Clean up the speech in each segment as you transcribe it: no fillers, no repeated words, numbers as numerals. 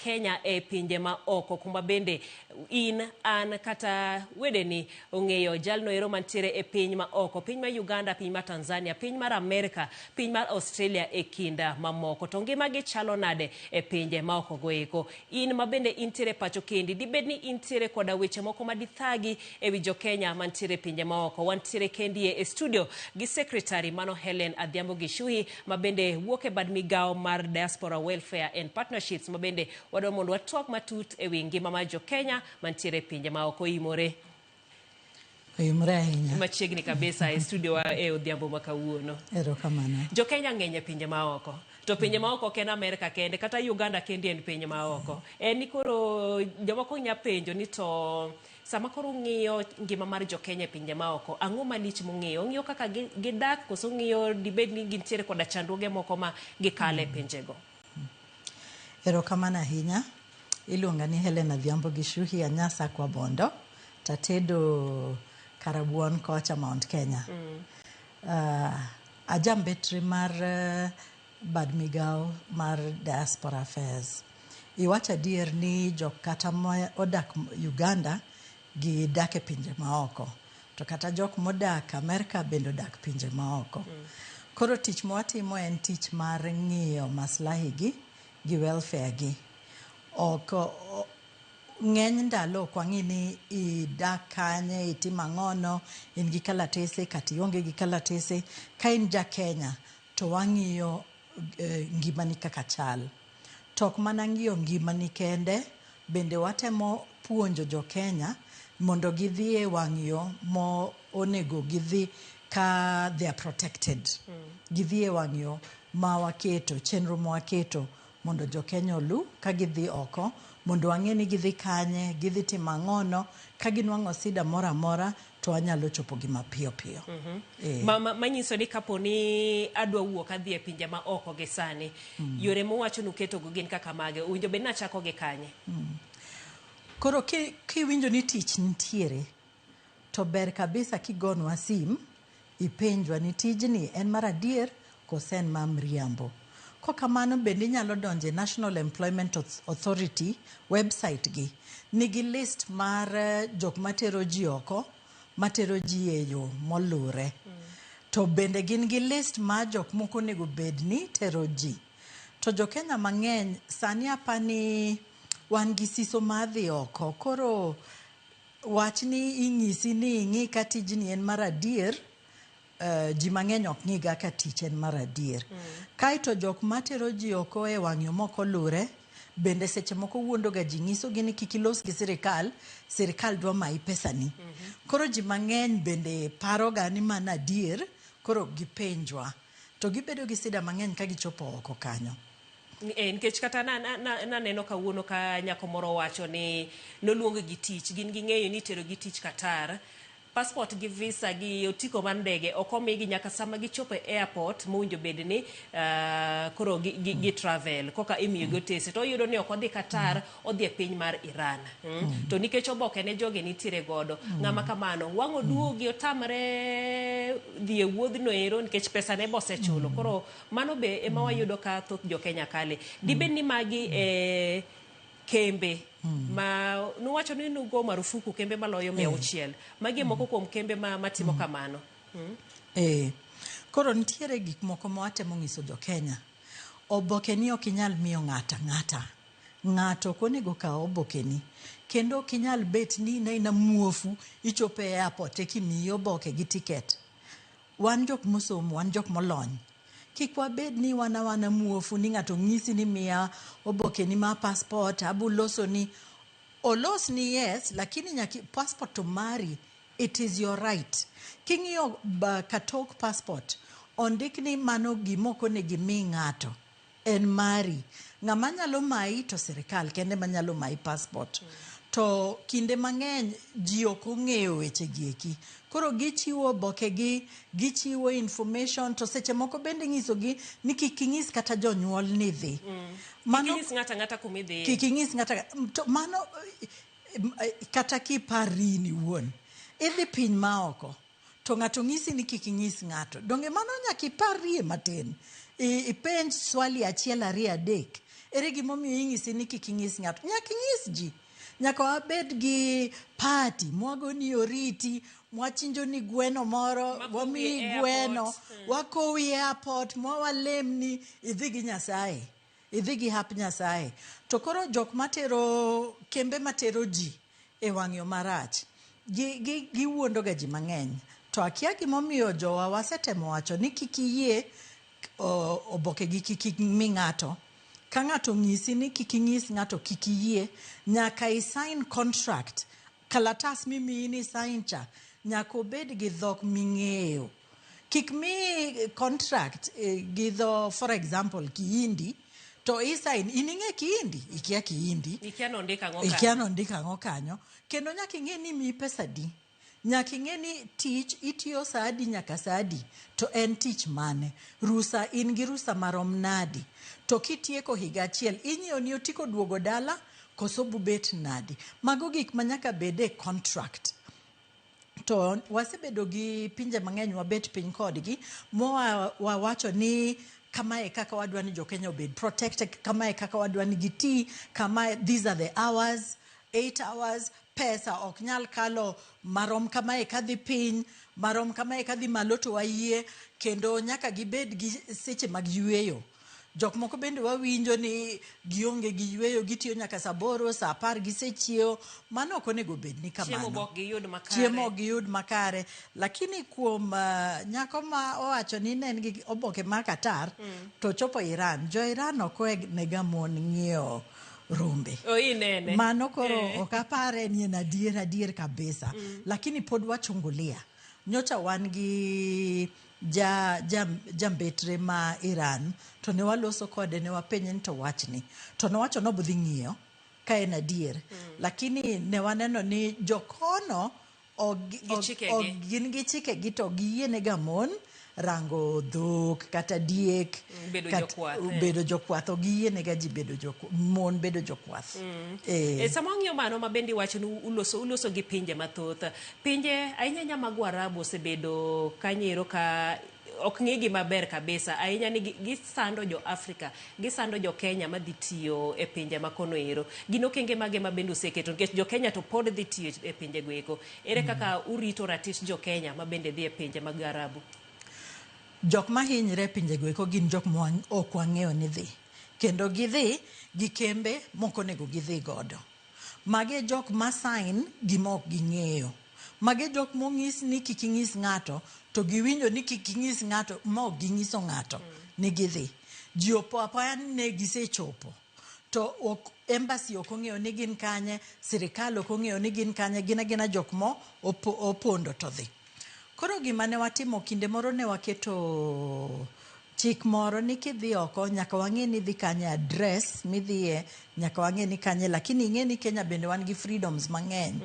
Kenya e pinje ma oko kuma bende in an kata wedeni ong'eyo jalno ero mantiere e piny ma oko, piny ma Uganda, piny ma Tanzania, piny mar Amerika, piny mar Australia e kinda mamoko. To ngimagi chalo nade e pinje ma oko goeko. In ma bende intiere pacho kendi, dibed ni intiere koda weche moko ma dithagi e wi jo Kenya mantiere pinje ma oko. Wantiere kendi e studio gi secretary mano Helen Adhiambo Gishui ma bende wuok e bad migao mar Diaspora Welfare and Partnerships ma bende wadwa mondo watwak matut e wi ngima mar jo Kenya mantiere pinje ma oko. Imore ahinya machiegni kabisa e studio wa e Odhiambo ma kawuono. Erokamano. Jo Kenya ng'eny e pinje ma oko. To pinje ma oko ken Amerika kende kata Uganda kendi en pinje ma oko. Ni koro jomoko nya penjo ni to sama koro ng'iyo ngima mar jo Kenya e pinje ma oko, ang'o malich mong'iyo? Ng'iyo kaka gidak koso ng'iyo dibed ni gintiere koda chandruoge moko ma gikale pinjego? Erokamano ahinya. Iluonga ni Helen Adhiambo Gishui, anyasa kwa bondo tatedo karabuon kocha Mount Kenya. Ajambetri mar bad migao mar Diaspora Affairs. Iwacho adier ni jok kata odak Uganda gi dak e pinje ma oko. To kata jok modak Amerika bende odak pinje ma oko. Koro tich mwatimo en tich mar ng'iyo maslahi gi welfare gi. Oko ng'eny ndalo kwang'i ni idak kanye, itimo ang'ono, in gi kalatese kata ionge gi kalatese. Ka in ja Kenya to wang'iyo ngimani kaka chal. Tok mana ng'iyo ngimani kende, bende watemo puonjo jo Kenya mondo gidhi e wang' yo mo onego gidhi ka they are protected. Gidhi e wang' yo ma waketo, chenro ma waketo mondo jo Kenya olu ka gidhi oko, mondo wang'e ni gidhi kanye, gidhi timo ang'ono, ka ginwang'o sida moro amora to wanyalo chopo gi mapiyo piyo. Manyiso ni kapo ni adwa wuok adhi e pinje ma oko gi sani, yore mowacho nuketo go gin kaka mage, winjo bed na chako gi kanye? Koro kiwinjo ni tich nitiere, to ber kabisa kigonwa sim, ipenjwa ni tijni en mar adier kose en mar mriambo. Kokamano bende inyalo donje National Employment Authority website gi. Nigi list mar jok matero ji oko, matero ji e yo molure. To bende gin gi list mar jok moko nego bed ni tero ji. To jo Kenya mang'eny sani apani wan gi siso madhi oko. Koro wach ni ing'isi ni ing'i ka tijni en mar adier, ji mang'eny ok ng'iga ka tich en mar adier. Kaito jok matero ji oko e wang' yo moko lure, bende seche moko wuondo ga ji, ng'iso gi ni kik ilos gi sirikal, sirikal dwa mayi pesani. Koro ji mang'eny bende paro ga ni mana adier, koro gipenjwa. To gibedo gi sida mang'eny ka gichopo oko kanyo. Nikech kata naneno kawuono ka nyako moro wacho ni noluong gi tich, gin ging'eyo ni tero gi tich Qatar, passport gi visa gi otiko mar ndege ok omigi nyaka sama gichopo e airport mowinjo bed ni koro gi travel koka imiyo gi otese. To oyudo ni ok odhi Qatar, odhi e piny mar Iran. To nikech oboke ne joge nitiere godo, ng'ama kamano wang' oduogi otamre dhi e wuodhno ero nikech pesa ne bosechulo. Koro mano be ema wayudo ka thoth jo Kenya kale. Dibed ni magi kembe ma nuwacho ni nugo marufuku kembe maloyo 600. Magi moko kuom kembe matimo kamano. Koro nitiere gik moko mwatemo ng'iso jo Kenya. Oboke ni ok inyal miyo ng'ata. Ng'ato konego kawo oboke ni. Kendo ok inyal bet ni ina muofu ichopo e airport e kimiyo oboke gi tiket. Wan jok mosomo, wan jok molony. Kik wabed ni wana muofu ni ng'ato ng'isi ni miya oboke ni ma passport, abu loso ni. Olos ni yes, lakini nyaki passport to mari, it is your right. King'iyo katok passport, ondik ni mano gimoko ne gimi ng'ato. En mari. Ng'ama nyalo mai to sirikal kende manyalo mai passport. To kinde mang'eny ji ok ong'eyo weche gieki. Koro gichiwo oboke gi, gichiwo information, to seche moko bende ng'iso gi ni kik ing'is kata jonyuol ni dhi. Mano kik ing'is ng'ata kumidhi. Kik ing'is ng'ata. To mano kata kipari ni wuon. Idhi piny ma oko. To ng'ato ng'isi ni kik ing'is ng'ato. Donge mano nyaka iparie matin. Ipenj swali 1, 2, 3 ere gimomiyo ing'isi ni kik ing'is ng'ato. Nyaka ing'is ji. Nyaka wabed gi party mwago ni oriti, mwachinjo ni gweno moro, wami gweno, wakowi airport, mwawalemni, idhi gi Nyasaye. Idhi gi hap Nyasaye. To koro jok matero, kembe matero ji e wang'yo marach, giwuondo ga ji mang'eny. To akia gimomiyo jowa wasetemo wacho ni kik iyie oboke gi kik mi ng'ato. Ka ng'ato ng'isi ni kik ing'is ng'ato kik iyie, nyaka i-sign contract. Kalatas mimiyi ni sign cha, nyaka obed gi dhok ming'eyo. Kik mi contract gi dho, for example, Kihindi, to i-sign, ining'e Kihindi, ikia Kihindi. Ikia nondika ang'o kanyo. Kendo nyaka ing'e ni miyi pesa di. Nyaka ing'e ni tich itiyo sa adi nyaka sa adi, to en tich mane. Rusa, in gi rusa marom nadi. To kitieko higa achiel, inyiewo ni otiko duogo dala, koso bubet nadi. Mago gik manyaka bede contract. To wasebedo gi pinje mang'eny wabet piny kodgi, wawacho ni kamae kaka wadwa ni jo-Kenya obed protected, kamae kaka wadwa ni giti, kamae, these are the hours, 8 hours, pesa ok nyal kalo marom kamae kadhi piny, marom kamae kadhi malo to wayie, kendo nyaka gibed gi seche mag yweyo. Jok moko bende wawinjo ni gionge gi yweyo, gitiyo nyaka sa 8, sa 10 gisechiewo. Mano ok onego bed ni kamano. Chiemo ok giyud makare. Lakini kuom nyako ma owacho ni ne en gi oboke ma Qatar, to chopo Iran. Jo Iran ok onega mon ng'iyo rombe. Inene. Mano koro ok apare ni en adier kabisa. Lakini pod wachungulia. Nyocha wan gi jambetre ma Iran, to ne waloso kode, ne wapenje ni to wachni. To nowacho no budhi ng'iyo ka en adier. Lakini ne waneno ni jokono gin gi chike gi to giyienega mon rango dhok kata diek, bedo jokwath, ogiyienega ji mon bedo jokwath. Sama wang'iyo mano ma bende wacho ni uloso gi pinje mathoth. Pinje ahinya mag Warabu osebedo kanyero ka ok ng'igi maber kabisa. Ahinya ni gisando jo Afrika, gisando jo Kenya madhi tiyo e pinje makono ero. Gin okenge mage ma bende oseketo, nikech jo Kenya to pod dhi tiyo e pinje goeko. Ere kaka urito ratich jo Kenya ma bende dhi e pinje mag Arabu? Jok ma hinyre pinje goeko gin jok ma ok wang'eyo ni dhi. Kendo gidhi gi kembe moko nego gidhi godo. Mage jok ma sign gima ok ging'eyo. Mage jok mong'is ni kik ing'is ng'ato, to giwinjo ni kik ing'is ng'ato ma ok ging'iso ng'ato ni gidhi. Ji opo apoya ne gisechopo. To embassy ok ong'eyo ni gin kanye, sirikal ok ong'eyo ni gin kanye, gina jok mo opondo to dhi. Koro gima ne watimo kinde moro ne waketo chik moro ni kidhi oko nyaka wang'e ni dhi kanye, address midhiye nyaka wang'e ni kanye, lakini ing'e ni Kenya bende wan gi freedoms mang'eny.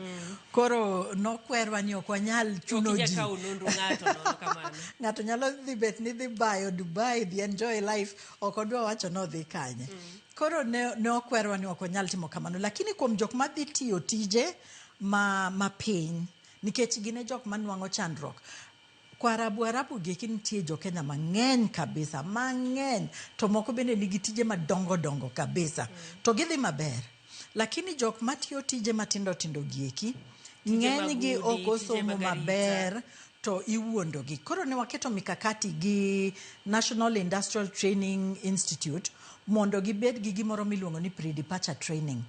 Koro nokwerwa ni ok wanyal chuno ji. Ng'ato nyalo dhi bet ni dhi bayo Dubai, dhi enjoy life, ok odwa wacho no dhi kanye. Koro ne okwerwa ni ok wanyal timo kamano, lakini kuom jok ma dhi tiyo tije ma piny, nikech gine jok manuang'o chandruok. Kwa Arabu giki nitie jo Kenya mang'eny kabisa, mang'eny. To moko bende nigi tije madongo kabisa. To gidhi maber. Lakini jok matiyo tije matindo gieki, ng'eny gi ok osomo maber, to iwuondo gi. Koro ne waketo mikakati gi National Industrial Training Institute mondo gibed gi gimoro miluongo ni pre-departure training.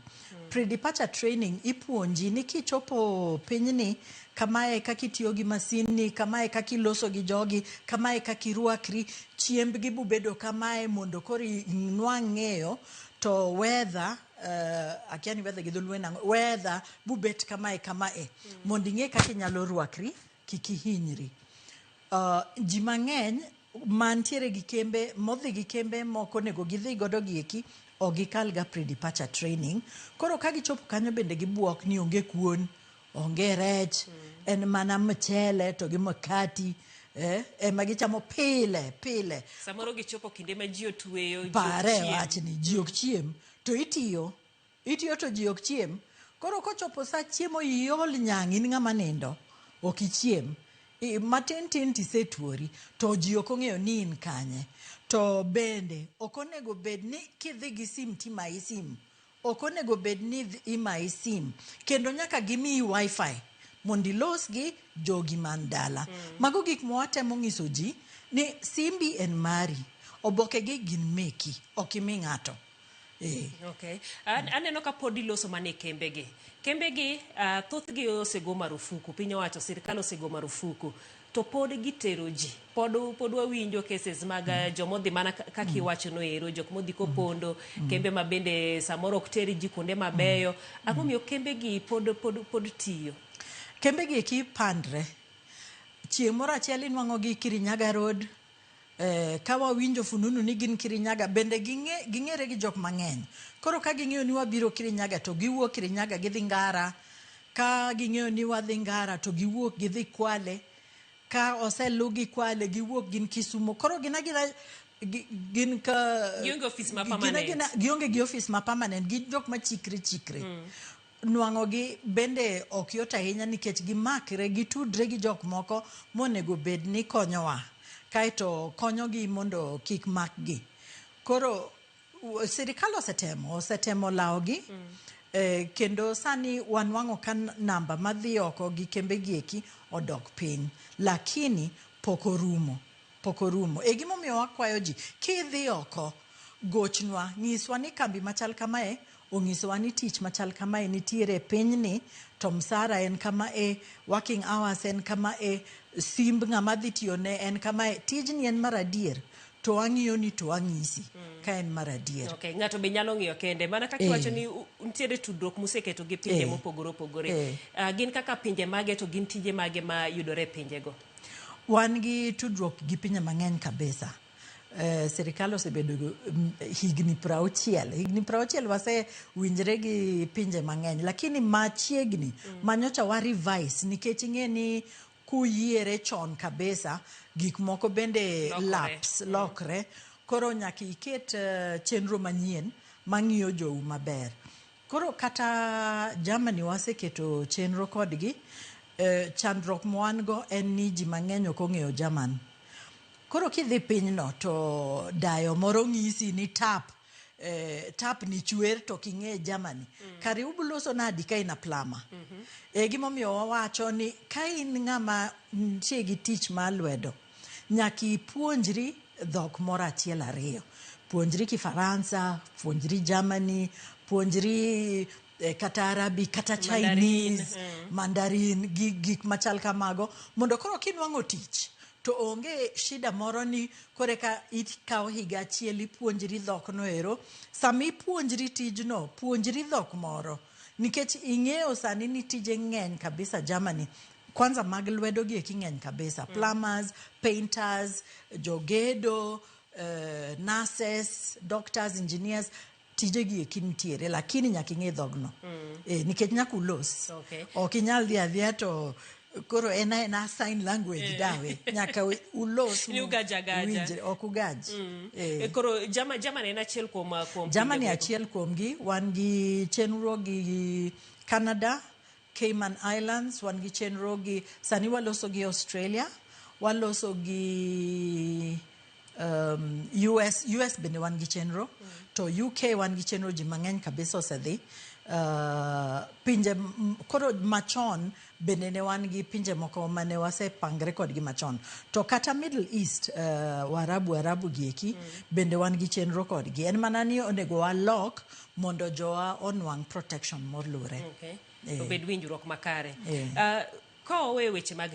Pre-departure training ipuonji ni kichopo pinyni, kamae kakitiyo gi masinni, kamae kakiloso gi jogi, kamae kakirwakri, chiembgi bubedo kamae, mondo kori nwang' ng'eyo to weather, akiani weather gi dholuo nang'o, weather bubet kamae, mondo ing'e kaka inyalo rwakri, kiki hinyri. Ji mang'eny mantiere gi kembe, modhi gi kembe moko nego gidhi godo gieki, o gikal ga pre-departure training. Koro ka gichopo kanyo bende gibuok ni onge kuon, onge rech, en mana mchele to gi makati, ema gichamo pile. Samoro gichopo kinde ma ji otweyo, pare wachni, ji ok chiem, to itiyo to ji ok chiem. Koro kochopo sa chiemo iol nyang' in ng'ama nindo, ok ichiem. Matin tisetuori, to ji ok ong'eyo ni in kanye. to bende okonego bed ni kidhi gi sim timayi sim, okonego bed ni imayi sim, kendo nyaka gimiyi wifi mondo ilos gi jogi man dala. Mago gik mwatemo ng'iso ji ni simbi en mari, oboke gi gin meki, ok imi ng'ato. Okay. Aneno ka pod iloso mane kembe gi thoth gi osego marufuku, piny owacho sirkal osego marufuku, to pod gitero ji, pod wawinjo cases mag jomodhi mana kaka iwacho no ero, jok modhi kopondo, kembe ma bende samoro ok teri ji kuonde mabeyo. Ang'o miyo kembe gi pod tiyo? Kembe gi kipandre, chieng' moro achiel inwang'o gi Kirinyaga Road, ka wawinjo fununu ni gin Kirinyaga, bende ging'ere gi jok mang'eny. Koro ka ging'eyo ni wabiro Kirinyaga to giwuok Kirinyaga gidhi Ngara, ka ging'eyo ni wadhi Ngara to giwuok gidhi Kwale, ka oselu gi Kwale giwuok gin Kisumu. Koro gin ka gionge office ma permanent, gionge gi office ma permanent, gin jok ma chikre nwang'o gi bende ok yot ahinya nikech gimakre, gitudre gi jok moko monego bed ni konyowa, kaeto konyogi mondo kik makgi. Koro sirikal osetemo lawogi, kendo sani wanwang'o ka namba madhi oko gi kembe gi eki odok piny, lakini pok orumo. E gimomiyo wakwayo ji, kidhi oko gochnwa, nyiswa ni kambi machal kamae ong'isowa ni tich machal kamae nitiere pinyni, to msara en kamae, working hours en kamae, simb ng'ama dhi tiyone en kamae, tijni en mar adier, to wang'iyo ni to wang'isi ka en mar adier. Okay, ng'ato be nyalo ng'iyo kende, mana kaka iwacho ni nitiere tudruok museketo gi pinje mopogore opogore. Gin kaka pinje mage to gin tije mage ma yudore e pinjego? Wan gi tudruok gi pinje mang'eny kabisa. Sirikal osebedo higni 60 wase winjre gi pinje mang'eny, lakini machiegni manyocha wa revise nikech ing'e ni kuyiere chon kabisa gik moko bende lokre, koro nyaka iket chenro manyien mang'iyo jou maber. Koro kata Germany waseketo chenro kodgi. Chandruok mwan go en ni ji mang'eny ok ong'eyo German. Koro kidhi pinyno to dayo moro ng'isi ni tap ni chwer to king'e Germany. Kare ubuloso nadi ka in plama. Gimomiyo wawacho ni ka in ng'ama nitie gi tich mar lwedo, nyaka ipuonjri dhok moro achiel ariyo. Puonjri Kifaransa, puonjri Germany, puonjri kata Arabic, kata Chinese, Mandarin, gik machal kamago, mondo koro kinwang'o tich to onge shida moro ni kore ka ikawo higa achiel ipuonjri dhok no ero. Sami puonjri tijno, puonjri dhok moro, nikech ing'eyo sani ni tije ng'eny kabisa Germany. Kwanza mag lwedo gi eki ng'eny kabisa, plumbers, painters, jogedo, nurses, doctors, engineers, tije gi eki nitiere, lakini nyaka ing'e dhogno. Nikech nyaka ulos. Ok inyal dhi adhiya to koro ena sign language dawe, nyaka ulos winjre, ok ugaj. Koro Germany en achiel kuom Germany achiel kuom gi. Wan gi chenro gi Canada, Cayman Islands, wan gi chenro gi, sani waloso gi Australia, waloso gi US bende wan gi chenro, to UK wan gi chenro, ji mang'eny kabisa osedhi. Pinje koro machon bende ne wan gi pinje moko mane wasepangre kodgi machon, to kata Middle East, Arabu gi eki bende wan gi chenro kodgi. En mana ni onego walok mondo jowa onwang' protection molure. Obed winjruok makare. Ka owe weche mag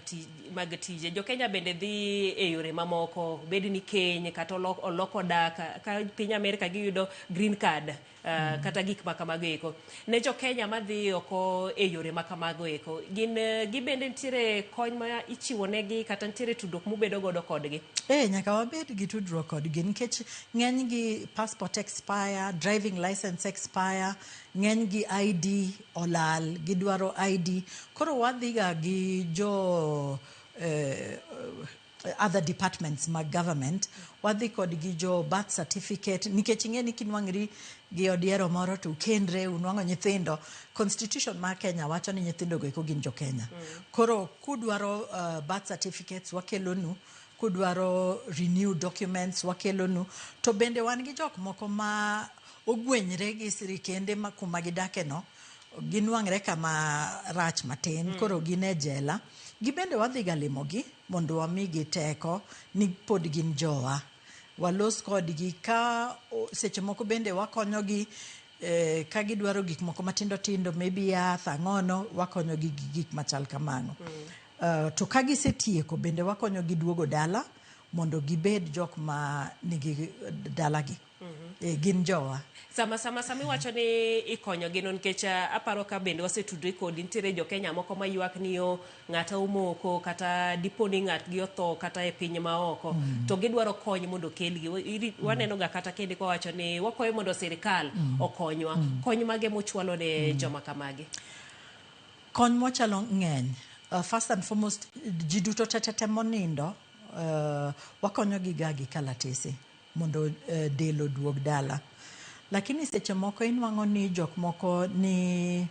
tije, jo Kenya bende dhi e yore mamoko, bed ni keny kata oloko dak, ka piny Amerika giyudo green card, kata gik makamago eko. Ne jo Kenya madhi oko e yore makamago eko, gibende nitiere kony ma ichiwo negi, kata nitiere tudruok mubedo godo kodgi? Nyaka wabed gi tudruok kodgi, nikech ng'eny gi passport expire, driving license expire, ng'eny gi ID olal, gidwaro ID. Koro wadhiga gi jo other departments mag government, wadhi kod gi jo birth certificate, nikech ing'e ni kinwang'ri gi odiero moro to ukendre, unwang'o nyithindo. Constitution mar Kenya wacho ni nyithindo go eko gin jo Kenya. Koro kudwaro birth certificates wakelonu, kudwaro renew documents wakelonu. To bende wan gi jok moko ma ogwenyre gi sirikende ma kuma gidake no ginwang're kama rach matin koro gine jela. Gibende wadhi ga limogi mondo wamigi teko ni pod gin jowa. Walos kodgi ka seche moko bende wakonyogi ka gidwaro gik moko matindo tindo maybe yath ang'ono wakonyogi gi gik machal kamano. To ka gisetieko bende wakonyogi duogo dala mondo gibed jok ma nigi dalagi. Gin jowa. Sama iwacho ni ikonyo gi non nikech aparo ka bende wasetudre kodi nitiere jo Kenya moko ma ywak ni ng'ata omoko kata diponi ng'at gi otho kata e piny maoko to gidwaro kony mondo kelgi. Waneno ga kata kende ko wacho ni wakoyo mondo sirikal okonywa. Kony mage mochwalo ne joma kamagi. Kony mochalo ng'eny. First and foremost, ji duto tete monindo wakonyogi ga gi kalatese mondo del oduog dala. Lakini seche moko inwang'o ni jok moko ni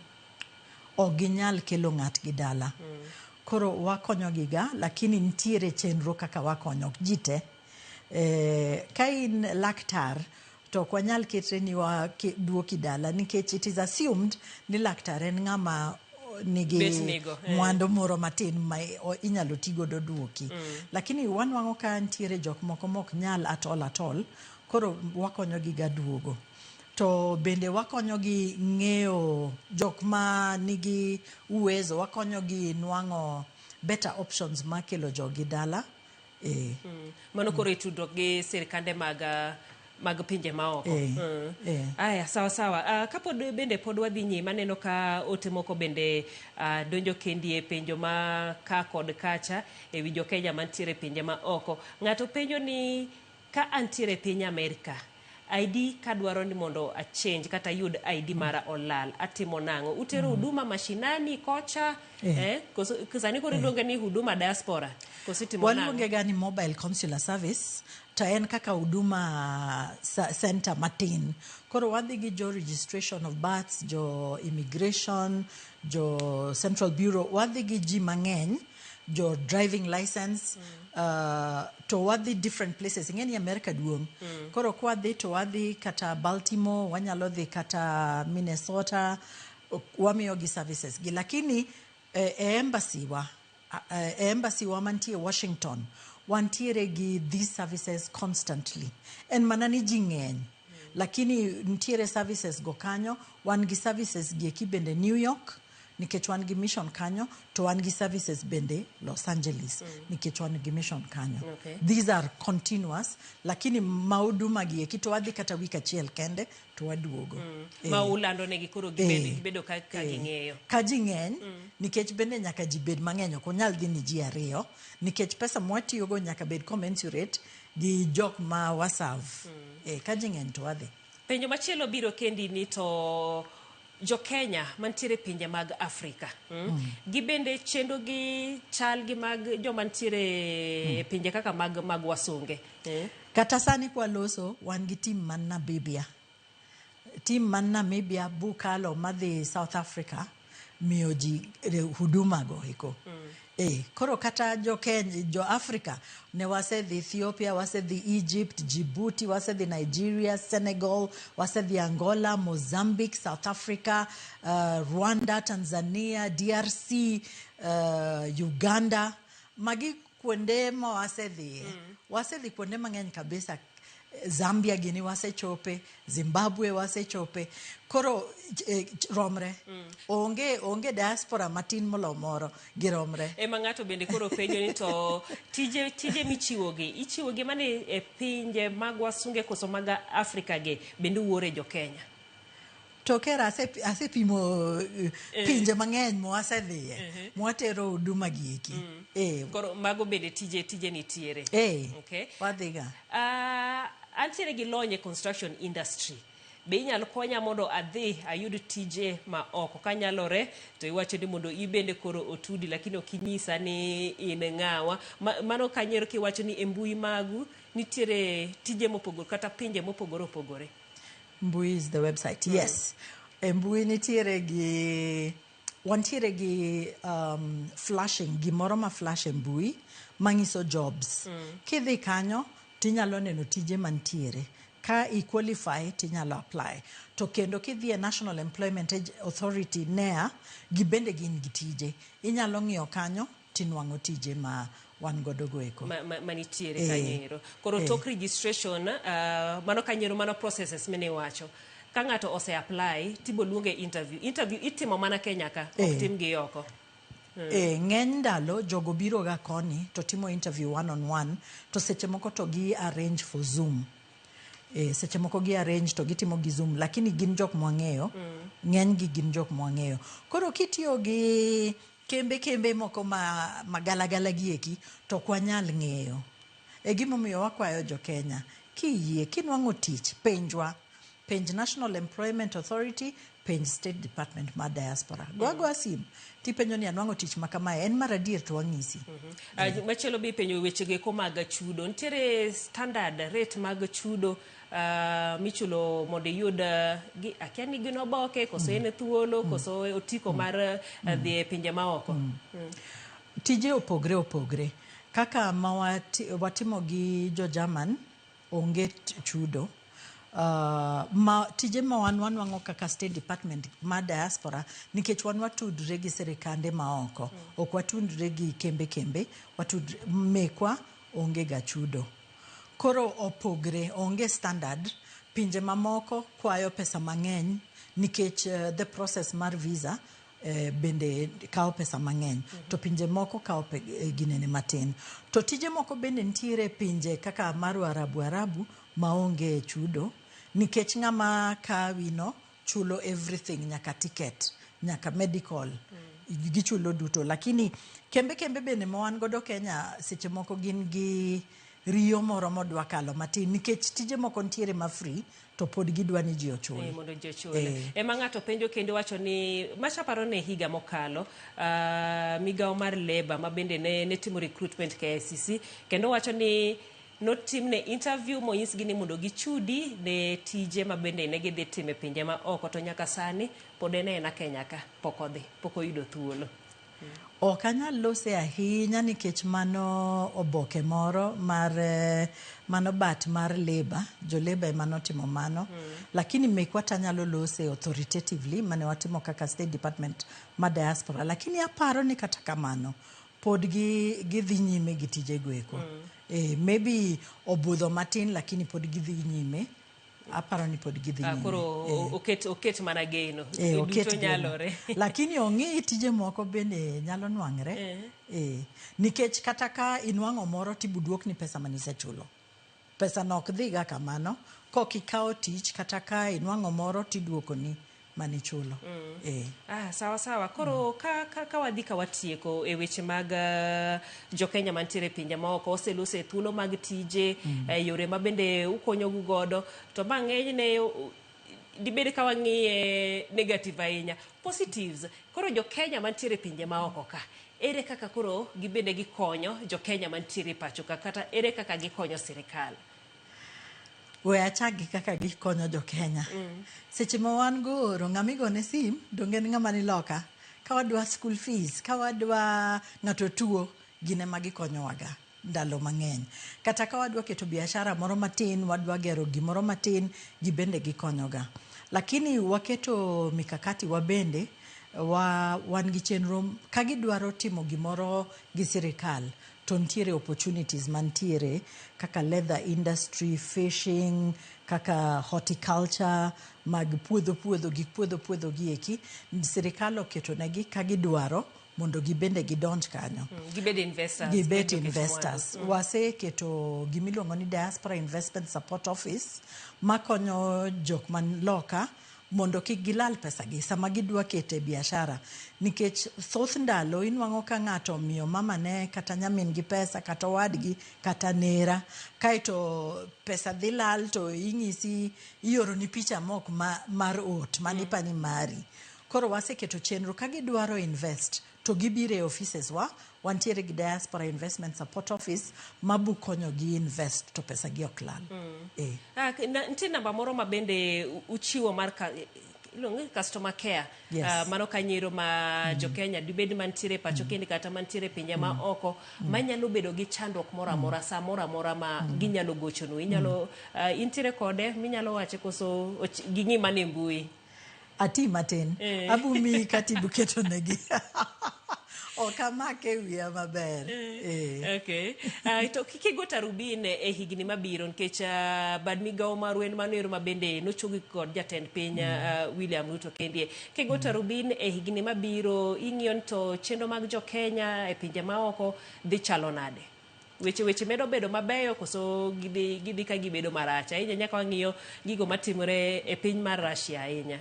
ok ginyal kelo ng'at gi dala. Koro wakonyogi ga lakini nitiere chenro kaka wakonyo ji te. Ka in laktar to ok wanyal ketre ni duoki dala nikech it is assumed ni laktar en ng'ama nigi mwando moro matin ma inyalo tigodo duoki. Lakini wanwang'o ka nitiere jok moko mok nyal atol koro wakonyogi ga duogo. To bende wakonyogi ng'eyo jok ma nigi uwezo, wakonyogi nwang'o better options ma kelo jogi dala. Mano koro itudruok gi sirikande mag pinje maoko. Aya, sawa. Kapod bende pod wadhi nyime aneno ka ote moko bende donjo kendi e penjo ma ka kod kacha e wi jo Kenya mantiere pinje maoko. Ng'ato penjo ni ka antiere piny Amerika, ID kadwaro ni mondo a change kata yud ID mara olal, atimo nang'o? Utero huduma mashinani kocha? Kusani kori luonge ni huduma diaspora. Kositimo nang'o? Waluonge gani mobile consular service. To en kaka huduma center matin. Koro wadhi gi jo registration of births, jo immigration, jo Central Bureau. Wadhi gi ji mang'eny, jo driving license. To wadhi different places. Ingeni America duong. Koro kwa dhi to wadhi kata Baltimore, wanyalo dhi kata Minnesota, wamiyo gi services gi. Lakini embassy wa mantie Washington, wantiere gi these services constantly. En manani ji ng'eny. Lakini ntiere services go kanyo, wan gi services gi ekibende New York, nikech wan gi mission kanyo, to wan gi services bende Los Angeles, nikech wan gi mission kanyo. These are continuous, lakini mauduma gi ekito wadhi kata wika chiel kende, to waduogo. Maulando negi kuro gibedo ka ging'eyo. Ka ji ng'eny, nikech bende nyaka ji bed mang'eny, ok onyal dhi ni ji ariyo, nikech pesa mwatiyogo nyaka bed commensurate gi jok ma waserve. Ka ji ng'eny to wadhi. Penjo machielo biro kendi ni to jo Kenya mantiere pinje mag Afrika. Gibende chendo gi chal gi mag jo mantiere pinje kaka mag wasunge. Kata sani kwa loso wan gi team man Namibia. Team man Namibia bukalo madhi South Africa miyo ji huduma go hiko. Koro kata jo Kenya, jo Africa, ne wasedhi Ethiopia, wasedhi Egypt, Djibouti, wasedhi Nigeria, Senegal, wasedhi Angola, Mozambique, South Africa, Rwanda, Tanzania, DRC, Uganda. Magi kuonde ma wasedhi. Wasedhi kuonde mang'eny kabisa. Zambia gini wasechope, Zimbabwe wasechope. Koro romre. Onge diaspora matin moro giromre. Ema ng'ato bende koro penjo ni to tije ichiwogi mane e pinje mag wasunge koso mag Afrika ge bende uore jo Kenya. To kera asepimo pinje mang'eny mwasedhiye, mwatero huduma gi eki. Koro mago bende tije nitiere. Okay. Wadhiga. Antiere gi lony e construction industry. Be inyalo konya mondo adhi ayud tije ma oko kanyalore to iwacho ni mondo ibende koro otudi lakini okinyisa ni in ng'awa. Mano kanyero kiwacho ni embui magu nitiere tije mopogore kata pinje mopogore opogore. Mbui is the website. Yes. Mbui nitiere gi wantiere gi flashing gimoro ma flash e mbui mangiso jobs. Kidhi kanyo tinyalo neno tije mantiere. Ka I qualify tinyalo apply. To kendo kidhi e National Employment Authority NEA gibende gin gi tije. Inyalo ng'iyo kanyo tinwang'o tije ma wan godo goeko. Manitiere kanyero. Koro tok registration mano kanyero mano processes mene wacho. Ka ng'ato ose apply tibo luonge interview. Interview itimo mana Kenya ka, ok tim gi oko. Ng'eny ndalo jogo biro ga koni to timo interview one on one to seche moko to gi arrange for Zoom. Seche moko gi arrange to gitimo gi Zoom lakini gin jok mwang'eyo ng'eny gi gin jok mwang'eyo. Koro kitiyo gi kembe moko magalagala gieki to kwanyal ng'eyo. Gimomiyo wakwayo jo Kenya kiyie kinwang'o tich penjwa. Penj National Employment Authority, penj State Department ma Diaspora. Go sim tipenjo ni anwang'o tich ma kamae en mar adier to wang'isi. Machielo bi penjo wechege ko mag chudo. Nitiere standard rate mag chudo michulo mondo yud akia ni gin oboke koso en thuolo koso otiko mar dhi e pinje maoko. Tije opogre. Kaka ma watimo gi jo German onge chudo. Tije ma wan wanwang'o kaka State Department ma Diaspora nikech wan watudre gi serikande maoko. Ok watudre gi kembe mekwa onge ga chudo. Koro opogre onge standard. Pinje mamoko kwayo pesa mang'eny nikech the process mar visa bende kao pesa mang'eny. To pinje moko kao ginene matin. To tije moko bende ntiere pinje kaka maru Arabu maonge chudo. Nikech ng'ama kawino chulo everything nyaka ticket, nyaka medical, gichulo duto. Lakini kembe bende ma wan godo Kenya seche moko gin gi riyo moro modwa kalo matin. Nikech tije moko ntiere ma free to pod gidwa ni ji ochul. Mondo ji ochul. Ema ng'ato penjo kendo wacho ni machaparo ne higa mokalo migao mar labor ma bende ne timo recruitment KICC kendo wacho ni notimne interview monyisgi ni mondo gichudi ne tije ma bende ne gidhi time pinje ma oko to nyaka sani pod en Kenya ka pok oyudo thuolo. Ok anyal lose ahinya nikech mano oboke moro mano bat mar labor, jo labor ema notimo mano. Lakini mekwa tanyalo lose authoritatively mane watimo kaka State Department ma Diaspora. Lakini aparo ni kata kamano pod gidhi nyime gi tije goeko. Maybe obudho matin lakini pod gidhi nyime. Aparo ni pod gidhi nyime. Koro oket mana geno. Duto nyalore. Lakini ong'i tije moko bende nyalo nwang're. Nikech kata ka inwang'o moro tibuduok ni pesa manisechulo. Pesa no ok dhiga kamano. Kokikawo tich kata ka inwang'o moro tiduoko ni manichulo. Sawa. Koro ka wadhi ka watieko e weche mag jo Kenya mantiere pinje maoko oselose thuolo mag tije yore ma bende ukonyo godo to mang'eny ne dibed ka wang'iye negative ahinya. Positives. Koro jo Kenya mantiere pinje maoko ka ere kaka koro gibende gikonyo jo Kenya mantiere pacho ka kata ere kaka gikonyo sirikal. We achagi kaka gikonyo jo Kenya. Seche ma wan goro ng'amigone sim dongen ng'ama ni loka. Ka wadwa school fees, ka wadwa ng'ato tuo gine ma gikonyowaga ndalo mang'eny. Kata ka wadwa keto biashara moro matin, wadwa gero gimoro matin, gibende gikonyoga. Lakini waketo mikakati wabende wan gi chenro ka gidwaro timo gimoro gi sirikal. To ntiere opportunities mantiere kaka leather industry, fishing, kaka horticulture, mag puodho gieki. Sirikal oketo negi ka gidwaro mondo gibende gidonj kanyo. Gibet investors. Wase keto gimiluongo ni Diaspora Investment Support Office makonyo jok man loka mondo kik gilal pesa gi sama gidwa kete biashara. Nikech thoth ndalo inwang'o ka ng'ato miyo mama ne kata nyamin gi pesa kata wadgi kata nera kaito pesa dhi lal to ing'isi ioro ni picha mok mar ot manipani mari. Koro waseketo chenro ka gidwaro invest to gibire offices wantiere gi Diaspora Investment Support Office mabu konyo gi invest to pesa gi ok lal. Ntie namba moro ma bende uchiwo mar iluongo customer care. Yes. Mano kanyero ma jo-Kenya dibed mantiere pacho kendi kata mantiere pinje ma oko manyalo bedo gi chandruok moro amora sa moro amora ma ginyalo gochonu. Inyalo intiere kode minyalo wache koso ging'i mane mbui. Ati matin. Abumi katibu keto negi. Okamake wiya maber. Okay. To kikigo tarubin e higni mabiro nikech bad migawo maru en mano ero mabende nochogi kod jatend piny William Ruto kendie. Kigo tarubin e higni mabiro ing'iyo to chenro mag jo-Kenya e pinje maoko dhi chalo nade? Weche medo bedo mabeyo koso gidhi ka gibedo marach. Ahinya nyaka wang'iyo gigo matimore e piny mar Russia ahinya.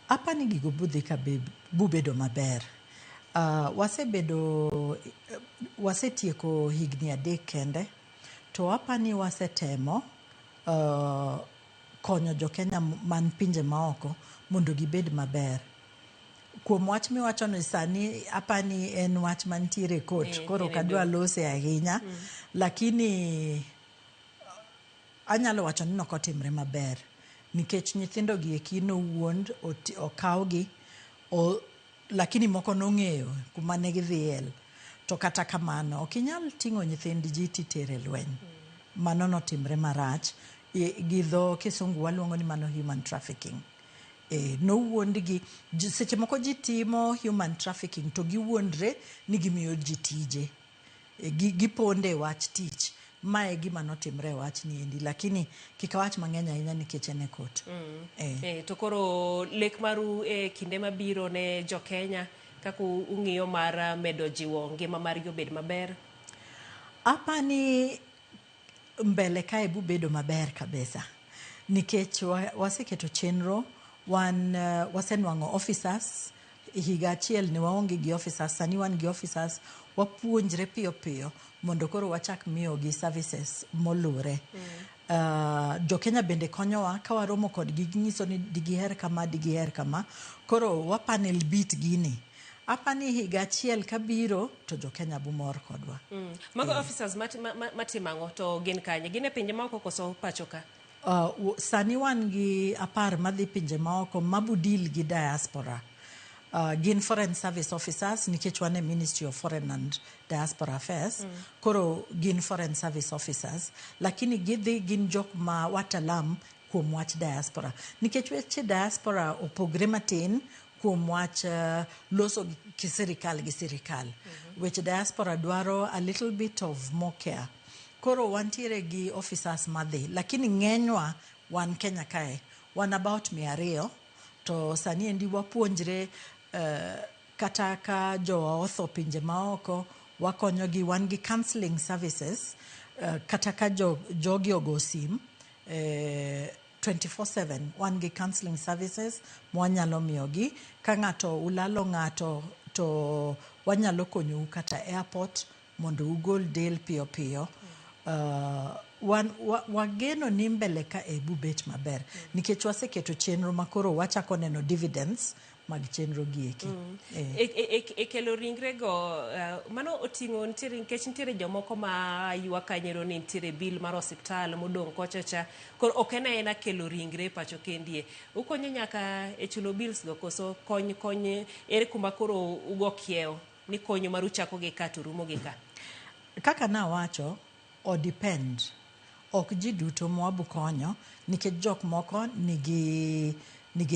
Apani gigo budhi ka bubedo maber. Wasetieko higni 3 kende, to apani wasetemo konyo jo-Kenya man pinje maoko mondo gibed maber. Kuom wach miwacho ni sani apani en wach mantiere kot, koro kadwa lose ahinya, lakini anyalo wacho ni nokotimre maber. Nikech nyithindo gi eki nowuond okawgi lakini moko nong'eyo kuma ne gidhiel. To kata kamano ok inyal ting'o nyithind ji titere lweny. Mano notimre marach. Gi dho kisungu waluongo ni mano human trafficking. Nowuondgi seche moko ji timo human trafficking to giwuondre ni gimiyo ji tije. Giponde wach tich. Mae gima notimre wach ni endi, lakini kika wach mang'eny ahinya nikech en e kot. To koro lek maru e kinde mabiro ne jo-Kenya kaka ung'iyo mar medo jiwo ngima margi obed maber? Apani mbele kae bubedo maber kabisa. Nikech waseketo chenro, wasenwang'o officers, higa achiel ne waonge gi officers, sani wan gi officers, wapuonjre piyo piyo mondo koro wachak miyo gi services molure. Jo-Kenya bende konyowa ka waromo kodgi ginyiso ni digiher kama, koro wapanel beat gini. Apani higa achiel kabiro to jo-Kenya bumor kodwa. Mago officers matimang'o to gin kanye? Gin e pinje maoko koso pacho ka? Sani wan gi 10 madhi pinje maoko mabudil gi diaspora. Gin foreign service officers nikech wan e Ministry of Foreign and Diaspora Affairs. Koro gin foreign service officers, lakini gin jok ma watalam kuom wach diaspora. Nikech weche diaspora opogre matin kuom wach loso kisirikal gi sirikal. Weche diaspora dwaro a little bit of more care. Koro wantiere gi officers madhi, lakini ng'enywa wan Kenya kae, wan about 200, to sani endi wapuonjre kata ka jowa otho pinje maoko, wakonyogi, wan gi counseling services, kata ka jogi ogo sim 24/7, wan gi counseling services mwanyalo miyogi. Ka ng'ato ulalo ng'ato to wanyalo konyou kata airport mondo ugol del piyo piyo. Wageno ni mbele ka bubet maber nikech waseketo chenro makoro wachako neno dividends mag chenro gi eki. E kelo ringre go mano oting'o ntiere nikech ntiere jomoko ma ywak kanyero ni ntiere bill mar osiptal modong' kochacha, koro ok ena kelo ringre pacho kendie. Ukonyo nyaka e chulo bills go koso kony ere kuma koro ugo kiewo ni konyo maru chako gi ka to rumo gi ka? Kaka nawacho, o depend. Ok ji duto mwabu konyo nikech jok moko nigi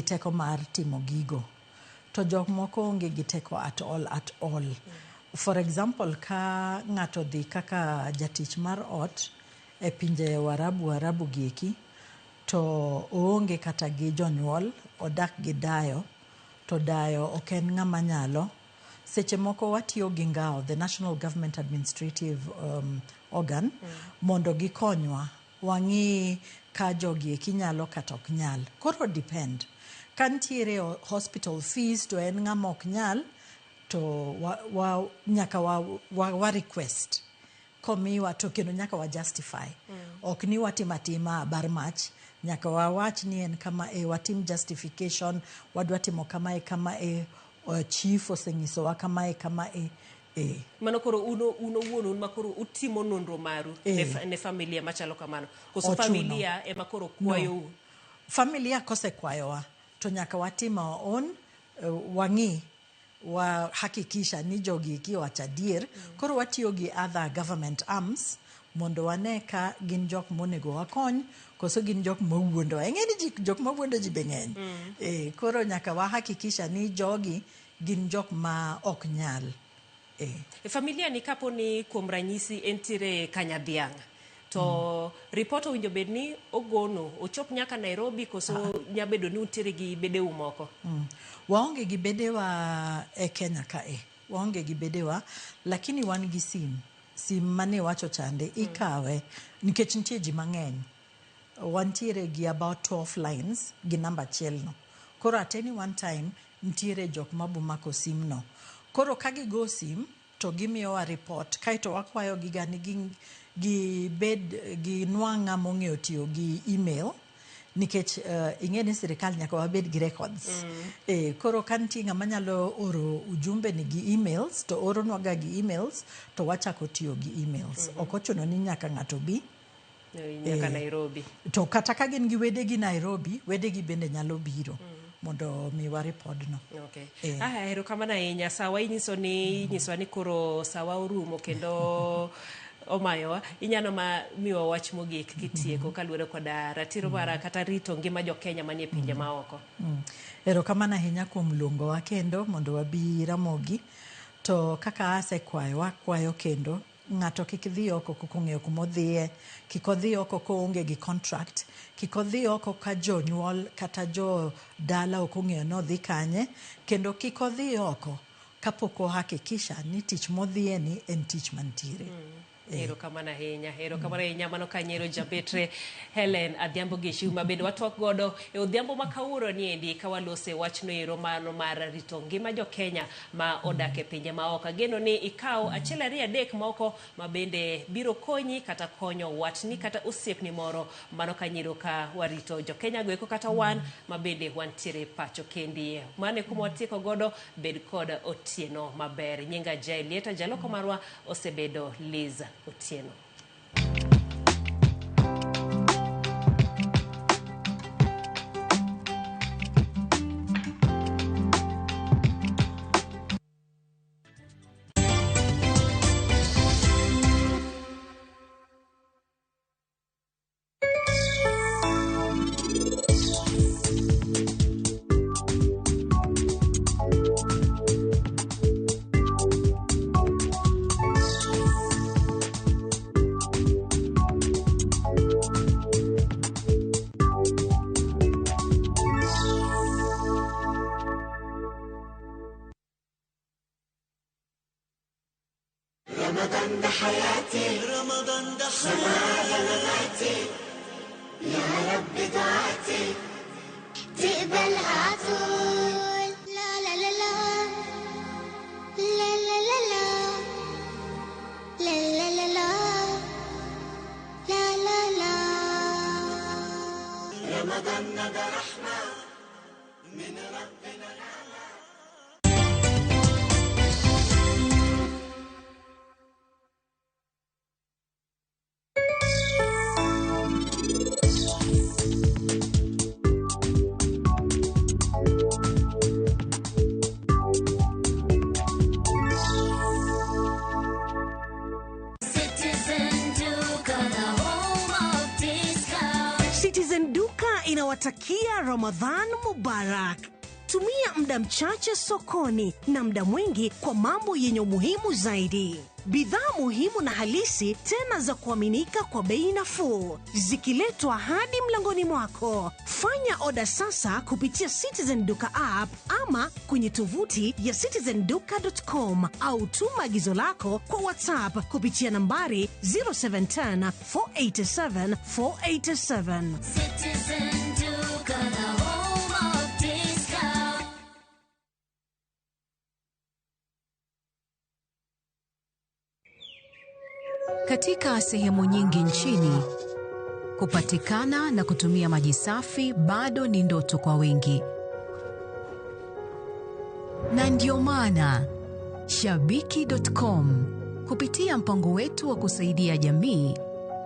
teko mar timo gigo. To jok moko onge gi teko at all. For example, ka ng'ato dhi kaka jatich mar ot e pinje warabu gieki, to oonge kata gi jonyuol, odak gi dayo, to dayo ok en ng'ama nyalo. Seche moko watiyo gi ngao, the National Government Administrative Organ, mondo gikonywa. Wang'i ka jogi eki nyalo kata ok nyal. Koro depend. Ka ntiere hospital fees to en ng'ama ok nyal, to nyaka wa request. Komiwa to kendo nyaka wa justify. Ok ni watimatima bar mach. Nyaka wawach ni en kama watim justification, wadwa timo kama chief oseng'isowa kama Mano koro uno wuonu ma koro utimo nonro maru ne familia machalo kamano. Koso familia ema koro kwayo. Familia kose kwayowa to nyaka watimo on wangi wa hakikisha ni jogi ki wachadier koro watiyo gi other government arms mondo wane ka gin jok monego wakony koso gin jok mawuondo engeni jok mawuondo ji beng'eny koro nyaka wa hakikisha ni jogi gin jok ma ok nyal familia ni kapo ni kuom ranyisi entire Kanyadhiang to report owinjo bed ni ogono ochop nyaka Nairobi koso nyabedo ni untiere gi bedeu moko waonge gi bedewa e Kenya kae waonge gi bedewa lakini wan gi sim mane wacho chande ikawe nikech nitie ji mang'eny wantiere gi about 12 lines gi namba achielno koro at any one time ntiere jok mabumako simno koro ka gigo sim to gimiyowa report kaeto wakwayo gigani gi bed gi nwang'a mong'eyo tiyo gi email nikech ing'eni sirikal nyaka wabed gi records koro ka nitie ng'ama nyalo oro ujumbe ni gi emails to oronwaga gi emails to wachako tiyo gi emails ok ochuno ni nyaka ng'ato bi nyaka Nairobi to kata ka gin gi wedegi Nairobi wedegi bende nyalo biro mondo miwa repodno. Ero kamano ahinya sawa inyiswa ni koro sawa orumo kendo omayowa inyalo miwa wach mogik kitieko kaluwore koda ratiro mara kata rito ngima jo Kenya manie pinje maoko. Ero kamano ahinya kuom luongowa kendo mondo wabi Ramogi to kaka asekwayo kendo ng'ato kik dhi oko kokong'eyo kumodhiye kik odhi oko koonge gi contract kik odhi oko ka jonyuol kata jo dala okong'eyo nodhi kanye kendo kik odhi oko kapok ohakikisha ni tich modhiye ni en tich mantiere. Ero kamano ahinya mano kanyero jabetre Hellen Adhiambo Gishu mabende watwak godo e odhiambo makawuono ni endi ka walose wachno ero mano mar rito ngima jo Kenya ma odak e pinje maoko. Geno ni ikaw achiel ariyo adek moko mabende biro konyi kata konyo watni kata osiepni moro mano kanyero ka warito jo Kenya goeko kata wan mabende wantiere pacho kendi. Mane kuma watieko godo bed kod otieno maber. Nyinga Jailieta jaloko marwa osebedo Liz Otieno. رمضان ده حياتي رمضان ده حياتي يا رب دعاتي تقبلها طول لا لا لا لا لا لا لا لا لا لا لا لا لا رمضان ده رحمة من ربنا. Inawatakia Ramadhan Mubarak. Tumia muda mchache sokoni na muda mwingi kwa mambo yenye umuhimu zaidi. Bidhaa muhimu na halisi tena za kuaminika kwa bei nafuu zikiletwa hadi mlangoni mwako. Fanya oda sasa kupitia Citizen Duka app ama kwenye tovuti ya citizenduka.com au tuma agizo lako kwa WhatsApp kupitia nambari 0710 487 487. Citizen Duka, the home of discount. Katika sehemu nyingi nchini, kupatikana na kutumia maji safi bado ni ndoto kwa wengi. Na ndio maana Shabiki.com kupitia mpango wetu wa kusaidia jamii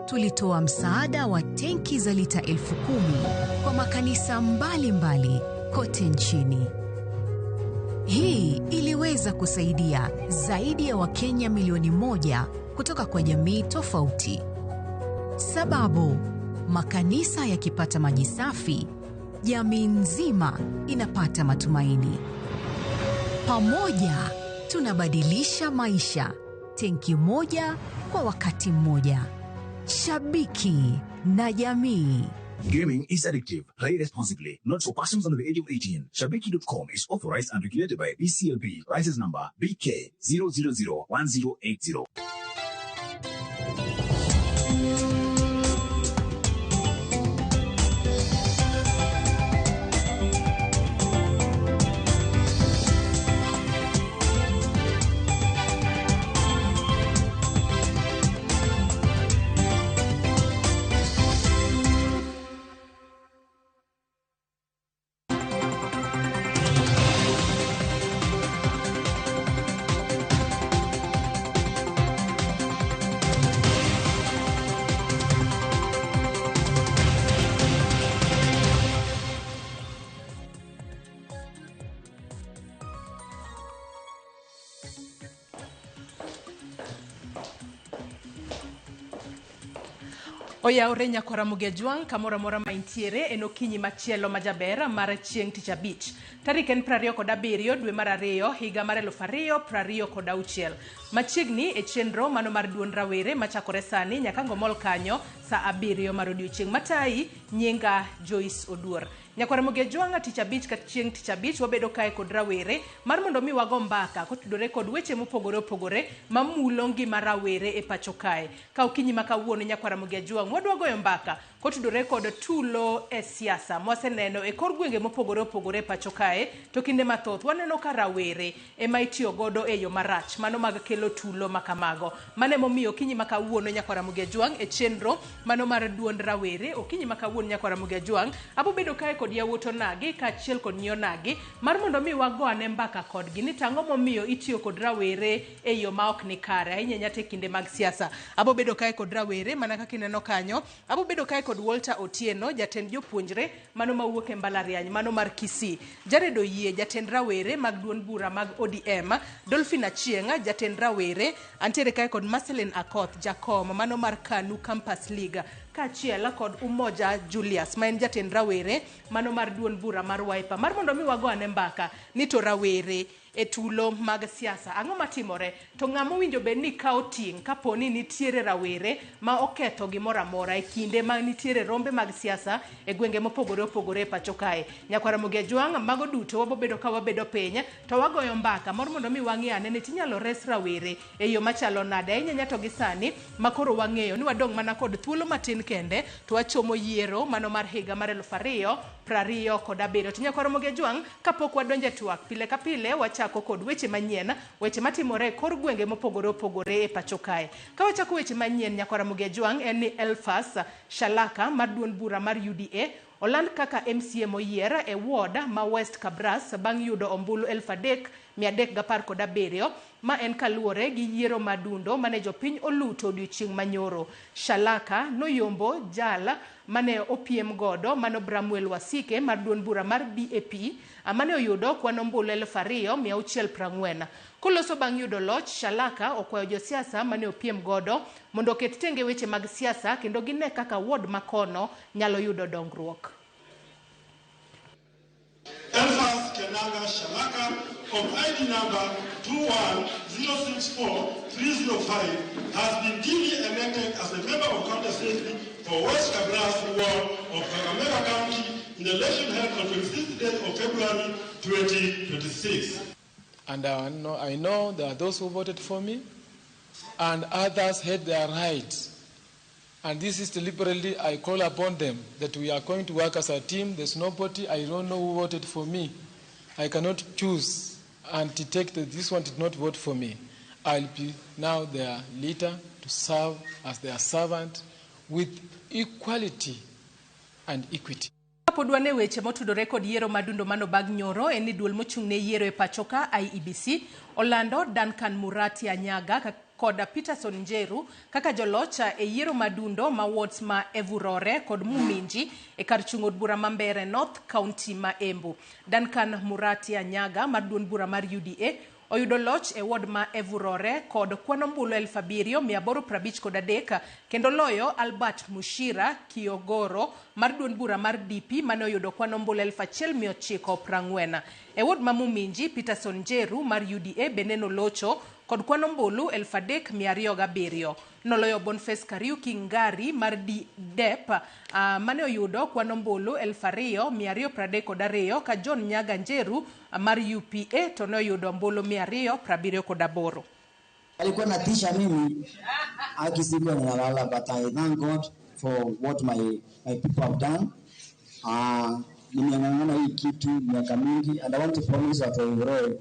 tulitoa msaada wa tenki za lita 10,000 kwa makanisa mbalimbali kote nchini. Hii iliweza kusaidia zaidi ya Wakenya milioni 1 kutoka kwa jamii tofauti. Sababu, makanisa yakipata maji safi, jamii nzima inapata matumaini. Pamoja tunabadilisha maisha. Tenki moja kwa wakati mmoja. Shabiki na jamii. Gaming is addictive. Play responsibly. Not for persons under the age of 18. Shabiki.com is authorized and regulated by BCLB. License number BK 0001080. Oyaore nyakora Mugejuang kamora mora maintiere en okinyi machielo majaber mar chieng' tich abich. Tarik en 27 dwe mar 2 higa mar 2026. Machiegni e chenro mano mar duond rawere machakore sani nyaka ngomol kanyo sa 7 mar odiochieng' matai. Nyinga Joyce Oduor. Nyakwara Mugejuang tich abich ka chieng' tich abich wabedo kae kod rawere mar mondo mi wago mbaka kotudore kod weche mopogore opogore mamulo ngima rawere e pacho kae. Ka okinyi makawuono Nyakwara Mugejuang wadwa goyo mbaka kotudore kod tulo e siasa mwaseneno e kor gwenge mopogore opogore e pacho kae. To kinde mathoth waneno ka rawere ema itiyo godo e yo marach mano mag kelo tulo makamago. Mane momiyo okinyi makawuono Nyakwara Mugejuang e chenro mano mar duond rawere. Okinyi makawuono Nyakwara Mugejuang abo bedo kae kod yawuoto nagi ka achiel kod nyo nagi mar mondo mi wagone mbaka kodgi ni tang'o momiyo itiyo kod rawere e yo ma ok ni kare ahinya nyate kinde mag siasa. Abo bedo kae kod rawere mana kaka ineno kanyo. Abo bedo kae kod Walter Otieno jatend jopuonjre mano mawuok e mbalariany mano mar Kisii. Jared Oyie jatend rawere mag duond bura mag ODM. Dolphin Achieng jatend rawere. Antiere kae kod Marcelin Akoth jakom mano mar KANU Campus League. Kachiela kod Umoja Julius ma en jatend rawere mano mar duond bura mar Wiper mar mondo mi wagone mbaka ni to rawere e tulo mag siasa ang'o matimore to ng'amo winjo be ni kao ting' kaponi nitiere rawere ma oketho gimoro amora e kinde ma nitiere rombe mag siasa e gwenge mopogore opogore e pacho kae. Nyakwara Mugejuang mago duto wabobedo ka wabedo piny to wagoyo mbaka mar mondo mi wang'iyane ni tinyalo res rawere e yo machalo nade ahinya nyato gi sani makoro wang'eyo ni wadong' mana kod thuolo matin kende to wachomo yiero mano mar higa mar 2027. To Nyakwara Mugejuang kapok wadonje twak pile ka pile wachako kod weche manyien weche matimore e kor gwenge mopogore opogore e pacho kae. Ka wachako weche manyien Nyakwara Mugejuang en ni Elfas Shalaka mar duond bura mar UDA oland kaka MCA moyier e ward ma West Kabras bang' yudo ombulu 3,317 ma en kaluore gi yiero madundo mane jopiny oluto odiochieng' manyoro. Shalaka noyombo jala mane opiem godo mano Bramwell Wasike mar duond bura mar BAP mane oyudo kwan ombulu 2,640. Koloso bang' yudo loch, Shalaka okwayo josiasa mane opiem godo mondo ket tenge weche mag siasa kendo gine kaka ward makono nyalo yudo dongruok. Elfas Kenanga Shalaka of ID number 21064-305 has been duly elected as a member of County Assembly for West Kabras ward of Kakamega County in the election held on 26th day of February 2026. And I know there are those who voted for me, and others had their rights. And this is deliberately, I call upon them that we are going to work as a team. There's nobody, I don't know who voted for me. I cannot choose and detect that this one did not vote for me. I'll be now their leader to serve as their servant with equality and equity. Podwane weche motudore kod yiero madundo mano bag nyoro en duol mochung' ne yiero e pachoka IEBC Orlando Duncan Murati Anyaga kod Peterson Njeru kaka jolocha e yiero madundo ma wards ma Evurore kod Muminji e kar chung od bura Mambere North County ma Embu. Duncan Murati Anyaga mar duond bura mar UDA oyudo loch e ward ma Evurore kod kwano ombulu 7,853 kendo loyo Albert Mushira Kiogoro mar duond bura mar DP mane oyudo kwano ombulu 1,940. E ward ma Muminji, Peterson Njeru mar UDA beneno locho kod kwano ombulu 3,207. Noloyo Boniface Kariuki Ngari mar DEP mane oyudo kwano ombulu 2,232 ka John Nyaga Njeru mar UPA to ne oyudo ombulu 278. Alikuwa natisha mimi akisikuwa ninalala, but I thank God for what my people have done. Nimeng'ang'ana hii kitu miaka mingi, and I want to promise watu wa Evurore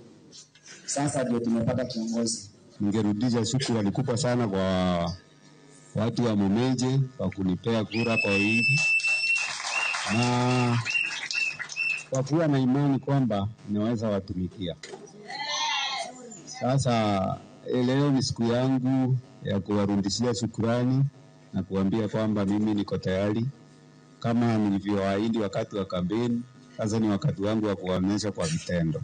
sasa ndio tumepata kiongozi. Ningerudisha shukrani kubwa sana kwa watu wa Mumenje kwa kunipea kura kwa wingi, na kwa kuwa na imani kwamba ninaweza watumikia. Sasa leo ni siku yangu ya kuwarudishia shukrani na kuambia kwamba mimi niko tayari kama nilivyoahidi wakati wa kampeni. Sasa ni wakati wangu wa kuonyesha kwa vitendo.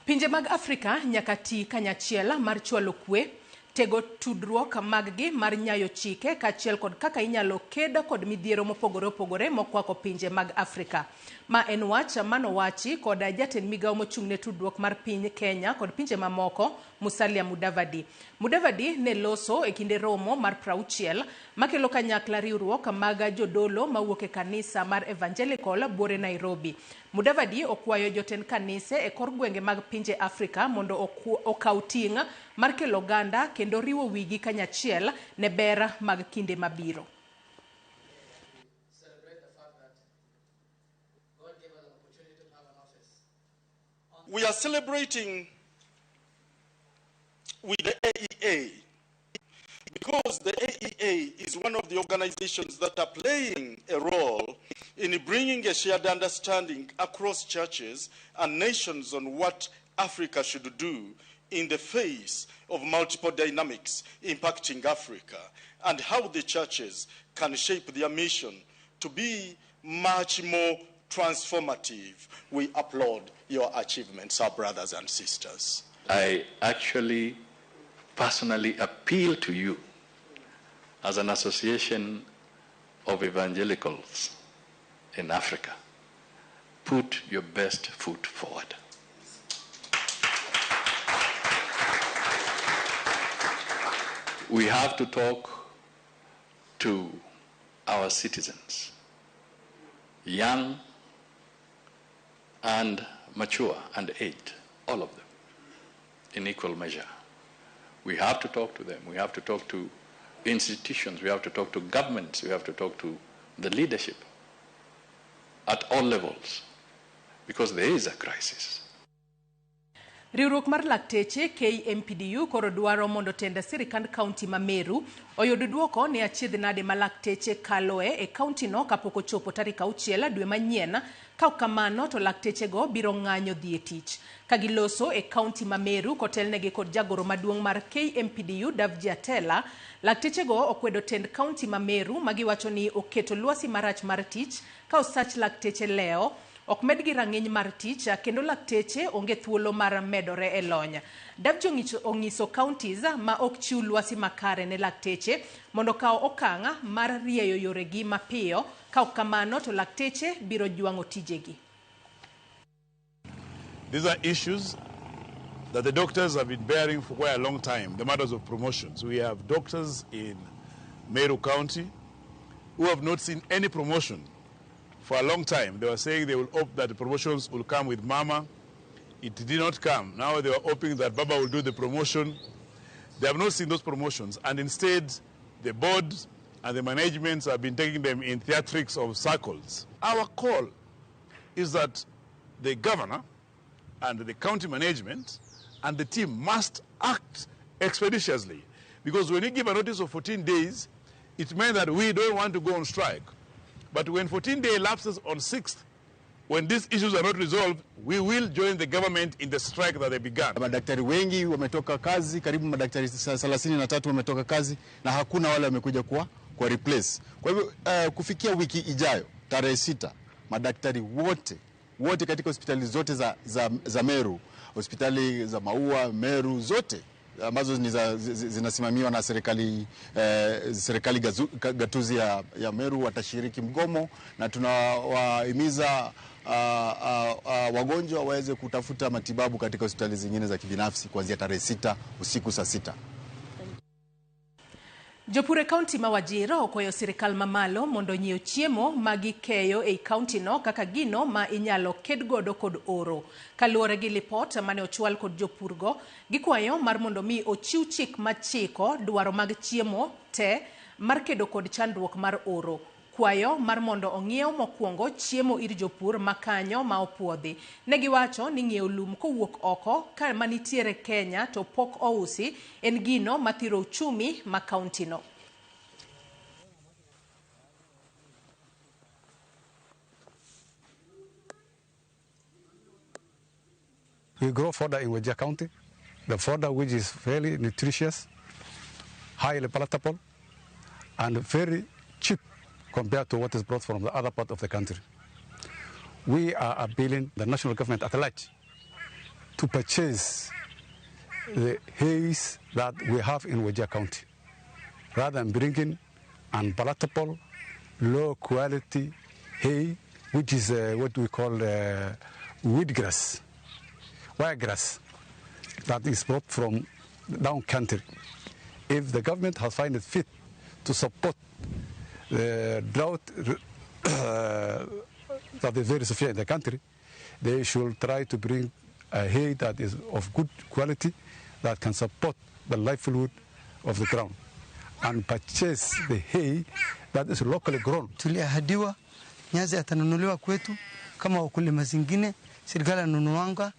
Pinje mag Afrika nyakati kanyachiel mar chwalo kwe, tego tudruok maggi mar nyayo chike kachiel kod kaka inyalo keda kod midhiero mopogore opogore mokwako pinje mag Afrika. Ma en wach manowachi kod jatend migawo mochung'ne tudruok mar piny Kenya kod pinje mamoko Musalia Mudavadi. Mudavadi ne loso e kinde romo mar 60 makelo kanyakla riwruok mag jodolo mawuok e kanisa mar Evangelical Buore Nairobi. Mudavadi okwayo jotend kanise e kor gwenge mag pinje Afrika mondo okaw ting' mar kelo ganda kendo riwo wigi kanyachiel ne ber mag kinde mabiro. We are celebrating with the AEA because the AEA is one of the organizations that are playing a role in bringing a shared understanding across churches and nations on what Africa should do in the face of multiple dynamics impacting Africa and how the churches can shape their mission to be much more transformative. We applaud your achievements, our brothers and sisters. I actually personally appeal to you as an association of evangelicals in Africa. Put your best foot forward. We have to talk to our citizens, young and mature and aged, all of them, in equal measure. We have to talk to them. We have to talk to institutions. We have to talk to governments. We have to talk to the leadership at all levels, because there is a crisis. Riwruok mar lakteche KMPDU koro dwaro mondo tenda sirikand kaunti ma Meru oyud duoko ne achiedh nade ma lakteche kaloe e kaunti no kapok ochopo tarik 6 dwe manyien. Ka kamano to lakteche go biro ng'anyo dhi e tich. Ka giloso e kaunti ma Meru kotelnegi kod jagoro maduong' mar KMPDU Davji Atela, lakteche go okwedo tend kaunti ma Meru magiwacho ni oketo lwasi marach mar tich ka osach lakteche leo ok medgi rang'iny mar tich kendo lakteche onge thuolo mar medore e lony. Davji onyiso counties ma ok chiw lwasi makare ne lakteche mondo kaw okang' mar rieyo yoregi mapiyo, ka kamano to lakteche biro jwang'o tijegi. These are issues that the doctors have been bearing for quite a long time, the matters of promotions. We have doctors in Meru County who have not seen any promotion for a long time. They were saying they will hope that the promotions will come with Mama. It did not come. Now they were hoping that Baba will do the promotion. They have not seen those promotions, and instead the board and the managements have been taking them in theatrics of circles. Our call is that the governor and the county management and the team must act expeditiously, because when you give a notice of 14 days, it means that we don't want to go on strike. But when 14 days lapses on 6th, when these issues are not resolved, we will join the government in the strike that they began. Madaktari wengi wametoka kazi, karibu madaktari 33 wametoka kazi na hakuna wale wamekuja kwa replace. Kwa hivyo kufikia wiki ijayo tarehe 6 madaktari wote katika hospitali zote za Meru, hospitali za Maua, Meru zote ambazo zinasimamiwa na serikali gatuzi ya Meru watashiriki mgomo, na tunawahimiza wagonjwa waweze kutafuta matibabu katika hospitali zingine za kibinafsi kuanzia tarehe 6 usiku saa 6. Jopure kaunti ma Wajir okwayo sirikal mamalo mondo nyiew chiemo magi keyo ei kaunti no kaka gino ma inyalo kedgodo kod oro. Kaluwore gi lipot mane ochwal kod jopurgo, gikwayo mar mondo mi ochiw chik machiko dwaro mag chiemo te mar kedo kod chandruok mar oro. Kwayo mar mondo ong'iew mokwongo chiemo ir jopur makanyo ma opuodhi. Negiwacho ni ng'iew lum kowuok oko ka manitiere Kenya to pok ousi en gino mathiro uchumi ma kaunti no. We grow fodder in Wajir County, the fodder which is very nutritious, highly palatable, and very cheap compared to what is brought from the other part of the country. We are appealing the national government at large to purchase the hay that we have in Wajir County, rather than bringing unpalatable, low-quality hay, which is what we call wheatgrass, wiregrass, that is brought from down country. If the government has found it fit to support the drought that is very severe in the country, they should try to bring a hay that is of good quality that can support the livelihood of the ground and purchase the hay that is locally grown. Tuliahidiwa nyasi atanunuliwa kwetu kama wakulima zingine, serikali inanunuanga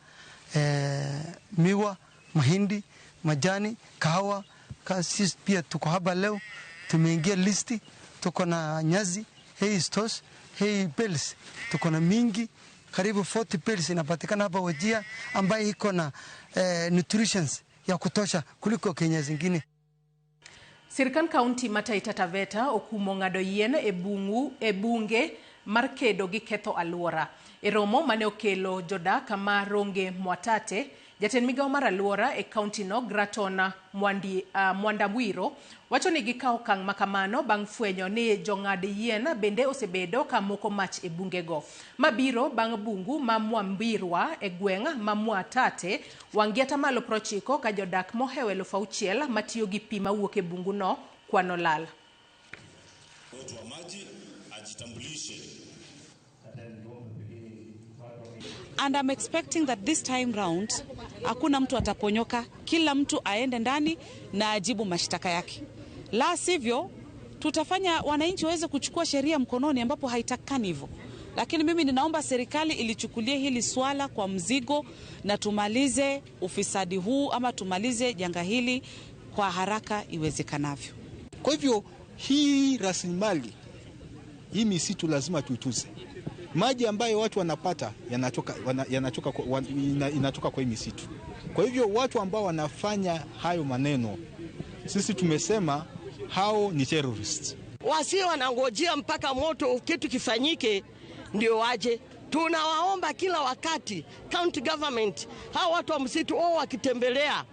miwa, mahindi, majani, kahawa. Sisi pia tuko hapa leo, tumeingia listi, tuko na nyazi, hay stores, hay bales, tuko na mingi, karibu 40 bales inapatikana hapa Wajir ambayo iko na nutritions ya kutosha kuliko Kenya zingine. Sirikal kaunti ma Taita Taveta okumo ng'ado yien e bunge mar kedo gi ketho alwora. E romo mane okelo jodak ma Ronge Mwatate, jatend migawo mar alwora e kaunti no Gratona Mwandamwiro wacho ni gikawo okang' makamano bang' fwenyo ni jong'ad yien bende osebedo ka moko mach e bungego. Mabiro bang' bungu ma Mwambirwa e gweng' ma Mwatate wangi atamalo 90 ka jodak mohew 6,000 matiyo gi pi mawuok e bungu no kwano lal. Watu wa maji ajitambulishe. And I'm expecting that this time round hakuna mtu ataponyoka, kila mtu aende ndani na ajibu mashtaka yake. La sivyo tutafanya wananchi waweze kuchukua sheria mkononi ambapo haitakani hivyo. Lakini mimi ninaomba serikali ilichukulie hili swala kwa mzigo na tumalize ufisadi huu ama tumalize janga hili kwa haraka iwezekanavyo. Kwa hivyo hii rasilimali, hii misitu lazima tuituze. Maji ambayo watu wanapata inatoka kwa hii misitu. Kwa hivyo watu ambao wanafanya hayo maneno, sisi tumesema hao ni terrorists. Wasio wanangojea mpaka moto kitu kifanyike ndio waje. Tunawaomba kila wakati county government, hao watu wa msitu wakitembelea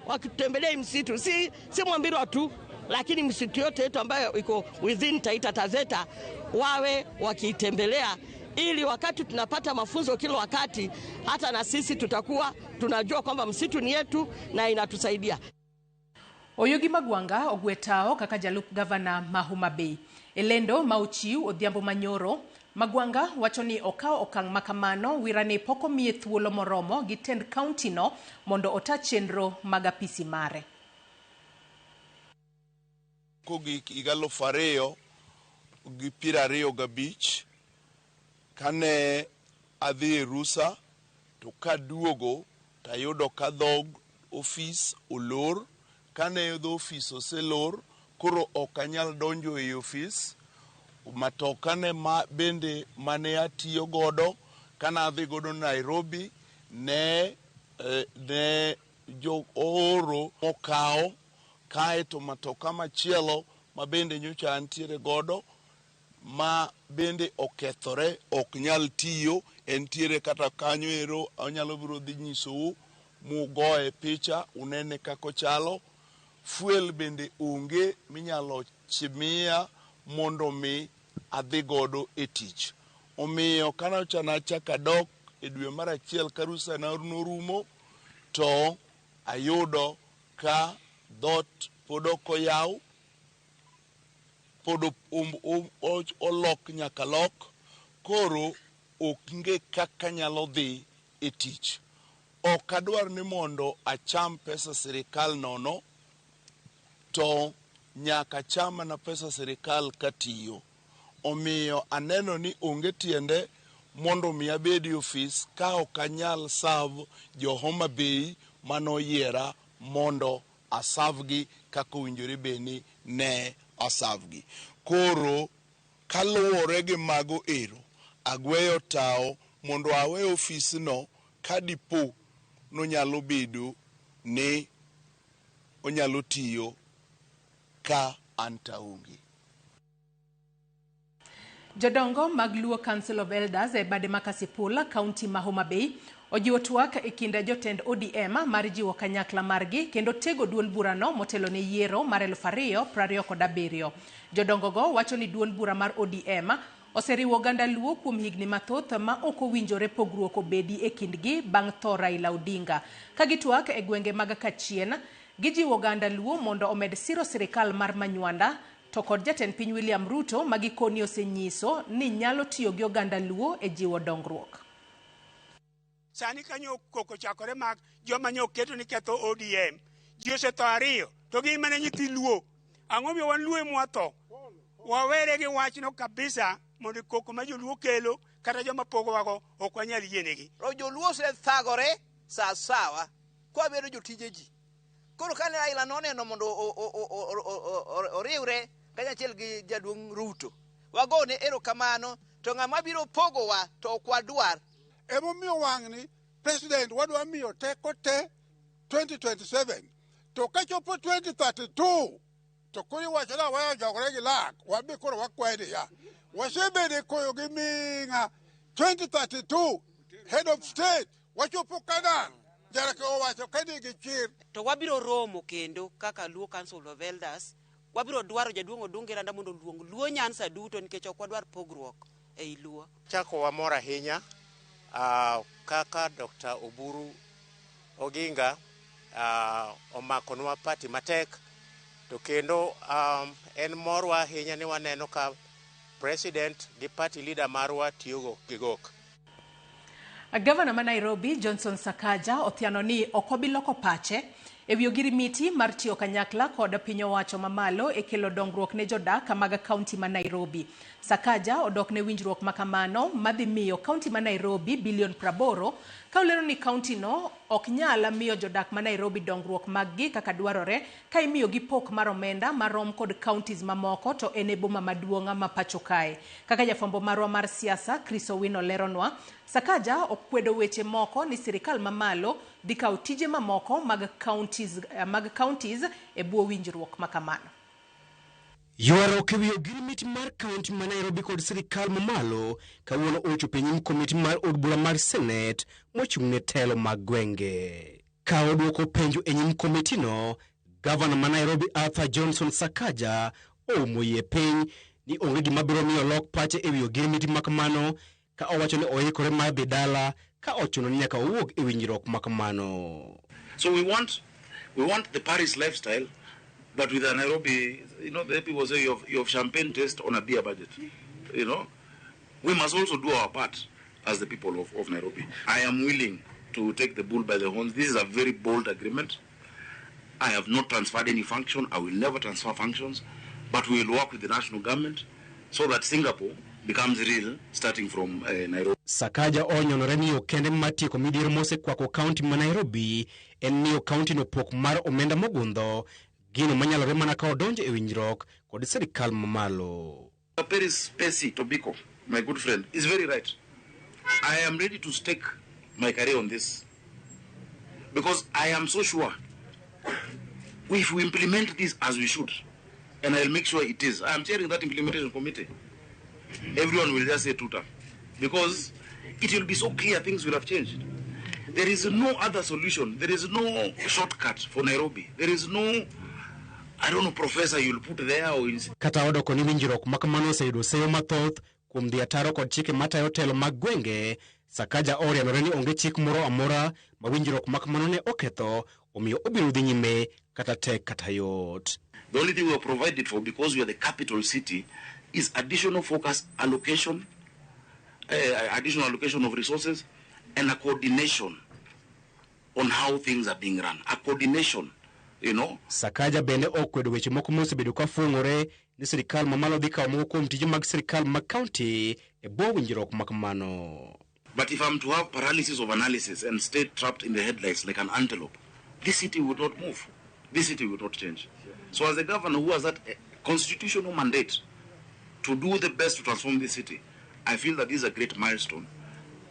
msitu, si Mwambirwa tu, lakini msitu yote yetu ambayo iko within Taita Taveta wawe wakitembelea, ili wakati tunapata mafunzo kila wakati, hata na sisi tutakuwa tunajua kwamba msitu ni yetu na inatusaidia. Oyugi Magwanga ogwetao kaka jalup gavana ma Homa Bay. Elendo mauchiu Odhiambo Manyoro, Magwanga wacho ni okao okang' makamano wirane poko miye thuolo moromo gi tend county no mondo ota chenro mag apisi mare. Kogi igalo fareo gi 25 kane adhi rusa to kaduogo tayudo ka dhog ofis olor. Kane dho ofis oselor, koro okanyal donjo e ofis. Matokane bende mane atiyo godo kana adhi godo Nairobi ne jo oro okao kae to matoka machielo ma bende nyocha antiere godo ma bende okethore ok nyal tiyo entiere kata kanyo ero anyalo biro dhi nyisou mugoe picha unene kako chalo. Fuel bende onge minyalo chimia mondo mi adhi godo e tich. Omiyo kana chana chaka dok e dwe mar achiel karusa na norumo to ayudo ka dot podo koyaw podo olok nyaka lok koro oknge kaka nyalo dhi e tich. Ok adwar ni mondo acham pesa sirikal nono to nyaka chama na pesa sirikal katiyo. Omiyo aneno ni onge tiende mondo mi abedi ofis ka ok anyal serve jo Homa Bay manoyiera mondo asavgi kako winjore beni ne asavgi. Koro kaluwore gi mago ero agweyo tao mondo awe ofis no kadipo no nyalo bedo ni onyalo tiyo ka antaungi. Jodongo mag Luo Council of Elders e bade makasipula kaunti ma Homa Bay ojiwo twak e kind jotend ODM mar jiwo kanyakla margi kendo tego duond burano motelo ne yiero mar 2027. Jodongo go wacho ni duond bura mar ODM oseriwo oganda Luo kuom higni mathoth ma ok owinjore pogruok obedi e kindgi bang' tho Raila Odinga. Ka gitwak e gwenge mag Kachien, gijiwo oganda Luo mondo omed siro sirikal mar Manywanda to kod jatend piny William Ruto magikoni osenyiso ni nyalo tiyo gi oganda Luo e jiwo dongruok. Sani kanyo koko chakore mag joma nyo keto ni ketho ODM. Ji osetho ariyo to gi mane nyithi Luo. Ang'o miyo wan Luo mwatho? Wawere gi wachno kabisa mondo koko ma joluo kelo kata joma pogowago ok wanyal yienegi. Joluo osethagore sawa kwa bedo jotije ji. Koro kane Raila noneno mondo oriwre kanyachiel gi jaduong' Ruto, wagone erokamano, to ng'ama biro pogowa to ok wadwar. Emomiyo wang'ni president wadwa miyo teko te 2027 to kachopo 2032 to koro iwacho ni wayo jogore gi lak wabi koro wakwede ya wasebede koyo gi ming'a 2032 head of state wachopo kanan jarake owacho kadi gi chir to wabiro romo kendo kaka Luo Council of Elders wabiro dwaro jaduong' Odunga Randa mondo luong Luo Nyanza duto nikech ok wadwar pogruok ei Luo. Chako wamor ahinya kaka Dr. Oburu Oginga omakonwa pati matek to kendo en morwa ahinya ni waneno ka president gi party leader marwa tiyogo gigok. Gavana ma Nairobi Johnson Sakaja othiano ni okobiloko pache ewi ogirimiti mar tiyo kanyakla kod piny owacho mamalo e kelo dongruok ne jodak mag kaunti ma Nairobi. Sakaja odok ne winjruok makamano madhi miyo kaunti ma Nairobi bilion 80 ka olero ni kaunti no ok nyala miyo jodak ma Nairobi dongruok maggi kaka dwarore ka imiyo gi pok mar omenda marom kod counties mamoko to ene boma maduonga ma pacho kae. Kaka jafombo marwa mar siasa Chris Owino leronwa, Sakaja okwedo weche moko ni sirikal mamalo dikao tije mamoko mag counties e buo winjruok makamano. Yuaro kewi ogirimiti mar kaunti ma Nairobi kod sirikal mamalo kawuono ochopo e nyim komiti mar od bura mar Senate mochung' ne telo mag gwenge. Ka odwoko penjo e nyim komiti no, Gavana ma Nairobi Arthur Johnson Sakaja omoyie piny ni onge gima biro miyo lok pache ewi ogirimiti makamano ka owacho ni oikore mar dhi dala ka ochuno ni nyaka owuok e winjruok makamano. So we want the Paris lifestyle, but with a Nairobi, the people say you have champagne taste on a beer budget. We must also do our part as the people of Nairobi. I am willing to take the bull by the horns. This is a very bold agreement. I have not transferred any function. I will never transfer functions, but we will work with the national government so that Singapore becomes real starting from Nairobi. Sakaja onyonore ni okende matieko midhiero mose kwako kaunti ma Nairobi en ni kaunti no pok mar omenda mogundho gino manyalore mana ka odonjo e winjruok kod sirikal mamalo. Paris Pesi Tobiko, my good friend, is very right. I am ready to stake my career on this because I am so sure if we implement this as we should, and I'll make sure it is. I am chairing that implementation committee. Everyone will just say tutor because it will be so clear things will have changed. There is no other solution. There is no shortcut for Nairobi. There is no, I don't know, professor you'll put there or in... Kata odo koni winjruok makamano seyudo seyo mathoth kuom dhi ataro kod chike matayo telo mag gwenge. Sakaja orianore ni onge chik moro amora ma winjruok makamano ne oketho, omiyo obiro dhi nyime kata tek kata yot. The only thing we are provided for, because we are the capital city, is additional focus allocation, additional allocation of resources, and a coordination on how things are being run. A coordination, you know. Sakaja bende okwedo weche moko mosebedo ka fungore ni sirikal mamalo dhi kawo moko kuom tije mag sirikal mag county e bwo winjruok makamano. But if I'm to have paralysis of analysis and stay trapped in the headlights like an antelope, this city would not move. This city would not change. So as a governor who has that constitutional mandate to do the best to transform this city, I feel that this is a great milestone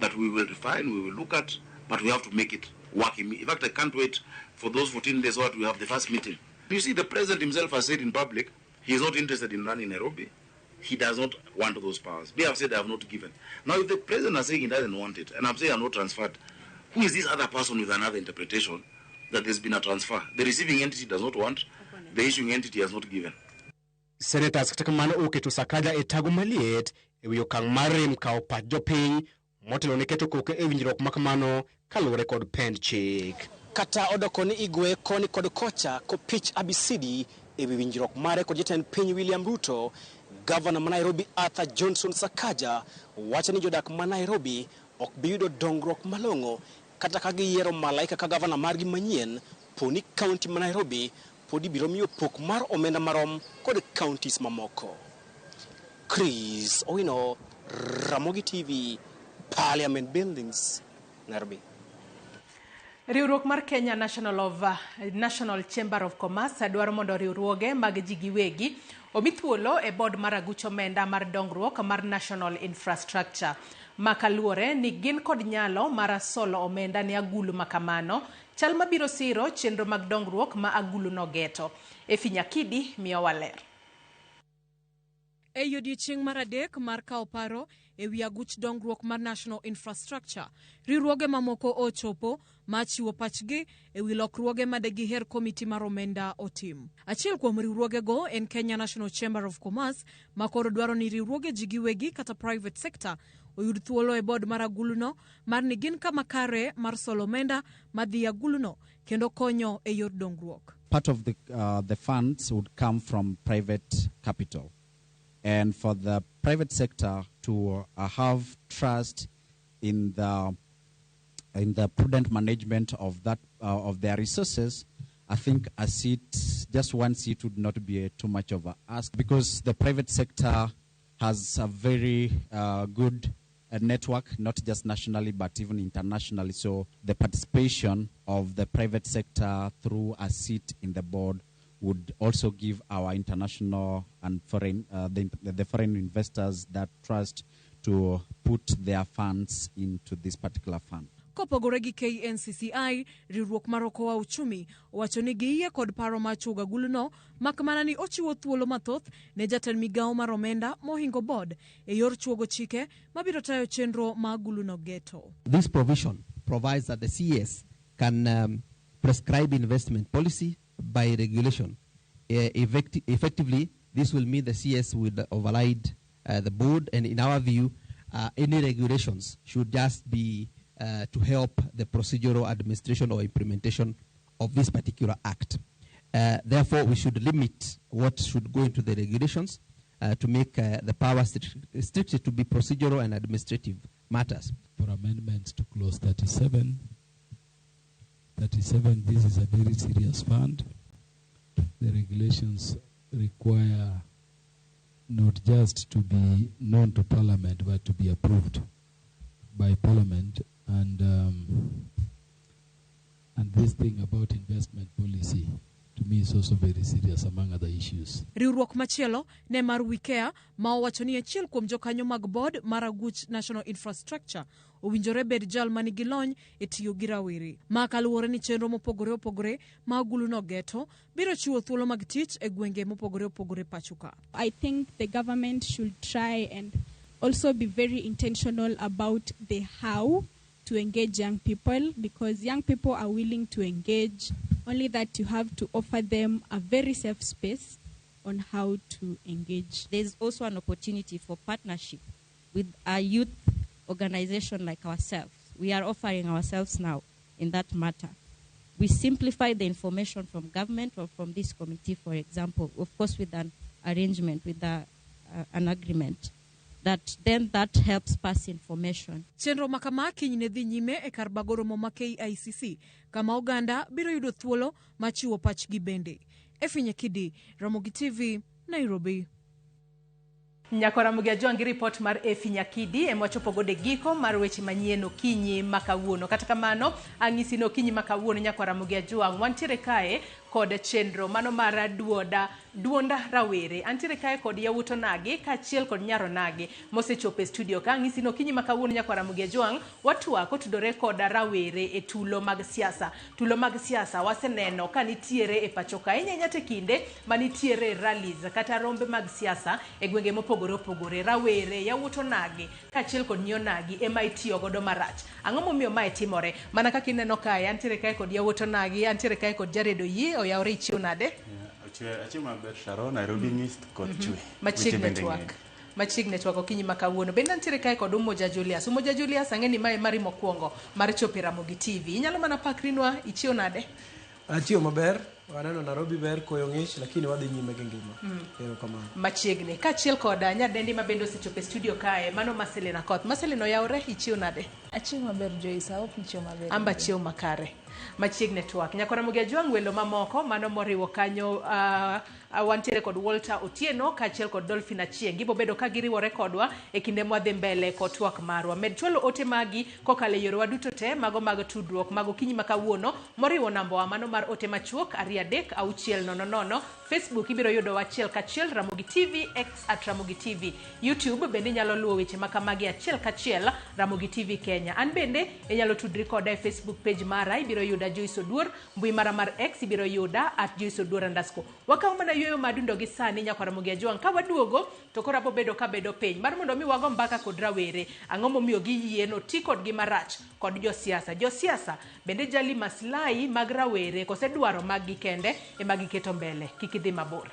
that we will refine, we will look at, but we have to make it work. In fact, I can't wait for those 14 days so that we have the first meeting. You see, the president himself has said in public, he is not interested in running Nairobi. He does not want those powers. They have said they have not given. Now, if the president is saying he doesn't want it, and I'm saying I'm not transferred, who is this other person with another interpretation that there's been a transfer? The receiving entity does not want, the issuing entity has not given. Senators kata kamano oketo Sakaja e tago maliet e wi okang' mar rem kawo pach jopiny motelo ne keto koko e winjruok makamano kaluwore kod pend chik. Kata odoko ni igwe koni kod kocha kopich abisidi e wi winjruok mare kod jatend piny William Ruto, Governor ma Nairobi Arthur Johnson Sakaja wacho ni jodak ma Nairobi ok bi yudo dongruok malong'o kata ka giyiero malaika ka governor margi manyien, poni county ma Nairobi podi biro miyo pok mar omenda marom kod counties mamoko. Chris Owino, Ramogi TV, Parliament Buildings, Nairobi. Riwruok mar Kenya National Chamber of Commerce dwaro mondo riwruoge mag ji giwegi omi thuolo e board mar aguch omenda mar dongruok mar National Infrastructure. Makaluore ni gin kod nyalo mar solo omenda ne agulu makamano, chal mabiro siro chenro mag dongruok ma agulu no geto. Efinyakidi miyo waler. E odiechieng' mar adek mar kawo paro e wi aguch dongruok mar National Infrastructure, riwruoge mamoko ochopo ma chiwo pachgi e wi lokruoge ma degiher komiti mar omenda otim. Achiel kuom riwruogego en Kenya National Chamber of Commerce, ma koro dwaro ni riwruoge ji giwegi kata private sector oyud thuolo e board mar aguluno mar ni gin kama kare mar solo omenda madhi aguluno kendo konyo e yor dongruok. Part of the funds would come from private capital. And for the private sector to have trust in the prudent management of that of their resources, I think a seat, just one seat, would not be too much of a ask, because the private sector has a very good network, not just nationally but even internationally. So the participation of the private sector through a seat in the board would also give our international and foreign the foreign investors that trust to put their funds into this particular fund. Kopogore gi KNCCI, riwruok mar okowa uchumi wacho ni giyie kod paro mar chuga guluno, makmana ni ochiwo thuolo mathoth ne jatend migawo mar omenda mohingo board e yor chuogo chike mabiro tayo chenro ma guluno geto. This provision provides that the CS can prescribe investment policy by regulation. Effectively, this will mean the CS will override the board, and in our view, any regulations should just be to help the procedural administration or implementation of this particular act. Therefore, we should limit what should go into the regulations to make the powers restricted to be procedural and administrative matters. For amendments to clause 37, this is a very serious fund. The regulations require not just to be known to Parliament, but to be approved by Parliament. And this thing about investment policy, to me is also very serious among other issues. Riwruok machielo ne mar Wikea ma owacho ni achiel kuom jokanyo mag board mar Aguch National Infrastructure owinjore bed jal manigi lony e tiyo gi rawere. Ma kaluwore ni chenro mopogore opogore ma oguluno geto biro chiwo thuolo mag tich e gwenge mopogore opogore pachuka. I think the government should try and also be very intentional about the how to engage young people, because young people are willing to engage, only that you have to offer them a very safe space on how to engage. There's also an opportunity for partnership with a youth organization like ourselves. We are offering ourselves now in that matter. We simplify the information from government or from this committee, for example, of course with an arrangement, with an agreement. That helps pass information. Chenro makama kinyne dhi nyime e kar bagoro ma KICC kama oganda biro yudo thuolo machiwo pachgi bende. Efinya Kidi, Ramogi TV, Nairobi. Nyakora Mugia Joangi report mar Efinya Kidi emochopo gode giko mar weche manyien okinyi makawuono. Kata kamano ang'isi no okinyi makawuono Nyakora Mugia Joang wantiere kae kod chenro mano mar duonda rawere. Antiere kae kod yawuto nagi kachiel kod nyaro nagi mosechopo e studio ka. Ang'isi no okinyi makawuono Nyakora Mugia Joang watwako tudore kod rawere e tulo mag siasa. Tulo mag siasa waseneno ka nitiere e pachoka nyate kinde manitiere rallies kata rombe mag siasa e gwenge mopogore opogore. Rawere yawuto nagi kachiel kod nyo nagi ema itiyo godo marach. Ang'o momiyo mae timore? Mana kaka ineno kae antiere kae kod yawuto nagi, antiere kae kod Jaredo Yie oyawre ichiwo nade? Achiwo maber Sharon, Nairobi Mist kod chwe. Machig network okinyi makawuono. Bende antiere kae kod Umoja Julius. Umoja Julius ang'eni mae mari mokwongo mar chopo Ramogi TV. Inyalo mana pakrinwa ichiwo nade? Achiwo maber. Waneno Nairobi ber koyo ng'ich lakini wadhi nyime gi ngima. Kamano. Machiegni kachiel kod nyadendi mabende osechopo e studio kae mano Marcelina Koth. Marcelina oyawre ichiwo nade? Achiwo maber Joyce, hope ichiwo maber. Amba chiwo makare. Machiegni network. Nyakora Mugia Joang welo mamoko mano moriwo kanyo wantiere kod Walter Otieno kachiel kod Dolphin Achieng. Gibo bedo ka giriwore kodwa e kinde mwadhi mbele kod twak marwa. Med chwalo ote magi kokale yore waduto te mago mag tudruok mago kinyi makawuono moriwo namba mano mar ote machuok 3-6-00. Facebook ibiro yudo wachiel kachiel Ramogi TV X @Ramogi TV. YouTube bende nyalo luwo weche makamagi achiel kachiel Ramogi TV Kenya. An bende inyalo tudri koda e Facebook page mara ibiro yuda Joyce Oduor, mbui mara mar X ibiro yuda @JoyceOduor_. Wakaw mana yueyo madundo gi sani Nyakora Mugia Joang ka waduogo to kora bobedo ka bedo piny mar mondo mi wago mbaka kod rawere. Ang'o momiyo giyieno ti kod gi marach kod josiasa. Josiasa bende jali maslahi mag rawere kose dwaro mag gikende e mag giketo mbele. Kik idhi mabor.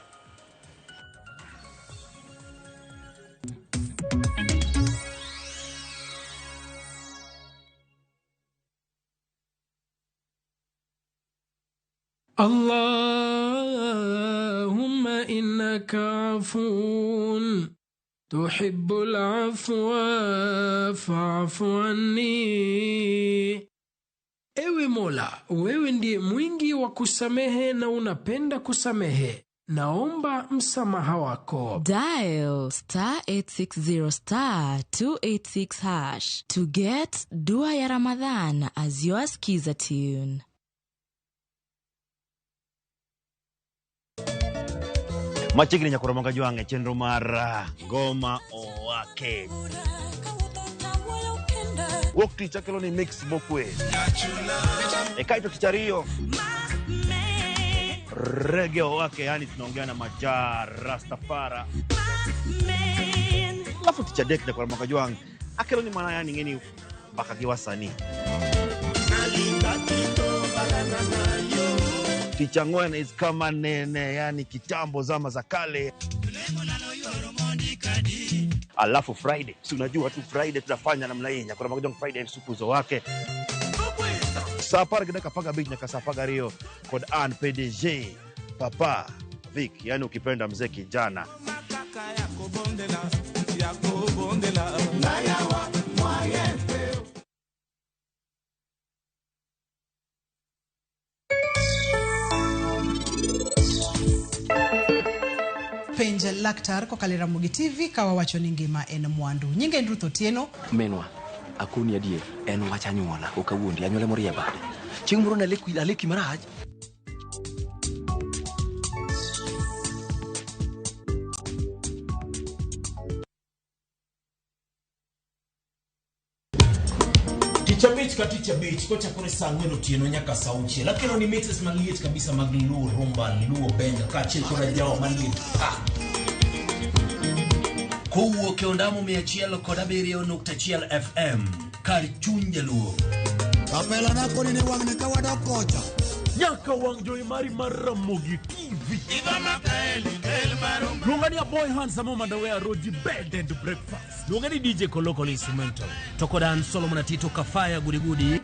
اللهم إنك عفو تحب العفو فاعف عني. Ewe Mola, wewe ndiye mwingi wa kusamehe na unapenda kusamehe. Naomba msamaha wako. Dial *860*286# to get Dua ya Ramadhan as your skiza tune. Machiegni Nyakora Mugia Joang chenro mar Goma Owake. Wuok tich akelo ni mix bokwe. Kaito kichario. Reggae Owake, yani tunaongea na Majar Rastafara. Alafu ticha dek Nyakora Mugia Joang akelo ni mana yani ngeni mpaka kiwasani. Ticha Ngoena is kama nene, yani kitambo zama za kale. Alafu Friday, si unajua tu Friday tutafanya namna hii. Nyakora Mugia Joang Friday supuzo wake. Sapar gina kapaga beach na kasapaga Rio kod Ann PDG Papa Vic, yani ukipenda mzee kijana. Penj laktar kokale Ramogi TV kawa wacho ni ngima en mwandu. Nyinge Ruth Otieno. Menwa akuni adier en wacha nyuola okawuondi anyuole morie bade. Chieng' moro na leki maraj ka tich abich kochakore saa 4 otieno nyaka saa 6. Lakini ni mixes maliet kabisa mag Luo rumba, Luo benga kaachiel koda jawa maliet. Kowuok e ondamo 107.1 FM kar chuny Jaluo. Kapela na koni ni wang' ne ka wadok kocha. Nyaka wang' jowi mari mar Ramogi TV. Luonga ni Boy Handsome Mandawea Roji Bed and Breakfast. Luonga ni DJ Kolokolo Instrumental. Toko Dan Solomon Atito Kafaya Gudi.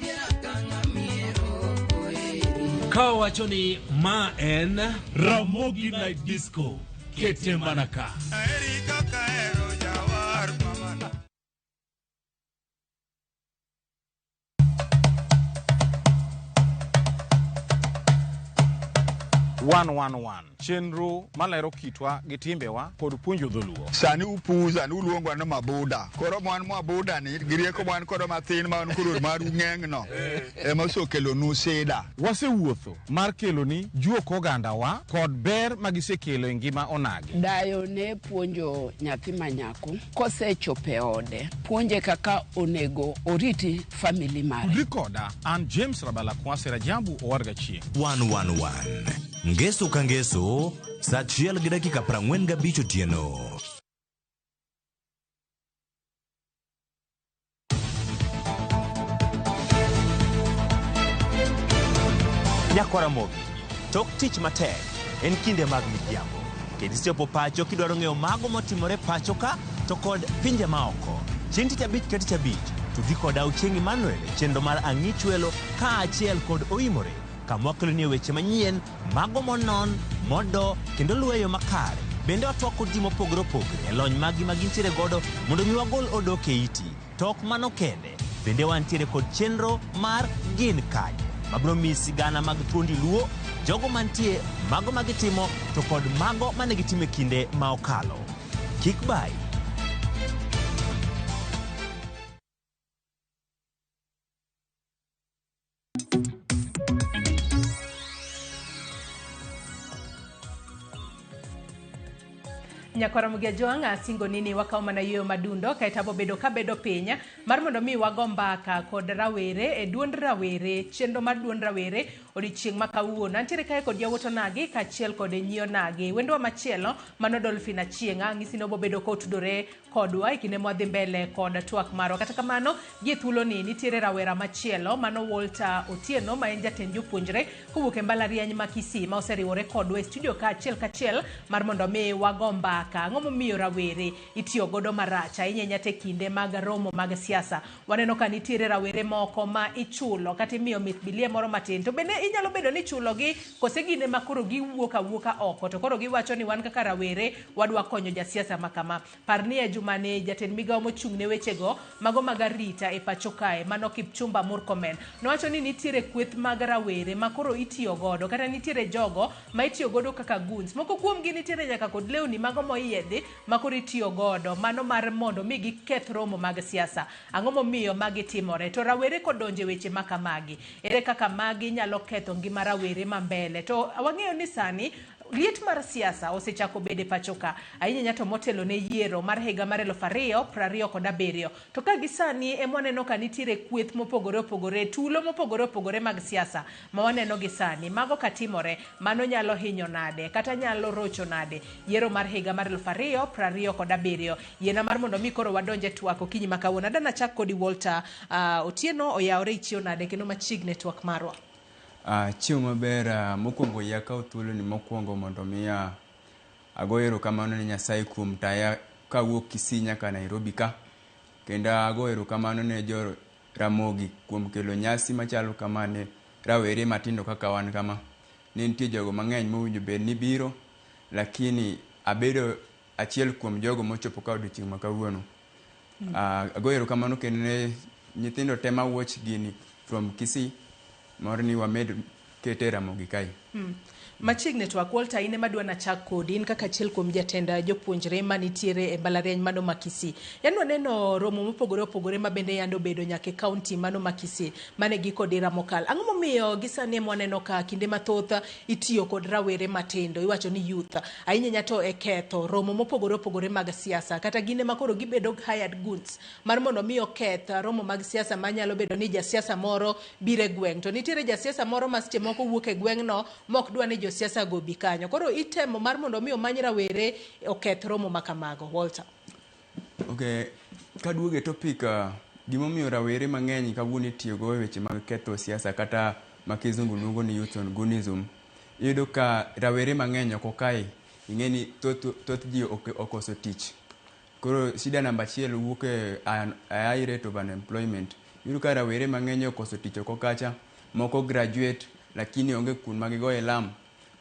Kawacho ni ma en Ramogi Night Disco. Kete manaka. Erika kaero jawar mamana. 111 chenro malero kitwa gi timbewa kod puonjo dholuo. Sani upuza ni uluongwa na mabuda. Koro mwan mabuda ni girieko mwan kodo mathin ma koro maru ng'eng'no. Ema sokelo nu seda. Wasewuotho mar kelo ni juok ogandawa kod ber magisekelo e ngima onagi. Dayo ne puonjo nyathi manyako kosechope ode. Puonje kaka onego oriti family mare. Rikoda an James Rabalakwase Rajabu owarga chieng. 111 Ngeso ka ngeso, saa 1:45 otieno. Nyakora Mogi, tok tich matek, en kinde mag midhiambo. Kendo isechopo pacho kidwaro ng'eyo mago motimore pacho ka, to kod pinje maoko. Chieng' tich abich ka tich abich, tudhi kod Auchieng' Emmanuel, chenro mar Ang'ich Welo ka achiel kod Oimore. Kamwakelo ni weche manyien, mago monon, modo, kendo luweyo makare. Bende watwako ji mopogore opogore, lony magi magintiere godo, mondo mi wagol odok e iti. Tok mano kende, bende wantiere kod chenro mar Gin Kanye. Mabro mi sigana mag thuondi Luo, jogo mantie, mago magitimo, to kod mago manegitimo e kinde ma okalo. Kik bai. Nyakora Mugia Joanga singo nini wakaw mana yweyo madundo kae tabo bedo ka bedo pinya mar mondo mi wago mbaka kod rawere e duond rawere chenro mar duond rawere odiochieng' ma kawuono antiere kae kod yawuoto nagi kaachiel kod nyiyo nagi wendwa machielo mano Dolphin Achieng'a ng'isi no bobedo kotudore kodwa e kinde mwadhi mbele kod twak marwa. Kata kamano gi thuolo ni nitiere rawera machielo mano Walter Otieno ma en jatend jopuonjre kowuok e mbalariany ma Kisii ma oseriwore kodwa e studio kaachiel mar mondo mi wago mbaka. Ang'o momiyo rawere itiyo godo marach ahinya nyate kinde mag romo mag siasa. Waneno ka nitiere rawere moko ma ichulo kata imiyo mith bilie moro matin, to bende inyalo bedo ni chulogi kose gine makoro giwuok awuoka oko, to koro giwacho ni wan kaka rawere wadwa konyo jasiasa makama. Parni e jumane jatend migawo mochung' ne wechego mago mag arita e pacho kae mano Kipchumba Murkomen nowacho ni nitiere kweth mag rawere makoro itiyo godo kata nitiere jogo ma itiyo godo kaka guns. Moko kuomgi nitiere nyaka kod lewni mago moyiedhi makoro itiyo godo mano mar mondo mi giketh romo mag siasa. Ang'o momiyo magi timore? To rawere kodonje weche makamagi, ere kaka magi nyalo ketho ngima rawere mambele? To wang'eyo ni sani liet mar siasa osechako bede pachoka ahinya nyato motelo ne yiero mar higa mar 2027. To ka gisani emwaneno ka nitiere kweth mopogore opogore, tulo mopogore opogore mag siasa ma waneno gisani, mago katimore mano nyalo hinyo nade kata nyalo rocho nade yiero mar higa mar 2027. Yiena mar mondo mi koro wadonje twako kinyi makawuono. Adana chak kodi Walter Otieno oyawre ichio nade kendo machigne twak marwa. Chiwo maber mokwongo yakaw thuolo ni mokwongo mondo miya agoyo erokamano ne Nyasaye kuom taya kawuok Kisii nyaka Nairobi ka. Kendo agoyo erokamano ne jo Ramogi kuom kelo nyasi machalo kama ne rawere matindo kaka wan kama. Ne nitie jogo mang'eny mowinjo bed ni biro, lakini abedo achiel kuom jogo mochopo ka odiochieng' ma kawuono. Agoyo erokamano kendo ne nyithindo tema watch gini from Kisii. Morni wamed kete Ramogi kai. Machiegni to Walter ine madwa na chak kodi in kaka achiel kuom jatenda jopuonjre manitiere e mbalariany mano ma Kisii. Yano neno romo mopogore opogore ma bende yando bedo nyaka kaunti mano ma Kisii mane giko dira mokal. Ang'o momiyo gisani mwaneno ka kinde mathoth itiyo kod rawere matindo iwacho ni youth ahinya nyato e ketho romo mopogore opogore mag siasa kata gine makoro gibedo hired goods mar mondo miyo keth romo mag siasa manyalo bedo ni jasiasa moro bire gweng to nitiere jasiasa moro ma seche moko wuok e gweng no mok dwa ni josiasa go bi kanyo. Koro itemo mar mondo miyo many rawere oketh romo makamago. Walter. Okay, kaduoge topic gimomiyo rawere mang'eny kawuono itiyo go e weche mag ketho siasa kata ma kizungu luongo ni youth antagonism. Iyudo ka rawere mang'eny oko kae ing'eni thoth ji okoso tich. Koro shida namba achiel wuok e high rate of unemployment. Iyudo ka rawere mang'eny okoso tich oko kacha, moko graduate lakini onge kun magigoye lam.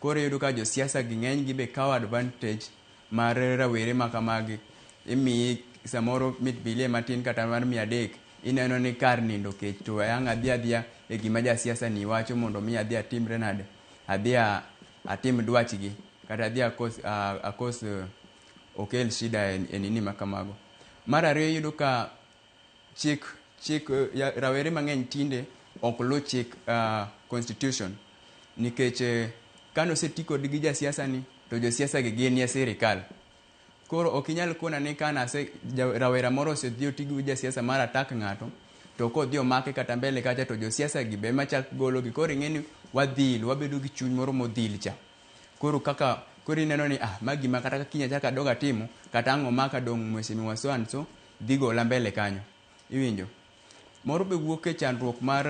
Koro iyudo ka josiasa gi ng'eny gi be kawo advantage mar rawere makamagi. Imiyi samoro mit bilie matin kata mar 300 ineno ni kar nindo kech to yang adhiya e gima jasiasa ni wacho mondo mi adhi atimre nade atim dwachgi kata adhi akos okel shida e nini makamago. Mar ariyo iyudo ka chik rawere mang'eny tinde ok luw chik constitution nikech kano oseti kod gi jasiasa ni to josiasa gi gin sirikal. Koro ok inyal kona ni kana rawera moro osedhi otigi jasiasa mar attack ng'ato to kodhi omake kata mbele kacha to josiasa gi be machak golo gi. Koro ing'eni wadhil wabedo gi chuny moro modhil cha. Koro ineno ni ma gima kata kinya chaka doga timo kata ang'o maka dong mheshimiwa so and so dhi gola mbele kanyo. Iwinjo. Moro be wuok e chandruok mar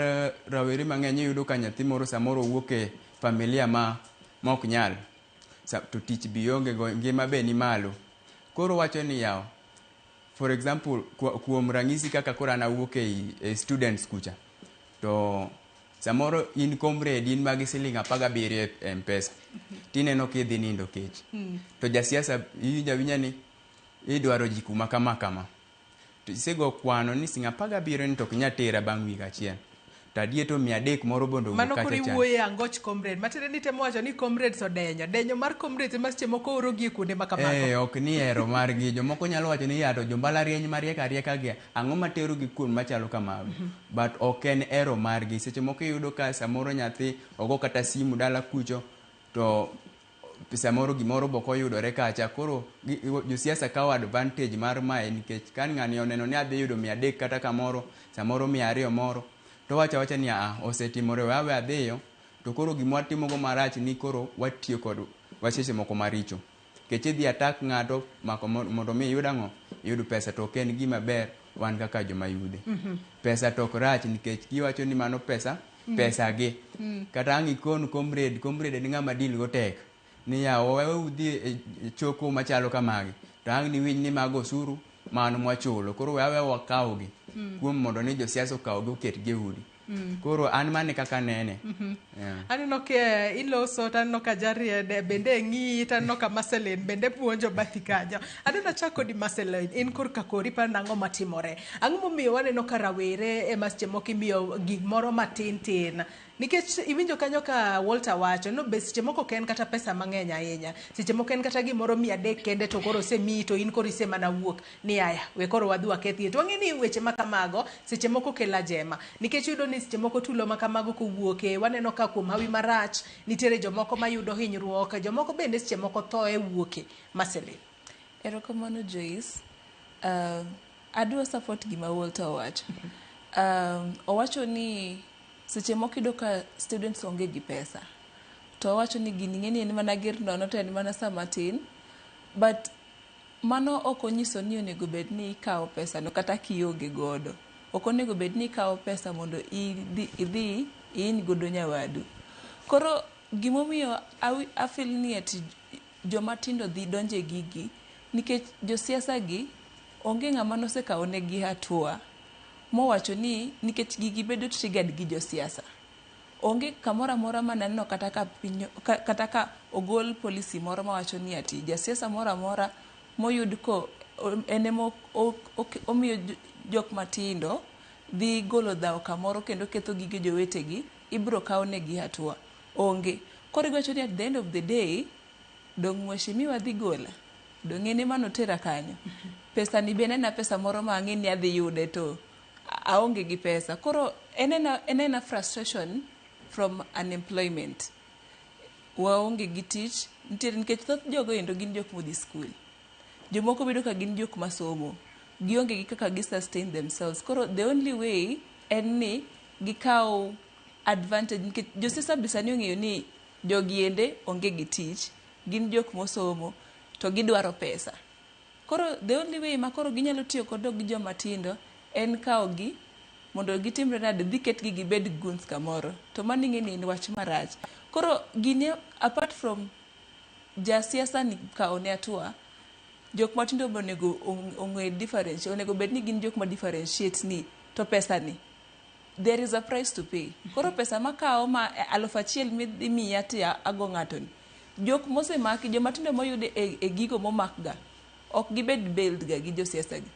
rawere mang'eny iyudo ka nyathi moro samoro wuok e familia ma ok nyal to tich bionge go ngima be ni malo. Koro wacho ni yaw for example kuom rangisi kaka kora na wuok e students kucha to samoro in comrade in magi siling 17 e mpesa tineno kidhi nindo kech to jasiasa iwinya ni idwaro ji kuma kama to isego kwano ni siling 17 ni to kinya tera bang' wik achiel tadie to 300 moro bondo mano kuri wuoye angoch comrade matere ni temo wacho ni comrades odenyo mar comrades ma seche moko orogi kuonde makamago. Ok ni ero margi jomoko nyalo wacho ni yato jombalarieny marieka gi ang'o matero gi kuon machalo kamago but ok en ero margi. Seche moko iyudo ka samoro nyathi ogo kata simu dala kucho to samoro gimoro boko oyudore kacha. Koro josiasa kawo advantage mar mae nikech kan ng'ani oneno ni adhi yudo 300 kata kamoro samoro 200 moro to wacha ni osetimore wawe adhiyo to koro gima watimogo marach ni koro watiyo kod wacheche moko maricho. Kech idhi attack ng'ato mondo mi iyud ang'o iyud pesa to ok en gima ber wan kaka joma yude. Pesa to ok rach nikech kiwacho ni mano pesa gi kata ang' ikon comrade ni ng'ama deal go tek ni yawo wewe udhi e choko machalo kamagi to ang' ni winy ni mago osuru mano mwachulo koro wewe wakawgi kuom mondo ni josiasa okawgi oketgi e udi. Koro an mane kaka nene. Aneno ke iloso tanno ka jariede bende ng'i tanno ka Marceline bende puonjo bathi kanyo. Adena chako di Marceline in kur ka kori pa nango matimore. Ang'o momiyo waneno ka rawere e masche moko imiyo gik moro matin nikech iwinjo kanyo ka Walter wacho no be seche moko ken kata pesa mang'eny ahinya. Seche moko en kata gimoro 300 kende to koro osemi to in koro isema na wuok ni aya we koro wadhi wakethi. To ng'eni weche makamago seche moko kela jema nikech yudo ni seche moko tulo makamago kowuoke waneno ka kuom hawi marach nitiere jomoko mayudo hinyruok jomoko bende seche moko tho e wuoke. Marceline. Erokamano Joyce. Adwa support gima Walter wacho. Owacho ni seche moko iyudo ka students onge gi pesa to owacho ni gini ng'eni en mana gir nono to en mana sa matin but mano ok onyiso ni onego bed ni ikawo pesa no kata kionge godo. Ok onego bed ni ikawo pesa mondo idhi in godo nyawadu. Koro gimomiyo afil ni ati joma tindo dhi donje gigi nikech josiasa gi onge ng'ama nosekawo negi hatua mowacho ni nikech gigi bedo triggered gi josiasa. Onge kamora mora maneno kata ka ogol policy moro mawacho ni ati jasiasa mora mora moyud ko enemo omiyo jok matindo dhi golo dhaw kamoro kendo ketho gige jowetegi ibro kawo negi hatua. Onge. Koro igwacho ni at the end of the day, dong mheshimiwa dhi gola. Dong ene manotera kanyo. Pesa ni bene na pesa moro ma ang'e ni adhi yude to aonge gi pesa. Koro enena frustration from unemployment. Waonge gi tich. Nitiere nikech thoth jogo endo gin jok modhi skul. Jomoko bedo ka gin jok masomo. Gionge gi kaka gi sustain themselves. Koro the only way en ni gikaw advantage. Nikech josiasa bisani ong'eyo ni jogiende onge gi tich. Gin jok mosomo to gidwaro pesa. Koro the only way ma koro ginyalo tiyo kod gi joma tindo en kawo gi mondo gitimre nade dhi ketgi gibed guns kamoro. To mano ing'e ni en wach marach. Koro gini apart from jasiasa ni kawo ne atua, jok matindo onego ong'e difference, onego bed ni gin jok ma differentiate ni to pesa ni there is a price to pay. Koro pesa ma kawo ma 1,000 miya tia ago ng'ato ni. Jok mosemaki, joma tindo moyude e gigo momakga ok gibed bailed ga gi josiasa gi.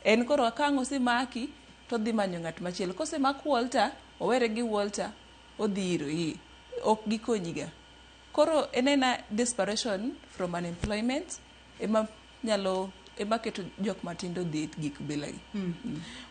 En koro akang' osemaki to dhi manyo ng'at machielo. Kosemak Walter, owere gi Walter, odhi iro hii. Ok gikonyiga. Koro enena desperation from unemployment ema keto jok matindo dhi gik bilagi.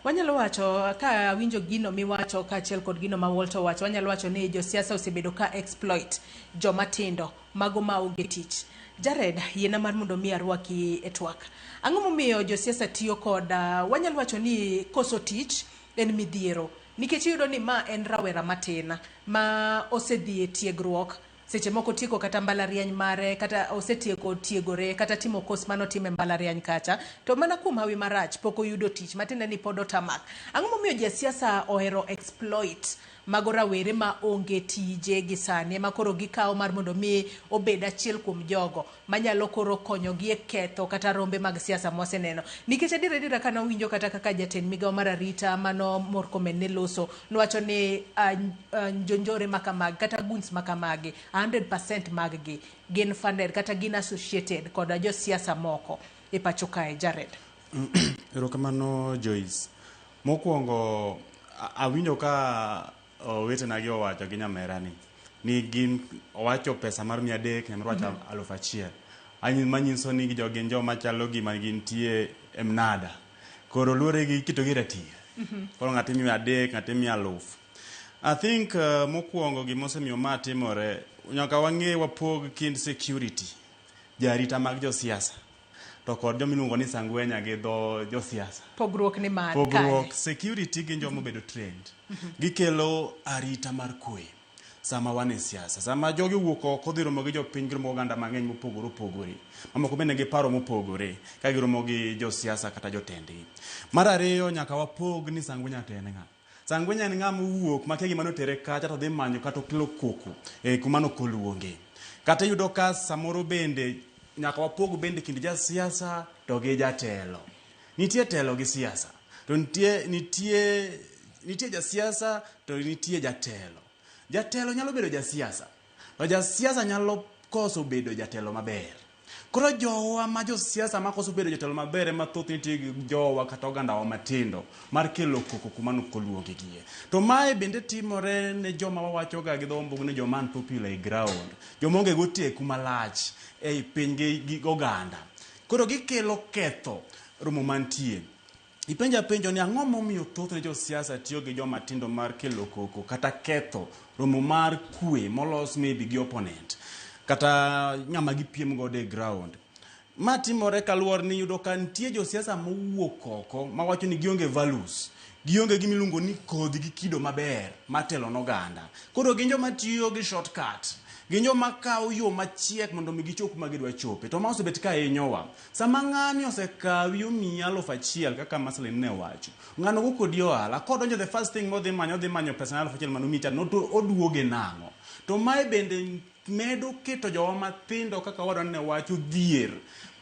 Wanyalo wacho ka winjo gino miwacho ka achiel kod gino ma Walter wacho, wanyalo wacho ni josiasa osebedo ka exploit joma tindo mago ma onge tich. Jared, yena mar mondo mi arwaki e twak. Ang'o momiyo josiasa tiyo kod wanyalo wacho ni koso tich en midhiero. Nikech iyudo ni ma en rawera matin ma osedhi e tiegruok, seche moko tieko kata mbalariany mare, kata osetieko tiegore, kata timo kos manotime mbalariany kacha, to mana kuom hawi marach pok oyudo tich, matiende ni pod otamak. Ang'o momiyo josiasa ohero exploit mago rawere ma onge tije gi sani, ma koro gikawo mar mondo mi obed achiel kuom jogo manyalo koro konyogi e ketho kata rombe mag siasa mwaseneno. Nikech adira kana winjo kata kaka jatend migawo mar arita mano Murkomen ne loso, nowacho ni jonjore makamagi kata guns makamagi 100% maggi gin funded kata gin associated kod josiasa moko e pacho kae. Jared. Erokamano Joyce. Mokwongo awinjo ka wetena gi owacho gi nyamera ni gin owacho pesa mar 300 nyamera wacho 1,000. Anyi manyiso ni gin joma chalo gima gintie e mnada. Koro luore gi kito gi ratir. Koro ng'ato 300, ng'ato 1,000. I think mokwongo gimosemiyo ma timore, nyaka wang'e wapog kind security, jarita mag josiasa, to kod jomiluongo ni sangwenya gi dho josiasa. Pogruok ni man kae. Pogruok, security gin joma obedo trained. Gikelo arita mar kwe sama wan e siasa. Sama jogi wuok oko dhi romo gi jopiny, giromo oganda mang'eny mopogore opogore. Mamoko bende gi paro mopogore ka giromo gi josiasa kata jotendgi. Mar ariyo, nyaka wapog ni sangwenya to en ng'a. Sangwenya en ng'ama wuok makia gima notere kacha to dhi manyo kata okelo koko kuma nokoluonge. Kata yudo ka samoro bende nyaka wapog bende kind jasiasa to gi jatelo. Nitie telo gi siasa, to nitie jasiasa to nitie jatelo. Jatelo nyalo bedo jasiasa, to jasiasa nyalo koso bedo jatelo maber. Koro jowa ma josiasa ma koso bedo jatelo maber ema thoth nitie gi jowa kata ogandawa matindo mar kelo koko kuma nokoluonge gie. To mae bende timore ne joma wawachoga gi dho ombugu ni joma unpopular e ground, joma onge go teku malach e piny gi oganda. Koro gikelo ketho romo mantie. Ipenja penjo ni ang'o momiyo thoth ne josiasa tiyo gi joma tindo mar kelo koko kata ketho romo mar kwe molos maybe gi opponent kata ng'ama gipiem godo e ground. Ma timore kaluwore ni yudo ka nitie josiasa mowuok oko mawacho ni gionge values, gionge gimiluongo ni kodhi gi kido maber matelo n'oganda. Koro gin joma tiyo gi shortcut, gin joma kawo yo machiek mondo mi gichop kuma gidwa chope. To ma osebet ka hinyowa. Sama ng'ani osekawi omiyi 1,000 kaka Maslin ne wacho, ng'ano go kodi ohala, kodonjo the first thing modhi manyo pesa 1,000 manomiyi cha no to oduoge nang'o. To mae bende medo keto jowa mathindo kaka wadwa ne wacho dhier,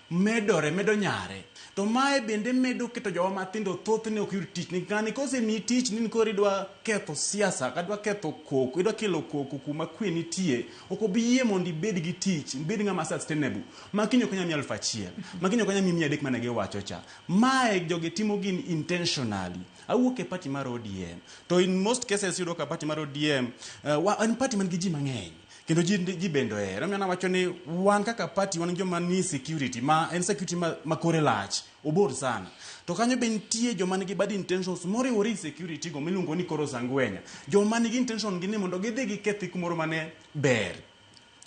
medo nyare. To mae bende medo keto jowa mathindo thoth ne ok yud tich. Ng'ani kosemiyi tich ni koro idwa ketho siasa, kadwa ketho koko, idwa kelo koko kuma kwe nitie, ok obi yie mondo ibed gi tich, ibed ng'ama sustainable. Makiny ok nyal miyi 1,000, makiny ok nyal miyi 300 mane giwacho cha. Mae jogi timo gin intentionally. Awuok e party mar ODM. To in most cases yudo ka party mar ODM en party man gi ji mang'eny. kendo ji bendo hero. Omiyo nawacho ni wan kaka party wan joma ni security ma en security ma kore lach obor sana. To kanyo be nitie joma nigi bad intentions moriwore gi security go miluongo ni koro sangwenya. Joma nigi intention gi ni mondo gidhi gikethi kumoro mane ber.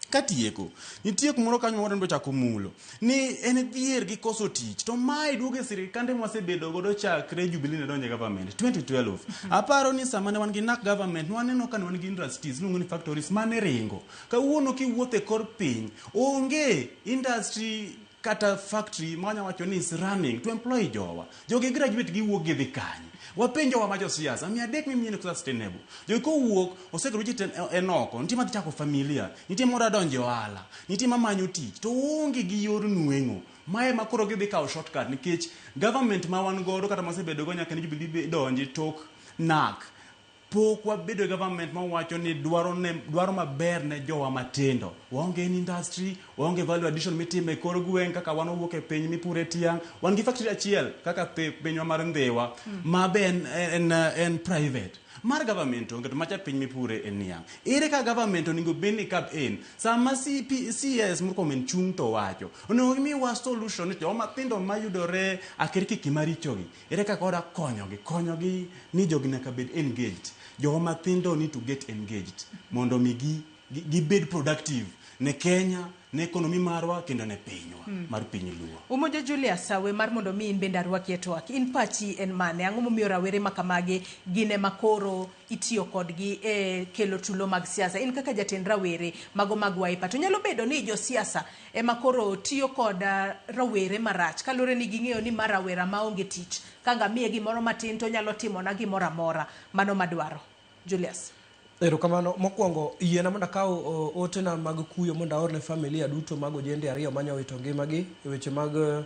Katieko nitie kumoro kanyo moro ndo chako mulo ni en dhier gi koso tich to mai duoge sirikande mwasebedo godo chakre Jubilee ne donje government 2012 aparo ni sama ne wan gi NARC government waneno ka wan gi industries luongo ni factories mane ringo kawuono kiwuothe kor piny onge industry kata factory mwanya wacho ni is running to employ jowa jogi graduate gi wuok gi kany wapenjo wa majo siasa mi adek mimi ni sustainable jogi ko wuok osegraduate enoko nitie madhi chako familia nitie mora donje ohala nitie mamanyo tich to onge gi yor nuengo mae makoro gidhi kawo shortcut nikech government ma wan godo kata masebedo go nyaka ni Jubilee donje tok NARC pok wabedo government ma wacho ni dwaro maber ne jowa matindo waonge ni industry waonge value addition mitime kor gweng kaka wan owuok e piny mipure tiang wan gi factory achiel kaka pinywa mar Ndhewa ma ben en private mar government onge to macha piny mipure en niang ere ka government oningo beni kap en sama CS murkomen chung to wacho onego mi wa solution to matindo mayudore akerki kimarichogi ere ka koda konyogi ni jogi nyaka bed engaged jo matindo need to get engaged mondo mi gibed productive ne Kenya ne ekonomi marwa kendo ne pinywa mar piny luo. Umoja Julius Sawe mar mondo mi in bende arwaki e twak in pachi en mane ang'o momiyo rawere makamagi gine makoro itiyo kodgi e kelo tulo mag siasa in kaka jatend rawere mago mag Wiper to nyalo bedo ni jo siasa e makoro tiyo kod rawere marach kalore ni ging'eyo ni mar rawera maonge tich kanga miye gimoro matin to nyalo timo na gimoro amora mano madwaro. Julius Erokamano mokwongo yiena mondo akaw otena mag kuyo mondo aorne familia duto mag ojende ariyo manyowito ngimagi e weche mag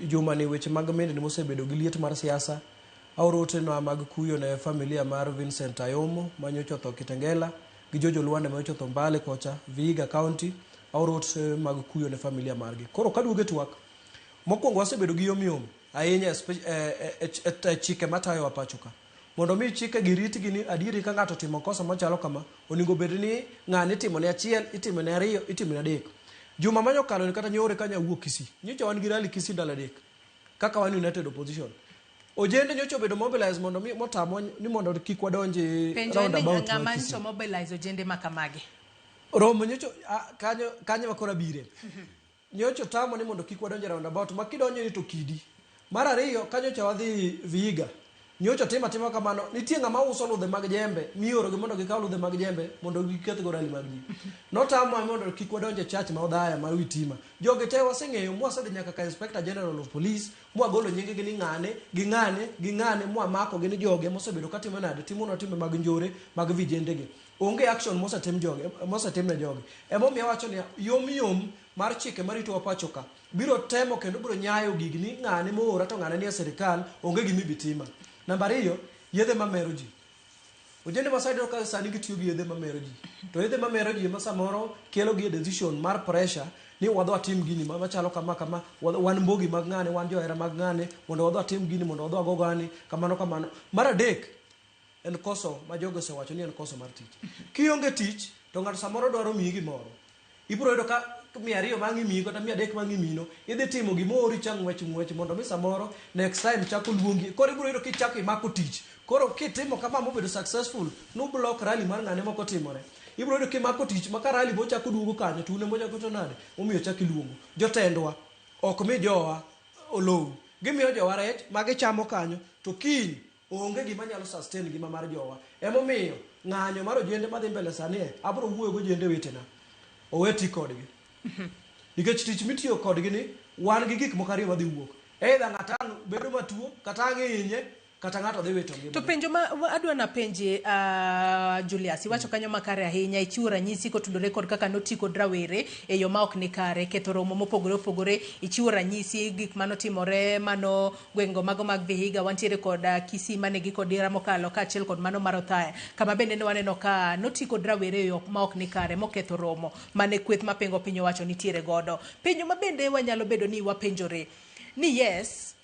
jumani weche mag mendni mosebedo gi liet mar siasa aoro otena mag kuyo ne familia mar Vincent Ayomo manyocho tho Kitengela gi Jojo Lwande manyocho tho Mbale kocha Vihiga County aoro ote mag kuyo ne familia margi koro kaduoge twak mokwongo wasebedo gi yomyom ahinya e chike matayo wa pacho ka mondo mi chike girit gini adieri ka ng'ato timo kosa machalo kama oningo bed ni ng'ani timo ne achiel itimo ne ariyo itimo ne adek juma manyo kalo ni kata nyore kanya wuok Kisii nyocha wan gi rally Kisii dala adek kaka wan United Opposition ojende nyocha bedo mobilize mondo mi motamo ni mondo kik wadonje roundabout ng'ama ncho mobilize ojende makamagi romo nyocha kanyo makora bire nyocha tamo ni mondo kik wadonje roundabout makidonjo ni to kidi mar ariyo kanyo cha wadhi Vihiga nyocha tima kamano nitie ng'ama uso ludhe mag jembe mioro gi mondo gikaw ludhe mag jembe mondo giketh go rally mag ji notamo mondo kik wadonje church ma odhaya mar Witima joge te waseng'eyo mwasedhi nyaka ka Inspector General of Police mwagolo nyinge gi ni ng'ane mwamako gi ni joge mosebedo katimo nade timo timbe mag njore mag vijende gi onge action mosetim ne joge emomiyo wacho ni yom mar chike marito wa pacho ka biro temo kendo biro nyayo gigni ng'ane moora to ng'ane ni e sirikal onge gimi bitima. Namba 2 yedhe mamero ji ojende masaido ka sani gitiyo gi yedhe mamero ji to yedhe mamero ji ma samoro kelo gi decision mar pressure ni wadwa tim gini machalo kama wan mbogi mag ng'ane wan johera mag ng'ane mondo wadwa tim gini mondo wadwa go gani kamano mar adek en koso ma jogo osewacho ni en koso mar tich kionge tich to ng'ato samoro dwaro miyi gimoro ibiro yudo ka 200 mangi miyi kata 300 mangi mino idhi timo gimoro chang ng'wech mondo mi samoro next time chako luongi koro ibiro yudo kichako imako tich koro kitimo kama mobedo successful no block rally mar ng'ane moko timore ibiro yudo kimako tich maka rally bo chako duogo kanyo tune moja koto nade omiyo chako iluongo jotendwa ok mi jowa olow gimiyo jowa rech magi chamo kanyo to kiny onge gima nyalo sustain gima mar jowa emomiyo ng'anyo mar ojende madhi mbele sani abiro wuoyo go ojende wetena oweti kodgi nikech tich mitiyo kodgi ni wan gi gik moko ariyo madhi wuok either ng'ato bedo matuo kata ng'inye kata ng'ato dhi wito ngima to penjo ma adwa na penje Julius iwacho kanyo makare ahinya ichiwo ranyisi kotudore kod kaka noti kod rawere e yo ma ok ni kare ketho romo mopogore ichiwo ranyisi gik manotimore mano gwengo mago mag Vihiga wantiere kod Kisii mane gi kod dira mokalo ka achiel kod mano mar Othaya kama bende ne waneno ka noti kod rawere yo ma ok ni kare moketho romo mane kweth mapengo piny owacho nitiere godo penjo ma bende wanyalo bedo ni wapenjore ni yes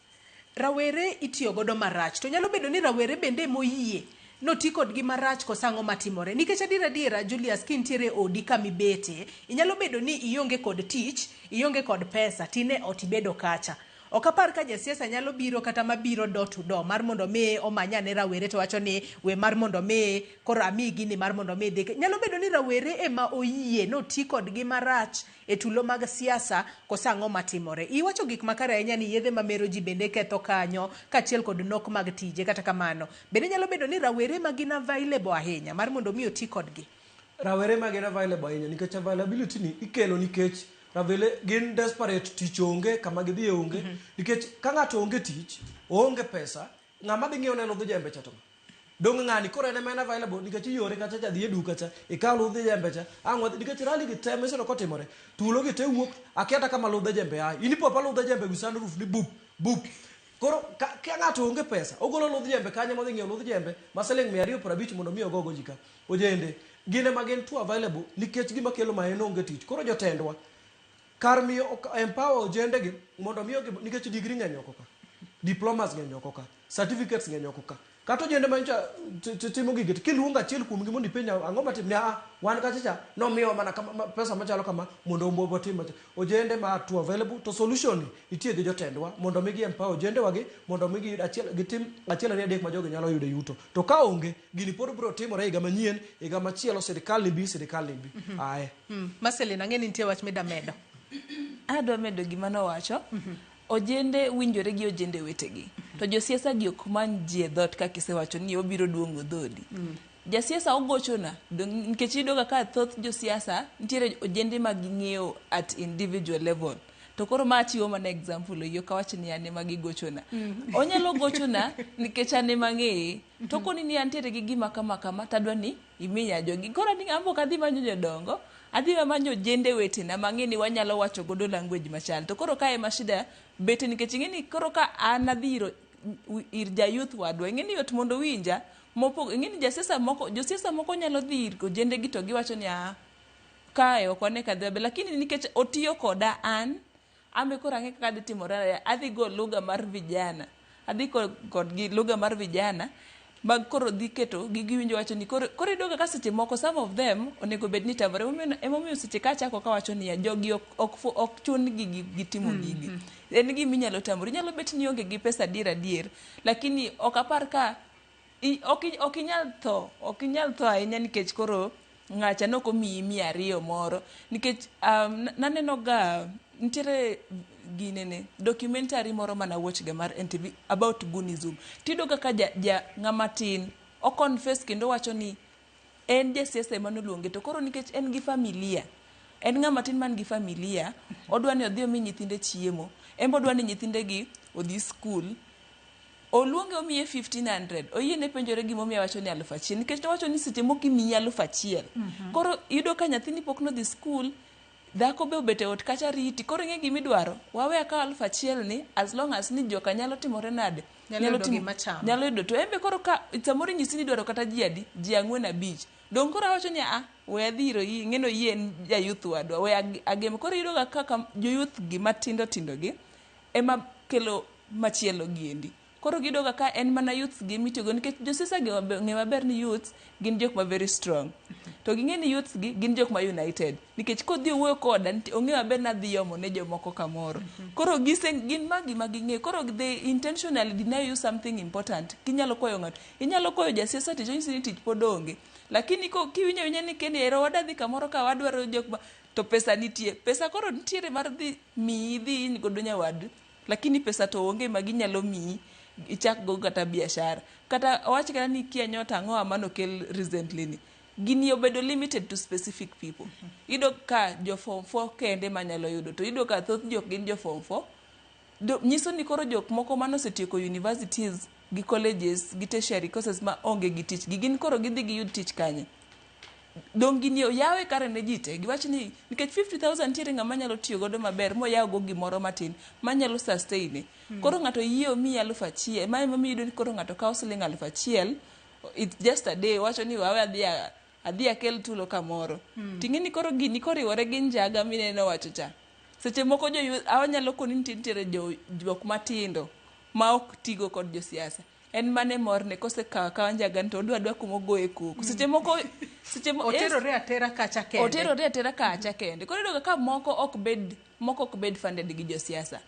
rawere itiyo godo marach to nyalo bedo ni rawere bende moyie noti kodgi marach kosango matimore. Nikech adiera Julius kintiere odi kamibete, inyalo bedo ni ionge kod tich, ionge kod pesa, tine otibedo kacha. Okapar ka jasiasa nyalo biro kata mabiro door to door mar mondo me omanya ne rawere to wacho ni we mar mondo me koro ami gini mar mondo me deke. Nyalo bedo ni rawere ema oyie noti kodgi marach e tulo mag siasa kosango matimore. Iwacho gik makare ahinya ni yedhe mamero ji bende ketho kanyo kachiel kod nok mag tije. Kata kamano bende nyalo bedo ni rawere magin available ahinya mar mondo mi oti kodgi. Rawere magin available ahinya nikech availability ni ikelo nikech ravele gin desperate tich onge kama gidhi onge nikech ka ng'ato onge tich onge pesa ng'ama dhi ng'iewo ne ludh jembe cha to dong ng'ani koro en ema available nikech yore kacha cha dhi e duka cha ikaw ludh jembe cha ang'o nikech rally gi teme sero kotimore tulo gi te wuok akiata kama ludh jembe ai ini popa ludh jembe wi sunroof ni bup koro ka ng'ato onge pesa ogolo ludh jembe kanye modhi ng'iewo ludh jembe maseling 250 mondo mi ogogo jika ojende gine magin tu available nikech gima kelo ma en onge tich koro jotendwa kar miyo empower ojende gi mondo miyo nikech degree ng'eny oko ka diplomas ng'eny oko ka certificates ng'eny oko ka kata ojende mancha timo gige kiluonga achiel kuom gi mondo ipenya ang'o matim ne wan kacha cha no miyo mana pesa machalo kama mondo ombo tim ojende ma to available to solution nitie gi jotendwa mondo migi empower ojende wagi mondo migi achiel gitim achiel ari adek ma jogo nyalo yudo yuto to ka onge gini pod bro timore higa manyien higa machielo sirikal ni bi ae Marcelina ng'eni nitie wach medo adwa medo gima nowacho ojende winjore gi ojende wetegi to josiasa gi ok man ji e dhot kaka isewacho ni obiro duongo dhodi jasiasa ogochona nikech idoga ka thoth josiasa nitiere ojende mag ng'eyo at individual level to koro ma chiwo mana example yo kawacho ni ane magi gochona onyalo gochona nikech ane mang'eye to koni ni antiere gi gima kama tadwa ni imiya jogi koro ni ambo kadhi manyo jodongo adhi manyo jende wetena mang'eni wanyalo wacho godo language machal to koro kae mashida bete nikech ing'eni koro ka an adhiro ir jayuth wadwa ing'eni yot mondo winja mopo ing'eni josiasa moko nyalo dhi ir jende gi to giwacho ni kae ok wane kadhi lakini nikech otiyo koda an ambe koro ang'e kaka adhi timore adhi go lugha mar vijana adhi kodgi lugha mar vijana mag koro dhi keto giwinjo wacho ni koro idoga ka seche moko some of them onego bed ni tamore emomiyo seche ka chako ka wacho ni jogi ok chun gitimo gigi en gima inyalo tamore inyalo bet ni onge gi pesa adier lakini ok apar ka ok inyal tho ahinya nikech koro ng'acha noko miyi 200 moro nikech naneno ga nitiere ginene documentary moro mana watch ga mar NTV about Gunism tido kaka ng'ama tin o confess kendo wacho ni en jasiasa ema noluonge to koro nikech en gi familia en ng'ama tin man gi familia odwa ni odhi omi nyithinde chiemo embo odwa ni nyithinde gi odhi school oluonge omiye 1500 oyiene penjore gimomiyo wacho ni 1000 nikech to wacho ni seche moko imiyi 1000 koro yudo ka nyathini pok no dhi school dhako be obete ot kacha riti koro ing'e gima idwaro wawe ka 1000 ni as long as ni joka nyalo timore nade nyalo yudo to embe koro ka samoro nyisi ni dwaro kata ji adi ji 4-5 dong koro awacho ni we adhiro ng'eno yien jayuth wadwa we agem koro yudo ga kaka joyuth gi matindo gi ema kelo machielo giendi koro gidoga ka en mana youth gi mitiyogo nikech josiasa gi ng'e maber ni youth gin jok ma very strong to ging'e ni youth gi gin jok ma united nikech kodhi owuoyo koda ong'e maber na dhi yomo ne jomoko kamoro koro gin magi ging'e koro they intentionally deny you something important kinyalo koyo ng'ato inyalo koyo jasiasa tich onyisi ni tich pod onge lakini kiwinjo ni keni ero wadadhi kamoro ka wadwaro jok ma to pesa nitie pesa koro nitiere mar dhi miyi dhi godo nyawadu lakini pesa to onge ma ginyalo miyi ichak go kata biashara kata wach kana ni kia nyota ang'o amano kel recently ni gini obedo limited to specific people ido ka jo form 4 kende manyalo yudo to ido ka thoth jok gin jo form 4 nyiso ni koro jok moko mano setieko universities gi colleges gi tertiary courses ma onge gi tich gin koro gidhi gi yud tich kanye dong gini yawe kare ne jite giwacho ni nikech 50000 tiere ng'ama nyalo tiyo godo maber mo yaw go gimoro matin manyalo sustain koro ng'ato yie mi 1000 ma ema miyo koro ng'ato kawo siling 1000 it's just a day wacho ni wawe adhi akel tulo kamoro ting'eni koro gini koriwore gi njaga mineno wacho cha seche moko awanyalo koni nitiere jok matindo ma ok tigo kod josiasa en mane morne kose kawa njaga to odwa kuma ogoye kuku. Seche moko oterore atera kacha kende. Koro iyudo ka moko ok bed funded gi josiasa.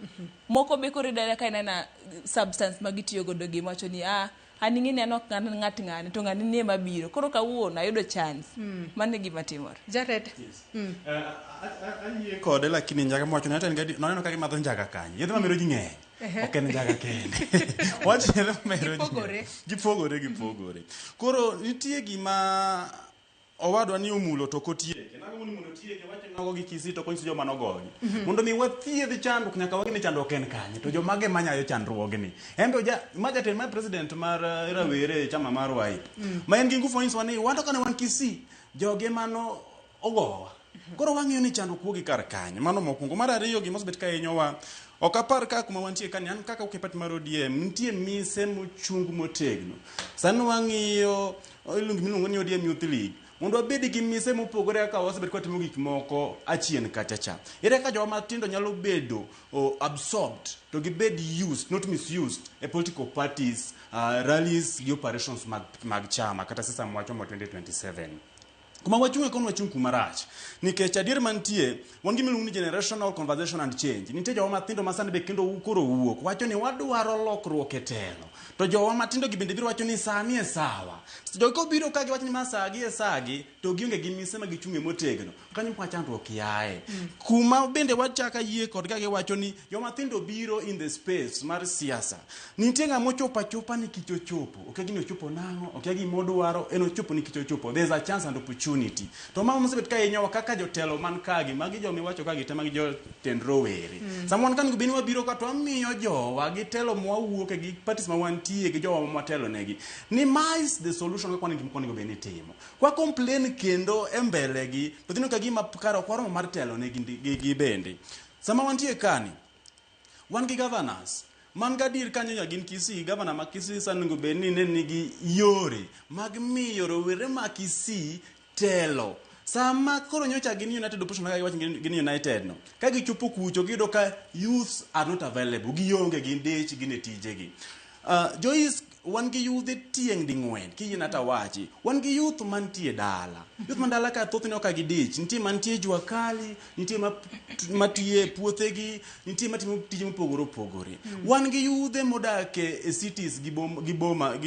Moko be koro iyudo ka inena substance ma gitiyo godo gi wacho ni an ing'eni an ok ng'ani to ng'ani nie mabiro. Koro kawuono ayudo chance. Mane gima timore. Jared. Ayie kode lakini njaga mwacho noneno ka gimadho njaga kanye. Yedhe mamero ji ng'eny. Ok en njaga kende. Wach yedhe mamero ji gipogore. Koro nitie gima owadwa ni omulo to kotieke. Nago ni mulo tieke wacho nago gi Kisii to konyiso joma nogogi. Mondo mi wathiedh chandruok nyaka wagni chandruok en kanye to jomage manyayo chandruogni. Embe jatend mar president mar rawere chama mar Wiper. Ma en gi ngufu onyiso ni wanto kana wan Kisii joge mano ogowa. Koro wang'iyo ni chandruok wuogi kar kanye. Mano mokwongo. Mar ariyo gima osebet ka hinyowa ok apar ka kuma wantie kani an kaka ukepati mar ODM nitie mise mochung motegno. Sani wang'iyo iluongo miluongo ni ODM Youth League. Mondo wabed gi mise mopogore ka wasebet kwatimo gik moko achien kachacha. Ere ka joma matindo nyalo bedo absorbed to gibed used, not misused, a political parties, rallies, operations mag chama kata sasa mwacho mo 2027. Kuma wachunge kono wachung kumarach. Nikech adier mantie, wangi miluongo ni generational conversation and change. Nitie joma matindo masani be kendo ukoro wuok. Wacho ni wadwaro lokruok e telo. To joma matindo gi bende biro wacho ni sani e sawa. Jogo biro ka giwacho ni masagi e sagi to gionge gi mise ma gichunge motegno. Kanyo kwa chandruok yae. Kuma bende wachaka yie kod ka giwacho ni joma matindo biro in the space mar siasa. Nitie ng'ama chopa ni kichochopo. Ok gini ochopo nango, ok gi modwaro, en ochopo ni kichochopo. There's a chance and opportunity. To mama mosebet ka yenyo kaka jotelo man kagi magi jo miwacho ka gitema gi jo tendrowere. Samon kan gibini wabiro ka to amiyo jowa gitelo mwawuok gi parties ma wantie gi jowa matelo negi. Ni mais the solution kwa kwani gimkoni gobeni timo. Kwa complain kendo embele gi to dino ka gima karo kwaro mar telo negi gi bende. Sama wantie kani wan gi governors man gadir kanyo nyagin Kisii governor ma Kisii sanungo beni ne nigi yore mag miyo rowere ma Kisii telo. Sama koro nyocha gini United Opposition kaka giwacho gini United no. Ka gichopo kucho gido ka youths are not available. Gionge gin dech gine tijegi. Joyce wan gi youth tieng dingwen ki yinata wachi. Wan gi youth mantie dala. Youth mandala ka thoth ne ka gidich. Nitie mantie jua kali, nitie matie puothegi, nitie matimo tije mopogore opogore. Wan gi youth modake e cities gi boma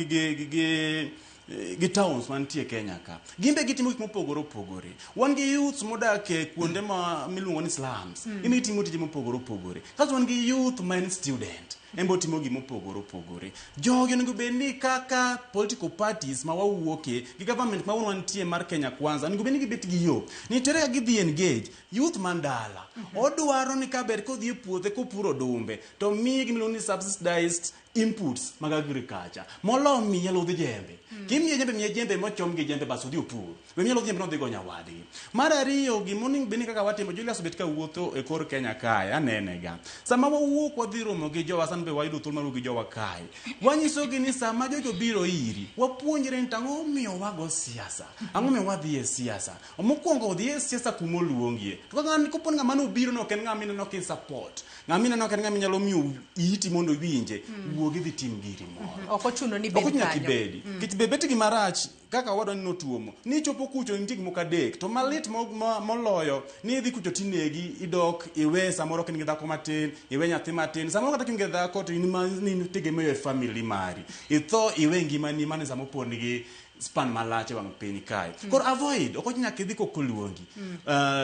gi towns mantie Kenya ka. Gimbe gitimo gik mopogore opogore. Wan gi youth modake kuonde ma miluongo ni slums. Imi timo tije mopogore opogore. Kaso wan gi youth man student. Embo timo gik mopogore opogore. Jogi onego bedni kaka political parties ma wawuoke gi government ma wantie mar Kenya Kwanza onego bedni gibet gi yo. Nitere gi dhi engage youth mandala. Odwaro ni kaber ko dhi puothe ko puro dumbe to mi gimiluongo ni subsidized inputs mag agriculture. Molo mi yelo dhi jembe. Kimi jembe mochom gi jembe baso dhi opur. We mi yelo jembe no dhi gonya wadgi. Mar ariyo gimoning beni kaka watimo Julius bet ka wuotho e kor Kenya kae anenega. Sama wawuok wadhi romo gi jowa san be wayudo thul maru gi jowa kae. Wanyiso gi ni sama jojo biro iri wapuonjre ntango miyo wago siasa. Ang'o me wadhi e siasa. Mokwongo odhi e siasa kumo luongie. To kaka kopon ng'ama no biro no ken ng'ama no kin support. Ng'ama no ken ng'ama nyalo miyo iti mondo winje. Wuogi dhi tim giri moro. Ok ochuno ni bed kanyo. Kit bebet gi marach kaka wadwa ni notuomo. Ni chopo kucho nitie gik moko adek. To malit moloyo ni dhi kucho tinegi idok iwe samoro kin gi dhako matin, iwe nyathi matin. Samoro kata kin gi dhako to in tegemeyo e family mari. Itho iwe ngimani mane samo pon gi span malache wang piny kae. Koro avoid ok nyaka idhi kokoluongi.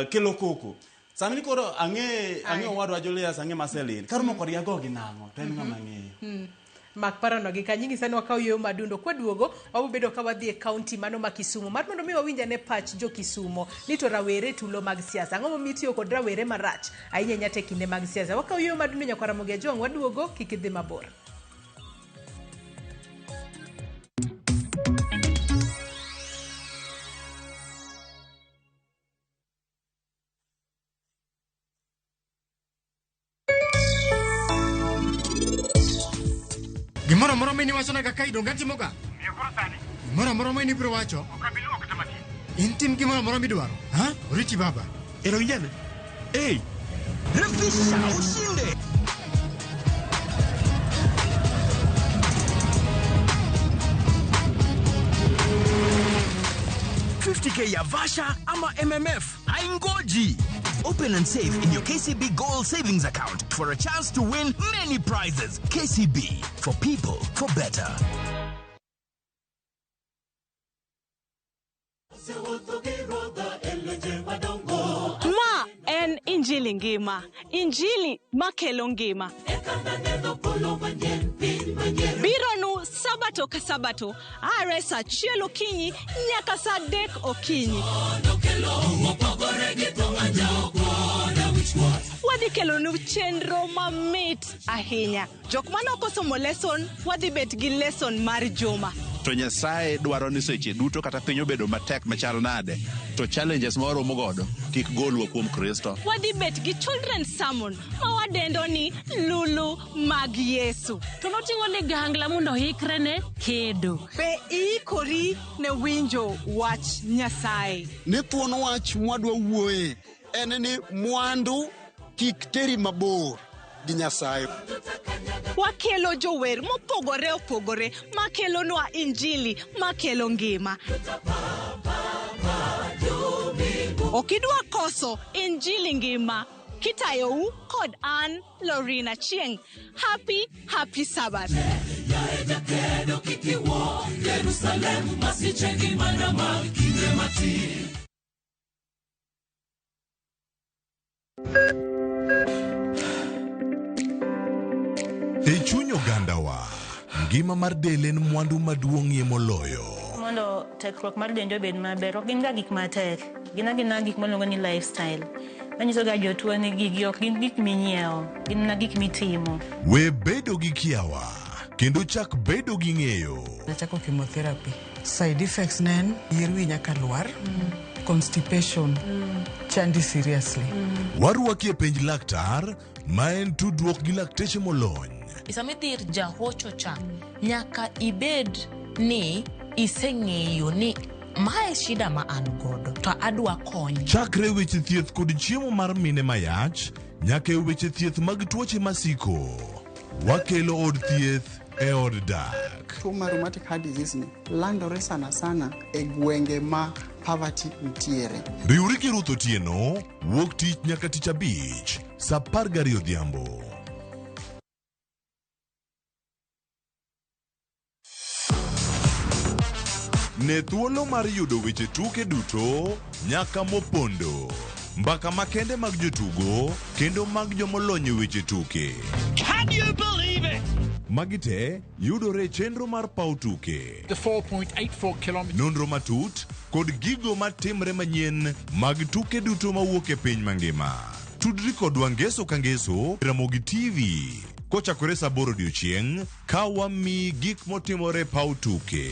Kelo koko. Samini koro ang'e wadwa Julius ang'e Marcelin. Karumo kod yago gi nango to en ng'ama ng'eyo. Mak parano gi kanyingi sani wakaw yo madundo kwaduogo wabubedo ka wadhi e county mano ma Kisumu mar mondo mi wawinja ne pach jo Kisumu ni to rawere tulo mag siasa ang'o mitiyo kod rawere marach ahinya nyate kinde mag siasa wakaw yo madundo nyakwara Mogia Jong waduogo kik idhi mabor. Gimoro moro mini wacho naga kai donga timoga. Miyo koro sani. Gimoro moro mini biro wacho. Okabiluo kata matin. Intim gimoro moro midwaro. Ha? Richi baba. Ero vijana. Hey. Refisha ushinde. 50k ya Vasha ama MMF haingoji. Open and save in your KCB Gold Savings account for a chance to win many prizes. KCB, for people, for better. Ma en injili ngima. Injili makelo ngima. Bironu sabato ka sabato. Are sa chielo kinyi nyaka sa dek okinyi. Wadi kelo nu chenro mamit ahinya. Jok manoko somo lesson, wadi bet gi lesson mar juma. To Nyasaye dwaro ni seche duto kata piny obedo matek machal nade, to challenges moro mogodo kik golwa kuom Kristo. Wadi bet gi children's sermon ma wadendo ni Lulu mag Yesu. To notingo ligangla mondo hikre ne kedo. Be ikori ne winjo wach Nyasaye. Ni thuon wach mwadwa wuoye en ni mwandu kik teri mabor gi Nyasaye. Wakelo jower mopogore opogore makelo nwa injili makelo ngima. Okidwa koso injili ngima kitayou kod an Lorina Chieng. Happy Sabbath. E chuny ogandawa, ngima mar del en mwandu maduong'ie moloyo. Mondo tekruok mar dende obed maber, ok gin ga gik matek. Gin gik miluongo ni lifestyle. Manyiso ga jotuo ni gigi ok gin gik minyiewo, gin gik mitimo. We bedo gi kiawa, kendo chak bedo gi ng'eyo. Nachako chemotherapy. Side effects nen, yier wi nyaka lwar, constipation, chandi seriously. Warwaki e penj laktar, ma en tudruok gi lakteche molony. Isamidhir jahocho cha, nyaka ibed ni iseng'eyo ni mae shida ma an godo, to adwa kony. Chakre weche thieth kod chiemo mar mine mayach, nyaka e weche thieth mag tuoche masiko. Wakelo od thieth e od dak. Tuo mar rheumatic heart disease ni landore sana e gwenge ma poverty ntiere. Riwri gi Ruth Otieno, wuok tich nyaka tich abich, saa 12 odhiambo. Ne thuolo mar yudo weche tuke duto nyaka mopondo. Mbaka makende mag jotugo kendo mag jomolony weche tuke. Can you believe it? Magite yudore chenro mar paw tuke. The 4.84 kilometers. Nonro matut kod gigo matimre manyien mag tuke duto mawuok e piny mangima. Tudri kodwa ngeso ka ngeso Ramogi TV. Kochakore saa 8 odiechieng' ka wami gik motimore paw tuke.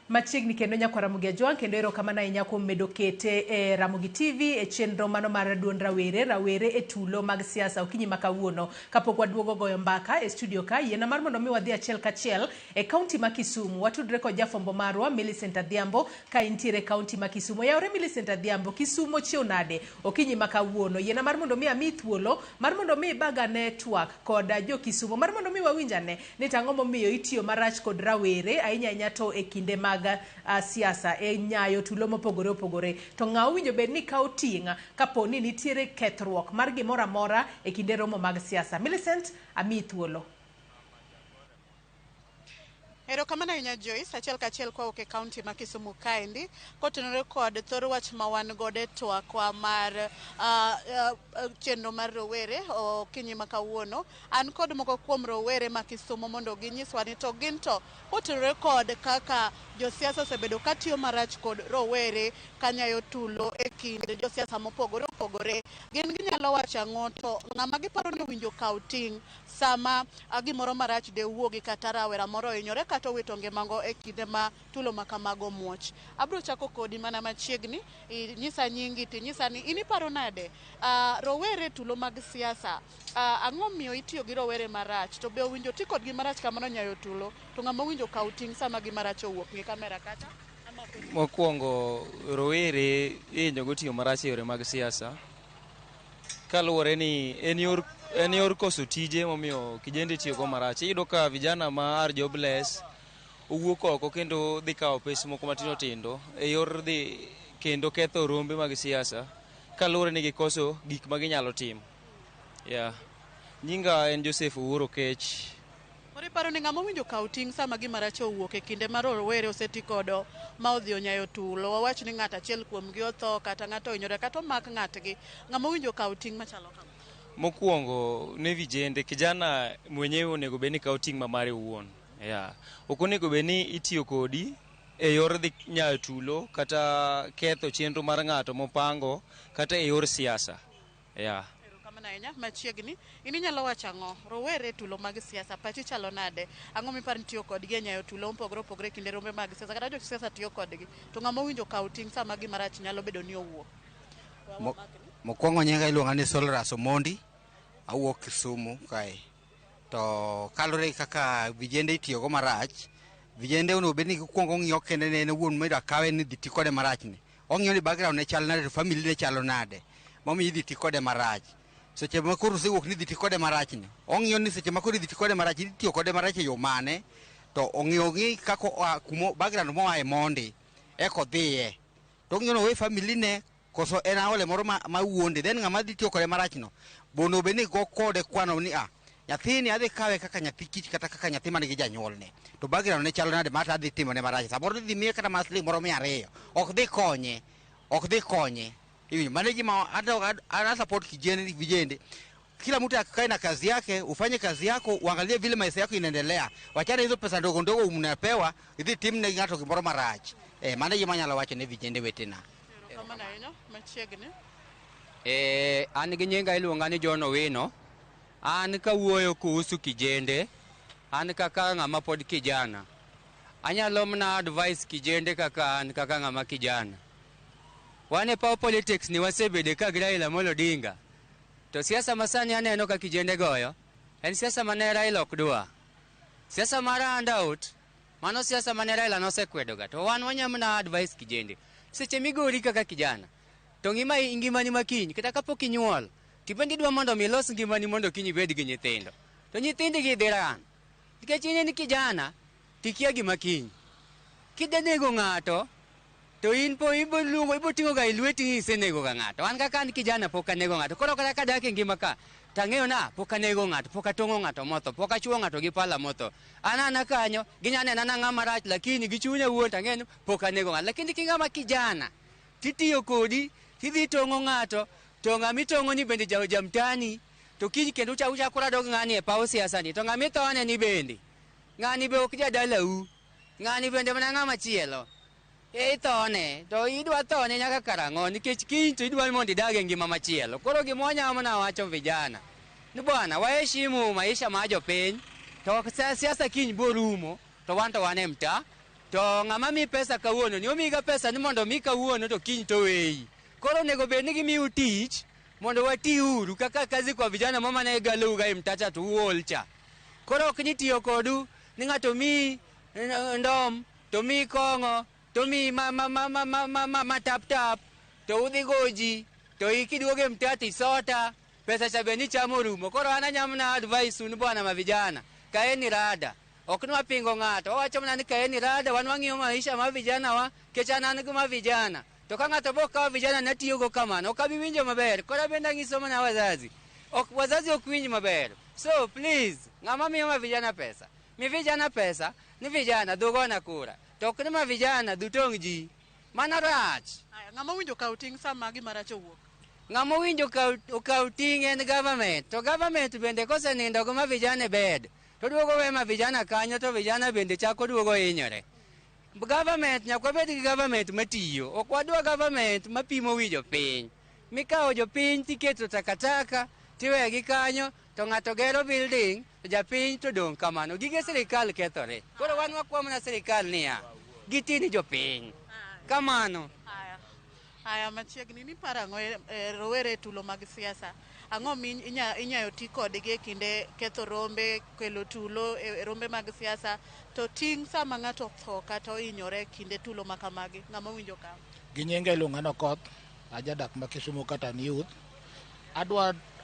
Machiegni kendo nyako Ramogi Ajwang kendo ero kamana inya kuom medo kete e Ramogi TV e chenro mano mar duond rawere e tulo mag siasa okinyi makawuono kapok waduogo goyo mbaka e studio ka yena mar mondo mi wadhi achiel kachiel e kaunti ma Kisumu. Watudre kod jafombo marwa Millicent Adhiambo ka intiere kaunti ma Kisumu. Yaore Millicent Adhiambo, Kisumu chiew nade okinyi makawuono? Yena mar mondo mi ami thuolo mar mondo mi baga network kod jo Kisumu mar mondo mi wawinjane ni tang'o momiyo itiyo marach kod rawere ahinya to e kinde mag siasa e nyayo tulo mopogore opogore. To ng'aw winjo bed ni kawo tinga kapo ni nitiere kethruok mar gimoro amora e kinde romo mag siasa. Millicent, ami thuolo. Ero kamana inya Joyce, achiel kachiel kwa oke county ma Kisumu kaendi kotenore kod thor wach ma wan gode twakwa mar chenro mar rowere okinyi makawuono. An kod moko kuom rowere ma Kisumu mondo ginyiswa ni to ginto kotenore kod kaka josiasa osebedo katiyo marach kod rowere kanyayo tulo e kind josiasa mopogore opogore. Gin ginyalo wacho ang'o to ng'ama giparo ni winjo kaw ting' sama gimoro marach de wuogi kata rawera moro hinyore kata wito ngimango e kinde ma tulo makamago muoch. Abro chako kodi mana machiegni, nyisa nyingi ti nyisa ni iniparo nade rowere tulo mag siasa ang'o miyo itiyo gi rowere marach to be winjo ti kod gi marach kamano nyayo tulo to ng'ama winjo kaw ting' sama gi marach owuok ngi kamera kata Mokwongo rowere inyogo tiyo marach e yore mag siasa kaluwore ni en yor koso tije momiyo kijende tiyogo marach. Iyudo ka vijana ma are jobless owuok oko kendo dhi kawo pes moko matindo tindo e yor dhi kendo ketho rombe mag siasa kaluwore ni gikoso gik ma ginyalo timo. Nyinga en Joseph Owuoro Kech. Koro iparo ni ng'ama owinjo kaw ting' sama gima rach owuok e kinde mar rowere oseti kodo ma odhi onyayo tulo, wawach ni ng'ato achiel kuom gi otho kata ng'ato ohinyore kata omak ng'atgi, ng'ama owinjo kaw ting' machalo kama? Mokwongo ne vijende, kijana mwenyewe onego bed ni kaw ting' ma mare owuon. Ok onego bed ni itiyo kodi e yor dhi nyayo tulo kata ketho chenro mar ng'ato mopango kata e yor siasa. Ahinya machiegni in inyalo wacho ang'o rowere tulo mag siasa pachi chalo nade, ang'o miparo ni tiyo kodgi e nyayo tulo mopogore opogore kinde rombe mag siasa kata jo siasa tiyo kodgi, to ng'ama owinjo kaw ting' sama gima rach nyalo bedo ni owuok? Mokwongo nyinga iluonga ni Solras Omondi, awuok Kisumu kae. To kalore kaka vijende itiyogo marach, vijende onego bed ni gikwongo ng'iyo kende ne wuon medo kawe ni dhi ti kode marach ni, ong'iyo ni background ne chalo nade to family ne chalo nade momiyo idhi ti kode marach. Seche ma koro osewuok ni dhi ti kode marach ni, ong'iyo ni seche ma koro idhi ti kode marach, idhi tiyo kode marach e yo mane, to ong'iyo gi kako kumo background moa e mondi eko dhiye. To ong'iyo no we family ne koso en aole moro ma wuonde, then ng'ama dhi tiyo kode marach no bono bed ni go kode kwano ni nyathini adhi kawe kaka nyathi kich kata kaka nyathi man gi janyuolne, to background ne chalo nade mata adhi timo ne marach. Samoro dhi miye kata masling moro 200, ok dhi konye. Mane gima ana support vijende. Kila mtu akae na kazi yake, ufanye kazi yako, uangalie vile maisha yako inaendelea. Wachana hizo pesa ndogo ndogo unapewa, hizi timu ne ng'ato gimoro marach. Mane gima nyalo wacho ne vijende wetena. Kamana ahinya machiegni. An gi nyinga iluonga ni John Owino. An kawuoyo kuhusu kijende, an kaka ng'ama pod kijana. Anyalo mna advice kijende kaka an kaka ng'ama kijana. Wane power politics ni wasebede ka gi Raila Amolo Odinga. To siasa masani aneno ka kijende goyo, en siasa mane Raila ok dwa. Siasa mar handout, mano siasa mane Raila nosekwedoga. To wan wanyamna advice kijende. Seche migori kaka kijana, to ngimani makiny, kata kapok inyuol, tibendi dwa mondo milos ngimani mondo kiny ibed gi nyithindo. To nyithindi gi dhiran. Nikech in ni kijana, tikia gima kiny. Kidenego ng'ato, to in po ibo ting'o ga ilweti isenego ga ng'ato. An kaka an kijana pok anego ng'ato. Koro kata kadak e ngima ka, tang'eyo na pok anego ng'ato, pok atong'o ng'ato motho, pok achuo ng'ato gi pala motho. An kanyo, ginyane na ng'ama rach, lakini gichunya wuon tang'eyo pok anego ng'ato. Lakini king'ama kijana, titiyo kodi, tidhi tong'o ng'ato, to ng'ami tong'o ni bende jamtani, to kiny kendo uchakura dog ng'ani e paw siasa ni, to ng'ami thone ni bende. Ng'ani be ok jadalau, ng'ani bende mana ng'ama chielo. Thone, to idwa thone nyaka karang'o, nikech kiny to idwa mondo idag e ngima machielo. Koro gimwanyamo na wacho vijana, ni bwana waheshimu maisha ma jopiny, to siasa kiny borumo, to wan e mta, to ng'ama mi pesa kawuono ni omiga pesa ni mondo mi kawuono to kiny to weyi. Koro nego bed ni gimiu tich mondo wati uru kaka kazi kwa vijana mama ne galuga imtacha to uol cha. Koro ok ni tiyo kodu ni ng'ato mi ndom, to mi kong'o, to mi tap, to udhi goji, to ikiduoge mtati sota, pesa cha beni chamo rumo. Koro ananyamna advice unu bwana mavijana, kaeni rada. Ok nwa pingo ng'ato, wacho mna ni kaeni rada, wanwang'iyo maisha ma vijana wa, kechana an guma vijana. To ka ng'ato bo kawo vijana natiyogo kamano, ok abi winjo maber. Koro bende ang'iso mana wazazi. Wazazi ok winj maber. So please, ng'ama miyo ma vijana pesa. Mi vijana pesa, ni vijana dhugona kura. To ok ni ma vijana dhutong' ji. Mana rach. Ng'ama winjo kaw ting' sama gima rach owuok? Ng'ama winjo kaw ting' en government. To government bende kosenindo go ma vijana e bed, to duogo we ma vijana kanyo, to vijana bende chako duogo hinyore. Government nyaka bed gi government matiyo. Ok wadwa government mapimo wi jopiny. Mikawo jopiny tiketo takataka, tiwegi kanyo, to ng'ato gero building, to japiny to dong' kamano. Gige sirikal kethore. Koro wan wakwamo na sirikal niya, gitini jopiny. Kamano. Aya machiegni ni parang'o rowere tulo mag siasa. ang'o inyayo ti kodgi e kinde ketho rombe, kelo tulo e rombe mag siasa, to ting' sama ng'ato tho kata ohinyore kinde tulo ma kamagi, ng'ama winjo ka? Ginyinga iluonga no Koth, ajadak ma Kisumu kata ni youth.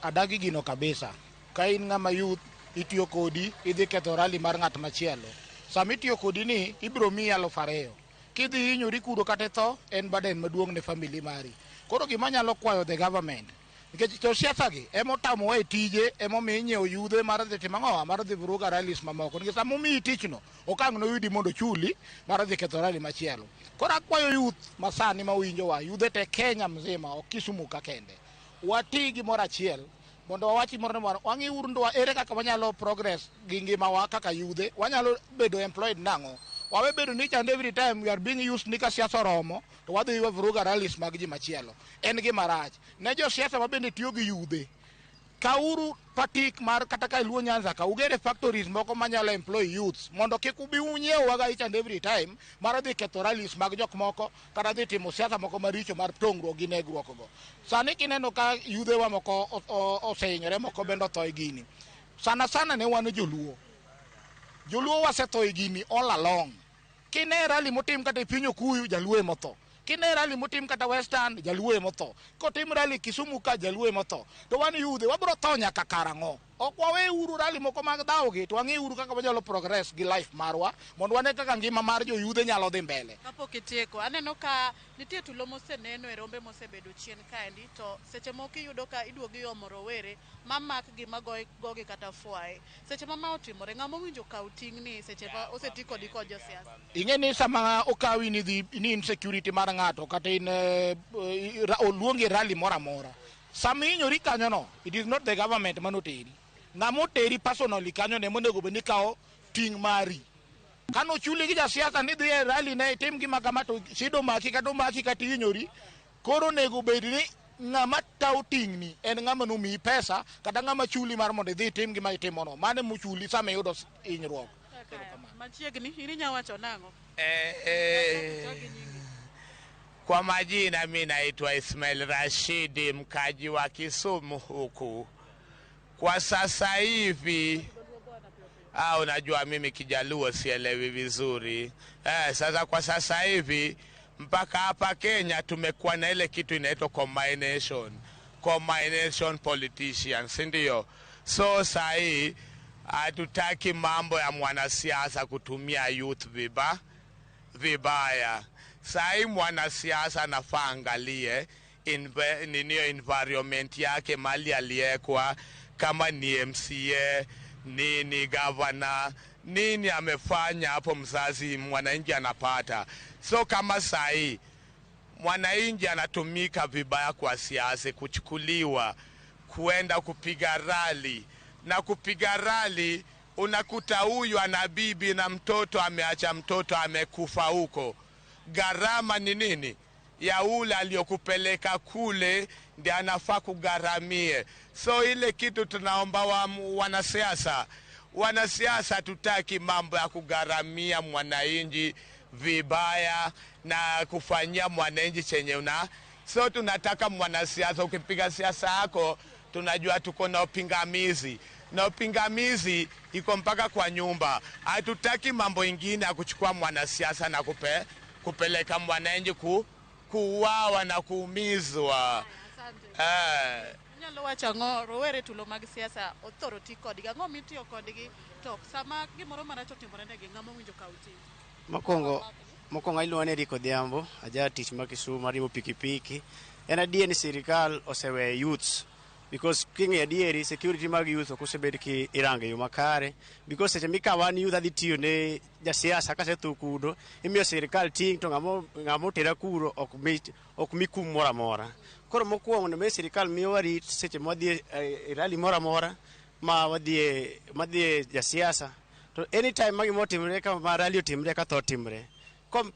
Adagi gino kabisa. Ka in ng'ama youth, itiyo kodi, idhi ketho rally mar ng'at machielo. Sama itiyo kodi ni, ibiro miyi 2,000. Kidhi hinyori kuro kata tho, en baden maduong' ne family mari. Koro gima nyalo kwayo the government, nikech to siasa gi emotamo e tije, emomiyo inyiewo yudhe mar dhi timo ang'o, mar dhi vuruga rallies mamoko. Nikech sama omiyi tichno, okang' noyudi mondo chuli mar dhi ketho rally machielo. Koro akwayo youth masani ma winjowa, yudhe te Kenya mzima, ok Kisumu ka kende. Wati gimoro achiel mondo wawachi moro moro, wang'i uru ndo ere kaka wanyalo progress gi ngimawa kaka yudhe, wanyalo bedo employed nang'o. Wawe bedo ni and every time we are being used ni ka siasa oromo to wadhi wavuruga rallies mag ji machielo. En gima rach. Ne jo siasa ma bende tiyo gi yudhe. Kauru patik mar kata ka iluo Nyanza ka ugere factories moko manyalo employ youths mondo kik ubi unyiew waga each and every time mar dhi ketho rallies mag jok moko kata dhi timo siasa moko maricho mar tongruok gi negruok go. Sani kineno ka yudhe wa moko osehinyore, moko bende otho e gini. Sana sana ne wan joluo. Joluo wasetho e gini all along. Kine rally motim kata e piny Okuyu, jaluo emotho. Kine rally motim kata Western, jaluo emotho. Kotim rally Kisumu ka, jaluo emotho. To wan yudhe wabiro tho nyaka karang'o. Ok wawe uru rally moko mag dhawo gi, to wang'i uru kaka wanyalo progress gi life marwa mondo wane kaka ngima mar jo yudhe nyalo dhi mbele. Kapok itieko, aneno ka nitie tulo moseneno e rombe mosebedo chien kaendi, to seche moko iyudo ka iduogo iomo rowere mamak gi magogi kata fwaye. Seche ma otimore, ng'ama owinjo kaw ting' ni seche ma oseti kod josiasa? Ing'e ni sama okawi ni insecurity mar ng'ato kata in oluongi rally moro amora, sama inyori kanyo no, it is not the government manoteri. Ng'ama oteri personally kanyo ne monego bed ni kawo ting' mari. Kano chuli gi jasiasa ni dhi e rally ne tim gima kama to sido maki kata inyori, koro nego bed ni ng'ama taw ting' ni en ng'ama nomiyi pesa kata ng'ama chuli mar mondo idhi tim gima itimono. Mane mochuli sama iyudo hinyruok. Machiegni, ini nyawacho nang'o? Kwa majina mimi naitwa Ismail Rashidi, mkaji wa Kisumu huku. Kwa sasa hivi unajua mimi Kijaluo sielewi vizuri. Sasa kwa sasa hivi mpaka hapa Kenya tumekuwa na ile kitu inaitwa combination politicians, ndio. So sahi hatutaki mambo ya mwanasiasa kutumia youth vibaya. Sahi mwanasiasa anafaa angalie environment yake mali aliyekwa, kama ni MCA, nini governor, nini amefanya hapo mzazi mwananchi anapata. So kama sahi mwananchi anatumika vibaya kwa siasa, kuchukuliwa kuenda kupiga rally, na kupiga rally unakuta huyu ana bibi na mtoto, ameacha mtoto amekufa huko. Gharama ni nini? Ya ule aliyokupeleka kule ndiye anafaa kugharamie. So ile kitu tunaomba wanasiasa tutaki mambo ya kugharamia mwananchi vibaya na kufanyia mwananchi chenye so tunataka mwanasiasa, ukipiga siasa yako tunajua tuko na upingamizi. Na upingamizi iko mpaka kwa nyumba. Hatutaki mambo ingine ya kuchukua mwanasiasa na kupeleka mwananchi kuuawa na kuumizwa. Nyalo wacho ng'o rowere tulo mag siasa othoro ti kodgi, ang'o mitiyo kodgi to sama gimoro marach otimore negi, ng'ama winjo kaw ting'? Mokwongo iluonga ni Rico Dhiambo, aja tich ma Kisumu mariembo pikipiki. En adier ni sirikal oseweyo youths, because king'e adieri security mag youth ok osebed ki irango yo makare, because seche mikawa ni youth adhi tiyo ne jasiasa kasetho kudo, imiyo sirikal ting' to ng'ama otera kuro ok mi kum moro amora. Koro mokwongo ne sirikal miyo warit seche mwadhi e rally moro amora ma wadhi jasiasa, to anytime ma gimoro timre kama rally otimre ka tho timre,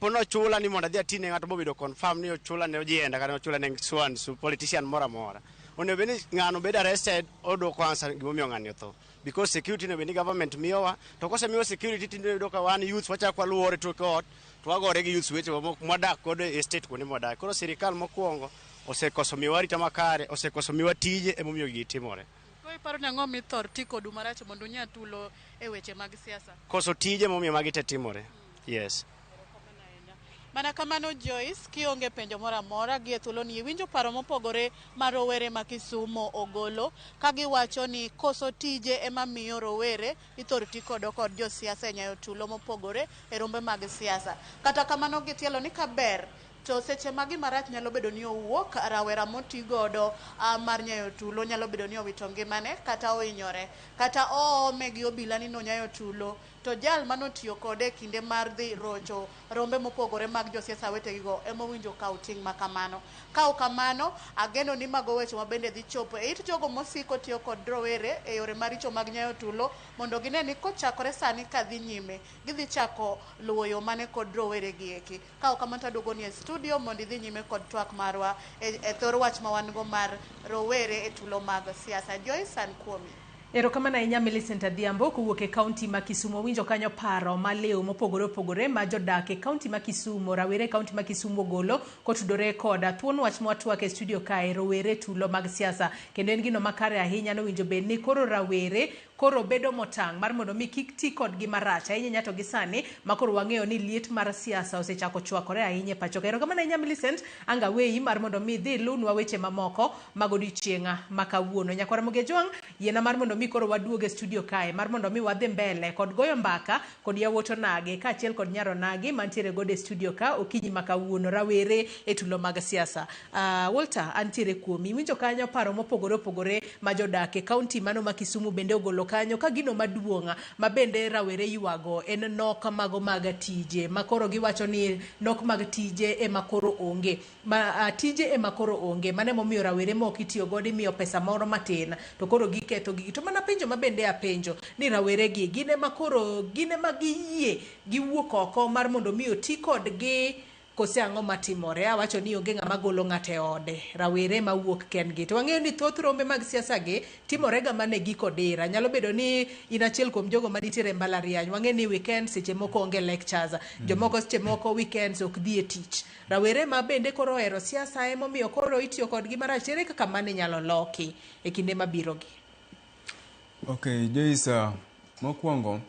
pono chula ni mondo adhi atine ng'ato mobedo confirm ni ochula ne ojienda kata ochula ne swan politician moro amora, onego bed ni ng'ano bed arrested odo kwanza gimomiyo ng'ani otho, because security ne bed ni government miyowa. To kosemiyo security tinde yudo ka wan youth wachako waluore to kot to wagore gi youth weche mwadak kod estate kuonde mwadak. Koro sirikal mokwongo osekoso miwa arita makare, osekoso miwa tije, emomiyo gigi timore. Ko iparo nang'o mithor ti kodu marach mondo unya tulo e weche mag siasa? Koso tije momiyo magi te timore. Yes. Mana kamano Joyce, kionge penjo moro amora gi e thuloni, winjo paro mopogore ma rowere ma Kisumo ogolo ka giwacho ni koso tije ema miyo rowere ithor ti kodo kod josiasa e nyayo tulo mopogore e rombe mag siasa. Kata kamano gitielo ni kaber to seche ma gimarach nyalo bedo ni owuok, rawera moti godo mar nyayo tulo nyalo bedo ni owito ngimane kata ohinyore kata oome gi obila ni nonyayo tulo, to jal manotiyo kode kinde mar dhi rocho rombe mopogore mag josiasa wetegigo emowinjo kaw ting' ma kamano. Kaw kamano, ageno ni mago weche ma bende dhi chopo e it jogo mosiko tiyo kod rowere e yore maricho mag nyayo tulo mondo gine ni kochakore sani kadhi nyime gidhi chako luwo yo mane kod rowere gi eki. Kaw kamano taduogo ni e studio mondo idhi nyime kod twak marwa e thor wach ma wan go mar rowere e tulo mag siasa. Joyce, an kuomi. Erokamano ahinya Millicent Adhiambo kowuok e kaunti ma Kisumo. Winjo kanyo paro maliw mopogore opogore ma jodak e kaunti ma Kisumo, rawere e kaunti ma Kisumo golo kotudore koda thuon wach mwatwak e studio kae, rowere tulo mag siasa. Kendo en gino makare ahinya, no winjo bed ni koro rawere koro bedo motang' mar mondo mi kik ti kodgi marach ahinya nyato gi sani ma koro wang'eyo ni liet mar siasa osechako chwakore ahinya e pacho ka. Erokamano ahinya Millicent, anga weyi mar mondo mi dhi lunwa weche mamoko mag odiochienga ma kawuono. Nyakwara Mogejwang, yiena mar mondo mi koro waduoge e studio kae mar mondo mi wadhi mbele kod goyo mbaka kod yawuoto nage kaachiel kod nyaro nage mantiere godo e studio ka okinyi ma kawuono, rawere e tulo mag siasa. Walter, antiere kuomi. Winjo kanyo paro mopogore opogore ma jodak e kaunti mano ma Kisumu bende ogolo kanyo ka gino maduonga ma bende rawere yuago en nok mago mag tije, ma koro giwacho ni nok mag tije ema koro onge, tije ema koro onge, mane momiyo rawere mok itiyo godo imiyo pesa moro matin to koro giketho gigi. To mana penjo mabende apenjo ni rawere gi gine ma koro gine ma giyie giwuok oko mar mondo mi oti kodgi kose ang'o matimore. Awacho ni onge ng'ama golo ng'ate ode, rawere ma wuok kendgi. To wang'eyo ni thoth rombe mag siasa gi timore ga mane giko dira. Nyalo bedo ni in achiel kuom jogo manitiere mbalariany, wang'eyo ni weekend seche moko onge lectures, jomoko seche moko weekends ok dhi e tich. Rawere ma bende koro ohero siasa emomiyo koro itiyo kodgi marach. Ere kaka mane nyalo loki e kinde mabiro gi? Okay, Joyce, mokwongo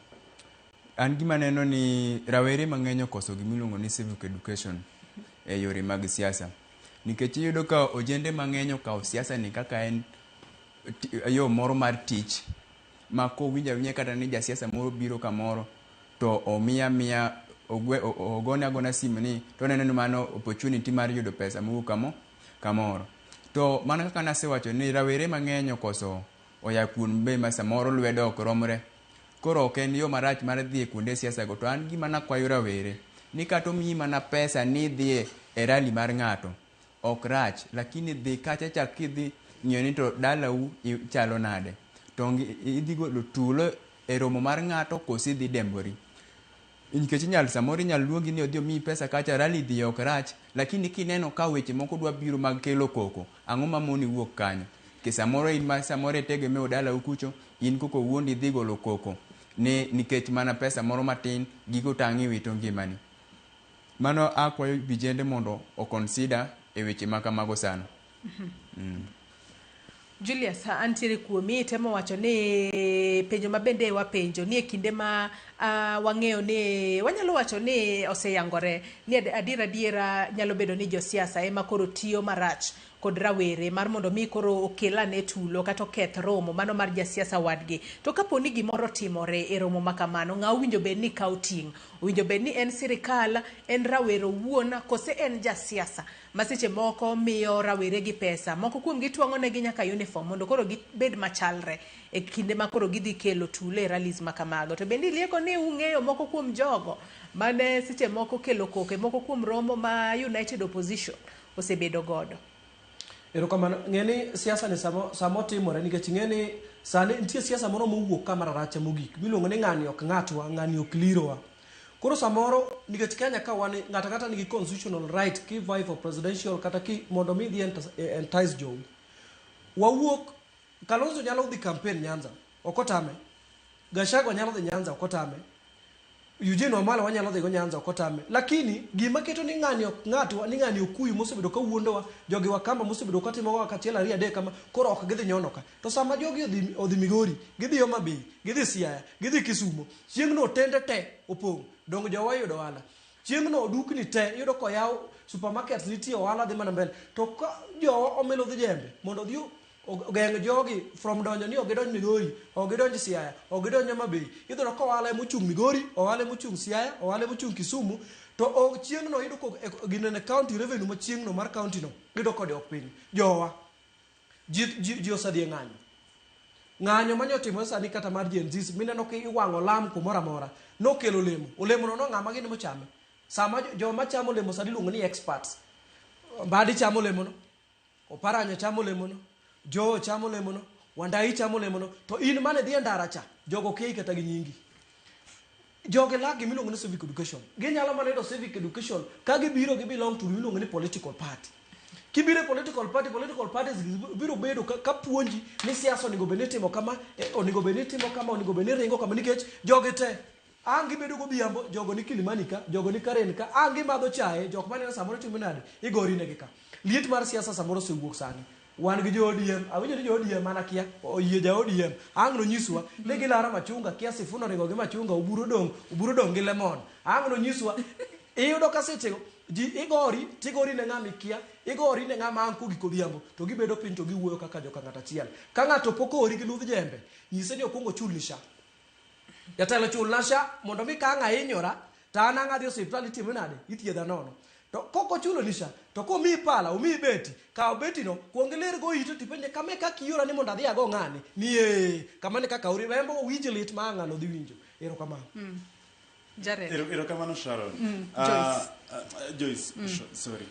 an gima neno ni rawere mang'eny okoso gimiluongo ni civic education e yore mag siasa, nikech iyudo ka ojende mang'eny okawo siasa ni kaka en yo moro mar tich, ma kowinjo awinja kata ni jasiasa moro biro kamoro to omiya ogone agona simu ni to neno ni mano opportunity mar yudo pesa mowuok kamoro. To mana kaka nasewacho ni rawere mang'eny okoso oya kuon be ma samoro lwedo ok romre, koro ok en yo marach mar dhi e kuonde siasa go. To an gima nakwayo rawere ni kata omiyi mana pesa ni dhi e rally mar ng'ato ok rach, lakini dhi kacha chak kidhi ng'iyo ni to dalau chalo nade, to idhi golo tulo e romo mar ng'ato kosi dhi dembori. Nikech samoro inyalo luongi ni odhi omiyi pesa kacha, rally dhi ok rach, lakini kineno ka weche moko dwa biro mag kelo koko, ang'o mamoni wuok kanyo? Ke samoro in ma samoro itegemeo dalau kucho, in koko wuondi dhi golo koko nikech mana pesa moro matin gigo tang'i wito ngimani. Mano akwayo vijende mondo o consider e weche makamago sana. Julius, antiere kuomi, temo wacho ni penjo mabende wapenjo ni e kinde ma wang'eyo ni wanyalo wacho ni oseyangore ni adiera nyalo bedo ni josiasa ema koro tiyo marach kod rawere mar mondo mi koro okelane tulo kata oketh romo mano mar jasiasa wadgi. To kapo ni gimoro timore e romo makamano, ng'a owinjo bed ni kaw ting'? Owinjo bed ni en sirikal, en rawere wuon, kose en jasiasa ma seche moko miyo rawere gi pesa, moko kuom gitwang'o negi nyaka uniform mondo koro gibed machalre e kinde ma koro gidhi kelo tulo e rallies makamago. To bende ilieko ni ung'eyo moko kuom jogo mane seche moko kelo koke moko kuom romo ma United Opposition osebedo godo? Erokamano. Ng'eni siasa ni samo timore nikech ng'eni sani nitie siasa moro mowuok ka mararacha mogik miluongo ni ng'ani ok ng'atwa, ng'ani ok lirowa. Koro samoro nikech Kenya ka wan ng'ata kata nigi constitutional right ki vie for presidential kata ki mondo mi dhi entice jogi. Wawuok Kalonzo nyalo dhi campaign Nyanza, ok otame. Gachagua nyalo dhi Nyanza, ok otame. Eugene Wamalwa wanyalo dhi go Nyanza ok otame, lakini gima keto ni ng'ani okuyu mosebedo ka wuondowa, jogi Wakamba mosebedo ka timo kachiel ariyo adek kama, koro ok gidhi nyono ka. To sama jogi odhi Migori, gidhi Homa Bay, gidhi Siaya, gidhi Kisumu, chieng'no tende te opong', dong jowa yudo ohala. Chieng'no dukni te yudo koyaw supermarkets nitie ohala dhi mana mbele. To ka jowa omelo dhi jembe mondo dhi ogeng' jogi from donjo ni ogidonj Migori, ogidonj Siaya, ogidonj Homa Bay. Idhuro ka ohala mochung' Migori, ohala mochung' Siaya, ohala mochung' Kisumu, to chieng'no yudo ginene county revenue ma chieng'no mar county no yudo kode ok piny. Jowa ji osedhi ng'anyo manyotimo sani kata mar Gen Z mineno ki iwang'o lam kumoro amora nokelo olemo no ng'ama gini mochame. Sama joma chamo olemo sani luongo ni experts. Mbadi chamo olemo no, Oparanya chamo olemo no, Joe chamo olemo no, Wandai chamo olemo no, to in mane dhi ndara cha jogo kei kata gi nyingi. Joge lagi miluongo ni civic education. Ginyalo mana yudo civic education ka gibiro belong to miluongo ni political party. Kibire political parties biro bedo ka puonji ni siasa onego bed ni timo kama, onego bed ni timo kama, onego bed ni ringo kama, nikech joge te angi bedo go biambo, jogo ni Kilimani ka, jogo ni Karen ka, angi madho chae, jok mane samoro timo nade igori negi ka. Liet mar siasa samoro sewuok sani. Wan gi jo ODM, awinjo ni jo ODM mana kia, oyie ja ODM, ang'no nyiswa, ne gilara machunga, kia Sifuna ringo gi machunga, uburo dong gi lemon. Ang'no nyiswa, iyudo ka sechego ji tigori ne ng'ami kia, igori ne ng'ama anko gi kodhiambo, to gibedo piny to giwuoyo kaka joka ng'ato achiel. Ka ng'ato pokori gi ludh jembe, nyise ni okwongo chulni SHA. Jatelo chulna SHA mondo mi ka ng'a hinyora, to an ang'a dhi osiptal itimo nade, ithiedha nono. To koko chulo ni SHA, to komi pala, omi beti, kaw beti no, kuonge ler go ito tipenje kame kaka iora ni mondo adhi ago ng'ani, ni kamane kaka uri, rembo winjo lit ma ng'ano dhi winjo. Erokamano. Jared. Erokamano Sharon. Joyce, sorry.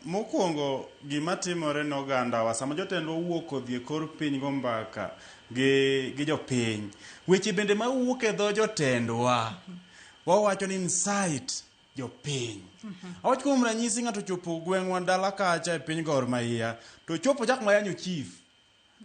Mokwongo gima timore n'ogandawa sama jotendwa wuok odhi e kor piny go mbaka gi jopiny, weche bende mawuok e dho jotendwa wawacho ni insight jopiny. Awach kuom ranyisi ng'ato chopo gweng'wa dala kacha e piny Gor Mahia to chopo chak mayanyo chief,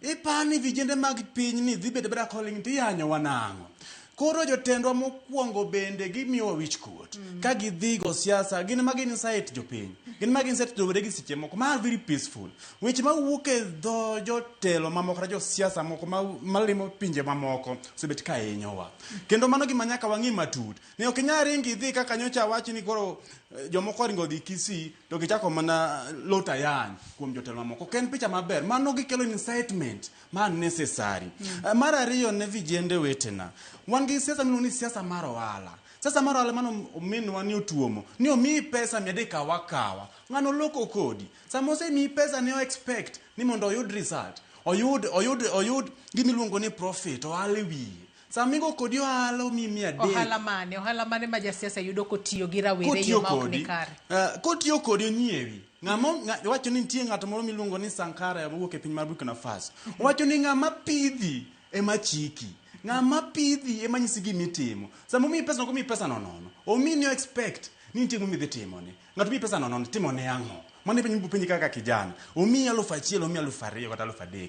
ipani vijende mag piny ni dhi bedo beda calling tiyanyo wanang'o. Koro jotendwa mokwongo bende gimiyowa wich kuot ka gidhi go siasa, gin magin insight jopiny, gin magin insight jowere gi seche moko ma very peaceful. Weche mawuok e dho jotelo mamoko kata josiasa moko malimo pinje mamoko osebet ka hinyowa, kendo mano gima nyaka wang'i matut. Ne ok inyal ringi idhi kaka nyocha wachi ni koro jomoko ringo dhi Kisii to gichako mana lota yan kuom jotelo mamoko. Ken picha maber, mano gikelo incitement man necessary. Mar ariyo ne vijende wetena, wan gi siasa miluongo ni siasa mar ohala. Siasa mar ohala mano ominwa ni otuomo ni omiyi pesa miade kawa ng'ano loko kodi. Sama osemiyi pesa ne o expect ni mondo oyud result, oyud gimiluongo ni profit, ohala e wiye. Samigo kodi ohala omiyi 300. Ohala mane ma jasiasa yudo kotiyo gi rawere yo ma ok ni kare. Kotiyo kodi onyiewi. Wacho ni nitie ng'ato moro miluongo ni Sankara mowuok e piny mar Burkina Faso. Wacho ni ng'ama pidhi ema chiki, ng'ama pidhi ema nyisi gimitimo. Sama omiyi pesa nokomiyi pesa nonono, omiyi ni expect ni nitie gimidhi timone. Ng'ato miyi pesa nonono, timone ang'o? Mano e penji kaka kijana. Omiyi 1,000, omiyi 2,000 kata 3,000.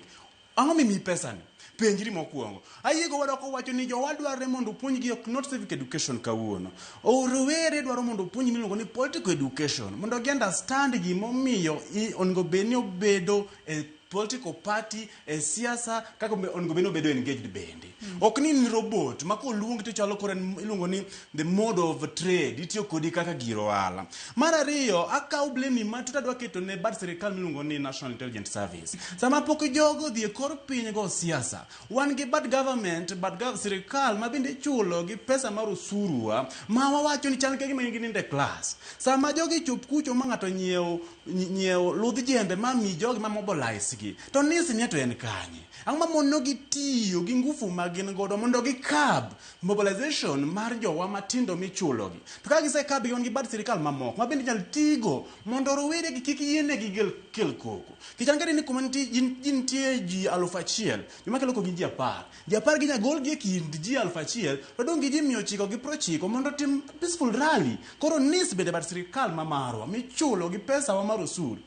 Ang'o mimiyi pesa ni? Penjri mokwongo. Ayiego wadoko wacho ni jowa dwarre mondo opuonjgi ok not civic education kawuono. Rowere dwaro mondo opuonj miluongo ni political education, mondo gi understand gimomiyo onego bed ni obedo e political party, e siasa, kaka onego bed ni obedo engaged bende. Ok ni robot ma koluongi to chalo kore iluongo ni the mode of trade, itiyo kodi kaka gir ohala. Mar ariyo, akaw blame ma tutadwa keto ne bad sirikal miluongo ni National Intelligence Service. Sama pok jogo dhi e kor piny go siasa, wan gi bad government, sirikal ma bende chulo gi pesa mar usuruwa ma wawacho ni chal kagima gin in the class. Sama jogi chop kucho ma ng'ato nyiewo ludh jembe ma mi jogi ma mobilize gi, to nisi ni to en kanye. Ang' ma mondo gitiyo gi ngufu ma gin godo mondo gikab mobilization mar jowa matindo michulogi. To ka gisekab gi bad sirikal mamoko ma bende nyal tigo mondo rowere gi kik yienegi kel koko. Kichan kadi ni kuma nitie ji 1,000, joma kelo koko gin ji 10. Ji 10 gi nyagol gi e kind ji 1,000, to dong' gi ji 900 gi 90 mondo tim peaceful rally. Koro nis bende bad sirikal ma marwa michulo gi pesa wa mar osuru.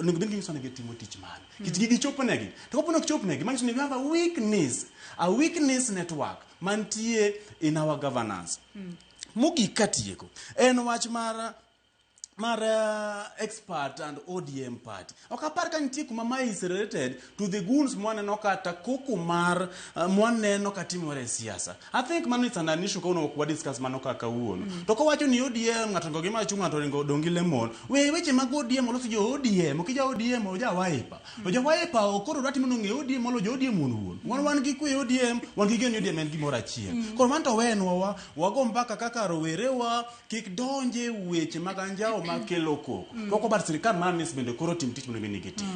Onego bed ginyiso ni gitimo tich mane. Gichoponegi. To kapo ni ok chopnegi, manyiso ni we have a weakness network mantie in our governance. Mogik katieko en wach mar expert and ODM party. Okapar ka nitie kuma ma is related to the goons mwaneno kata koko mar mwaneno katimore siasa. I think mano is an issue kono kwa discuss mano kaka uono. To ko wacho ni ODM ngato ngo gima chunga to ngo dongi lemon. Weche mag ODM oloso jo ODM, okija ODM oja waipa. Oja waipa okoro rati mono nge ODM olo jo ODM uono. Wan gi kwe ODM, wan gi gen ODM en gimora chien. Koro man to wenwa wago mpaka kaka rowerewa kik donje weche maganjao makelo koko. Koko bar sirikal manis bende koro tim tich mondo bende gitim.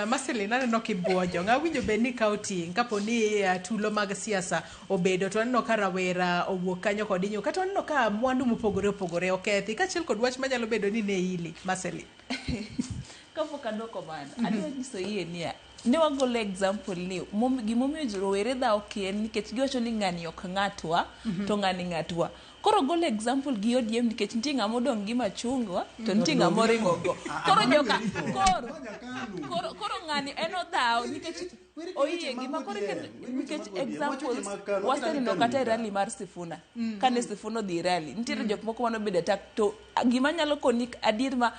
Masili naneno kibuojo ng'awinjo bed ni kaoti kapo ni tulo mag siasa obedo to aneno ka rawera owuok kanyo kod inyo kata aneno ka mwandu mopogore opogore okethi kachiel kod wach manyalo bedo ni ne ili Masili kapok adwoko mano adwa nyiso yie niya ne wagolo example ni gimomiyo rowere dhawo kien nikech giwacho ni ng'ani ok ng'atwa to ng'ani ng'atwa. Koro golo example gi ODM nikech nitie ng'ama odong' gi machungwa to nitie ng'ama oringo go. Koro joka koro ng'ani en odhawo nikech oyiye gima koro nikech examples waseneno kata e rally mar Sifuna kane Sifuna odhi rally nitiere jok moko manobedo attack to gima nyalo koni adier ma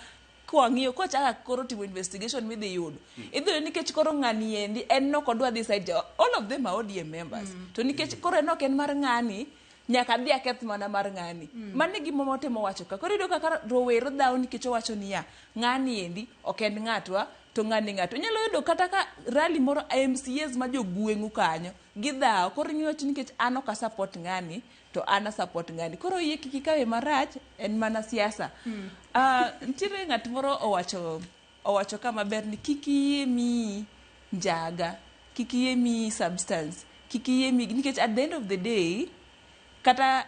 kwang'iyo kochaka koro timo investigation midhi yudo idhi nikech koro ng'ani endi en nok odwa dhi side all of them are ODM members to nikech koro en ok en mar ng'ani nyaka dhi aketh mana mar ng'ani mane gima motemo wacho ka koro ido kaka rowero dhawo nikech owacho niya ng'ani endi ok en ng'atwa to ng'ani ng'ato nyalo yudo kata ka rally moro MCAs ma jogweng'u kanyo gidhawo koro ing'iwacho nikech an ok support ng'ani to ana support ng'ani koro yie kiki kawe marach en mana siasa. Nitiere ng'at moro owacho kama ber ni kiki yie mi njaga kiki yie mi substance kiki yie mi nikech at the end of the day kata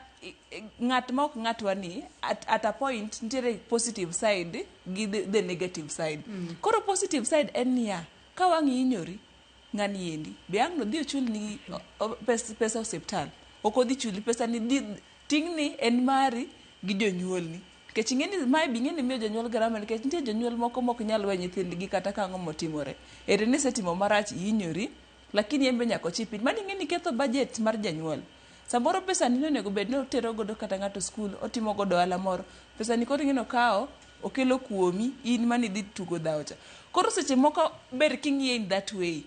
ng'at ma ok ng'atwa ni at a point nitiere positive side gi the negative side. Koro positive side en niya ka wang'i inyori ng'ani endi be ang' no dhi ochul ni pesa osiptal ok odhi chuli pesa ni tingni en mari gi jonyuolni nikech ing'eni mae bi ng'eni miyo jonyuol garama nikech nitie jonyuol moko mok nyal we nyithindgi kata ka ang'o motimore ere ni setimo marach inyori lakini embe nyako chipi mani ng'eni ketho budget mar janyuol. Samoro pesa ni onego bed ni otero godo kata ng'ato skul otimo godo ohala moro pesa ni koro ing'eno kawo okelo kuomi in mani dhi tugo dhawo cha. Koro seche moko ber king'iye in that way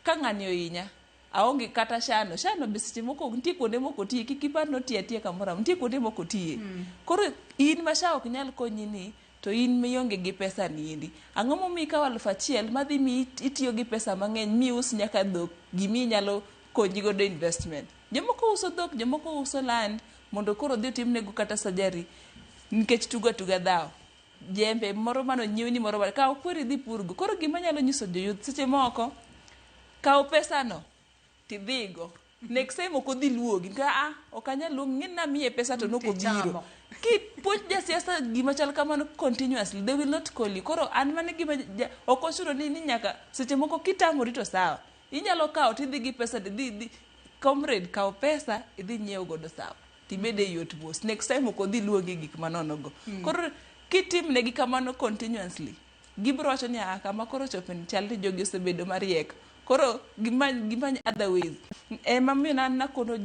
ka ng'ani ohinya aonge kata shano be seche moko nitie kuonde moko tiye kik ipar notiye atiye kamoro nitie kuonde moko tiye koro in ma sha ok nyal konyi ni to in mionge gi pesa ni endi ang'o momiyi kawo 1,000 madhi mi itiyo gi pesa mang'eny mi us nyaka dhok gimi nyalo konyi godo investment. Jomoko uso dhok jomoko uso land mondo koro dhi timnego kata surgery nikech tuga dhawo jembe moro mano nyiew ni moro kawo kweri dhi purgo. Koro gima nyalo nyiso joyuth seche moko kawo pesa no tidhigo next time ok odhi luogi ka ok anyal luongi ng'eni namiye pesa to noko biro ki puonj jasiasa gima chal kamano continuously they will not call you. Koro an mane gima ok ochuno ni nyaka seche moko kitamori to sawa inyalo kawo tidhi gi pesa dhi comrade kawo pesa idhi nyiewo godo sawa tibede yot mos next time ok odhi luogi gik manonogo. Koro kitimne gi kamano continuously gibro wacho ni kama koro chopen chal ni jogi osebedo mariek koro gimany other ways mamiyo nakono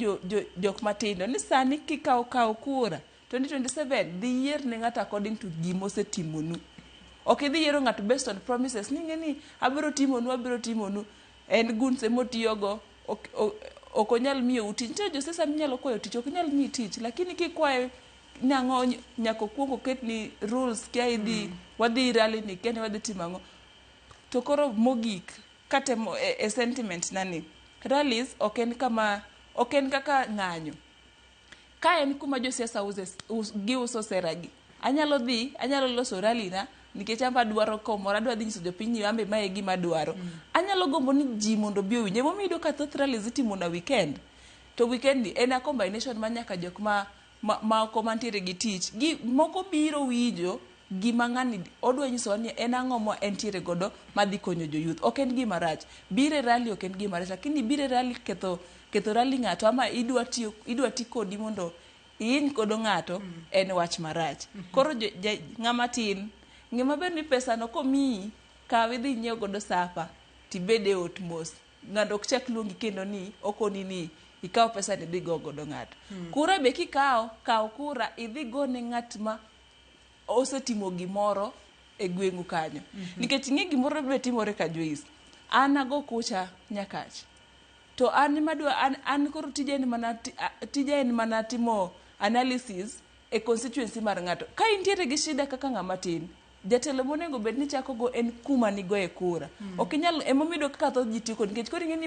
jok matindo ni sani kikawo kura 2027 dhi yier ne ng'ato according to gima osetimonu ok idhi yiero ng'ato based on promises ni ng'eni abiro timonu en gunse motiyogo ok onyal miyo utich nitie josiasa minyalo kwayo tich ok nyal miyi tich lakini kikwayo nang'o nyaka okuongo ket ni rules kia idhi wadhi rally ni kene wadhi timo ang'o to koro mogik katemo sentiment nani rallies ok en kaka ng'anyo ka en kuma josiasa giuso seragi anyalo loso rally na nikech amba dwaro komoro adwa dhi nyiso jopiny ambe mae gima dwaro anyalo gombo ni ji mondo bi owinje momiyo ka thoth rallies itimo na weekend to weekend en a combination manyaka jok ma oko mantiere gi tich gi moko biro winjo gima ng'ani odwa nyiso ni en ang'o ma entiere godo madhi konyo joyuth ok en gima rach bire rally ok en gima rach lakini bire rally ketho rally ng'ato ama idwa ti kodi mondo in kodo ng'ato en wach marach. Koro ng'ama tin ng'ama ber ni pesa no komiyi kawe dhi nyiewo godo sapa tibede ot mos ng'ato ok chak luongi kendo ni okoni ni ikaw pesa ni dhi go godo ng'ato. Kura be kaw kura idhi go ne ng'at ma osetimo gimoro e gwengu kanyo. Nikech ing'e gimoro be timore ka Joyce. An ago kucha Nyakach. To an madwa an koro tije en mana timo analysis e constituency mar ng'ato. Ka intiere gi shida kaka ng'ama tin, jatelo monego bed ni chako go en kuma ni go e kura. Ok inyal emomido kaka tho ji tiko nikech koro ing'e ni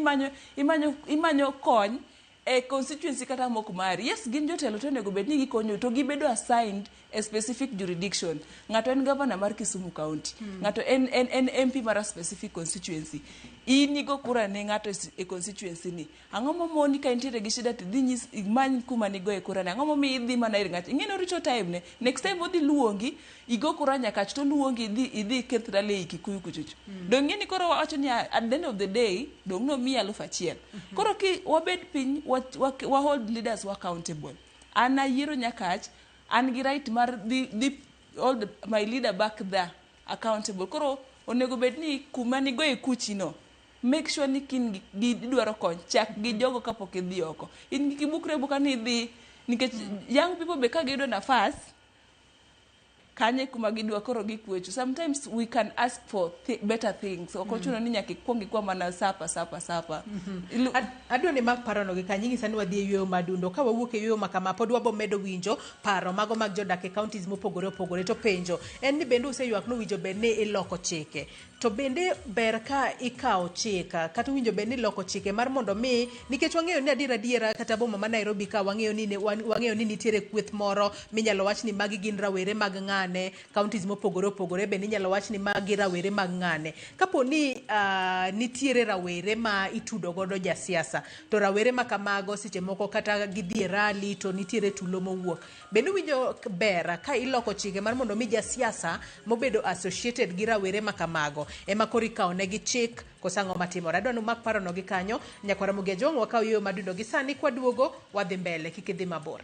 imanyo kony e constituency kata mok mari. Yes, gin jotelo to onego bed ni gikonyo to gibedo assigned a specific jurisdiction. Ng'ato en governor mar Kisumu County. Ng'ato en MP mar a specific constituency. Inigo kura ne ng'ato e constituency ni. Ang'o momoni ka intiere gi shida to dhi nyis imany kuma ni go e kura ne. Ang'o momi idhi mana ir ng'ato. Ing'e no rito time ne. Next time odhi luongi igo kura Nyakach to luongi idhi keth dale Kikuyu kuchuchu. Dong ni koro wacho ni at the end of the day dong no mi 1,000. Koro ki wabed piny wa hold leaders wa accountable. An ayiero Nyakach, an gi right mar hold my leader back there accountable. Koro onego bed ni kuma ni go e kuchi no. Make sure ni kin gidwaro kony chak gi jogo kapok idhi oko. In kibukre buka ni idhi nikech young people be ka gido nafas kanye kuma gidwa koro gikwecho. Sometimes we can ask for better things. Okochuno ni nyaka kuongi kwa mana sapa. Adwa ni mag paro no gi kanyingi sani wadhi e yueyo madundo ka wawuok e yueyo makama pod wabo medo winjo paro mago mag jodak e counties mopogore opogore to penjo en ni bende useyuak no winjo bende iloko chike to bende ber ka ikawo chika kata winjo bende iloko chike mar mondo mi nikech wang'eyo ni adiera kata boma ma Nairobi ka wang'eyo ni nitiere kweth moro minyalo wach ni magi gin rawere mag ng'ane counties mopogore opogore bende inyalo wach ni magi rawere mag ng'ane kapo ni nitiere rawere ma itudo godo jasiasa to rawere ma kamago seche moko kata gidhi rally to nitiere tulo mowuok bende winjo ber ka iloko chike mar mondo mi jasiasa mobedo associated gi rawere ma kamago ema kori kawo negi chik kosango matimore. Adwano mak paro no gi kanyo Nyakwara Mugia Jong wakaw yueyo madundo gi sani kwa duogo wadhi mbele kik idhi mabor.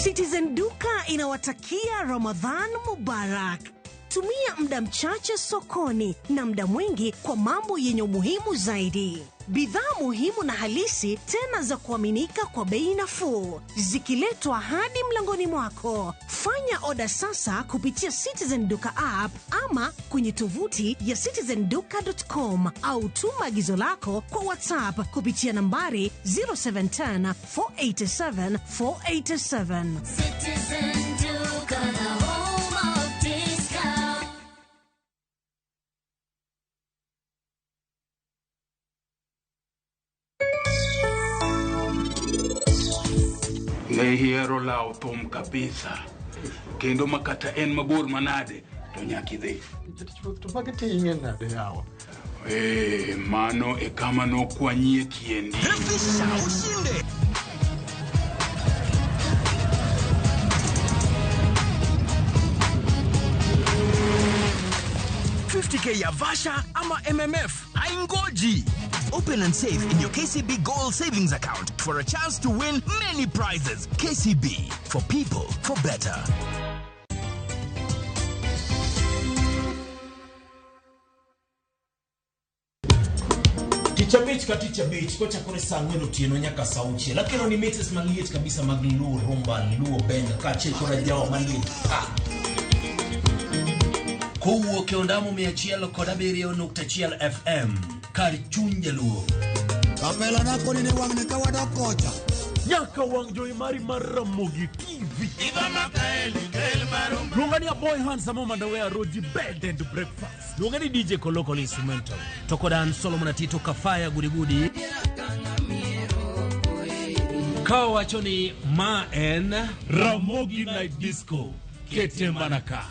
Citizen Duka inawatakia Ramadhan Mubarak. Tumia muda mchache sokoni na muda mwingi kwa mambo yenye umuhimu zaidi. Bidhaa muhimu na halisi tena za kuaminika kwa bei nafuu zikiletwa hadi mlangoni mwako. Fanya oda sasa kupitia Citizen Duka app ama kwenye tovuti ya citizenduka.com au tuma agizo lako kwa WhatsApp kupitia nambari 0710 487 487. Citizen Duka, the home of discount. Nehero lao thum kabisa kendo makata en mabor manade to nyaki dhi to pake tinge nade yawa mano e kama no kwanyie kiendi ushinde 50K ya Vasha ama MMF haingoji. Open and save in your KCB Gold Savings Account for a chance to win many prizes. KCB, for people, for better. Teacher Beach kocha kore sangweno tieno nyaka sauchi lakini ni metes maliet kabisa magluo rumba luo benga kache kora jawa maliet Kuwo Kiondamo 107.1 FM kar chunje luo Kapela nako ni wangne kawada kocha Nyaka wang joy mari Ramogi TV Lungani ya boy handsome mandawea roji bed and breakfast Lungani DJ Kolokoli Instrumental Tokodan Solomon Atito Kafaya Gudi Kawa wachoni Ma en Ramogi Night Disco Kete Manaka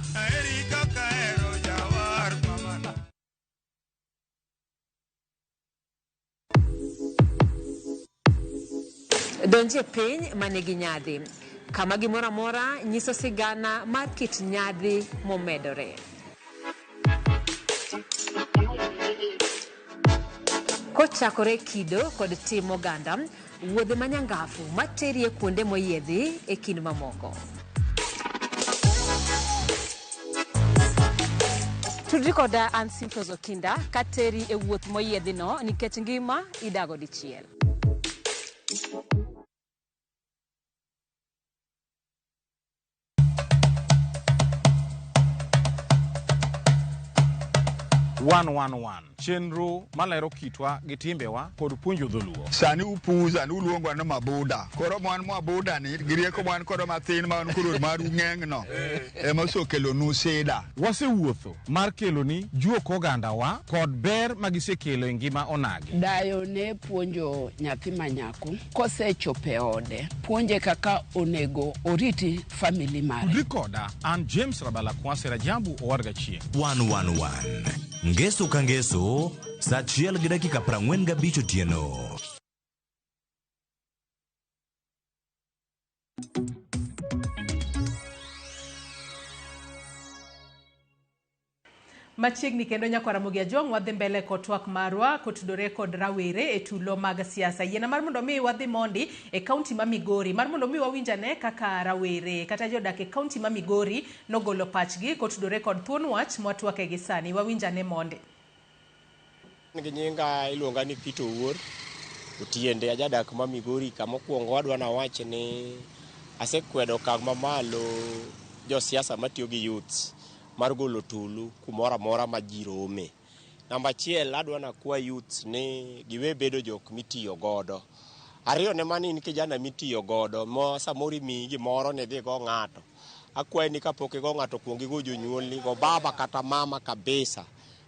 Donje piny manigi nyadhi kama gimora mora nyiso sigana mar kit nyadhi momedore Kochakore kido kod tim oganda, wuodhe manyangafu materie kuonde moyiedhi e kind mamoko. Tudri koda an Simfos Okinda kateri e wuoth moyiedhi no nikech ngima idago dichiel. Chenro malero kitwa gi timbewa kod puonjo dholuo. Sani upuza ni uluongwa na mabuda. Koro mwan mabuda ni girieko mwan koro mathin man kuro maru ng'eng'no. Ema sokelo nusida. Wasewuotho mar kelo ni juok ogandawa kod ber magisekelo e ngima onagi. Dayo ne puonjo nyathi manyako kosechope ode. Puonje kaka onego oriti family mare. Rikoda an James Rabala Kwase Rajabu owarga chieng. 111 Ngeso ka ngeso, saa 1:45 otieno. Machiegni kendo Nyakaramogi Ajong' wadhi mbele kod twak marwa kotudore kod rawere e tulo mag siasa. Yiena mar mondo mi wadhi mondi e kaunti ma Migori. Mar mondo mi wawinjane kaka rawere kata jodak e kaunti ma Migori nogolo pachgi kotudore kod thuon wach mwatwake gi sani. Wawinjane mondi. Ngi nyinga iluonga ni Peter Owuor Otiende, ajadak ma Migori. Kamokwongo wadwa na wach ni asekwedo kag mamalo jo siasa matiyo gi youth mar golo tulu kumora mora ma ji rome. Namba 1 adwa na kwa youth ni giwe bedo jok mitiyo godo. Ariyo ne mani ni kijana mitiyo godo mo samori mi gimoro ne dhi go ng'ato. Akwaye ni kapok go ng'ato kuongi go jonyuolni go baba kata mama kabisa.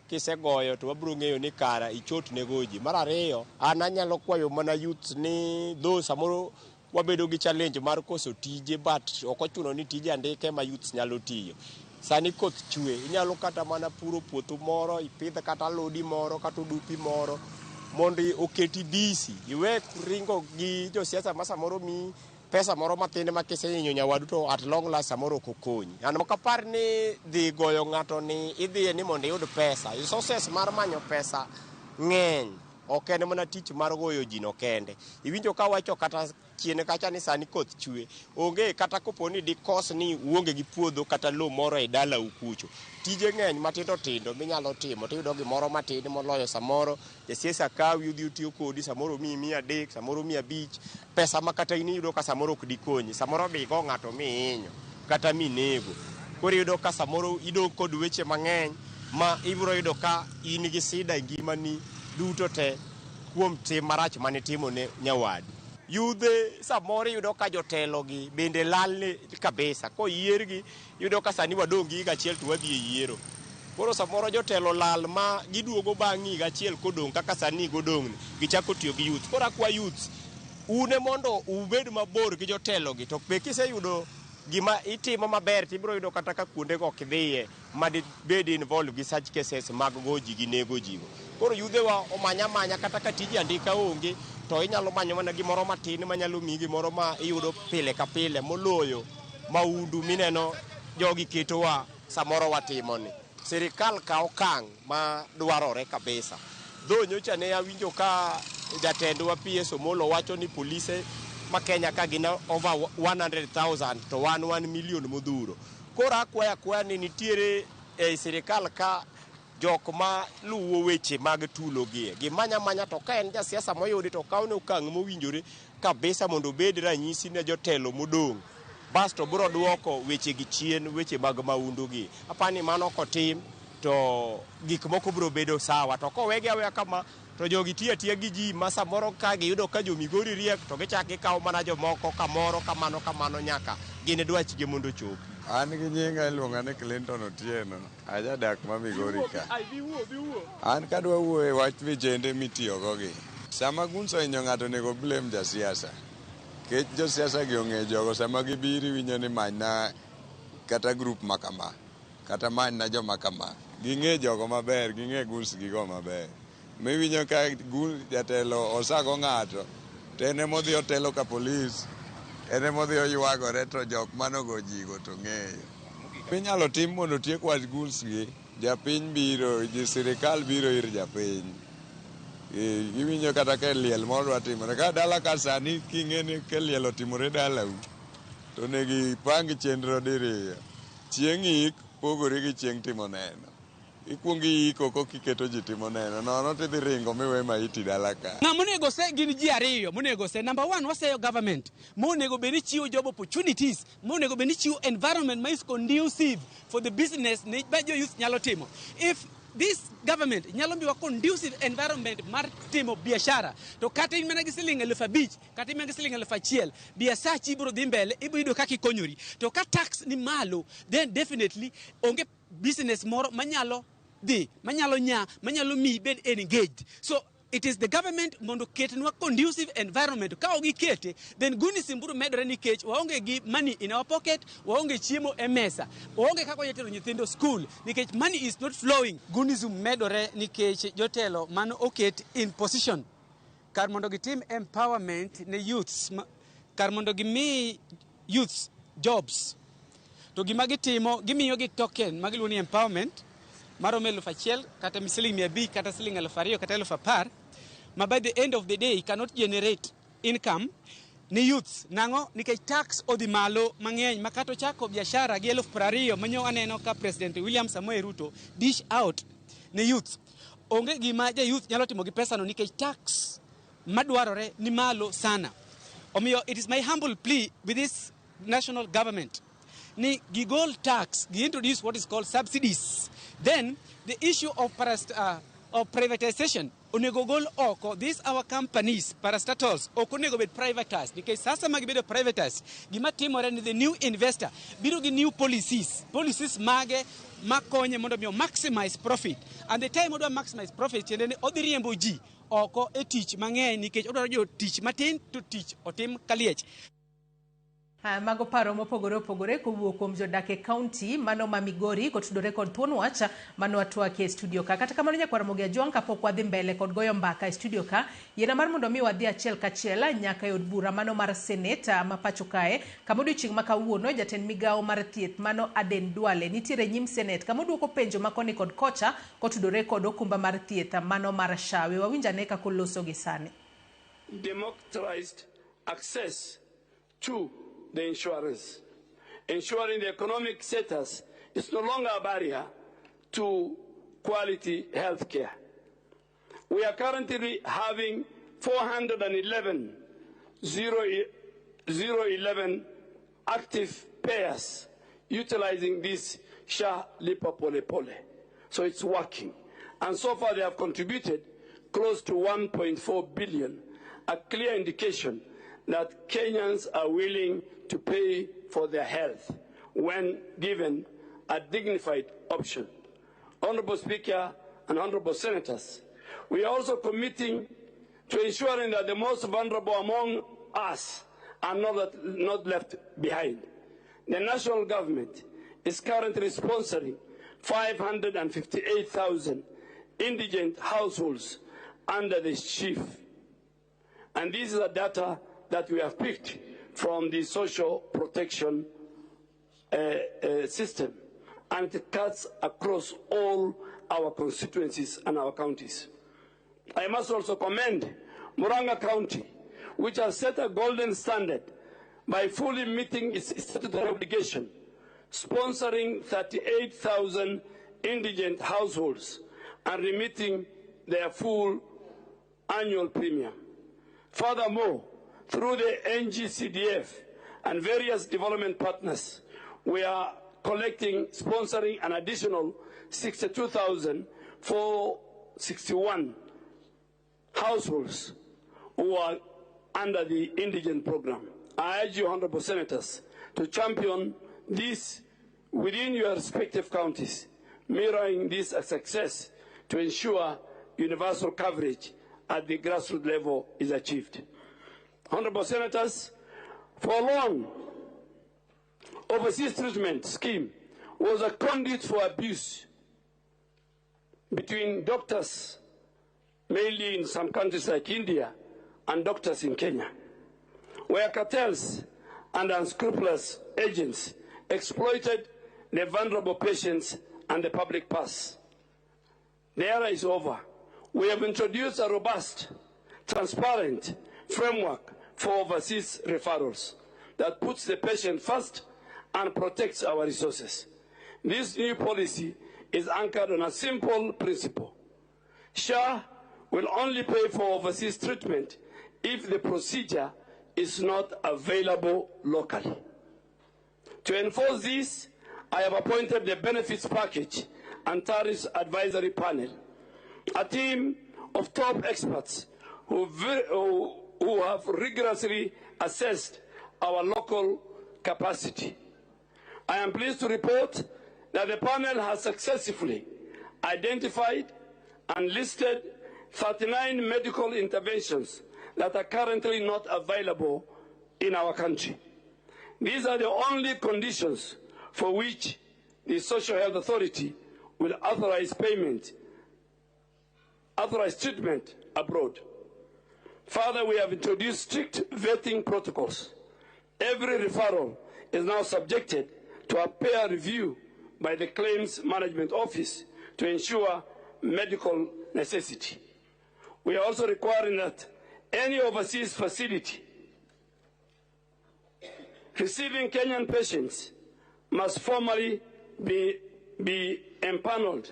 Kisegoyo to wabro ng'eyo ni kara ichot ne goji. Mar ariyo an anyalo kwayo mana youth ni do samoro wabedo gi challenge mar koso tije but ok ochuno ni tije andike ma youth nyalo tiyo. Sani koth chwe, inyalo kata mana puro puotho moro, ipidh kata lodi moro, kata dupi moro, mondo oketi bisi. Iwe ringo gi jo siasa ma samoro mi pesa moro matinde ma kisehinyo nyawadu to at long last samoro kokonyi. An mokapar ni dhi goyo ng'ato ni idhiye ni mondo iyud pesa. Resources mar manyo pesa ng'eny. Ok en mana tich mar goyo ji no kende. Iwinjo ka wacho kata chien kacha ni sani koth chwe. Onge kata kopo ni dikos ni uonge gi puodho kata lo moro e dala ukucho. Tije ng'eny matindo tindo minyalo timo. Tiyudo gimoro matin moloyo samoro. Jasiasa kawi udhi utiyo kodi samoro mi 300, samoro 500. Pesa ma kata iniyudo ka samoro ok dikonyi. Samoro bi go ng'ato mi hinyo kata mi nego. Koro iyudo ka samoro idong kod weche mang'eny ma ibiro yudo ka in gi sida e ngimani duto te kuom tim marach manitimo ne nyawadu. Yudhe samoro yudo ka jotelo gi bende lalne kabisa. Ko yiergi yudo ka sani wadong' higa achiel to wadhi e yiero. Koro samoro jotelo lal ma giduogo bang' higa achiel kodong' kaka sani godong' gichako tiyo gi youth. Koro akwa youth une mondo ubed mabor gi jotelo gi to be kiseyudo gima itimo maber tibiro yudo kata ka kuonde go kidhiye madibed involved gi such cases mag goji gi nego jigo. Koro yudhewa omanya kata ka tiji andika onge to inyalo manyo mana gimoro matin manyalo mi gimoro ma iyudo pile ka pile moloyo maundu mineno jogi ketowa samoro watimoni. Sirikal ka okang' ma dwarore kabisa. Dho nyocha ne awinjo ka jatendwa PS Omolo wacho ni polise ma Kenya ka gina over 100,000 to 1 million modhuro. Koro akwaya ni nitiere e sirikal ka jok ma luwo weche mag tulo gi. Gimanya to ka en jasiasa moyudi to kaune okang' mowinjore kabisa mondo obed ranyisi ne jotelo modong'. Basto biro duoko weche gi chien, weche mag maundu gi. Apani mano kotim to gik moko biro bedo sawa. To kowegi aweya kama to jogi tiya gi ji ma samoro ka giyudo ka jo Migori riek to gichak gikawo mana jomoko kamoro kamano nyaka gine dwachgi mondo chopi. An gi nyinga iluonga ni Clinton Otieno, ajadak ma Migori ka. An kadwa wuoyo e wach vijende mitiyogo gi. Sama gunso ohinyo ng'ato onego blame jasiasa. Kech josiasa gi ong'e jogo sama gibiri winjo ni manyna kata grup makama, kata manyna joma kama. Ging'e jogo maber, ging'e guns gigo maber. Miwinjo ka jatelo osago ng'ato, to ene modhi otelo ka polis, ene modhi oywagore to jok manogo jigo to ng'eyo. Minyalo tim mondo tiek wach guls gi, japiny biro, sirikal biro ir japiny. Iwinjo kata ka liel moro atimore ka dala ka sani king'eni ka liel otimore dalau to negi pangi chenro diriyo. Chieng' ik pogore gi chieng' timo neno. Ikuongo iko kokiketo ji timo neno. Nono tidhi ringo miwe maiti dala ka. Ng'a monego se gin ji ariyo monego se. Number one, waseyo government. Monego beni chiwo job opportunities. Monego beni chiwo environment ma is conducive for the business ne jo youth nyalo timo. If this government nyalo miwa conducive environment mar timo biashara to kata in mana gi siling 5,000 kata in mana gi siling 1,000 biasachi ibiro dhi mbele ibiro yudo kaka ikonyori to ka tax ni malo then definitely onge business moro manyalo dhi manyalo mi bed engaged. So it is the government mondo ketnwa conducive environment. Ka ogi kete, then guni simburu medore nikech waonge gi money in our pocket, waonge chiemo e mesa, waonge kaka yetero nyithindo school nikech money is not flowing. Guni medore nikech jotelo mano oket in position kar mondo gitim empowerment ne youths, kar mondo gimi youths jobs. To gima gitimo, gimiyo gi token magiluongo ni empowerment maromo 1,000 kata siling 500 kata siling 2,000 kata 10,000 ma by the end of the day cannot generate income ni youths. Nango nikech tax odhi malo mang'eny makato chako biashara gi 20,000 manyo aneno ka President William Samoei Ruto dish out ni youths. Onge gima ja youth nyalo timo gi pesa no nikech tax madwarore ni malo sana. Omiyo it is my humble plea with this national government ni gigol tax, introduce what is called subsidies. Then the issue of privatization, onego gol oko. These our companies, parastatals, onego bed privatized. Because sasa magibedo privatized, gima timore ni the new investor, biro gi new policies mage makonye mondo miyo maximize profit. And the time odwa maximize profit, yende odhi riembo ji oko e tich mang'eny nikech odwaro jo tich matin to tich otim kaliech. Mago paro mopogore opogore kowuok kuom jodak e kaunti mano ma Migori kotudore kod thuon wach mano atwak e studio ka. Kata kamano nyakwar Mogi Ajwang' kapok wadhi mbele kod goyo mbaka e studio ka, yiena mar mondo mi wadhi achiel kachiel nyaka e od bura mano mar Senate ma pacho kae kama odiochieng' ma kawuono jatend migawo mar thieth mano Aden Duale nitiere nyim Senate kama oduoko penjo makoni kod kocha kotudore kod okumba mar thieth mano mar SHA. We wawinjane kaka oloso gi sani. Democratized access to the insurance. Ensuring the economic status is no longer a barrier to quality health care. We are currently having 411 011 active payers utilizing this SHA Lipa Pole Pole. So it's working. And so far they have contributed close to 1.4 billion, a clear indication that Kenyans are willing to pay for their health when given a dignified option. Honorable Speaker and Honorable Senators, we are also committing to ensuring that the most vulnerable among us are not left behind. The national government is currently sponsoring 558,000 indigent households under this chief. And this is the data that we have picked from the social protection system, and it cuts across all our constituencies and our counties. I must also commend Murang'a County, which has set a golden standard by fully meeting its statutory obligation, sponsoring 38,000 indigent households and remitting their full annual premium. Furthermore, through the NGCDF and various development partners, we are sponsoring an additional 62,461 households who are under the indigent program. I urge you, Honorable Senators, to champion this within your respective counties, mirroring this as success to ensure universal coverage at the grassroots level is achieved. Honorable Senators, for long, overseas treatment scheme was a conduit for abuse between doctors, mainly in some countries like India, and doctors in Kenya, where cartels and unscrupulous agents exploited the vulnerable patients and the public purse. The era is over. We have introduced a robust, transparent framework for overseas referrals that puts the patient first and protects our resources. This new policy is anchored on a simple principle. SHA will only pay for overseas treatment if the procedure is not available locally. To enforce this, I have appointed the Benefits Package and Tariffs Advisory Panel, a team of top experts who have rigorously assessed our local capacity. I am pleased to report that the panel has successfully identified and listed 39 medical interventions that are currently not available in our country. These are the only conditions for which the Social Health Authority will authorize treatment abroad. Further, we have introduced strict vetting protocols. Every referral is now subjected to a peer review by the Claims Management Office to ensure medical necessity. We are also requiring that any overseas facility receiving Kenyan patients must formally be empaneled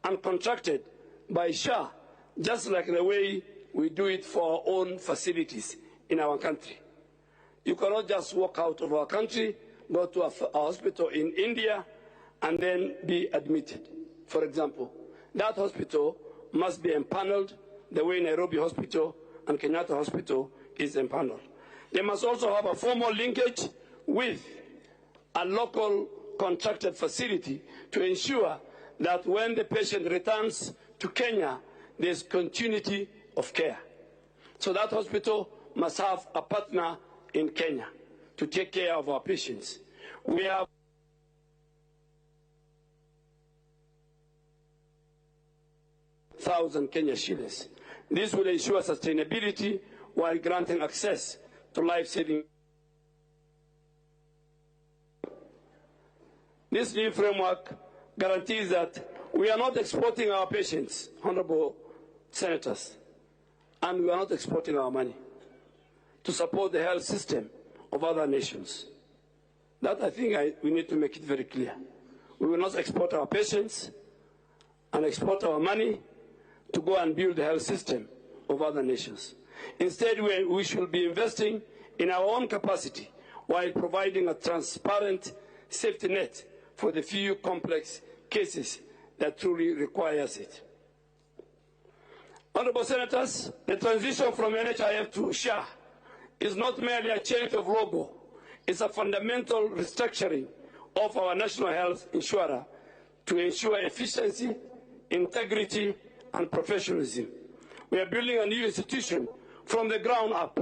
and contracted by SHA, just like the way we do it for our own facilities in our country. You cannot just walk out of our country, go to a hospital in India, and then be admitted. For example, that hospital must be empaneled the way Nairobi Hospital and Kenyatta Hospital is empaneled. They must also have a formal linkage with a local contracted facility to ensure that when the patient returns to Kenya, there's continuity of care. So that hospital must have a partner in Kenya to take care of our patients. We have thousand Kenya shillings. This will ensure sustainability while granting access to life-saving. This new framework guarantees that we are not exporting our patients, honorable senators, and we are not exporting our money to support the health system of other nations. That I think we need to make it very clear. We will not export our patients and export our money to go and build the health system of other nations. Instead, we should be investing in our own capacity while providing a transparent safety net for the few complex cases that truly requires it. Honorable Senators, the transition from NHIF to SHA is not merely a change of logo. It's a fundamental restructuring of our national health insurer to ensure efficiency, integrity, and professionalism. We are building a new institution from the ground up,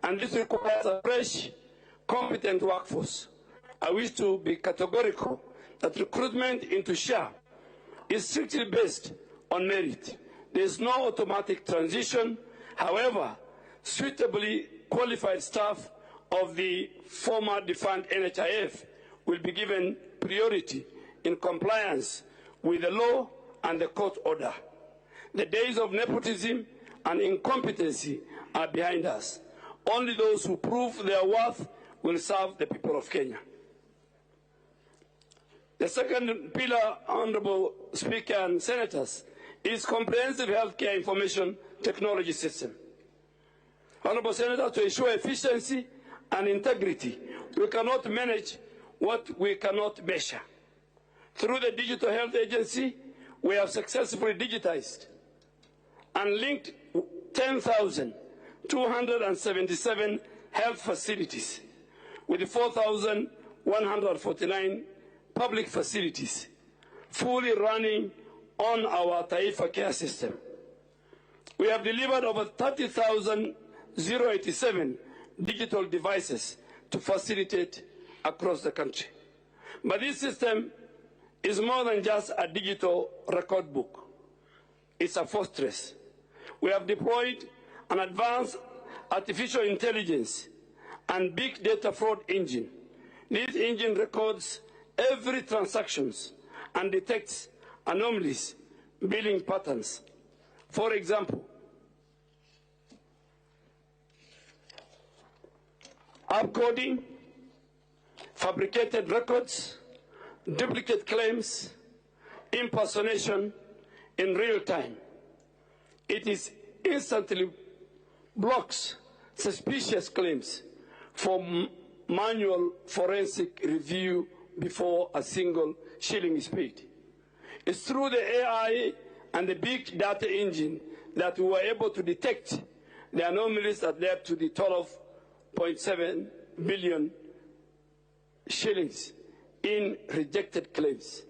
and this requires a fresh, competent workforce. I wish to be categorical that recruitment into SHA is strictly based on merit. There is no automatic transition. However, suitably qualified staff of the former defunct NHIF will be given priority in compliance with the law and the court order. The days of nepotism and incompetency are behind us. Only those who prove their worth will serve the people of Kenya. The second pillar, Honorable Speaker and Senators, is comprehensive healthcare information technology system. Honorable Senator, to ensure efficiency and integrity, we cannot manage what we cannot measure. Through the Digital Health Agency, we have successfully digitized and linked 10,277 health facilities with 4,149 public facilities, fully running on our Taifa Care system. We have delivered over 30,087 digital devices to facilitate across the country. But this system is more than just a digital record book. It's a fortress. We have deployed an advanced artificial intelligence and big data fraud engine. This engine records every transaction and detects anomalies, billing patterns, For example, upcoding, fabricated records, duplicate claims, impersonation in real time. It is instantly blocks suspicious claims for manual forensic review before a single shilling is paid. It's through the AI and the big data engine that we were able to detect the anomalies that led to the 12.7 billion shillings in rejected claims.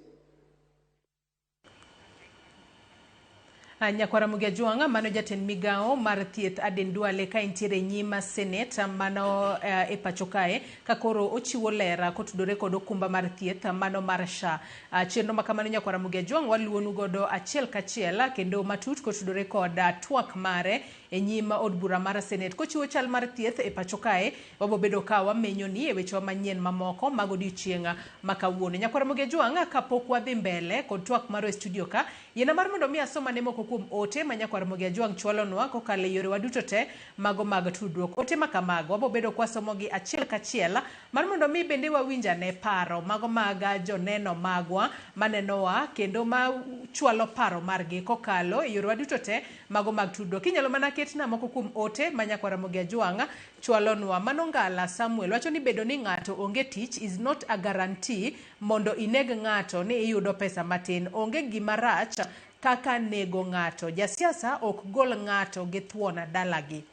Nyakwara Mugiajwang' mano jatend migao mar thieth Aden Duale ka intiere nyima Senate mano e pacho kae ka koro ochiwo lera kotudore kod okumba mar thieth mano mar SHA. Chenro ma kamano Nyakwara Mugiajwang' waluonu godo achiel kachiel kendo matut kotudore kod twak mare e nyima od bura mar Senate kochiwo chal mar thieth e pacho kae. Wabo bedo ka wamenyo ni e weche manyien mamoko mag odiochieng' ma kawuono. Nyakwara Mugiajwang' kapok wadhi mbele kod twak mar e studio ka yena mar mondo mi asoma ne moko kuom ote ma Nyakwara Mugiajwang' chwalonwa kokalo yore waduto te mago mag tudruok. Ote ma kamago wabo bedo kwasomogi achiel kachiel mar mondo mi bende wawinja ne paro mago mag joneno magwa manenowa kendo ma chwalo paro margi kokalo yore waduto te mago mag tudruok. Inyalo mana ketna moko kuom ote ma Nyakwara Mugiajwang' chwalonwa. Manongala Samuel wacho ni bedo ni ng'ato onge tich is not a guarantee mondo ineg ng'ato ni iyudo pesa matin. Onge gima rach kaka nego ng'ato. Jasiasa ok gol ng'ato gi thuona dalagi.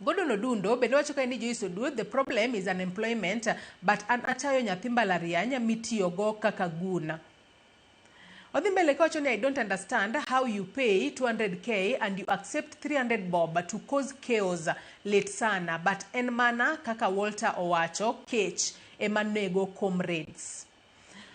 Gordon Odundo bende wacho ka ni Joyce Oduor, the problem is unemployment but an atayo nyathi mbalariany mitiyogo kaka guna. Odhi mbele kawacho ni I don't understand how you pay 200k and you accept 300 bob to cause chaos late sana but en mana kaka Walter owacho kech emanego comrades.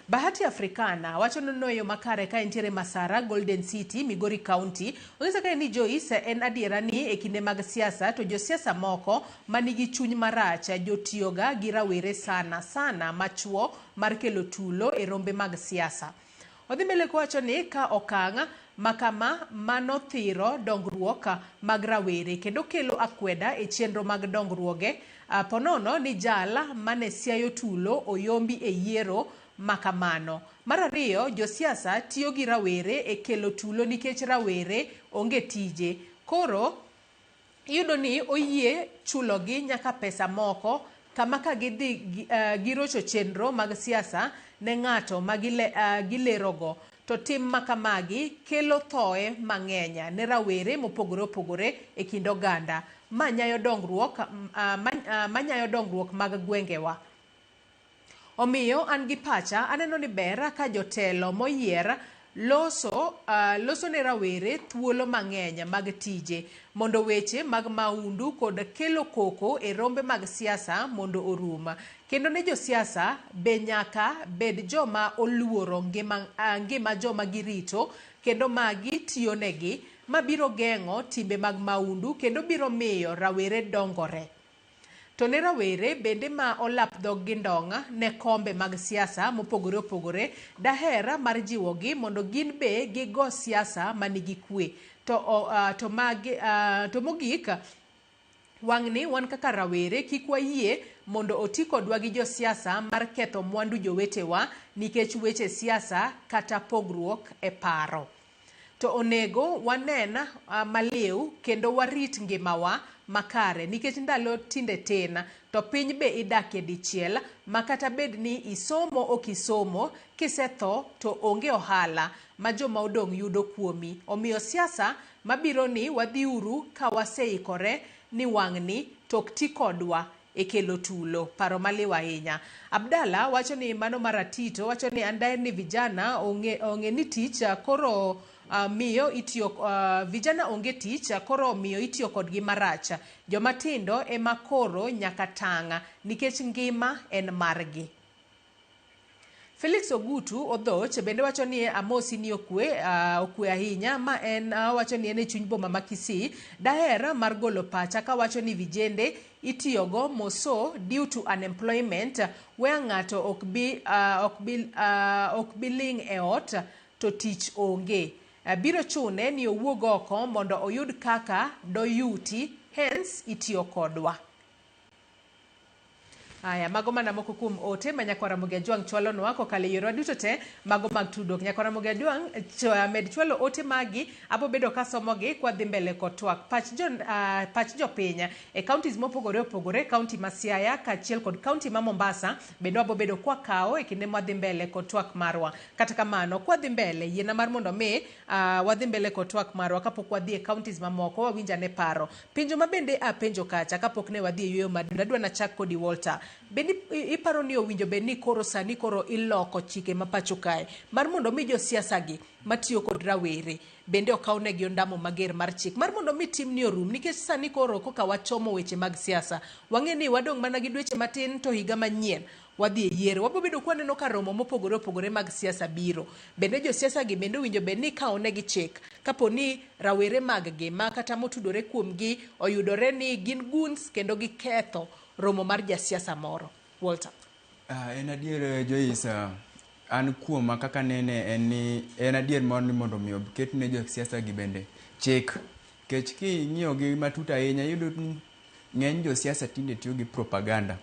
Bahati Africana wacho noyo makare ka entiere Masara Golden City Migori County. Ongeza ka ni Joyce en adiera ni e kinde mag siasa to josiasa moko manigi chuny marach jotiyoga gi rawere sana machuo mar kelo tulo e rombe mag siasa. Odhi mbele wacho ni ka okang' makama mano thiro dongruok mag rawere kendo kelo akweda e chenro mag dongruoge. Ponono ni jala mane siayo tulo oyombi e yiero makamano. Mar ariyo josiasa tiyo gi rawere e kelo tulo nikech rawere onge tije. Koro iyudo ni oyie chulogi nyaka pesa moko kama ka gidhi girocho chenro mag siasa ne ng'ato magilerogo. To tim makamagi kelo thoe mang'enya ne rawere mopogore opogore e kind oganda manyayo dongruok mag gwengewa. Omiyo an gi pacha aneno ni ber ka jotelo moyier loso ne rawere thuolo mang'enya mag tije mondo weche mag maundu kod kelo koko e rombe mag siasa mondo oruma. Kendo ne josiasa be nyaka bed joma oluoro ngima joma girito kendo magi tiyo negi mabiro geng'o timbe mag maundu kendo biro miyo rawere dongore. To ne rawere bende ma olap dhog gi ndong' ne kombe mag siasa mopogore opogore dahera mar jiwogi mondo gin be gigo siasa manigi kwe. To mogik wang'ni wan kaka rawere kik wayie mondo oti kodwa gi josiasa mar ketho mwandu jowetewa nikech weche siasa kata pogruok e paro. To onego wanen maliw kendo warit ngimawa makare nikech ndalo tinde tena to piny be idakie dichiel makata bed ni isomo okisomo kisetho to onge ohala ma joma odong' yudo kuomi. Omiyo siasa mabiro ni wadhiuru ka waseikore ni wang'ni tok ti kodwa e kelo tulo. Paro maliw ahinya. Abdalla wacho ni mano maratito wacho ni andaer ni vijana onge ni tich koro miyo itiyo vijana onge tich koro miyo itiyo kodgi marach. Jomatindo ema koro nyaka tang' nikech ngima en margi. Felix Ogutu Odhoch bende wacho ni amosi ni okwe ahinya ma en wacho ni en e chuny boma ma Kisii. Daher mar golo pacha ka wacho ni vijende itiyogo moso due to unemployment where ng'ato ok bi ling' e ot to tich onge. biro chune ni owuog oko mondo oyud kaka doyuti, hence itiyo kodwa. Aya, mago mana moko kuom ote ma Nyakwara Mugiajwang' chwalo nwa kokalo yore duto te mago mag tudruok. Nyakwara Mugiajwang' med chwalo ote magi abo bedo kasomogi kwa dhi mbele kod twak. Pach jopiny e counties mopogore opogore, county ma Siaya kaachiel kod county ma Mombasa bende abo bedo kwa kao e kinde mwadhi mbele kod twak marwa. Kata kamano kwa dhi mbele yiena mar mondo mi wadhi mbele kod twak marwa kapok wadhi e counties mamoko wawinja ne paro. Penjo mabende apenjo kacha kapok ne wadhi e yueyo maduna adwa na chak kodi Walter. Bende iparo ni owinjo bed ni koro sani koro iloko chike ma pacho kae mar mondo mi jo siasa gi matiyo kod rawere bende okawnegi ondamo mager mar chik mar mondo mi tim ni orum, nikech sani koro koka wachomo weche mag siasa wang'e ni wadong' mana gi dweche matin to higa manyien wadhi e yiero. Wabo bedo kwaneno ka romo mopogore opogore mag siasa biro. Bende jo siasa gi bende winjo bed ni kaonegi chik kapo ni rawere mag gi ma kata motudore kuom gi oyudore ni gin goons kendo giketho romo mar jasiasa moro. Walter. En adier Joyce, an kuoma kaka nene en adier mondo mi oket ne jo siasa gi bende chik. Kech ki ng'iyo gi matut ahinya yudo ng'eny jo siasa tinde tiyo gi propaganda.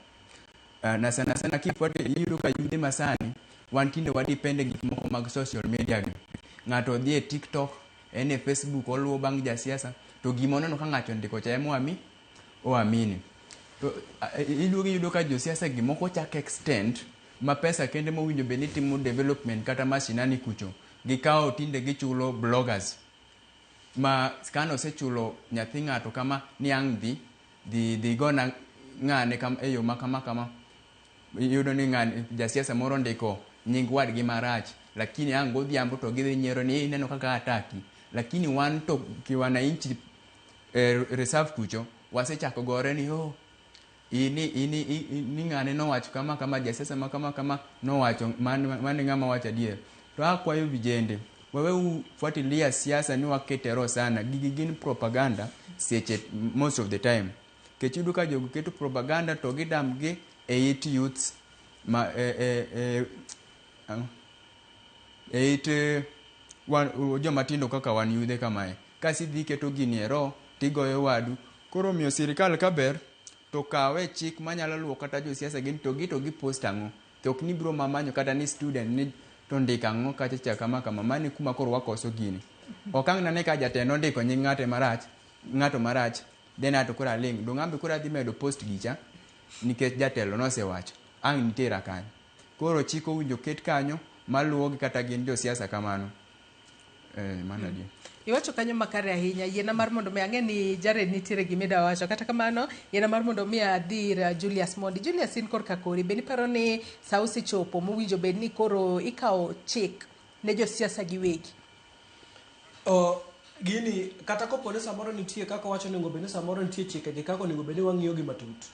Na sana kifuate yudo ka yude masani wan tinde wadipende gik moko mag social media gi. Ng'ato dhi e TikTok, en e Facebook oluwo bang' jasiasa to gimonono ka ng'ato ndiko cha oamini. To iluogi yudo ka jo siasa gi moko chak extend ma pesa kende mowinjo bed ni timo development kata mashinani kucho gikawo tinde gichulo bloggers ma skano sechulo nyathi ng'ato kama ni ang' dhi gona ng'ane e yo ma kama yudo ni ng'ane jasiasa moro ndiko nying wadgi marach lakini ang' godhiambo to gidhi nyiero ni neno kaka ataki, lakini wan to kiwananchi reserve kucho wasechako gore ni ini ng'ane nowacho kama jasiasa ma kama nowacho mane ng'ama wacho adier. To akwayo vijende wewe ufuatilia siasa ni waketero sana, gigi gin propaganda seche most of the time. Kechudu ka jogo keto propaganda to gidam gi e it youths ma joma tindo kaka wan yudhe kamae. Kasi dhi keto gini ero tigoyo wadu. Koro miyo sirikal kaber to kawe chik manyalo luwo kata jo siasa gin to gi post ang'o. To ok ni biro mamanyo kata ni student ni to ndika ang'o kata cha kama mani kuma koro wakoso gini. Okang' nane ka jatendo ndiko nying ng'ato marach then ato kora ling do ng'ambe kora dhi medo post gicha nikech jatelo nosewacho ang' nitera kanyo. Koro chik owinjo ket kanyo maluwogi kata gin jo siasa kamano. Mana di. Iwacho kanyo makare ahinya. Yiena mar mondo mi ang'e ni Jared nitiere gimida wacho kata kamano yiena mar mondo mi adhir Julius Mondi. Julius in korka kori bende paro ni sa osechopo mowinjo bed ni koro ikawo chik ne jo siasa giwegi. Gini kata kopone samoro nitie kaka wacho nego bende samoro nitie chike gi kaka nego bende wang'iyo gi matut.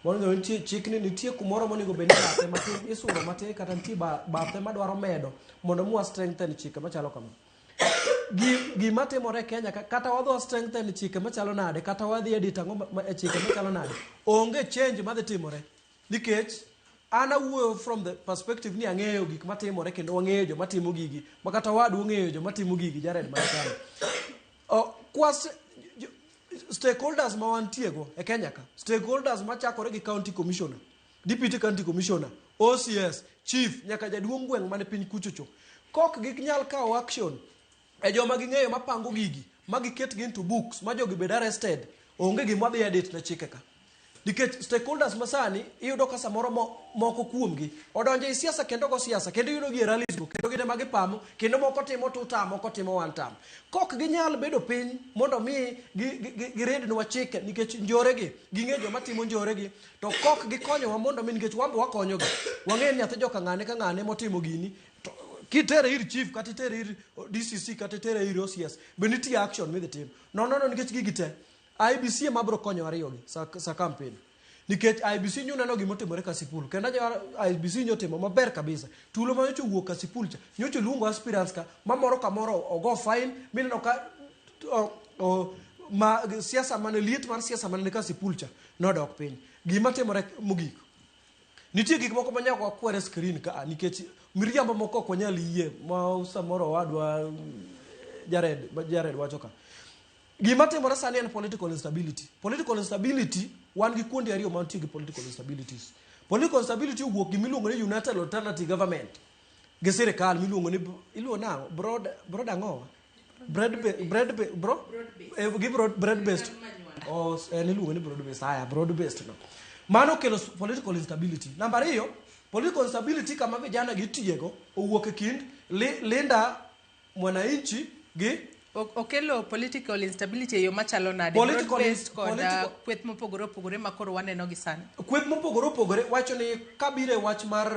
Mondo nitie chik ni nitie kumoro monego bende bathe matin isuro matin kata nitie bathe madwaro medo mondo mu strengthen chike machalo kama. Gima timore Kenya kata wadho strengthen chike machalo nade kata wadhi edit ang'o chike machalo nade onge change madhi timore nikech ana wuoyo from the perspective ni ang'eyo gik matimore kendo wang'eyo joma timo gigi ma kata wadu ong'eyo joma timo gigi Jared Marekani. Kwa stakeholders ma wantiego e Kenya ka stakeholders machakore gi county commissioner, deputy county commissioner, OCS, chief nyaka jaduong' gweng' mane piny kuchocho kok ginyal kawo action e joma ging'eyo mapango gigi magiket gi into books ma jogi bed arrested onge gima dhi edit na chike ka nikech stakeholders masani iyudo ka samoro moko kuomgi odonje i siasa kendo go siasa kendo yudo gi rallies go kendo gine magipamo kendo moko timo tutam moko timo one time kok ginyal bedo piny mondo mi girednwa chike nikech njoregi ging'e joma timo njoregi to kok gikonyowa mondo mi nikech wambe wakonyogi wang'e nyathi joka ng'ane ka ng'ane motimo gini kitere ir chief kata itere ir DCC kata itere ir OCS be nitie action midhi tim no nikech gigi te IBC mabro konyo ariyogi sa campaign nikech IBC neno gimotimore Kasipul kendo IBC nyotimo maber kabisa tulo ma nyocho wuok Kasipul cha nyocho luongo aspirants ka mamoro kamoro ogo fine mineno ka ma siasa mane liet mar siasa mane Kasipul cha nodok piny gima timore mogik nitie gik moko manyako wakwere screen ka nikech miriambo moko ok wanyal yie ma samoro wadwa Jared wacho ka. Gima timore sani en political instability. Political instability wan gi kuonde ariyo mantie gi political instabilities. Political instability wuok gi miluongo ni United Alternative Government. Gi sirikal miluongo ni broad ango. Bread based. O en iluongo ni broad based. Broad based no. Mano kelo political instability. Number 2, political instability kama vijana gitiego owuok e kind linda mwananchi gi okelo political instability yo machalo nade broad-based koda kweth mopogore opogore makoro waneno gi sani. Kweth mopogore opogore wacho ni kabire wach mar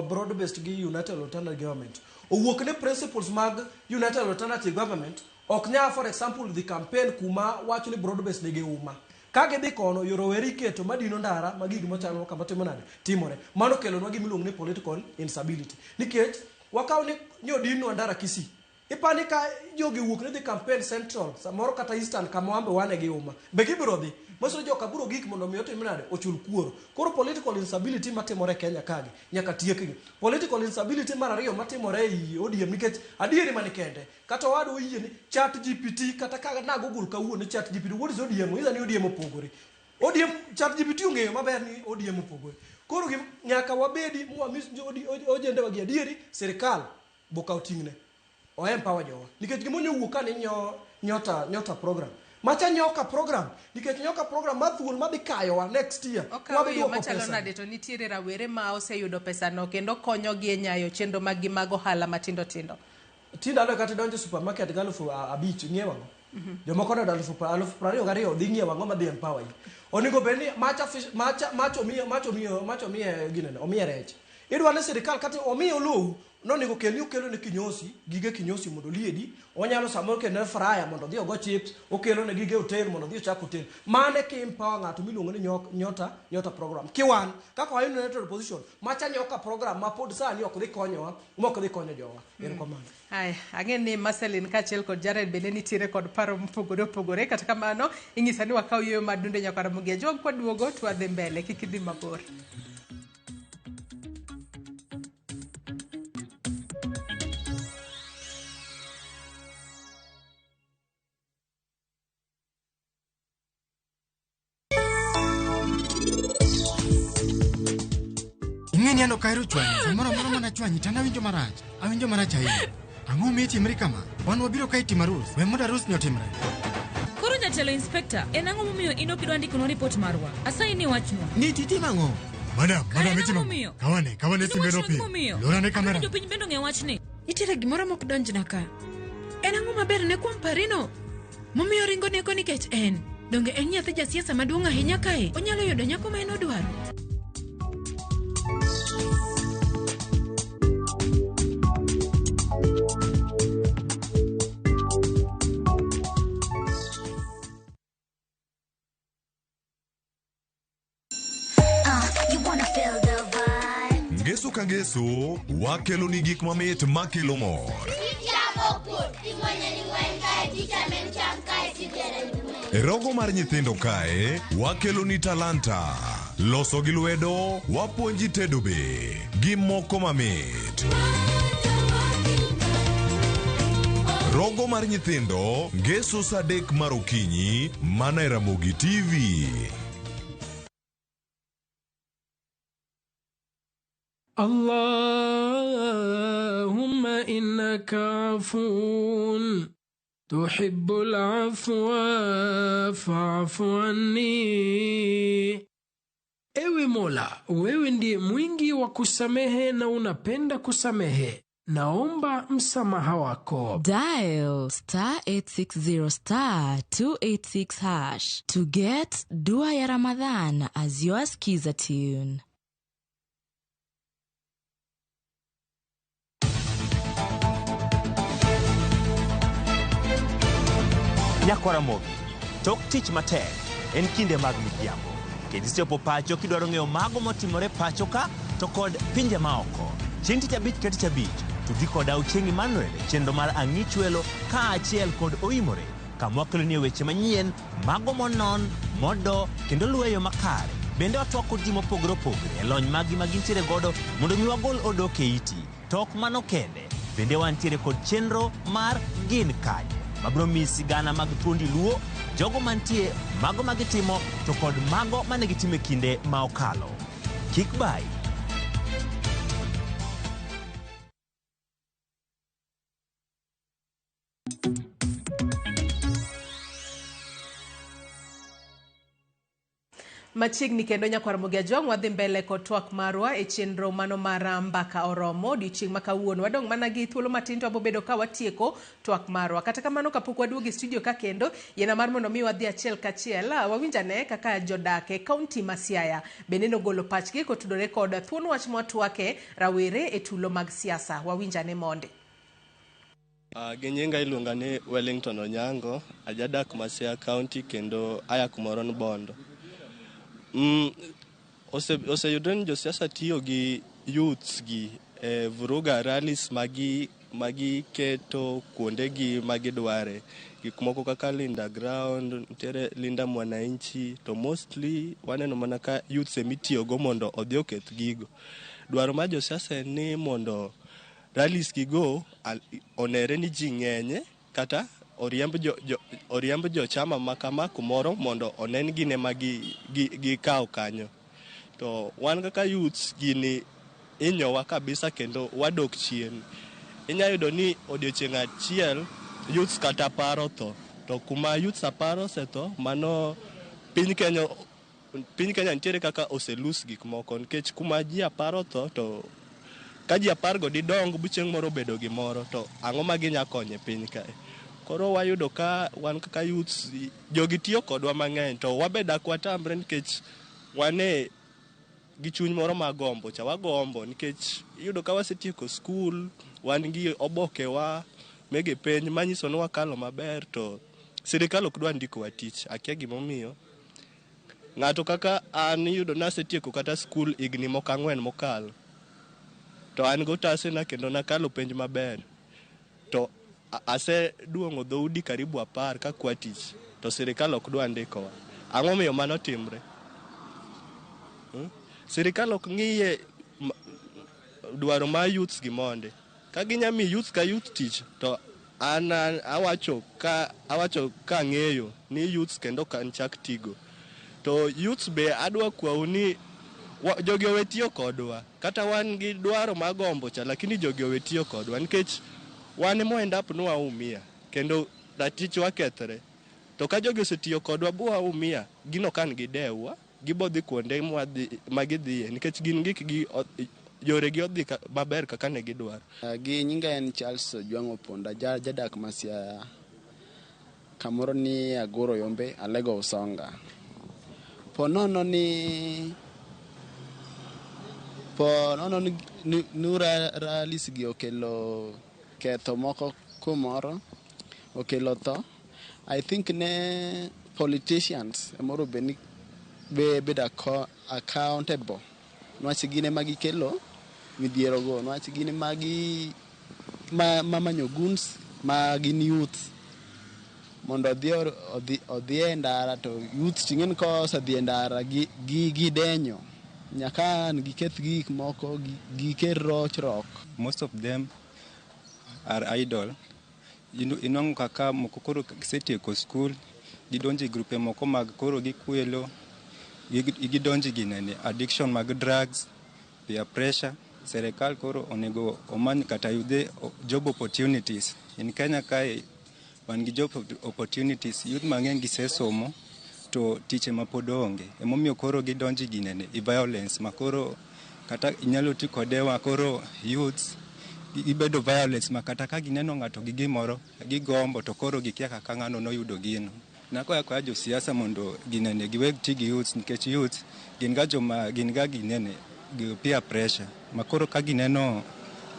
broad based gi United Alternative Government owuok ne principles mag United Alternative Government oknya for example the campaign kuma wacho ni broad based nigi uma kage dhi kono yoroweri keto madino ndara magigi machalo kama timo nade timore mano kelo nwa gimiluongo ni political instability nikech wakaw ni nyodino ndara Kisii ipani ka jogi wuok ne the campaign central samoro kata eastern kama wambe wane gi uma be gibiro dhi maso joka buro gik mondo mi otim nade ochul kuoro koro political instability matimore Kenya kage nyaka tiekgi political instability mar ariyo matimore i ODM nikech adieri mani kende kata wadu yie ni ChatGPT kata kaga na Google kawuono ChatGPT what is ODM is ni ODM opogore ODM ChatGPT ong'eyo maber ni ODM opogore koro nyaka wabedi muamis ojende wagi adieri serikal boka otingne o empower jowa nikech gimonyo wuok kan nyota program macha nyoka program nikech nyoka program mathuol madhi kayowa next year wabedo machalo nade to nitiere rawere ma oseyudo pesa no kendo konyo gi nyayo chenro magi mag ohala matindo tindo tindalo kata donjo supermarket galufu abich ngiewa jomoko no dalufu 22 dhi ngiewa ngoma dhi empower onigo beni macho miye ginene omiye rech idwa ne serikal kata omiyo low no nego kelo ne kinyosi gige kinyosi mondo liedi onyalo samoro kendo fraya mondo dhi ogo chips okelo ne gige hotel mondo dhi ochak hotel mane kimpower ng'ato miluongo ni nyota program kiwan kaka wa united position macha nyoka program ma pod sani ok dhi konyowa mok dhi konyo jowa komando ang'e ni Marcelin kachiel kod Jared bende nitiere kod paro mopogore opogore kata kamano ing'isa ni wakaw yo madunde nyaka Ramogi Ajwang kwaduogo twadhi mbele kik idhi mabor. Ing'eni ano kairo chwanyi samoro mana chwanyi tana winjo marach ahinya ang'o mitimri kama wan wabiro ka itima arus we mondo arus nyotimre koro jatelo inspector en ang'o momiyo in ok idwa ndikonwa ripot marwa asayi ni wachnwa ni titimo ang'o madam itimo kawane timbeno pi lorane kamera jopiny bende ong'e wachni nitiere gimoro mok donjna ka en ang'o maber ne kuom parino momiyo ringo neko nikech en donge en nyathi jasiasa maduong' ahinya kae onyalo yudo nyako ma en odwaro. Ngeso ka ngeso wakelo ni gik mamit makelo mor. E rogo mar nyithindo kae wakelo ni talanta loso gi lwedo wapuonji tedo be gi moko mamit. Rogo mar nyithindo ngeso saa 3 mar okinyi mana e Ramogi TV. اللهم إنك عفو تحب العفو فاعف عني. Ewe Mola, wewe ndiye mwingi wa kusamehe na unapenda kusamehe. Naomba msamaha wako. Dial *860*286# to get Dua ya Ramadhan as your skiza tune. Nyako Ramogi, tok tich matek en kinde mag midhiambo. Kedisiopo pacho kidwaro ng'eyo mago motimore pacho ka to kod pinje maoko. Chieng' tich abich ka tich abich tudhi kod Auchieng' Emmanuel chenro mar Ang'ich Welo ka achiel kod Oimore kamwakelo ni weche manyien mago monon modo kendo luweyo makare. Bende watwako ji mopogore opogore lony magi magintiere godo mondo mi wagol odok e iti. Tok mano kende bende wantiere kod chenro mar gin kanye mabiro miyi sigana mag thuondi luo, jogo mantie, mago magitimo to kod mago manegitimo e kinde ma okalo. Kik bai. Machiegni kendo nyakwar Mogejong wadhi mbele kod twak marwa e chenro mano mar mbaka oromo odiochieng' ma kawuono. Wadong' mana gi thuolo matin to abobedo ka watieko twak marwa. Kata kamano kapok waduogo e studio ka kendo, yena mar mondo mi wadhi achiel kachiel wawinjane kaka jodak e kaunti ma Siaya bende nogolo pachgi kotudore kod thuon wach mwatwake rawere e tulo mag siasa. Wawinjane monde. Ginyinga iluonga ni Wellington Onyango, ajadak ma Siaya County kendo aya kumoro ni Bondo. Oseyudre ni josiasa tiyo gi youths gi vuruga rallies magi keto kuonde gi magidware, gik moko kaka Linda Ground, nitiere Linda Mwananchi, to mostly waneno mana ka youths emitiyogo mondo odhi oketh gigo. Dwaro ma josiasa en ni mondo rallies gigo onere ni ji ng'enye kata oriemb jochama makama kumoro mondo onen gine ma gikaw kanyo. To wan kaka youths gini inyowa kabisa kendo wadok chien. Inyayudo ni odiochieng' achiel youths kata paro tho. To kuma youths aparo osetho, mano piny Kenya nitiere kaka oselus gik moko, nikech kuma ji aparo tho to ka ji apargo didong buchieng' moro bedo gimoro, to ang'o ma ginyakonye piny kae. Koro wayudo ka wan kaka youths jogi tiyo kodwa mang'eny, to wabedak watamre nikech wane gi chuny moro magombo cha, wagombo nikech iyudo ka wasetieko skul, wan gi obokewa mege penj manyiso ni wakalo maber, to sirikal ok dwa ndikowa tich. Akia gimomiyo ng'ato kaka an iyudo nasetieko kata skul igni moko 4 mokalo, to an gotasena kendo nakalo penj maber, to ase duongo dhoudi karibu 10 ka kwa tich, to sirikal ok dwa ndikowa. Ang'o miyo mano timre? Sirikal ok ng'iye dwaro ma youths gi monde. Ka ginyami youth ka youth tich, to an awacho ka ng'eyo ni youths kendo kan chak tigo. To youths be adwa kwau ni jogi owe tiyo kodwa. Kata wan gi dwaro magombo cha, lakini jogi owe tiyo kodwa nikech wan mo end up nwa umia kendo ratich wakethre. To ka jogi osetiyo kodwa bwa umia, gino kan gidewa, gibodhi kuonde magidhiye nikech gin gik gi yore gi odhi maber kaka ne gidwaro. Gi nyinga en Charles Ojwang' Opondo, jadak ma Siaya, kamoro ni Agoro Yombe, Alego Usonga. Ponono ni nura rallies gi okelo ketho moko kumoro, okelo tho. I think ne politicians emoro bed accountable nwach gine magikelo midhiero go, nwach gine mamanyo guns magin youth mondo odhi e ndara, to youth ting'en ko osedhi e ndara gi denyo nyaka giketh gik moko, giker rochruok. Most of them are idle. Inwang'o kaka moko koro gisetieko skul, gidonjo e grupe moko mag koro gikwelo, gidonjo ginene addiction mag drugs, peer pressure. Serikal koro onego omany kata yude job opportunities. In Kenya kae wan gi job opportunities, youth mang'eny gisesomo to tiche mapod onge. Emomiyo koro gidonjo ginene violence makoro kata inyalo ti kode wa koro youths ibedo violence makata ka gineno ng'ato gi gimoro gigombo, to koro gikia kaka ng'ano noyudo gino. Nakoya kwa jo siasa mondo ginene giweg ti gi youths, nikech youths gin ga ginene peer pressure makoro ka gineno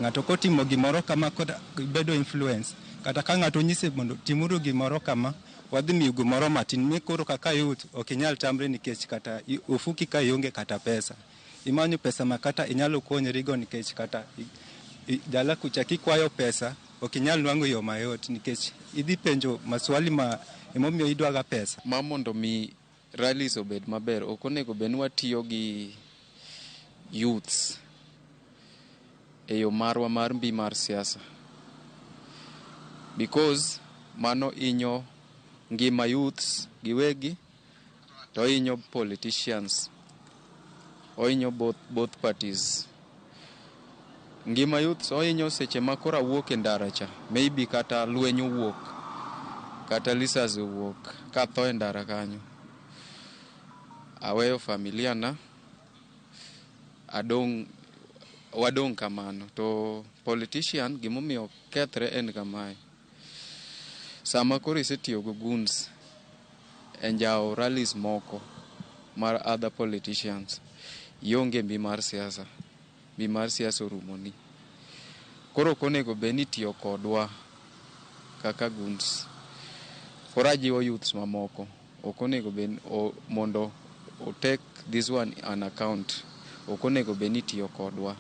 ng'ato kotimo gimoro kama kota bedo influence, kata ka ng'ato nyise mondo timuru gimoro kama wadhi miyo gimoro matin, mi koro kaka youth ok inyal tamre nikech kata ofuki ka ionge kata pesa, imanyo pesa makata inyalo konyrigo, nikech kata dala kucha kikwayo pesa ok inyal nwang'o yo mayot nikech idhi penjo maswali ma emomiyo idwaga pesa. Ma mondo mi rallies obed maber, ok onego bed ni watiyo gi youths e yo marwa mar mbi mar siasa. because mano inyo ngima youths giwegi to inyo politicians, oinyo both parties. Ngima youths oinyo seche ma kora wuok e ndara cha, maybe kata lwenyo wuok, kata lisas wuok, ka tho e ndara kanyo. Aweyo familia na, wadong kamano. To politician gimomiyo kethre en kamae. Sama koro isetiyo go goons enjao rallies moko mar other politicians, ionge mbi mar siasa. Mbi mar siasa orumoni. Koro konego beni tiyo kodwa kaka goons. Koro ajiwo youths mamoko. Okonego ben mondo take this one an account. Okonego beni tiyo kodwa.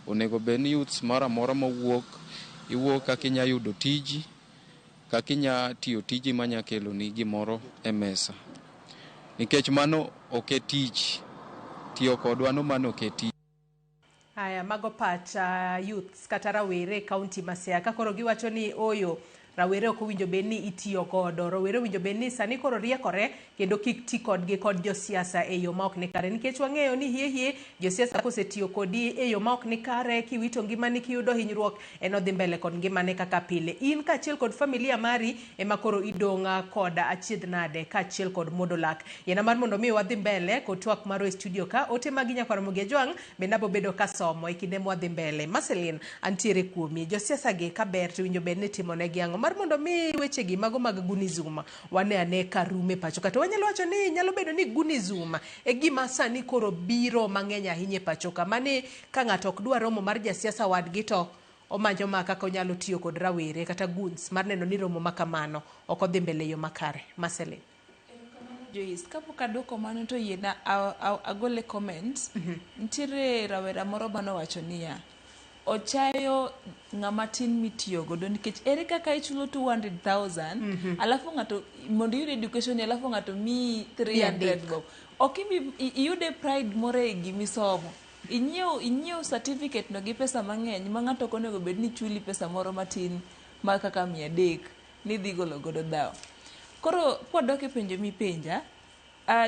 Onego beni youths mara mora mawuok, iwuok kakinya yudo tiji, kakinya tiyo tiji manya kelo ni gimoro e mesa. Nikech mano oke tich. Tiyo kodwa no mano oke tich. Haya, mago pacha youths kata rawere county Siaya ka koro giwacho ni oyo rawere ok owinjo bedni itiyo godo. Rawere owinjo bedni sani koro riekore kendo kik ti kodgi kod josiasa e yo ma ok ni kare, nikech wang'eyo ni hie josiasa kosetiyo kodi e yo ma ok ni kare, kiwito ngimani, kiyudo hinyruok, en odhi mbele kod ngimane kaka pile. In kaachiel kod familia mari ema koro idong'a kod achiedh nade kaachiel kod modolak. Yena mar mondo mi wadhi mbele kod twak maro e studio ka, ote magi Nyakwar Mugia Jwang bende abo bedo kasomo e kinde mwadhi mbele. Marceline antiere kuomi, josiasa gi kaber to winjo bedni timonegi ang'o mar mondo mi weche gi mago mag gunizuma wane ane karume pacho. Kata wanyalo wacho ni nyalo bedo ni gunizuma e gima sani koro biro mang'eny ahinya e pacho ka, mane ka ng'ato ok dwa romo mar jasiasa wadgi to omanyo ma kaka onyalo tiyo kod rawere kata goons mar neno ni romo makamano ok odhi mbele yo makare. Marceline. Joyce, kapok adwoko mano to yiena agole comments. Ntiere rawera moro manowacho niya, ochayo ng'ama tin mitiyo godo nikech ere kaka ichulo 200,000 alafu ng'ato mondo iyud education alafu ng'ato mi 300 go. Ok iyude pride moro e gimisomo. Inyiew certificate no gi pesa mang'eny ma ng'ato konego bed ni chuli pesa moro matin ma kaka 300 ni dhi golo godo dhaw. Koro kwadok e penjo mipenja,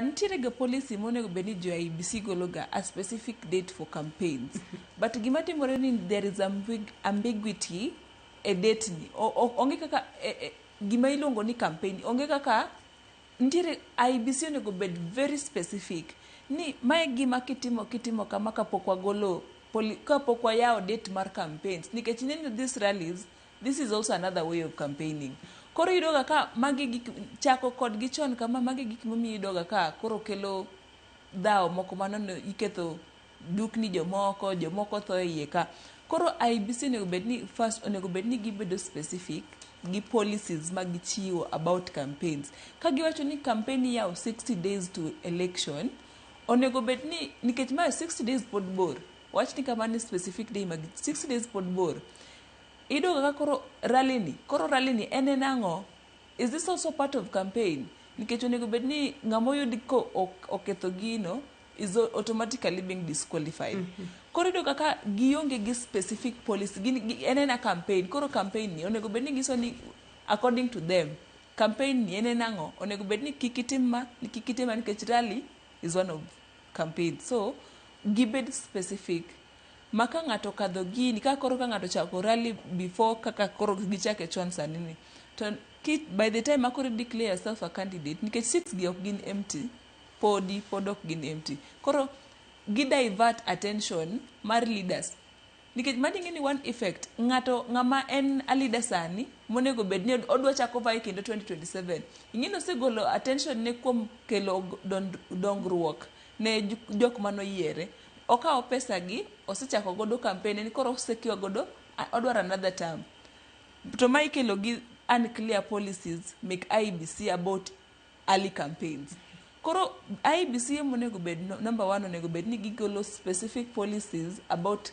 nitiere ga policy monego bed ni jo IEBC golo ga a specific date for campaigns. But gima timore ni there is ambiguity e date ni. Onge kaka gima iluongo ni campaign, onge kaka nitiere IEBC onego bed very specific ni mae gima kitimo kama kapok wagolo kapok wayawo date mar campaigns, nikech neno these rallies, this is also another way of campaigning. Koro idoga ka magi gik chako kod gi chon kama magi gik momi idoga ka koro kelo dhaw moko manono iketho dukni jomoko tho e iye ka. Koro IEBC onego bed ni gibedo specific gi policies ma gichiwo about campaigns. Ka giwacho ni campaign yaw 60 days to election, onego bed ni nikech ma 60 days pod bor. Wach ni kama ni specific day mag 60 days pod bor. Idoga ka koro rally ni en ang'o? Is this also part of campaign? Nikech onego bed ni ng'amo yudi ko oketho gino is automatically being disqualified. Koro idoga ka gionge gi specific policy en campaign. Koro campaign ni onego bed ni giso ni according to them campaign ni en ang'o? Onego bed ni kikitima nikech rally is one of campaign. So gibed specific. Maka ng'ato kadho gini ka koro ka ng'ato chako rally before kaka koro gichake chon sani ni to by the time akoro declare yourself a candidate nikech seats gi ok gin empty, pod ok gin empty, koro gi divert attention mar leaders nikech madingi ni one effect ng'ama en a leader sani monego bed ni odwa chako vai kendo 2027 ing'ino segolo attention ne kuom kelo dongruok ne jok manoyiere. Okawo pesa gi osechako godo campaign ni koro osekiwa godo odwaro another term. To ma ikelo gi unclear policies make IEBC about early campaigns. Koro IEBC monego bed number 1 onego bed ni gigolo specific policies about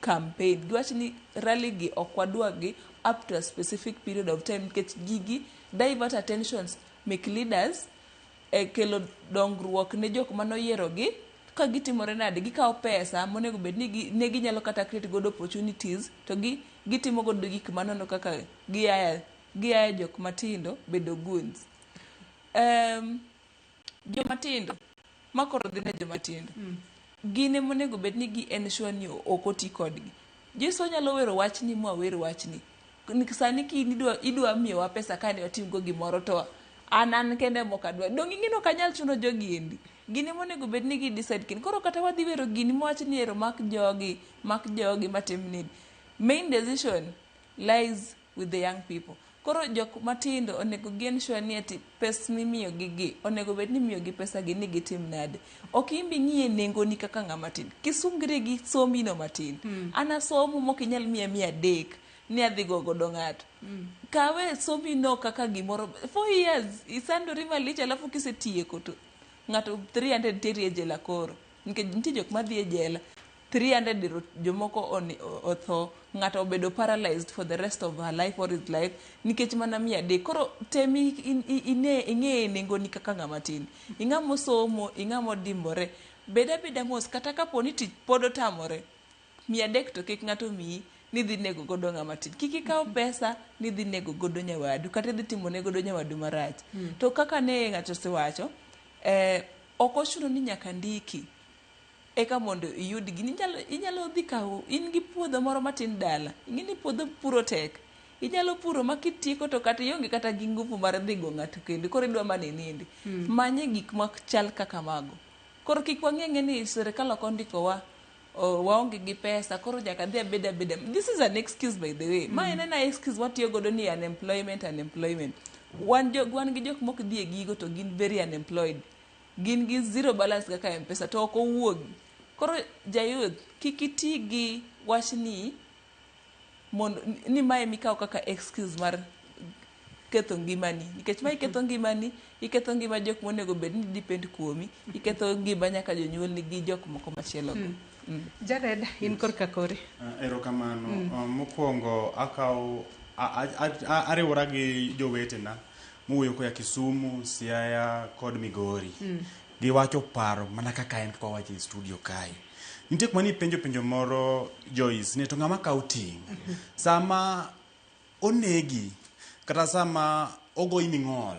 campaign. Giwacho ni rally gi okwadwa gi up to a specific period of time nikech gigi divert attentions make leaders kelo dongruok ne jok manoyiero gi ka gitimore nade gikawo pesa monego bed ni ne ginyalo kata create godo opportunities to gitimo godo gik manono kaka giaye jok matindo bedo goons. Jomatindo makoro dhi ne jomatindo gine monego bed ni gi ensure ni ok oti kodgi. Jesu nyalo wero wachni mwawer wachni sani kini idwa miyowa pesa kane watimgo gimoro to an kende mokadwa dong ing'ino kanyal chuno jogi endi gini monego bed ni gi decide kin koro kata wadhi wero gini mwachni ero mak jogi matim nini. Main decision lies with the young people. Koro jok matindo onego gen sure ni ati pes mimiyo gi onego bed ni miyo gi pesa gi ni gitim nade. Ok imbi ng'iye nengo ni kaka ng'ama tin kisungre gi somi no matin ana somo mok inyal miya 300 ni adhi godo ng'ato kawe somi no kaka gimoro 4 years isandori malich alafu kisetieko to ng'ato 300 teri e jela koro nikech nitie jok madhi e jela 300 jomoko otho ng'ato obedo paralyzed for the rest of her life or his life nikech mana 300. Koro temi ing'e nengo ni kaka ng'ama tin ing'amo somo ing'amo dimbore beda mos kata kapo ni tich pod otamore 300 to kik ng'ato miyi ni dhi nego godo ng'ama tin kik ikaw pesa ni dhi nego godo nyawadu kata dhi timo ne godo nyawadu marach to kaka ne ng'ato sewacho ok ochuno ni nyaka ndiki eka mondo iyud gini inyalo dhi kawo in gi puodho moro matin dala ing'eni puodho puro tek inyalo puro makitieko to kata ionge kata gi nguvu mar dhi go ng'ato kendo koro idwa mana nindi manye gik machal kaka mago koro kik wang'e ni serikal ok ondikowa waonge gi pesa koro nyaka dhi abeda. This is an excuse by the way ma en excuse watiyo godo ni unemployment wan gi jok mok dhi e gigo to gin very unemployed gin gi zero balance kaka M-Pesa to ok owuogi. Koro jayuth kik iti gi wachni mondo ni mae mikaw kaka excuse mar ketho ngimani nikech ma iketho ngimani iketho ngima jok monego bed ni depend kuomi iketho ngima nyaka jonyuol ni gi jok moko machielo go. Jared in korka kore erokamano mokwongo akaw ariwora gi jowetena mowuoyo koya Kisumu, Siaya kod Migori giwacho paro mana kaka en kwa wacho e studio kae. Nitie kuma ni penjo moro Joyce ne to ng'ama kaw ting' sama onegi kata sama ogoyi ming'ol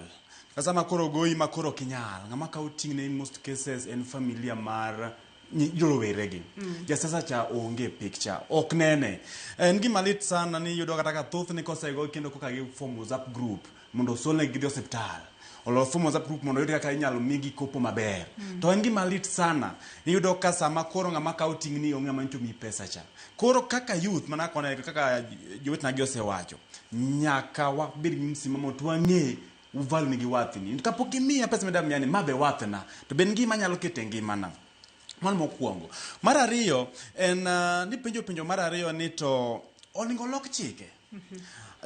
kata sama koro ogoyi ma koro kinyal ng'ama kaw ting' ne in most cases en familia mar joloweregi jasiasa cha onge picture ok nene en gima lit sana ni yudo kata ka thoth ni kosego kendo koka gi form WhatsApp group mondo solne gi hospital olo form WhatsApp group mondo yudi kaka inyalo migi kopo maber to en gima lit sana yudo ka sama koro ng'ama kaw ting' ni onge mancho mi pesa cha koro kaka youth mana kone kaka jowetna gi osewacho nyaka wabed gi msimamo twang'e uval nigi wathini kapok imiya pesa medam yani mabe wathna to ben gima nyalo kete ngimana. Mano mokwongo. Mar ariyo en ni penjo mar ariyo ni to oningo lok chike.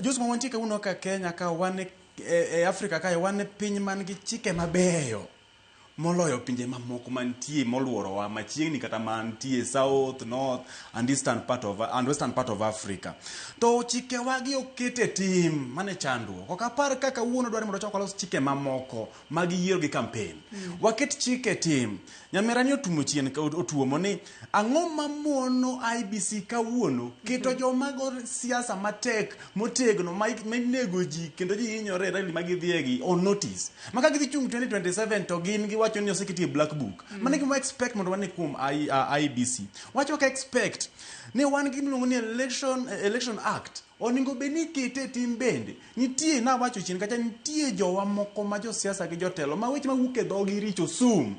Jose ma wantie kawuono ka Kenya ka wan e Afrika ka wan piny man gi chike mabeyo moloyo pinje mamoko mantie moluorowa machiegni kata mantie south, north and western part of Africa. To chike wagi okete tim mane chandruok. Ok apar kaka wuono dware mondo chak walos chike mamoko mag yiero gi campaign. Waket chike tim. Nyamera ni otumo chien otuomo ni ang'o mamono IBC kawuono keto jomago siasa matek motegno manego ji kendo ji hinyore rally magidhiegi on notice. Maka gidhi chung 2027 to gin gi wacho ni oseketi black book. Mane gima expect mondo wane kuom IBC. Wacho ka expect ni wan gi miluongo ni election act oningo beni kete tim bende nitie na wacho chien kacha nitie jowa moko ma jo siasa gi jotelo ma weche mawuok e dhogi richo sum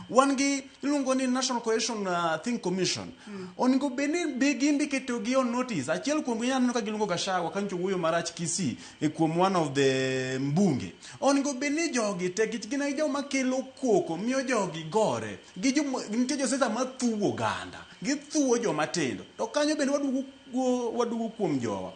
wan gi iluongo ni National Cohesion Think Commission oningo beni gimbi keto gi on notice achiel kuom yanno ka giluongo Gachagua kancho wuoyo marach Kisii e kuom one of the mbunge oningo beni jogi te gina jo makelo koko miyo jogi gore gi nitie jo siasa mathuo ganda githuo joma tindo to kanyo bende wadugo kuom jowa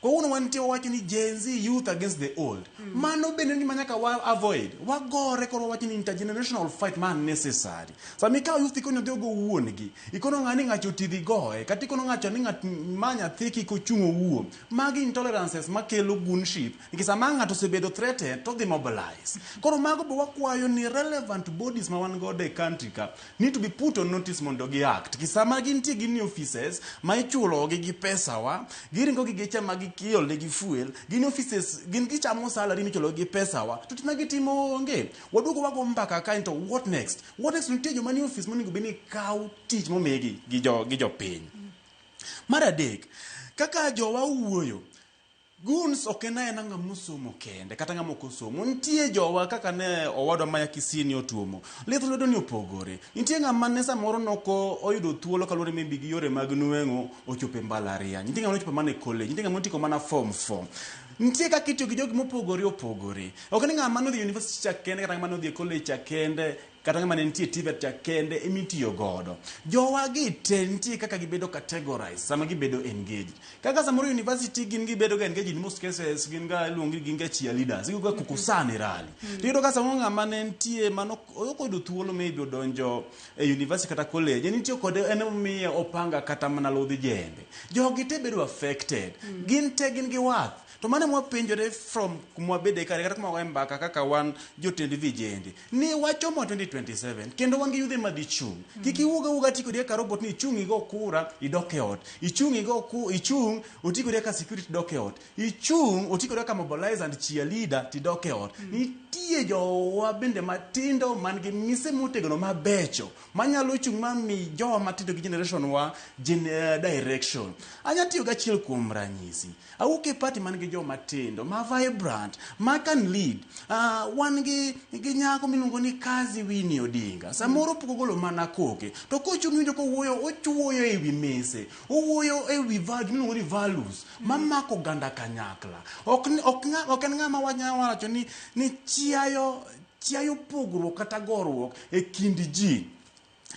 kwa uno wantie wacho ni Gen Z youth against the old mano bende ni manyaka wa avoid wagore koro wacho ni intergenerational fight man necessary sami ka youth ikono dego wuongi ikono ngani ngacho tidhi goe kata ikono ngacho ni ngat manya thiki ko chungo wuo magi intolerances makelo gunship nikisa ngato sebedo threatened to demobilize koro mago bo wakwayo ni relevant bodies ma wan go de country ka need to be put on notice mondo gi act kisama gintie gi offices ma ichulo gi pesa wa giringo gi gecha magi kiole gi fuel, gin offices, gin gichamo salary michulo gi pesa wa, to tina gitimo onge. Waduogo wago mbaka ka into what next? What next nitie joma ni office monego beni kaw tich momegi gi jo piny. Mar adek, kaka jowa wuoyo, Guns okena ena ng'ama osomo kende kata ng'ama ok osomo. Nitie jowa kaka ne owadwa Maya Kisini otuomo. Lith lwedo ni opogore. Nitie ng'ama ne samoro noko oyudo thuolo kaluwore maybe gi yore mag nueng'o ochopo e mbalariany. Nitie ng'ama ochopo mana e college. Nitie ng'ama otiko mana form 4. Nitie kaka itiyo gi jogi mopogore opogore. Ok ni ng'ama nodhi university cha kende kata ng'ama nodhi e college cha kende kata ng'ama ne nitie TVET cha kende emitiyo godo. Jowa gi te nitie kaka gibedo categorized sama gibedo engaged. Kaka samoro university gin gibedo ga engaged in most cases gin ga luongi gin ga cheerleaders. Gin ga kukusani rally. Tiyudo ka samoro ng'ama ne nitie mano oyudo thuolo maybe odonjo e university kata college. Nitie kode en omiye opanga kata mana lodhi jembe. Jogi te bedo affected. Gin te gin gi wath. To mane mwapenjore from kumwabede kare kata kuma mbaka kaka wan jotend vijende ni wachomo 2027 kendo wan gi yudhe madichung kiki uga tiko dia karobot ni ichung igo kura idoke ot ichung otiko dia ka security doke ot ichung otiko dia ka mobilize and cheerleader tidoke ot nitie jowa bende matindo man gi mise motegno mabecho manyalo chung mami jowa matindo gi generation wa direction anya tiyo ga chiel kuom ranyisi auke party man gi jo matindo ma vibrant ma can lead wan gi nyako miluongo ni Kazi Winnie Odinga samoro poko golo mana koke to kochung winjo ko wuoyo ochuoyo e wi mese owuoyo e wi value miluongo ni values mamako ganda kanyakla ok en ng'ama wacho ni chiayo pogruok kata goruok e kind ji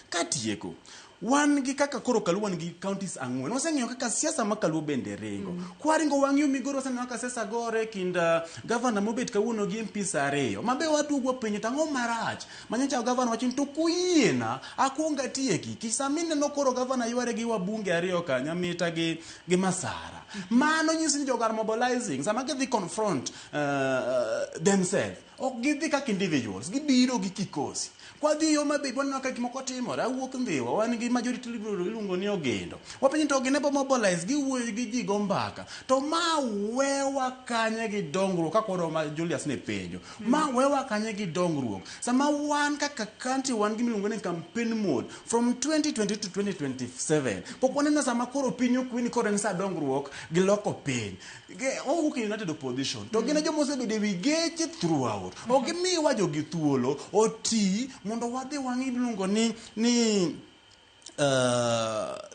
katieko wan gi kaka koro Kaluo wan gi counties 4 waseng'eyo kaka siasa ma Kaluo bende ringo kwaringo wang'yo migoro waseng'eyo kaka siasa gore kind governor mobet kawuono gi MPs 2 mabe watugo piny tang'o marach manyacha governor wachin to kuyiena akwonga tieki kisamine no koro governor yware gi wabunge 2 ka Nyamita gi Masara mano nyisi ni jogar mobilizing sama gidhi confront themselves ok gidhi kaka individuals gibiro gi kikosi kwa dhiyo mabe wana kaka kimoko timore awuok ndhiwa wan gi majority iluongo ni Ogendo wapenjo to Ogendo bo mobilize gi wuoyo gi ji go mbaka to ma wewa kanye gi dongruok kaka oro ma Julius ne penjo ma wewa kanye gi dongruok sama wan kaka country wan gi miluongo ni campaign mode from 2020 to 2027 pok waneno sama koro piny okwini koro en sa dongruok gi loko piny owuok e United Opposition to gine jomo osebedo wi geche throughout ok miwa jogi thuolo oti mondo wadhi wangi miluongo ni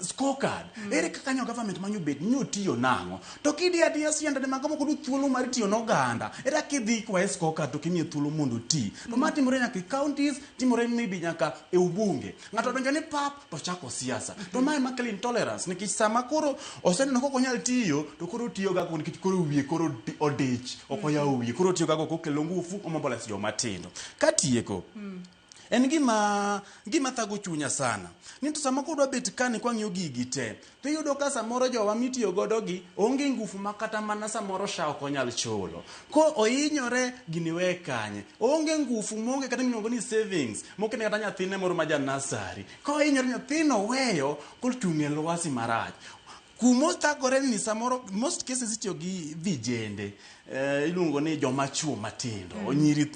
scorecard ere kaka nyo government manyo bet nyo tiyo nango to kidi adia sianda de magamo kodu thuolo mar tiyo no ganda era kidhi kwa scorecard to kimie thuolo mondo ti to matimore nyaka counties timore maybe nyaka e ubunge ngato donjo ni pap to chako siasa to mai makeli intolerance nikech sama koro oseneno koko nyal tiyo to koro tiyo ga ko nikech koro wiye koro odich okoya wiye koro tiyo ga ko kelo ngufu omobola siyo matindo katieko en gima thago chunya sana nito sama kodwa bet kani kwa ng'iyo gigi te to yudo ka samoro jowa mitiyo godo gi onge ngufu makata mana samoro sha ok onyal chulo ko ohinyore gini we kanye onge ngufu monge kata miluongo ni savings mokene kata nyathine moro ma janasari ko ohinyore nyathino weyo kochung'e lwasi marach kumo thagore ni samoro most cases itiyo gi vijende iluongo ni joma chuo matindo onyiri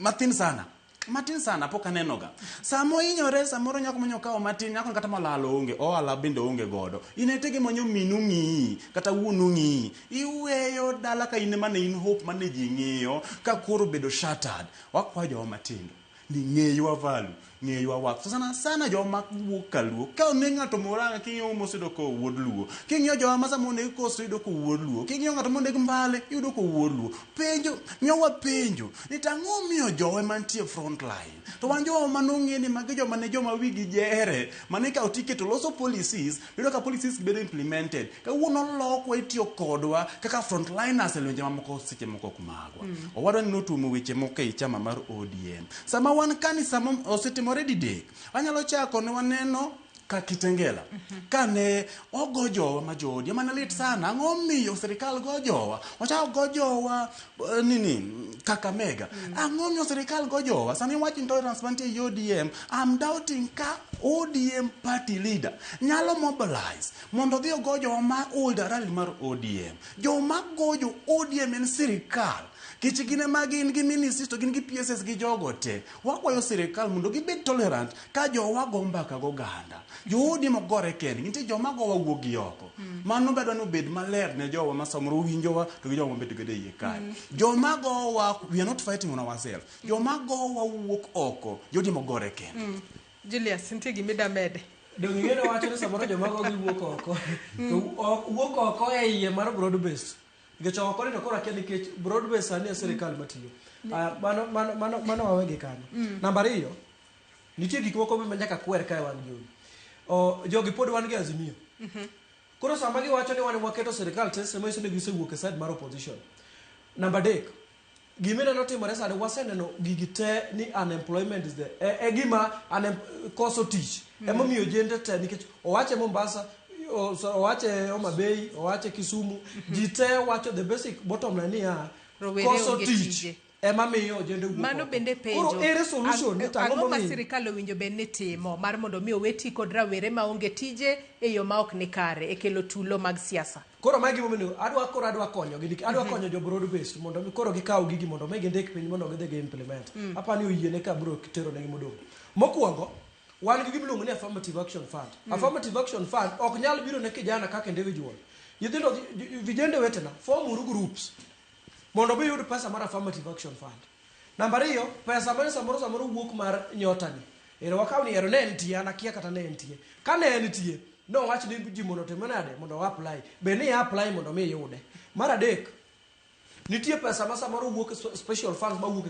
matin sana pok anenoga samo inyore samoro nyako manyo kawo matin nyako kata malalo onge ala bende onge godo inetege manyo minu ng'i kata wuonu ng'i iweyo dala ka mane in hope mane ji ng'iyo ka koro bedo shattered wakwa jo matindo ni ng'eyo avalu ng'eyo wak sana joma wuok Kaluo ka ne ng'ato moranga king'yo mosedo ko wuod Luo king'yo joma masa mone ko sedo ko wuod Luo king'yo ng'ato monde Mbale yudo ko wuod Luo penjo nyowa penjo ni tang'o miyo jowe mantie front line to wan jowa manong'e ni magi joma ne joma wigi jere mane ka otiketo loso policies yudo ka policies bedo implemented ka wuono lokwa itiyo kodwa kaka front liners e lwenje mamoko seche moko kumagwa owadwa ni notumo weche moko e chama mar ODM sama wan kani sama osetimore didek anyalo chako ne waneno ka Kitengela kane ogo jowa ma jodi mana lit sana ang'o miyo sirikal go jowa ochao go jowa Kakamega ang'o miyo sirikal go jowa sani wach intolerance mantie ODM. I'm doubting ka ODM party leader nyalo mobilize mondo dhi go jowa ma old rally mar ODM joma gojo ODM en sirikal Kichi gine magin gi ministries to gin gi PSS gi jogo te wakwayo sirikal mondo gibed tolerant ka jowa go mbaka go ganda joodi mogore kendi nitie joma go wawuok gi oko mano bedo no bed maler ne jowa masomro winjowa to gi jowa mabet gede iye kae joma go we are not fighting on ourselves joma go wawuok oko joodi mogore kendi Julius nitie gimida mede donge ngene wacho ni samoro joma go giwuok oko to wuok oko e iye mar broad based Nikech oko ni to kora kia nikech broad based ani sirikal matiyo mano wawegi kanyo namba 2 nitie gik moko ma nyaka kwer kae wan jogi jogi pod wan gi Azimio koro sama giwacho ni wan waketo sirikal tese ma iso ni gisewuok e side mar opposition namba 3 gimene notimore sani waseneno gigi te ni unemployment is the gima koso tich emomiyo jende te nikech owache Mombasa owache Homa Bay owache Kisumu jite wacho the basic bottom line ya koso tich emamiyo jende wuok mano bende penjo koro ere solution ni tango ang'o ma sirikal owinjo bed ni timo mar mondo mi oweti kod rawere maonge tije e yo ma ok ni kare e kelo tulo mag siasa koro magi momeno adwa konyo gi adwa konyo jo broad based mondo mi koro gikaw gigi mondo mi gindik piny mondo gidhi gi implement apani oyiene ka bro kitero ne modong mokwongo wan gi gimiluongo ni affirmative action fund affirmative action fund ok nyal biro ne kijana kaka individual nyithindo vijende wetena form groups mondo bi yud pesa mar affirmative action fund namba 2 pesa mar samoro wuok mar nyotani ere wakaw ni ero ne entie anakia kata ne entie ka ne entie no wach ni ji mondo temenade mondo apply be ni apply mondo mi yude mar 3 nitie pesa ma samoro wuok special funds ma wuok e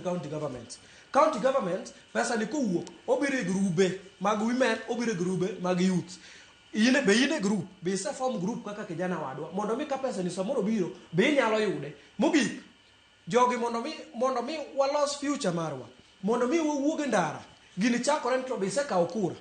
county government pesa ni ko wuok obire grube mag women obire grube mag youth ine group be se form group kaka kijana wadwa mondo mi ka pesa ni samoro biro be nyalo yude mogik jogi mondo mi walos future marwa mondo mi wuog ndara gini chakore to be se ka okura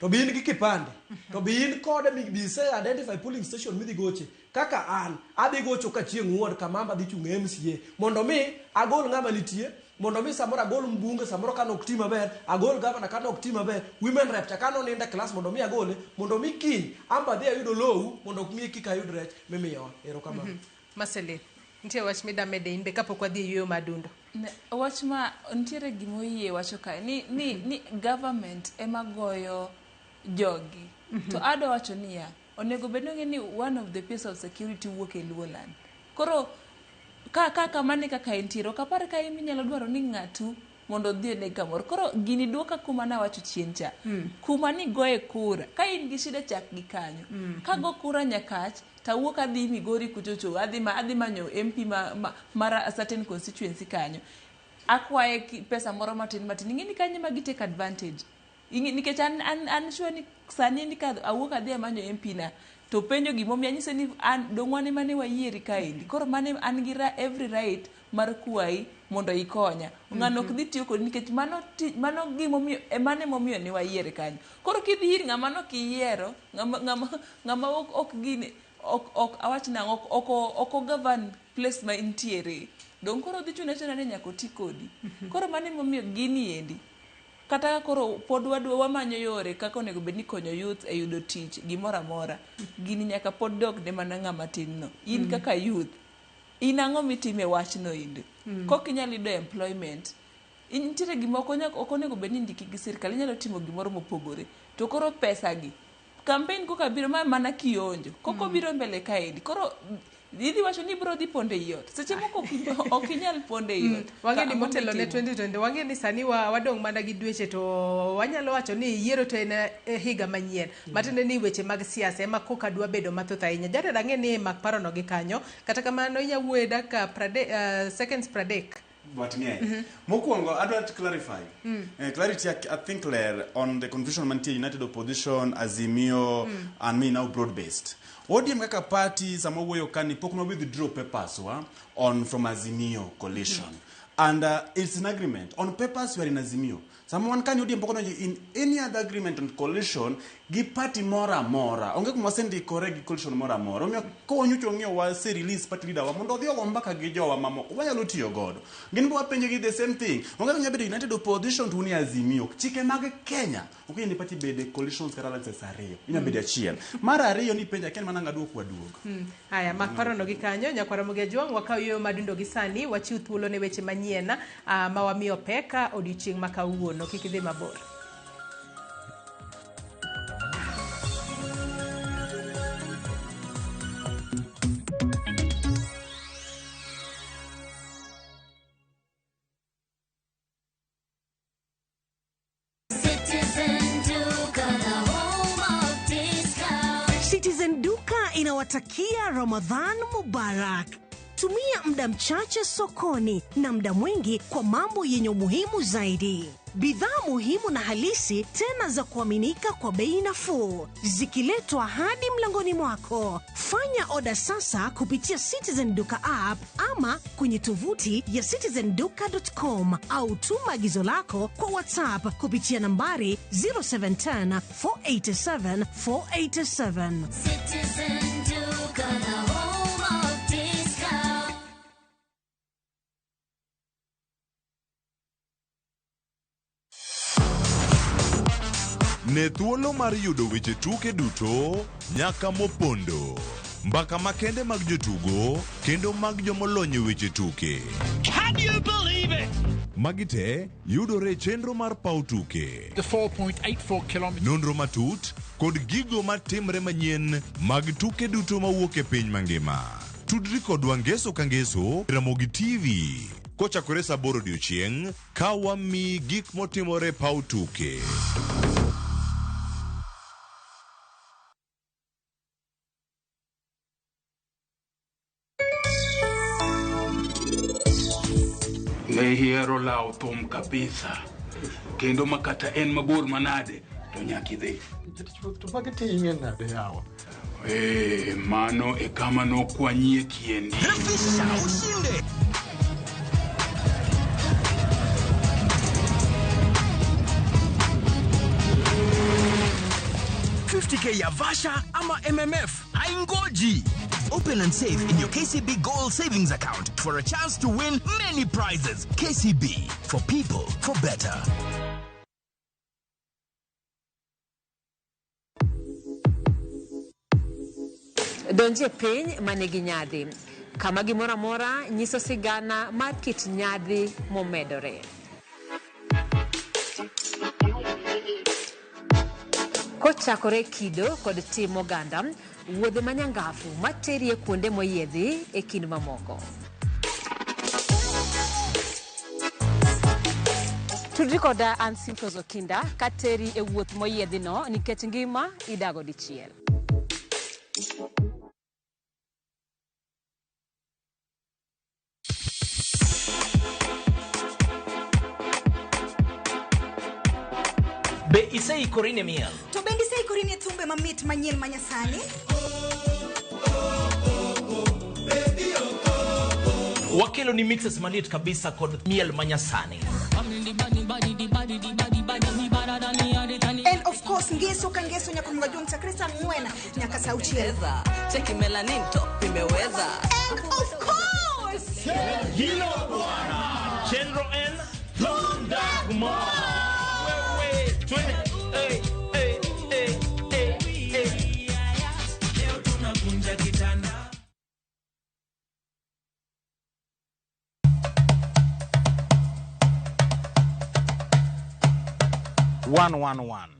to be in gi kipande to be in kode mi be se identify polling station midhi goche kaka an adhi gocho ka chieng' wuod kamamba dhi chung' MCA mondo mi agol ng'ama nitie mondo mi samoro agol mbunge samoro kano ok tima ber agol governor kano ok tima ber women rep kano ninda class mondo mi agole mondo mi kiny amba dhi ayudo low mondo mi kika yud rech mimiyo ero kamano Masele nitie wach midamede in be kapok wadhi yueyo madundo wach ma ntiere gimoyie wacho kae ni government ema goyo jogi to ado wacho niya onego bedonge ni one of the piece of security wuok e Luoland koro kaka mane kaka entiro kapar ka iminyalo dwaro ni ng'atu mondo dhi ne kamoro koro gini duoka kuma na wacho chien cha kuma ni goye kura ka in gi shida chak gi kanyo ka go kura nyakach tawuok adhi Migori kuchocho adhi manyo MP mara a certain constituency kanyo akwaye pesa moro matin ngini kanye magi take advantage nikech an sure ni sani ni ka awuok adhi manyo MP na to penjo gimomi anyise ni an dongwane mane wayieri kaendi koro mane an gi every right mar kuai mondo ikonya ng'ano ok dhi tiyo kod nikech mano gimomiyo mane momiyo ne wayieri kanyo koro kidhi ir ng'ama no kiyiero ng'ama ok gine ok awach nang'o ok govern place ma intiere dong koro dhi chune ni nyako ti kodi koro mane momiyo gini endi kata koro pod wamanyo yore kaka onego bed ni konyo youth e yudo tich gimoro amora gini nyaka pod dog ne mana ng'ama tin no in kaka youth in ang'o mitime wachno inde kok inyalo yudo employment intiere gimoko ok onego bed ni ndiki gi sirikal inyalo timo gimoro mopogore to koro pesa gi campaign koka biro mana kionjo koko biro mbele kaendi koro Didi wacho ni bro di ponde yot. Seche moko ok inyal ponde yot. Wange ni motelo ne 2020 wange ni sani wadong mana gi dweche to wanyalo wacho ni yiero to en higa manyien. Matende ni weche mag siasa ema koka dwa bedo mathoth ahinya. Jare dange ni mak paro no gi kanyo kata kamano inya wuoyo daka seconds pradek. But mokwongo adwa to clarify clarity I think clear on the confusion mantie United Opposition Azimio and me now broad based ODM kaka party samo wuoyo kani pok no withdraw papers on from Azimio coalition and it's an agreement on papers we are in Azimio Someone can you in any other agreement on coalition gi party mora mora. Onge kuma sendi correct coalition mora mora. Omiyo ko nyucho ng'iyo wa se release party leader wa mondo odhi ogo mbaka gi jowa mamoko. Wanyalo tiyo godo. Gin bo wapenjo gi the same thing. Onge nya bedo United Opposition to ni Azimio. Chike mag Kenya. Okay ni party bede coalitions kara alliances ariyo. Inya bede achiel. Mara ariyo ni penja ken mananga duok kwa duok. Haya makparo no gikanyo Nyakwara Mugejuang wakayo madundo gisani wachiw thuolo ne weche manyiena mawamiyo peka odiochieng' makawuono kik idhi mabor. Citizen Duka inawatakia Ramadhan Mubarak. Tumia muda mchache sokoni na muda mwingi kwa mambo yenye umuhimu zaidi. Bidhaa muhimu na halisi tena za kuaminika kwa bei nafuu zikiletwa hadi mlangoni mwako. Fanya oda sasa kupitia Citizen Duka app ama kwenye tovuti ya citizenduka.com au tuma agizo lako kwa WhatsApp kupitia nambari 0710 487 487. Citizen Duka, the home of discount. Ne thuolo mar yudo weche tuke duto nyaka mopondo. Mbaka makende mag jotugo kendo mag jomolony weche tuke. Can you believe it? Magite yudore chenro mar pau tuke. The 4.84 kilometers. Nonro matut kod gigo matimre manyien mag tuke duto mawuok e piny mangima. Tudri kodwa ngeso ka ngeso Ramogi TV. Kochakore saa 8 odiechieng' ka wami gik motimore pau tuke. Ne hero lao thum kabisa. Kendo makata en mabor manade to nyaki dhi. To pakitinge nade yawa. Mano e kama no kwanyie kiendi. Refisha ushinde. $50K ya Vasha ama MMF haingoji. Open and save in your KCB Gold Savings Account for a chance to win many prizes. KCB, for people, for better. Donje piny manigi nyadhi. Kama gimora mora nyiso sigana mar kit nyadhi momedore. Kochakore kido kod tim oganda, wuodhe manyangafu materie kuonde moyiedhi e kind mamoko. Tudri koda Ansimtos Okinda kateri e wuoth moyiedhi no nikech ngima idago dichiel. Be isei korine miel. To bendi sei korine thumbe mamit manyien manyasani. Wakelo ni mixes manit kabisa kod miel manyasani. And of course ngeso ka ngeso nyaka Mugejuang Chakresa Ngwena nyaka sauchieza. Cheki melanin top imeweza. And of course Hilo bwana. Chenro en Thundagma.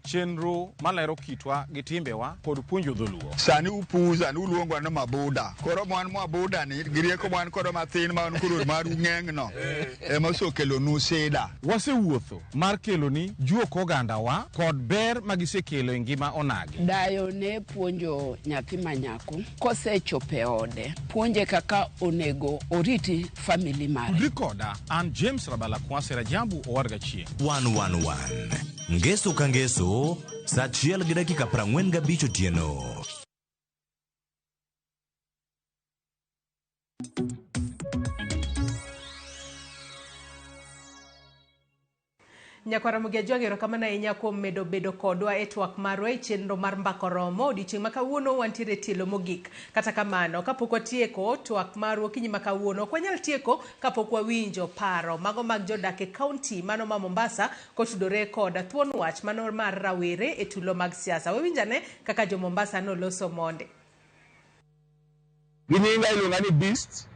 Chenro malero kitwa gi timbewa kod puonjo dholuo. Sani upuza ni uluongwa na mabuda. Koro mwan mabuda ni girieko mwan koro mathin ma koro maru ng'eng'no. Ema sokelo nu seda. Wasewuotho mar kelo ni juok ogandawa kod ber magisekelo e ngima onagi. Dayo ne puonjo nyathi manyako kosechope ode. Puonje kaka onego oriti family mare. Rikoda an James Rabala Kwase Rajabu owarga chie. 111 Ngeso ka ngeso, saa 1:45 otieno. Nyakwara Mugiajwang' erokamano ahinya kuom medo bedo kodwa e twak marwa e chenro mar mbako romo odiochieng' ma kawuono wantiere tielo mogik. Kata kamano kapok watieko twak marwa okinyi ma kawuono ok wanyal tieko kapok wawinjo paro mago mag jodak e kaunti mano ma Mombasa kotudore kod thuon wach mano mar rawere e tulo mag siasa. Wawinjane kaka jo Mombasa noloso monde. Gininga iluonga ni Beast.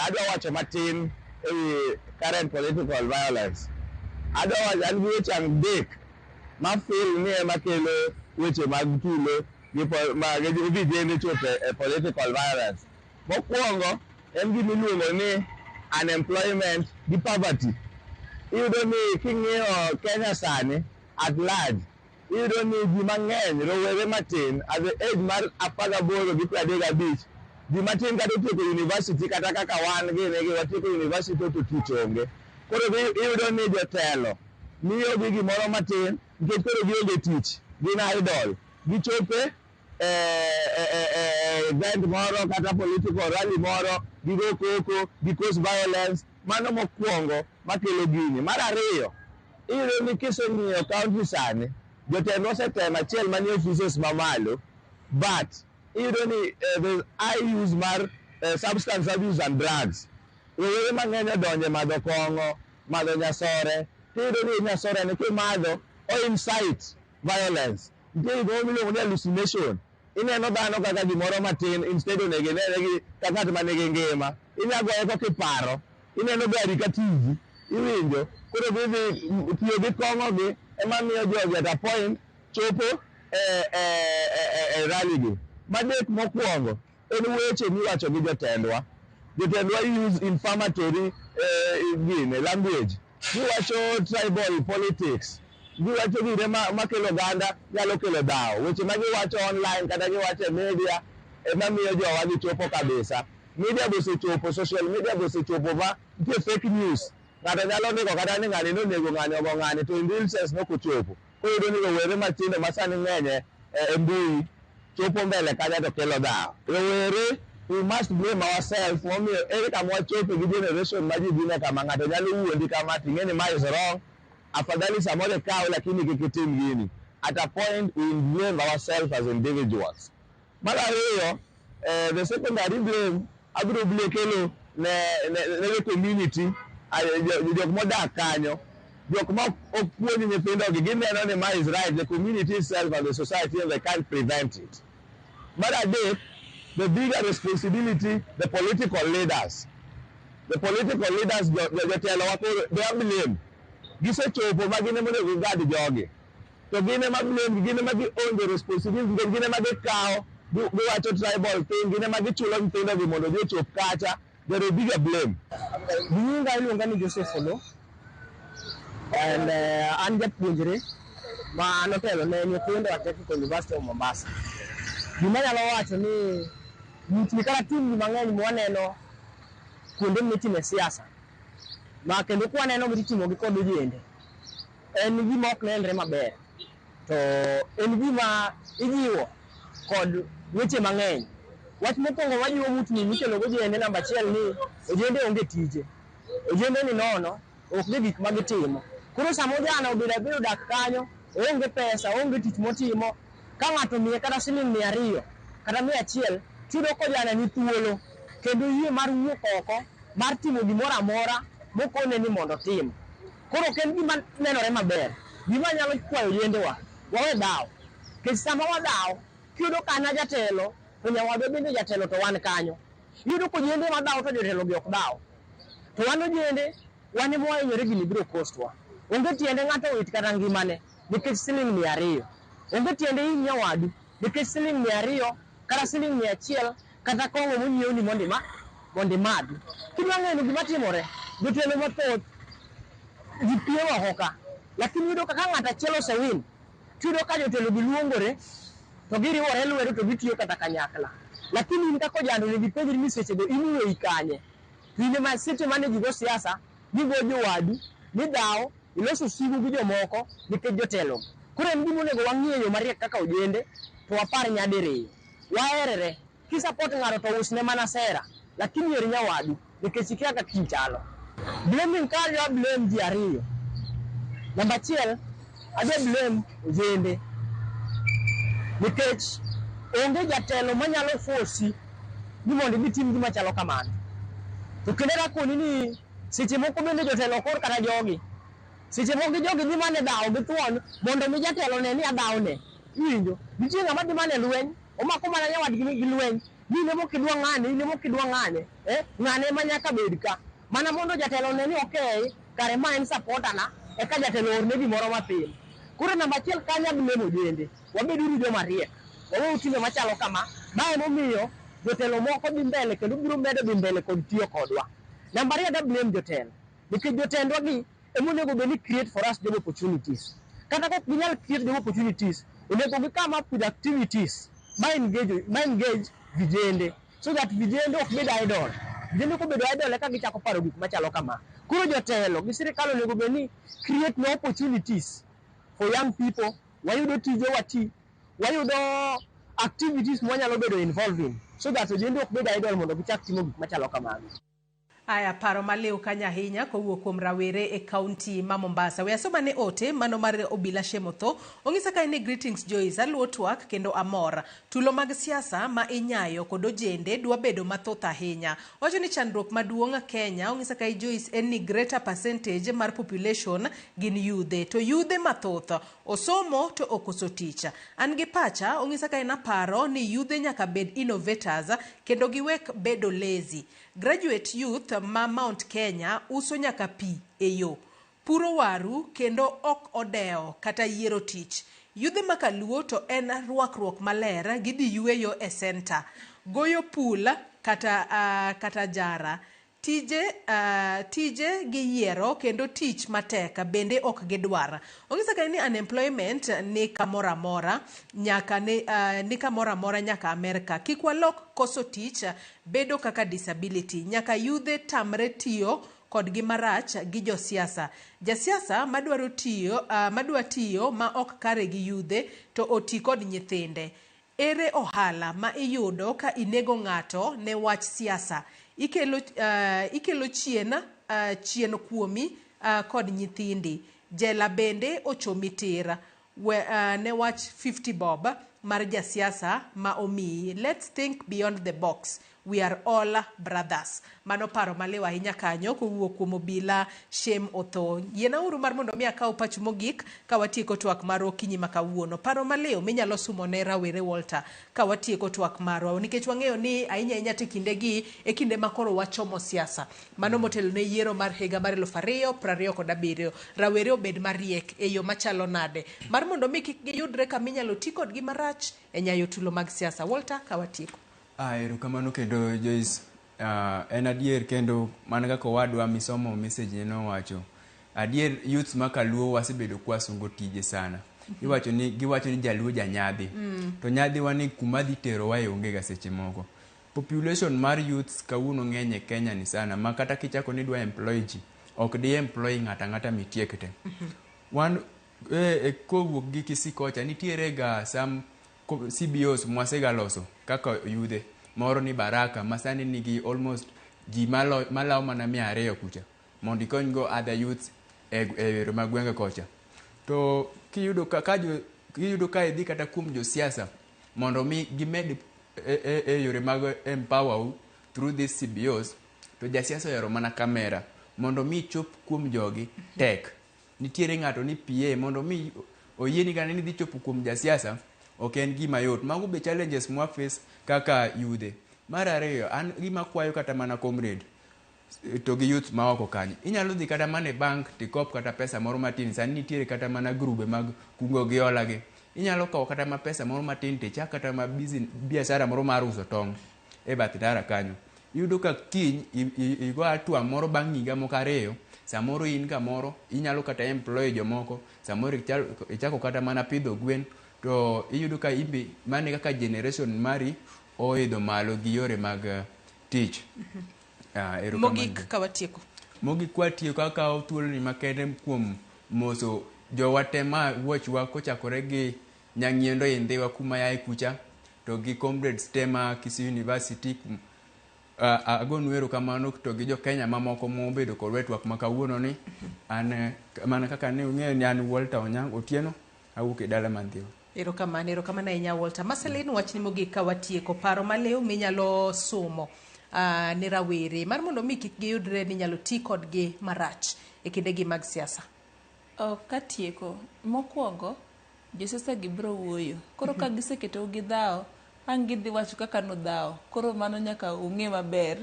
Adwa wacho matin ewi current political violence. Adwa wacho an gi weche adek ma feel ni ema kelo weche mag tulo gi vijende chopo e political violence. Mokwongo en gima iluongo ni unemployment gi poverty. Iyudo ni king'iyo Kenya sani at large, iyudo ni ji mang'eny rowere matin at the age mar 18 gi 35 ji matin kata otieko university kata kaka wan gini watieko university to tich onge. Koro iyudo ni jotelo miyo gi gimoro matin nikech koro gionge tich, gin idol. Gichope event moro kata political rally moro, gigo koko, gikos violence, mano mokwongo makelo gini. Mar ariyo, iyudo ni kiseng'iyo kaunti sani, jotelo osetemo achiel manie offices mamalo, but iyudo ni I use mar substance abuse and drugs. Rowere mang'eny odonje madho kong'o, madho nyasore. Iyudo ni nyasore ni kimadho o incite violence. Nitie gimoro miluongo ni hallucination. Ineno dhano kaka gimoro matin instead onego inene kaka ng'at ma nigi ngima. Inyagoye kaka kiparo. Ineno gari ka TV. Iwinjo. Koro gidhi tiyo gi kong'ogi ema miyo jogi at a point chopo rally gi. Madek mokwongo en weche miwacho gi jotendwa. Jotendwa use inflammatory language. Giwacho tribal politics. Giwacho gire makelo ganda nyalo kelo dhawo. Weche ma giwacho online kata giwacho e media ema miyo jowa gichopo kabisa. Media bosechopo, social media bosechopo ma nitie fake news. Ng'ato nyalo ndiko kata ni ng'ani nonego ng'ani ogo ng'ani to in real sense nokochopo. Koyudo ni rowere matindo masani ng'enye e mbui chopo mbele kaja to kelo dhawo. Rowere, we must blame ourselves. Momiyo ere kama wachope gi generation ma ji dhine kama ng'ato nyalo wuondi kama ting'e ni ma is wrong. Afadhali samore kaw lakini kikitim gini. At a point we blame ourselves as individuals. Mar ariyo, the secondary blame abiro bile kelo ne community, jok modak kanyo, jok ma opuonji nyithindogi gineno ni ma is right, the community itself and the society and they can't prevent it. Mar adek, the bigger responsibility, the political leaders. The political leaders, jotelo wako, they are blamed. Gisechopo ma gine monego ging'ad jogi. To gine ma blame, gine ma gi own the responsibility, gine ma gikawo, giwacho tribal thing, gine ma gichulo nyithindogi mondo gi ochop kacha. There is bigger blame. Nyinga iluonga ni Joseph Olo. And an japuonjre ma notelo ne nyithindo e Technical University of Mombasa. Gima nyalo wacho ni nitie kata tim mang'eny mwaneno kuonde mitime siasa. Ma kendo kwaneno gitimo gi kod ojende. En gima ok nenre maber. To en gima ijiwo kod weche mang'eny. Wach mokwongo wajiwo mutni mikelo go ojende namba achiel ni ojende onge tije. Ojende ni nono, ok gik ma gitimo. Koro samo jana obedo dak kanyo, onge pesa, onge tich motimo. Ka ng'ato miye kata siling 200 kata 100, tudo ko jana ni thuolo. Kendo yie mar wuok oko, mar timo gimoro amora mokone ni mondo tim. Koro ken gima nenore maber. Gima nyalo kwayo ojendewa, wawe dhawo. Kech sama wadawo, kiyudo kana jatelo, to nyawadwa bende jatelo to wan kanyo. Iyudo ko ojende madhawo to jotelo gi ok dhawo. To wan ojende, wan ema wahinyore gini biro kostwa. Onge tiende ng'ato wit kata ngimane nikech siling 200. Onge tiende in nyawadu nikech siling 200 kata siling 100 kata kong'o monyiew ni mondo imadhi. Kidwa ng'eyo gima timore, jotelo mathoth ji piewo hoka. Lakini iyudo kaka ng'ato achiel osewin, tiyudo ka jotelo gi luongore to giriwore lwedo to gitiyo kata kanyakla. Lakini in kaka ojando ne gipenjri ni sechego inuwe ikanye. Kinde ma seche mane ji go siasa, gigo jowadu, midhawo, iloso sigu gi jomoko nikech jotelo. Koro en gima onego wang'iyo mariek kaka ojende to wapar nyadiriyo. Waherere, kisapot ng'ato to usne mana sera, lakini yer nyawadu nikech ikia kaka kiny chalo. Blaming ka blame ji ariyo. Namba achiel, adwa blame ojende. Nikech onge jatelo manyalo force ni mondo itim gima chalo kamano. To kendo rakoni ni seche moko bende jotelo kor kata jogi. Seche moko jogi dhi mane dhawo gi thuon mondo mi jatelo ne ni adhawo ne. Iwinjo? Nitie ng'ama dhi mane lweny, omako mana nyawadgi gi lweny. Ni ne mokidwa ng'ane, ni ne mokidwa ng'ane. Ng'ane ma nyaka bed ka. Mana mondo jatelo ne ni okay, kare ma en supporter na, eka jatelo orne gimoro mapile. Koro namba achiel kanya blame ojende. Wabeduru joma riek. Waweuru timbe machalo kama. Ma emomiyo jotelo moko dhi mbele kendo biro medo dhi mbele kod tiyo kodwa. Namba ariyo da blame jotelo. Nikech jotendwa gi emonego bed ni create for us job opportunities. Kata kok ginyal create job opportunities, onego gi come up with activities ma engage vijende, so that vijende ok bed idle. Vijende kobedo idle eka gichako paro gik machalo kama. Koro jotelo gi sirikal onego bed ni create no opportunities for young people. Wayudo tije wati, wayudo activities mwanyalo bedo involved in, so that ojende ok bed idle mondo gichak timo gik machalo kamago. Aya paro maliw kanya ahinya kowuok kuom rawere e kaunti ma Mombasa. We asoma ne ote mano mar Obila Shemotho. Ong'isa ka ni greetings Joyce, aluo twak kendo amor. Tulo mag siasa ma inyayo kod ojende dwa bedo mathoth ahinya. Wacho ni chandruok maduong' Kenya, ong'isa ka Joyce en ni greater percentage mar population gin yudhe. To yudhe mathoth osomo to okoso tich. An gi pacha, ong'isa ka ina paro ni yudhe nyaka bed innovators kendo giwek bedo lazy. Graduate youth ma Mount Kenya uso nyaka pi e yo. Puro waru kendo ok odeo kata yiero tich. Yudhe makaluo to en ruakruok maler gidhi yueyo e center. Goyo pool kata jara. Tije gi yiero kendo tich mateka bende ok gidwar. Ong'isa ka ni unemployment ni kamora mora nyaka ni kamora mora nyaka Amerika. Kik walok koso tich bedo kaka disability. Nyaka yudhe tamre tiyo kod gimarach gi josiasa. Jasiasa madwa tiyo ma ok kare gi yudhe to oti kod nyithinde. Ere ohala ma iyudo ka inego ng'ato ne wach siasa. Ikelo chien kuomi kod nyithindi. Jela bende ochomi tira ne wach 50 bob mar jasiasa ma omiyi. Let's think beyond the box. We are all brothers. Mano paro malewa ahinya kanyo kowuok kuom Obila Shemotho. Yiena uru mar mondo mi akaw pacho mogik ka watieko twak mar okinyi makawuono. Paro maleo minyalo sumo ne rawere Walter ka watieko twak marwa. Nikech wang'eyo ni ahinya kindegi e kinde makoro wachomo siasa. Mano motelo ne yiero mar higa mar 2027. Rawere obed mariek e yo machalo nade. Mar mondo mi kik giyudre kaminyalo ti kodgi marach e nyayo tulo mag siasa. Walter ka watieko. Erokamano kendo Joyce, en adier kendo man kaka wadwa misomo message ne nowacho. Adier youths makaluo wasebedo kwasungo tije sana. Giwacho ni jaluo janyadhi. To nyadhi wani kuma dhi tero wae onge ga seche moko. Population mar youths kawuono ng'eny e Kenya ni sana, ma kata kichako ni dwa employ ji, ok di employ ng'ata mitiekte. Wan kowuok gi Kisikocha nitiere ga some CBOs mwasega loso kaka yudhe. Moro ni Baraka masani nigi almost ji malaw mana 200 kucha mondo ikony go other youths e magwenge kocha. To kiyudo ka idhi kata kuom josiasa mondo mi gimed e yore mag empower through these CBOs, to jasiasa yoro mana kamera mondo mi chop kuom jogi tek. Nitiere ng'ato ni PA mondo mi oyieni gane ni dhi chopo kuom jasiasa ok en gima yot. Mago be challenges mwa face kaka yudhe. Mar ariyo, an gima kwayo kata mana comrade to gi youth ma oko kanyo. Inyalo dhi kata mana e bank tikop kata pesa moro matin. Sani nitiere kata mana grube mag kungo gi hola gi. Inyalo kawo kata ma pesa moro matin tichak kata ma biashara moro mar uso tong' e bath dara kanyo. Iyudo ka kiny igo atwa moro bang' higa moko 2, samoro in kamoro inyalo kata employ jomoko, samoro ichako kata mana pidho gwen. To iyudo ka ibi mane kaka generation mari oidho malo gi yore mag tich. Mogik ka watieko. Mogik kwatieko kaka thuolo ni makende kuom moso jowatema wuochwa kochakore gi Nyang'iendo Indhiwa kuma yae kucha to gi comrades tema Kisii University agonu erokamano to gi jo Kenya mamoko mobedo kod wetruok ma kawuono ni an mana kaka ne ung'eyo ni an Walter Onyang' Otieno awuok e dala Mandhiwa. Erokamano ahinya Walter. Marceline, wachni mogik ka watieko paro maliw minyalo somo ni rawere mar mondo mi kik giyudre ni nyalo ti kodgi marach e kindegi mag siasa. Katieko mokwongo josiasa gi biro wuoyo koro ka giseketo gi dhao ang' gidhi wacho kaka nodhao koro mano nyaka ung'e maber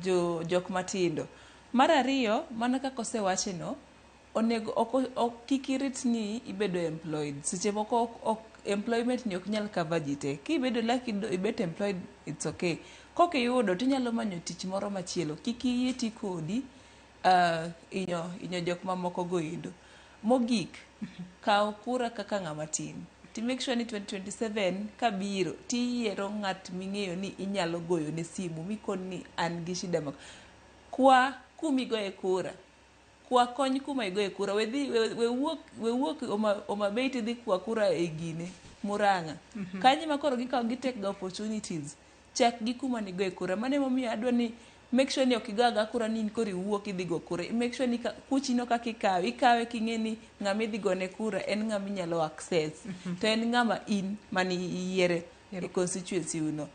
jok matindo. Mar ariyo, mana kaka osewacheno, onego kik irit ni ibedo employed. Seche moko employment ni ok nyal cover ji te. Kibedo lucky ibet employed, it's okay. Kokiyudo tinyalo manyo tich moro machielo. Kik iyie ti kodi inyo jok mamoko goendo. Mogik, kaw kura kaka ng'ama tin. To make sure ni 2027 kabiro tiyiero ng'at ming'eyo ni inyalo goyo ne simu mikon ni an gi shida mako. Kwa kumigoye kura. Kwa kony kuma igoye kura. We wuok Homabay tidhi kwa kura e gine Murang'a. Kanyi makoro gikaw gitek ga opportunities. Chak gi kuma nigoye kura. Mane momiyo adwa ni make sure ni ok igoga kura ni kori wuok idhi go kura. Make sure ni kuchino kaka ikawe king'e ni ng'ama idhi gone kura en ng'ama inyalo access. To en ng'ama in mani yiere e constituency uno.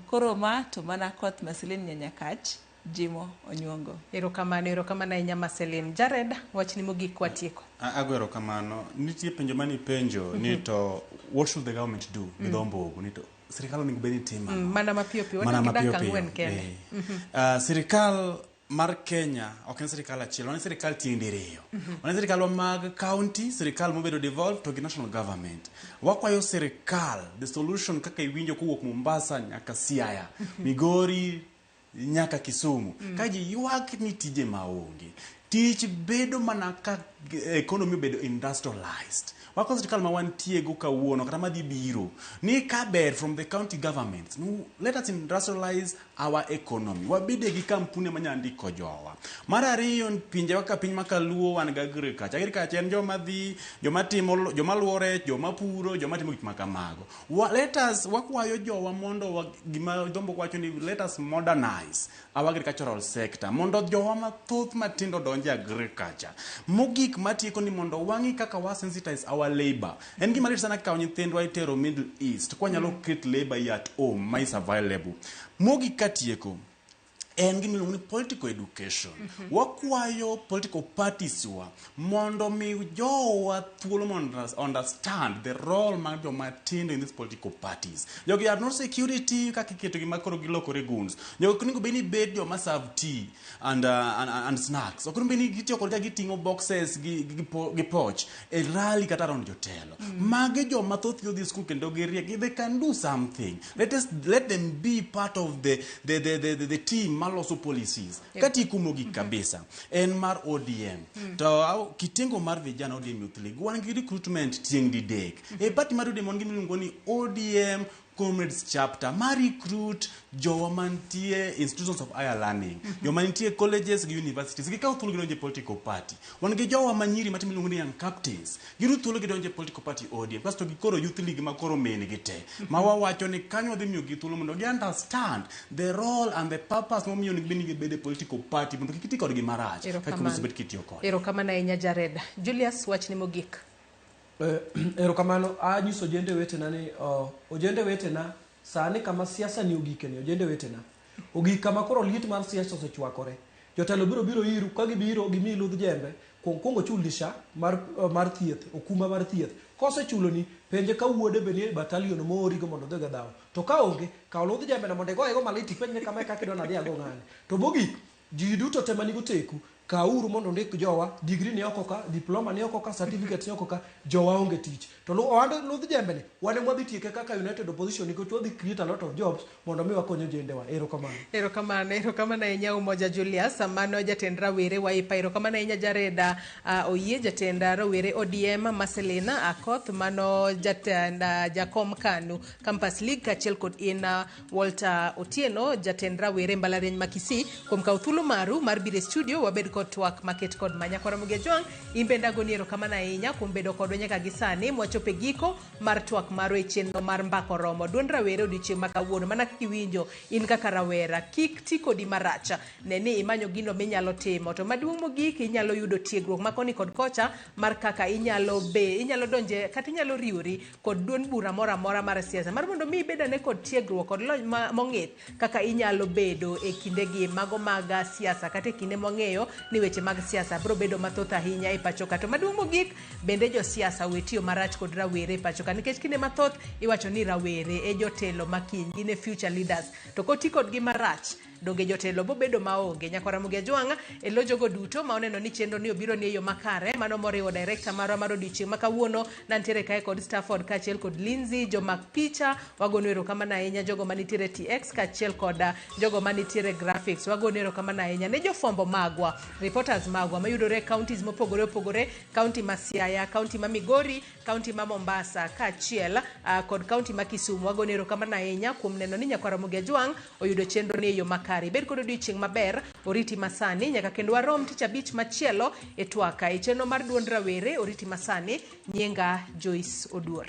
Koro ma to mana koth Marceline Nyanyakach Jimo Onyuongo. Erokamano ahinya Marceline. Jared, wachni mogik watieko. Ago erokamano. Nitie penjo mani penjo ni to what should the government do with ombogu ni to sirikal onego bed ni timo mana mapiyo piyo wan gidaka ngwen kende. Sirikal mar Kenya ok en sirikal achiel, wan sirikal tiende ariyo. Wan sirikal mag county, sirikal mobedo devolved to national government. Wakwayo sirikal the solution kaka iwinjo kowuok Mombasa nyaka Siaya, Migori nyaka Kisumu. Kaji ywak ni tije maonge. Tich bedo mana ka economy bedo industrialized. Wako sirikal ma wantie go kawuono kata madhi biro ni kaber from the county governments. No, let us industrialize our economy. Wabede gi kampuni manyandiko jowa. Mar ariyo pinje waka piny makaluo wan ga agriculture. Agriculture en joma dhi, joma timo, joma luore, joma puro, joma timo gik makamago. Let us wakwayo jowa mondo gima dombo kwacho ni let us modernize our agricultural sector. Mondo jowa mathoth matindo donje agriculture. Mogik matieko ni mondo wangi kaka wa sensitize our labor. En gima lit sana ka nyithindwa itero Middle East kwa nyalo create labor at home ma is available. Mogik katieko en gima iluongo ni political education. Wakwayo political parties wa mondo mi jowa thuolo mondo understand the role mag joma tindo in these political parties. Jogi are not security kaka iketo gima koro gilokore guns. Jogi onego bed ni bed joma serve tea and snacks. Ok onego bed ni gitiyo kod giting'o boxes gi pouch e rally kata around jotelo. Mage joma thoth yodhi school kendo giriek, they can do something. Let them be part of the team maloso policies. Kati kumogi kabisa en mar ODM. To kitengo mar vijana ODM Youth League wan gi recruitment tieng didek. E party mar ODM wangi miluongo ni ODM Comrades Chapter ma recruit jowa mantie institutions of higher learning, jowa mantie colleges gi universities. Gikaw thuolo gidonje political party. Wan gi jowa manyiri mati miluongo ni young captains. Giru thuolo gidonje political party ODM. Kasto gikoro Youth League ma koro mene gite. Ma wawacho ni kanyo dhi miyo gi thuolo mondo gi understand the role and the purpose momiyo ni bini bede political party mondo kikiti kod gi marach. Kaka mosebet kitiyo kod. Erokamano ahinya Jared. Julius, wachni mogik. Erokamano anyiso ojende wetena ni ojende wetena sani kama siasa ni ogikene ojende wetena ogik kama koro liet mar siasa osechwakore. Jotelo biro iru ka gibiro gimi ludh jembe kongo chulisha mar thieth okuma mar thieth kosechulo ni penje ka wuode benie battalion mori go mondo dhega dawo to ka onge ka ludh jembe na mondo go maliti penje kama kaka idona dhi ago ngane to mogik ji duto temani go teku kauru mondo ndik jowa degree ni oko ka diploma ni oko ka certificate ni oko ka jowa onge tich to wande ludh jembe ni wane mwadhi tieke kaka United Opposition ni ko chodhi create a lot of jobs mondo mi wakonyo jendewa. Erokamano ahinya Umoja Julius mano jatend rawere Wiper. Erokamano ahinya Jareda oyie jatend rawere ODM Marceline Akoth mano jatend Jakom Kanu Campus League kachiel kod in Walter Otieno jatend rawere mbalariany ma Kisii kuom kaw thuolo maru mar bire studio wabed kod twak maket kod manya Kwaramogi Ajwang imbe ndagoni erokamano ahinya kuom bedo kodwa nyaka gi sani mwachopo e giko mar twak marwa e chenro mar mbako romo duond rawere odiochieng' ma kawuono mana kaka iwinjo in kaka rawera kik ti kodi maracha ne ni imanyo gino minyalo timo to maduong' mogik inyalo yudo tiegruok makoni kod kocha mar kaka inyalo donje kata inyalo riwori kod duond bura moro amora mar siasa mar mondo mi ibedane kod tiegruok kod lony mong'ith kaka inyalo bedo e kindegi mago mag siasa kata e kinde mwang'eyo ni weche mag siasa biro bedo mathoth ahinya e pachoka to maduong' mogik bende jo siasa we tiyo marach kod rawere e pachoka nikech kinde mathoth iwacho ni rawere e jotelo makiny gin e future leaders to koti kodgi marach donge jotelo bo bedo maonge Kwaramogi Ajwang e lojogo duto ma oneno ni chenro ni obiro ni e yo makare mano moriwo director marwa mar odiochieng' ma kawuono nantiere kae kod Stafford kaachiel kod Lindsay jomak picha wagono erokamano ahinya jogo manitiere TX kaachiel kod jogo manitiere graphics wagono erokamano ahinya ne jofwambo magwa reporters magwa mayudore e counties mopogore opogore county ma Siaya county ma Migori county ma Mombasa kaachiel kod county ma Kisumu wagono erokamano ahinya kuom neno ni Kwaramogi Ajwang oyudo chenro ni e yo makare bed kod odiochieng' maber oriti masani nyaka kendo warom tich abich machielo e twaka e chenro mar duond rawere oriti masani nyenga Joyce Oduor.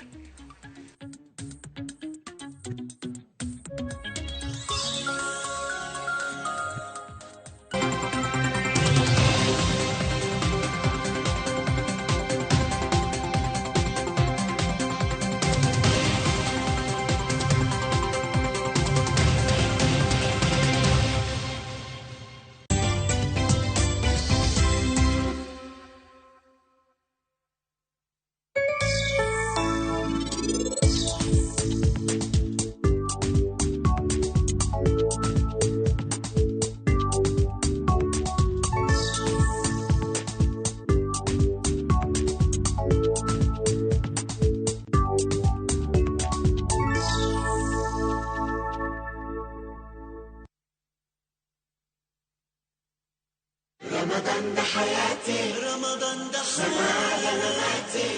رمضان ده حياتي رمضان ده معايا مماتي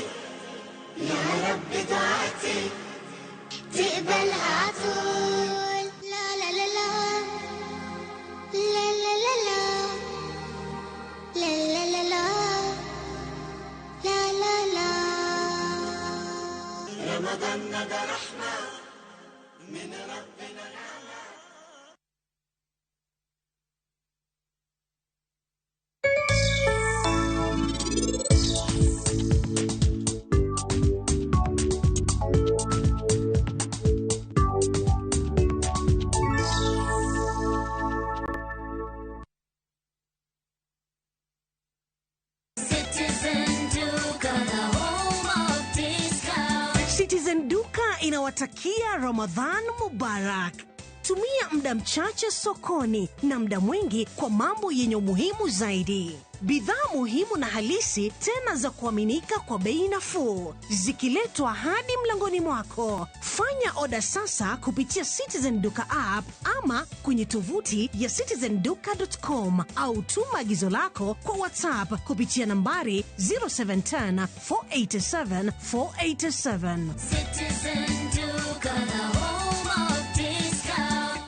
يا رب دعاتي تقبلها عطول لا لا لا لا لا لا لا لا لا لا لا لا لا لا رمضان ده رحمة من ربنا الأعلى. Citizen Duka inawatakia Ramadhan Mubarak. Tumia muda mchache sokoni na muda mwingi kwa mambo yenye umuhimu zaidi. Bidhaa muhimu na halisi tena za kuaminika kwa bei nafuu zikiletwa hadi mlangoni mwako. Fanya oda sasa kupitia Citizen Duka app ama kwenye tovuti ya citizenduka.com au tuma agizo lako kwa WhatsApp kupitia nambari 0710 487 487. Citizen Duka, the home of discount.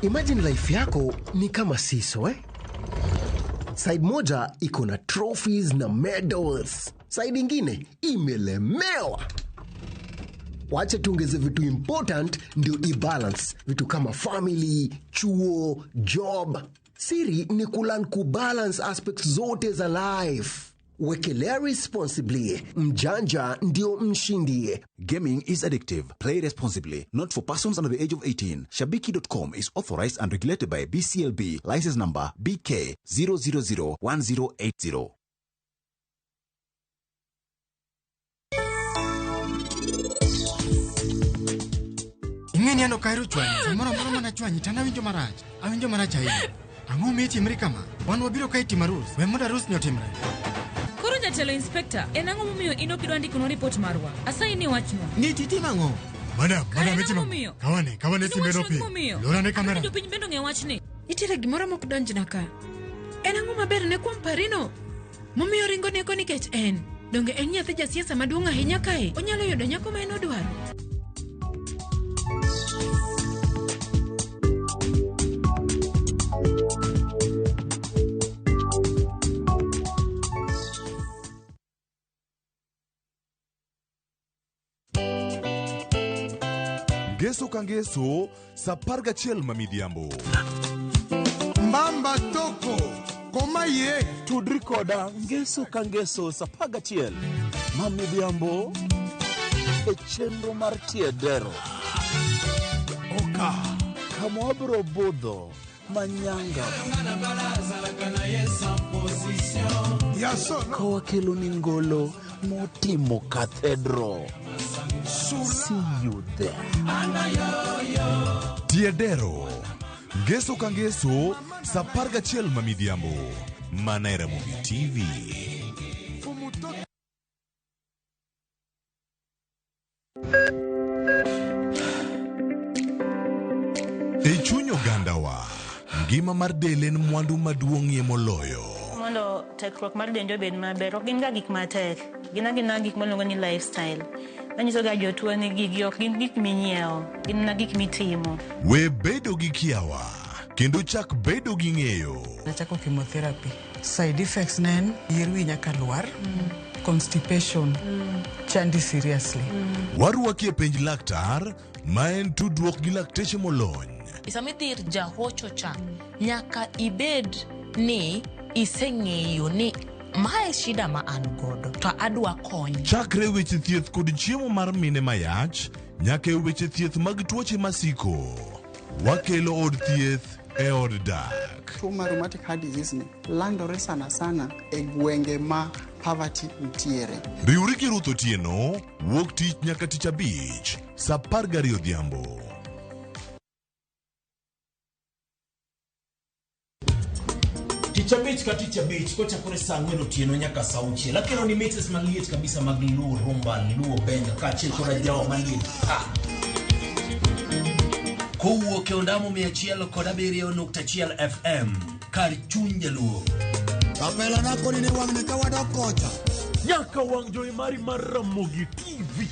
Imagine life yako ni kama siso Side moja iko na trophies na medals. Side ingine imelemewa. Wacha tuongeze vitu important ndio i-balance. Vitu kama family, chuo, job. Siri ni kulan kubalance aspects zote za life. Wekelea responsibly. Mjanja ndio mshindi. Gaming is addictive. Play responsibly. Not for persons under the age of 18. Shabiki.com is authorized and regulated by BCLB. License number BK 0001080. Ingeni ano kairo chwani. Samara mana chwani. Tana winjo marach. Awinjo marach ahinya. Ang'o miti imri kama? Wan wabiro ka itimo rules. We moda rules ni otimre. Koro jatelo inspector, en ang'o momiyo ino kidwa ndiko report marwa? Asayi ni wachno. Ni titimo ang'o? Madam itimo. Kawane timbe ropi. Lora ne kamera. Jo piny bendo ng'e wachni. Nitiere gimoro mok donjna ka. En ang'o maber ne kuom parino? Momiyo ringo neko nikech en. Donge en nyathi jasiasa maduong' ahinya kae? Onyalo yudo nyako ma en odwaro. Ngeso ka ngeso, sa 11 mamidhiambo. Mbamba toko, koma ye. Tudri koda ngeso ka ngeso sa 11 mamidhiambo e chenro mar tiedero. Oka. Kama wabro budho manyanga. Kowa kelo ni ngolo motimo cathedral. See you there. Tiedero. Ngeso ka ngeso, sa 11 mamidhiambo. Mana e Ramogi TV. E chuny ogandawa, ngima mar del en mwandu maduong'ie moloyo. Mondo tekruok mar dend obed maber, ok gin ga gik matek. Gin gik miluongo ni lifestyle. Manyiso ga jotuo ni gigi ok gin gik minyiewo, gin gik mitimo. We bedo gi kiawa, kendo chak bedo gi ng'eyo. Nachako chemotherapy. Side effects nen, yier wi nyaka lwar, constipation, chandi seriously. Waruaki e penj laktar, ma en tudruok gi lakteche molony. Sama idhi ir jahocho cha, nyaka ibed ni iseng'eyo ni mae shida ma an godo, to adwa kony. Chakre weche thieth kod chiemo mar mine mayach, nyaka e weche thieth mag tuoche masiko. Wakelo od thieth e od dak. Tuo mar rheumatic heart disease ni landore sana e gwenge ma poverty ntiere. Riwri gi Ruth Otieno, wuok tich nyaka tich abich, sa 12 odhiambo. Ticha beach kochakore saa 4 otieno nyaka saa 6. Lakini ni mixes maliet kabisa mag Luo Rumba, Luo Benga, kaachiel koda jawa maliet. Kowuok e ondamo 107.1 FM, kar chuny jaluo. Kapela nako ni wang' ni kawadok kocha. Nyaka wang' jowi mari mar Ramogi TV.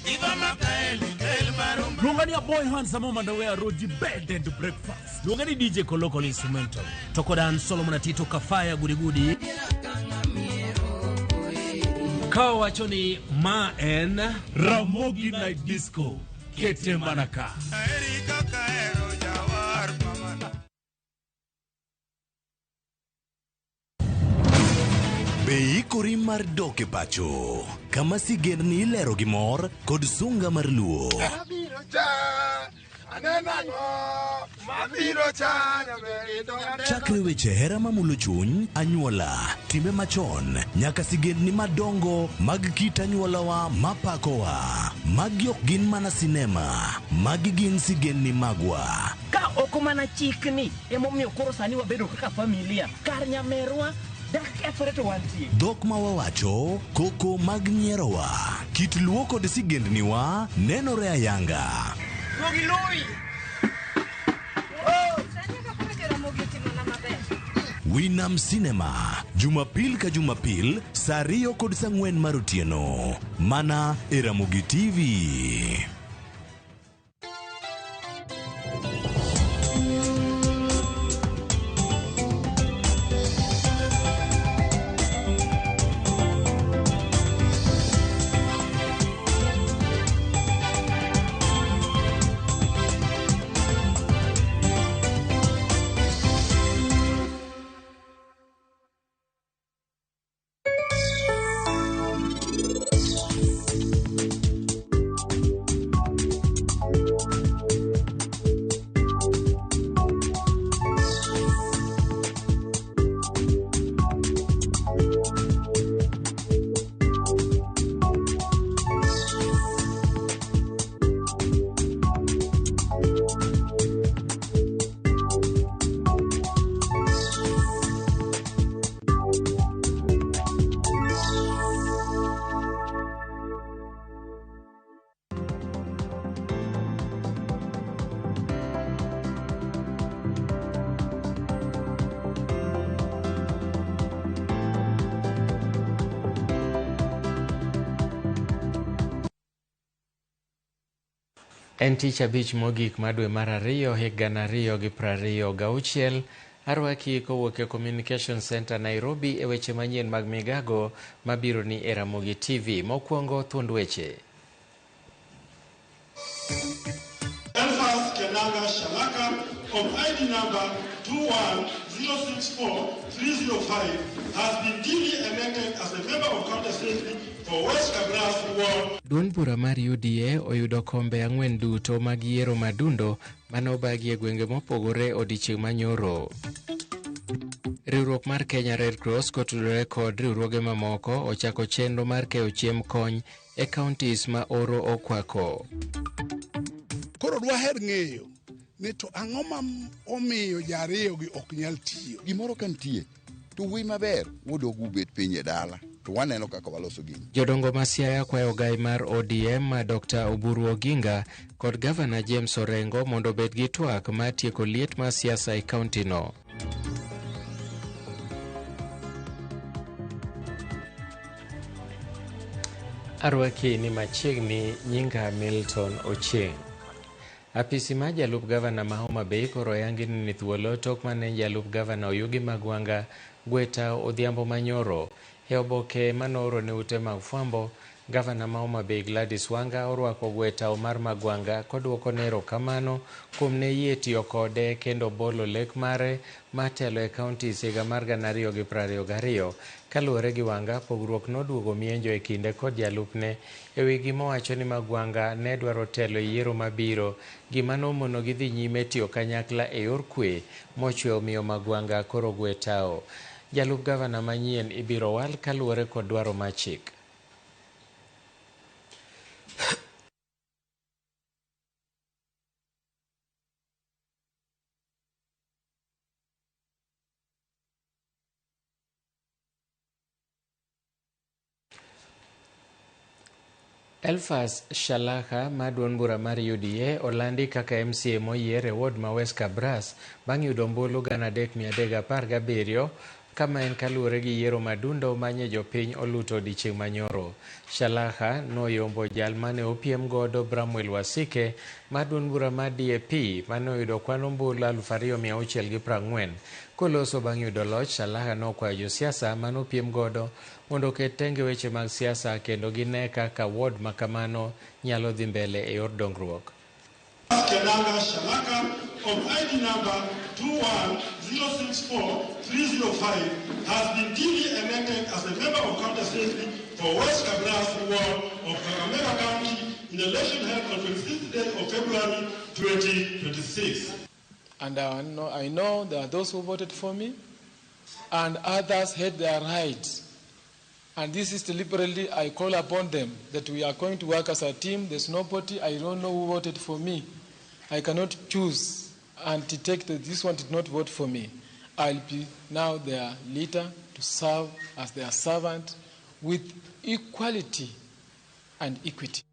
Luongani a boy handsome Mandawea Roji bed and breakfast. Luongani DJ Kolokolo Instrumental. Tokodan Solomon Atito Kafaya Gudi. Kawa wachoni ma en Ramogi Night Disco. Kete manaka. Be ikori mar dok e pacho, kama sigendni ilero gi mor kod sunga mar luo. Chakre weche hera mamulo chuny, anyuola, time machon, nyaka sigendni madongo mag kit anyuolawa mapakowa. Magi ok gin mana sinema, magi gin sigendni magwa. Ka ok mana chikni, emomiyo koro sani wabedo kaka familia, kar nyamerwa. Dhok ma wawacho, koko mag nyierowa, kit luo kod sigendniwa nenore ayanga. Winam Cinema, Jumapil ka Jumapil, saa 2 kod saa 4 mar otieno. Mana e Ramogi TV. En tich abich mogik madwe mar 2 higa 2026. Arwaki kowuok e Communication Center Nairobi e weche manyien mag migago mabiro ni e Ramogi TV. Mokwongo thuond weche. of ID number 21064-305 has been duly elected as a member of County Assembly for West Kabras Ward. Duond bura mar UDA oyudo kombe 4 duto mag yiero madundo manobagi e gwenge mopogore odiechieng' manyoro. Riwruok mar Kenya Red Cross kotudore kod riwruoge mamoko ochako chenro mar keyo chiemb kony e counties ma oro okwako. Koro dwaher ng'eyo ni to ang'o ma omiyo jariyogi ok nyal tiyo. Gimoro ka nitie to wuoyi maber wodogu bet piny e dala to waneno kaka waloso gini. Jodongo ma Siaya kwayo gai mar ODM ma Dr. Oburu Oginga kod Gavana James Orengo mondo obed gi twak ma tieko liet ma siasa e kaunti no. Arwaki ni machiegni nyinga Milton Ochieng. Apisi ma jalup gavana ma Homa Bay koro yangi ni thuolo tok mane jalup gavana Oyugi Magwanga gweta odhiambo manyoro. E oboke manoro ne ute mag fwambo, gavana ma Homa Bay Gladys Wanga orwako gweta Omar Magwanga kodwoko ne erokamano kuom ne yie tiyo kode kendo bolo lek mare matelo e kaunti higa mar 2022. Kaluwore gi Wanga, pogruok noduogo mienjo e kinde kod jalupne e wi gima owacho ni Magwanga ne dwaro telo e yiero mabiro, gima nomono gi dhi nyime tiyo kanyakla e yor kwe mochweyo miyo Magwanga koro gwetao. Jalup gavana manyien ibiro wal kaluwore kod dwaro mar chik. Elfas Shalaha ma duond bura mar UDA olandi kaka MCA moyier e ward ma West Kabras bang' yudo ombulu 3,317 kama en kaluwore gi yiero madundo manye jopiny oluto odiechieng' manyoro. Shalaha noyombo jal mane opiem godo Bramwell Wasike ma duond bura mar DAP mane oyudo kwan ombulu 2,640. Koloso bang' yudo loch, Shalaha nokwayo josiasa mane opiem godo mondo oket tenge weche mag siasa kendo gine kaka ward makamano nyalo dhi mbele e yor dongruok. Kenanga Shalaka of ID number 21064-305 has been duly elected as a member of County Assembly for West Kabras Ward of Kakamega County in the election held on 26th day of February 2026. And I know there are those who voted for me and others had their rights. And this is deliberately, I call upon them that we are going to work as a team. There's nobody, I don't know who voted for me. I cannot choose and detect that this one did not vote for me. I'll be now their leader to serve as their servant with equality and equity.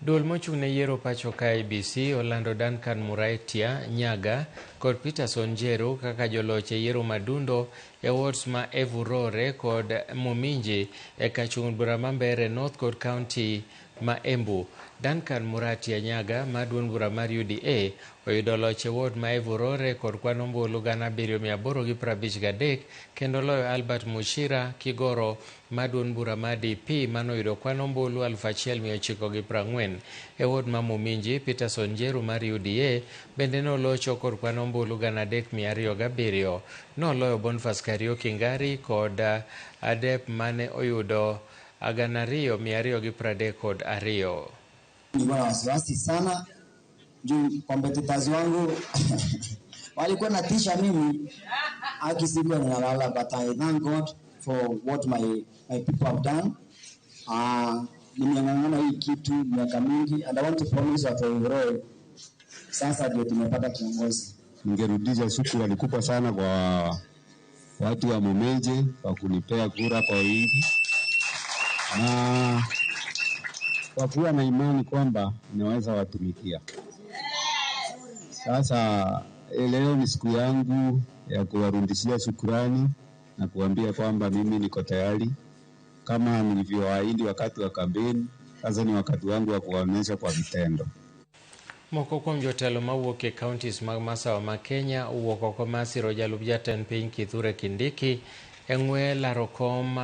Duol mochung' ne yiero pacho ka IEBC olando Duncan Muraitia Nyaga kod Peterson Njeru kaka joloch e yiero madundo e wards ma Evurore kod Muminji e kachung' bura ma Mbeere North kod County ma Embu. Duncan Muraitia Nyaga ma duond bura mar UDA oyudo loch e ward ma Evurore kod kwan ombulu 7,853 kendo loyo Albert Mushira Kigoro ma duond bura mar DP manoyudo kwan ombulu 1,940. E ward ma Muminji, Peterson Njeru mar UDA bende nolocho kod kwan ombulu 3,207. Noloyo Boniface Kariuki Ngari kod Adep mane oyudo 2,232. Nilikuwa na wasiwasi sana juu competitors wangu walikuwa natisha mimi, akisikuwa ninalala, but I thank God for what my people have done. Nimeng'ang'ana hii kitu miaka mingi and I want to promise watu wa Evurore sasa ndio tumepata kiongozi. Ningerudisha shukrani kubwa sana kwa watu wa Mumenje kwa kunipea kura kwa wingi na kwa kuwa na imani kwamba ninaweza watumikia. Sasa leo ni siku yangu ya kuwarudishia shukrani na kuambia kwamba mimi niko tayari kama nilivyoahidi wakati wa kampeni. Sasa ni wakati wangu wa kuwaonyesha kwa vitendo. Moko kuom jotelo mawuok e counties mag Masawa ma Kenya owuok oko masiro jalup jatend piny Kithure Kindiki e ng'we laro kom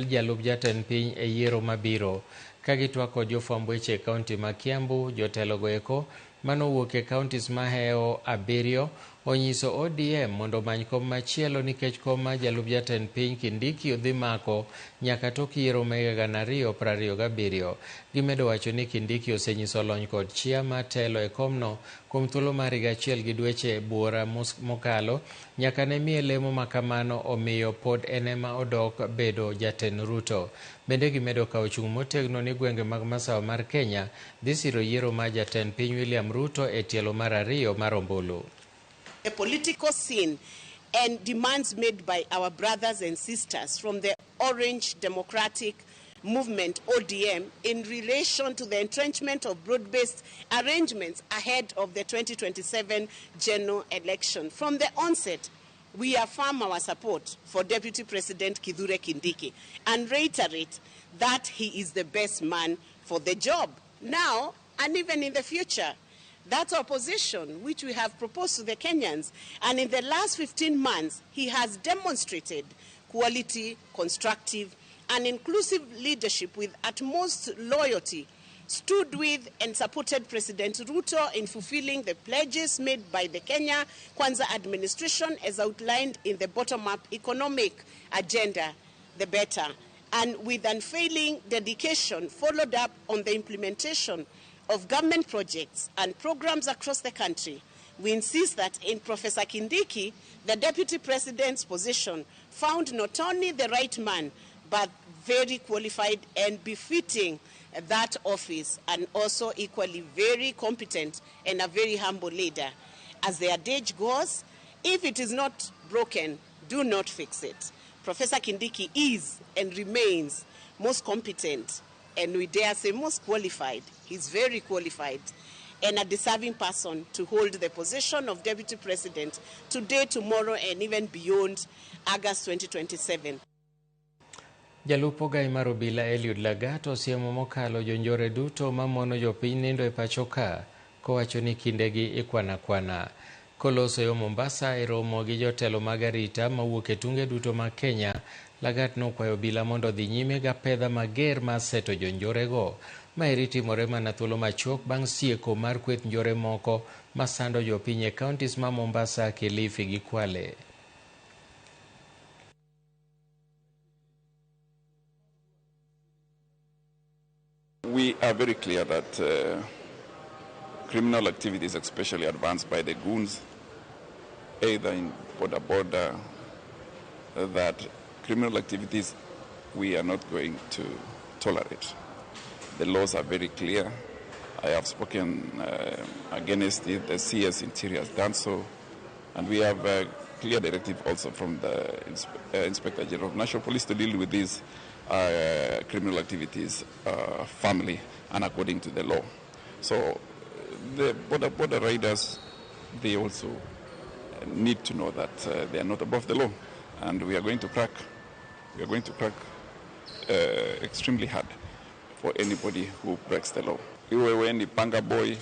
jalup jatend piny e yiero mabiro. Kagitwako jofwamb weche e kaunti ma Kiambu, jotelo go eko manowuok e counties maheo abiriyo onyiso ODM mondo many kom machielo nikech kom ma jalup jatend piny Kindiki odhi mako nyaka tok yiero ma 2027. Gimedo wacho ni Kindiki osenyiso lony kod chia matelo e komno kuom thuolo mar higa achiel gi dweche buora mokalo nyaka ne miye lemo makamano omiyo pod enema odok bedo jatend Ruto. Bende gimedo kawo chung' motegno ni gwenge mag masawa mar Kenya dhi siro yiero ma jatend piny William Ruto e tielo mar 2 mar ombulu. A political scene and demands made by our brothers and sisters from the Orange Democratic Movement, ODM, in relation to the entrenchment of broad-based arrangements ahead of the 2027 general election. From the onset, we affirm our support for Deputy President Kithure Kindiki and reiterate that he is the best man for the job now and even in the future. That's our position, which we have proposed to the Kenyans. And in the last 15 months, he has demonstrated quality, constructive, and inclusive leadership with utmost loyalty, stood with and supported President Ruto in fulfilling the pledges made by the Kenya Kwanza administration as outlined in the bottom-up economic agenda, the better, and with unfailing dedication followed up on the implementation of government projects and programs across the country. We insist that in Professor Kindiki, the Deputy President's position found not only the right man, but very qualified and befitting that office, and also equally very competent and a very humble leader. As the adage goes, if it is not broken, do not fix it. Professor Kindiki is and remains most competent, and we dare say most qualified. He's very qualified and a deserving person to hold the position of Deputy President today, tomorrow, and even beyond August 2027. Jalup ogai mar obila Eliud Lagat osiemo mokalo jonjore duto mamono jopiny nindo e pacho ka kowacho ni kindegi ikwana. Koloso yo Mombasa e romo gi jotelo mag arita mawuok e tunge duto mag Kenya, Lagat nokwayo obila mondo dhi nyime ga pedha mager mar seto jonjorego. Maeri timore mana thuolo machuok bang' sieko mar kweth njore moko masando jopiny e counties ma Mombasa, Kilifi gi Kwale. We are very clear that criminal activities, especially advanced by the goons, either in border, that criminal activities we are not going to tolerate. The laws are very clear. I have spoken against it. The CS Interior has done so. And we have a clear directive also from the Inspector General of National Police to deal with these criminal activities firmly and according to the law. So the border riders, they also need to know that they are not above the law, and we are going to crack. We are going to crack extremely hard for anybody who breaks the law. Iwe ni panga boy,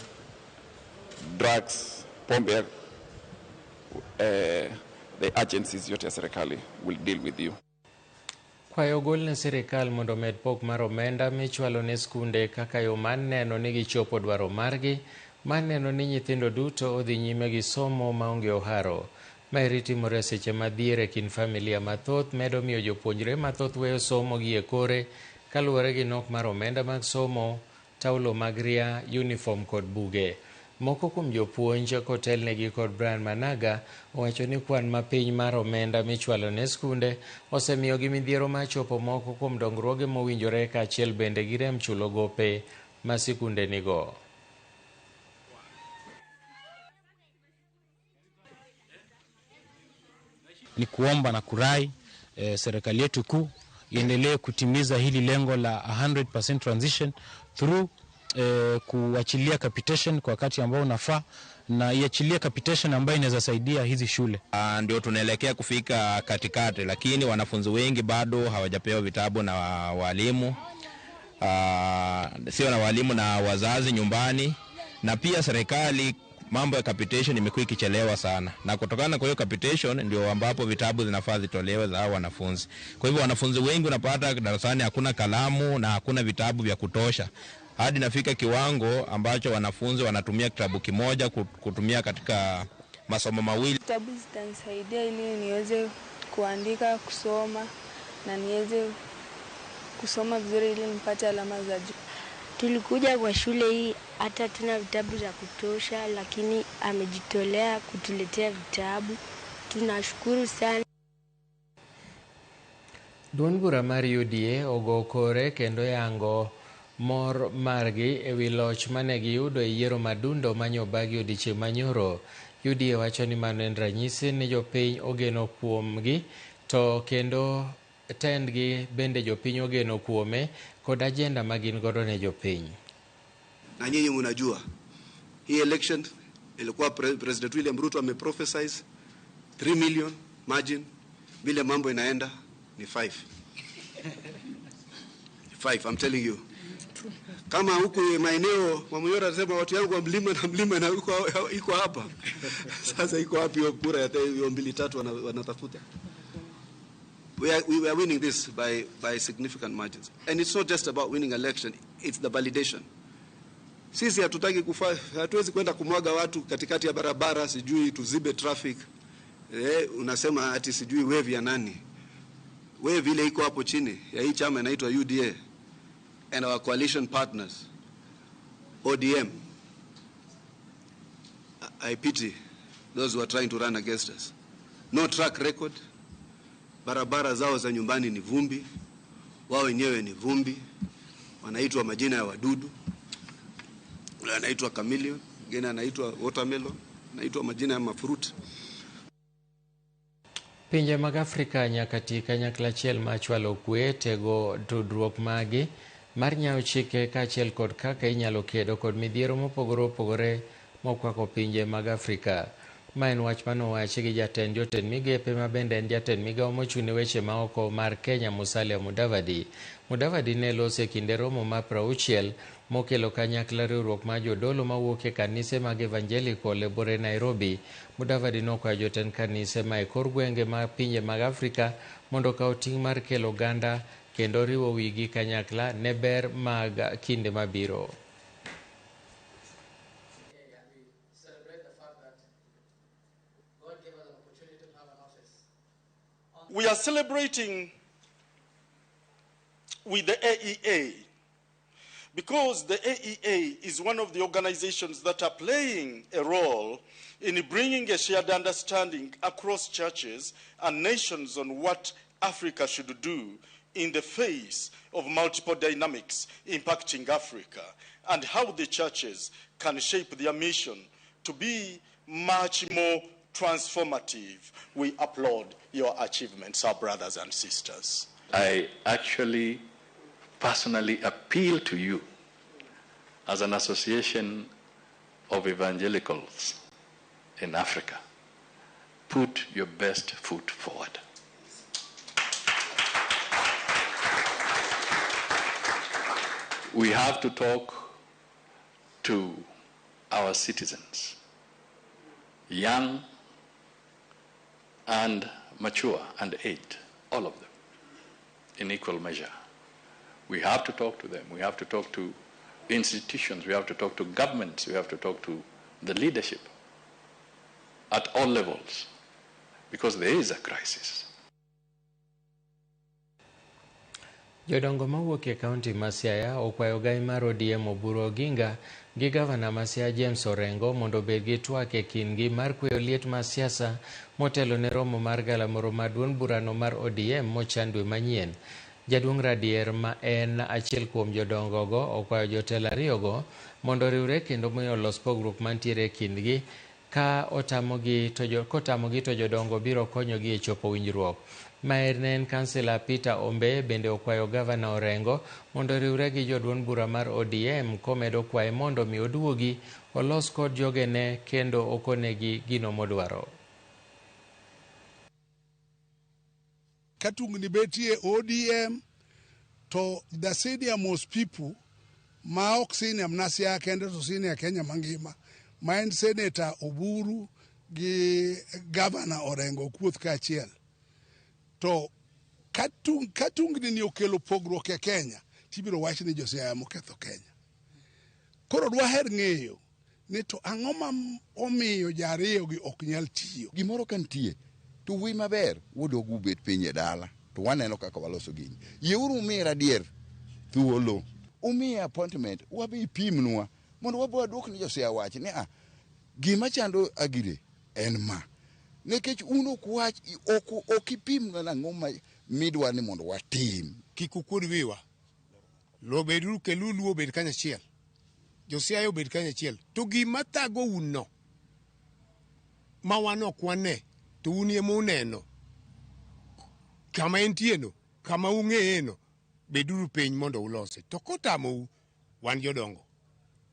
drugs, pombe, the agencies yote ya serikali will deal with you. Kwayo gol ne sirikal mondo med pok mar omenda michwalo ne skunde kaka yo mar neno ni gichopo dwaro margi, mar neno ni nyithindo duto odhi nyime gi somo maonge oharo. Maeri timore seche madhiere kin familia mathoth medo miyo jopuonjre mathoth weyo somo gi e kore kaluwore gi nok mar omenda mag somo, taulo mag ria, uniform kod buge. Moko kuom jopuonj kotelnegi kod Brian Managa owacho ni kwan mapiny mar omenda michwalo ne skunde osemiyo gi midhiero ma chopo moko kuom dongruoge mowinjore kaachiel bende gi rem chulo gope ma sikunde nigo. Ni kuomba na kurai serikali yetu kuu iendelee kutimiza hili lengo la 100% transition through kuachilia capitation kwa wakati ambao unafaa na iachilie capitation ambayo inaweza saidia hizi shule. Ndio tunaelekea kufika katikati, lakini wanafunzi wengi bado hawajapewa vitabu na walimu, sio na walimu na wazazi nyumbani, na pia serikali mambo ya capitation imekuwa ikichelewa sana, na kutokana kwa hiyo capitation ndio ambapo vitabu zinafaa zitolewe za wanafunzi. Kwa hivyo wanafunzi wengi unapata darasani hakuna kalamu na hakuna vitabu vya kutosha. hadi nafika kiwango ambacho wanafunzi wanatumia kitabu kimoja kutumia katika masomo mawili. Vitabu zitanisaidia ili niweze kuandika, kusoma na niweze kusoma vizuri ili nipate alama za juu. Tulikuja kwa shule hii hata tuna vitabu za kutosha, lakini amejitolea kutuletea vitabu. Tunashukuru sana. Duond bura mar UDA ogo kore kendo yango mor margi ewi loch mane giyudo e yiero madundo manyobagi odiochieng' manyoro. UDA wacho ni mano en ranyisi ni jopiny ogeno kuomgi, to kendo tendgi bende jopiny ogeno kuome kod ajenda magin godo ne jopiny. Na nyinyi mnajua hii election ilikuwa President William Ruto ameprophesize 3 million margin, vile mambo inaenda ni 5. 5, I'm telling you. Kama huku maeneo Mamuyora anasema watu yangu wa mlima na iko hapa. Sasa iko wapi hiyo kura ya 2-3 wanatafuta? We are winning this by significant margins. And it's not just about winning election, it's the validation. Sisi hatuwezi kwenda kumwaga watu katikati ya barabara, sijui tuzibe traffic. Unasema ati sijui wave ya nani. Wave ile iko hapo chini ya hii chama inaitwa UDA and our coalition partners ODM. I pity those who are trying to run against us. No track record. Barabara zao za nyumbani ni vumbi, wao wenyewe ni vumbi, wanaitwa majina ya wadudu. Ule anaitwa chameleon, mwingine anaitwa watermelon, anaitwa majina ya mafruit. Pinje mag Afrika nyaka ti kanyakla achiel machwalo kwe tego tudruok magi mar nyawo chike kaachiel kod kaka inyalo kedo kod midhiero mopogore opogore mokwako pinje mag Afrika. Ma en wach manowachi gi jatend jotend migepe ma bende en jatend migawo mochune weche maoko mar Kenya Musalia Mudavadi. Mudavadi ne loso e kinde romo mar 60 mokelo kanyakla riwruok mar jodolo mawuok e kanise mag Evangelical e bore Nairobi. Mudavadi nokwayo jotend kanise ma e kor gwenge mag pinje mag Afrika mondo okaw ting' mar kelo oganda kendo riwo wigi kanyakla ne ber mag kinde mabiro. We are celebrating with the AEA because the AEA is one of the organizations that are playing a role in bringing a shared understanding across churches and nations on what Africa should do in the face of multiple dynamics impacting Africa and how the churches can shape their mission to be much more transformative. We applaud your achievements, our brothers and sisters. I actually personally appeal to you as an association of evangelicals in Africa. Put your best foot forward. We have to talk to our citizens, young and mature and aged, all of them, in equal measure. We have to talk to them. We have to talk to institutions. We have to talk to governments. We have to talk to the leadership at all levels, because there is a crisis. Jodongo mawuok e kaunti ma Siaya okwayo gai mar ODM Oburu Oginga gi gavana ma Siaya James Orengo mondo obed gi twak e kindgi mar kweyo liet mar siasa motelo ne romo mar galamoro maduong' burano mar ODM mochan dwe manyien. Jaduong' Radier ma en achiel kuom jodongogo okwayo jotelo ariyogo mondo oriwre kendo miyo olos pogruok mantiere e kindgi ka kotamogi to jodongo biro konyogi e chopo winjruok. Maer ne en kansela Peter Ombe bende okwayo gavana Orengo mondo oriwre gi joduond bura mar ODM komedo kwaye mondo mi oduogi olos kod jogene kendo okonegi gino modwaro. Katungni betie ODM to the senior most people ma ok senior mnasia kende to senior Kenya mangima ma en Senator Oburu gi Governor Orengo kuoth kaachiel. To katungni ni okelo pogruok e Kenya, tibiro wach ni Josiaya moketho Kenya. Koro dwaher ng'eyo ni to ang'o ma omiyo jariyogi ok nyal tiyo. Gimoro kantie to wi maber wuodog ubet piny e dala to waneno kaka waloso gini. Yieuru umira dier thuolo. Umiye appointment wabi ipimnwa mondo wabo wadwok ni Josia wach ni gima chando Agire en ma. Nekech uno kuwach ok ipimnwa nang'o ma midwa ni mondo watim. Kik ukud wiwa. Lo beduru kelu luo bed kanyachiel. Josia obed kanyachiel. To gima thago uno ma wan ok wane to un ema uneno. Kama entieno, kama ung'eyeno, beduru piny mondo ulose. To kotamou, wan jodongo,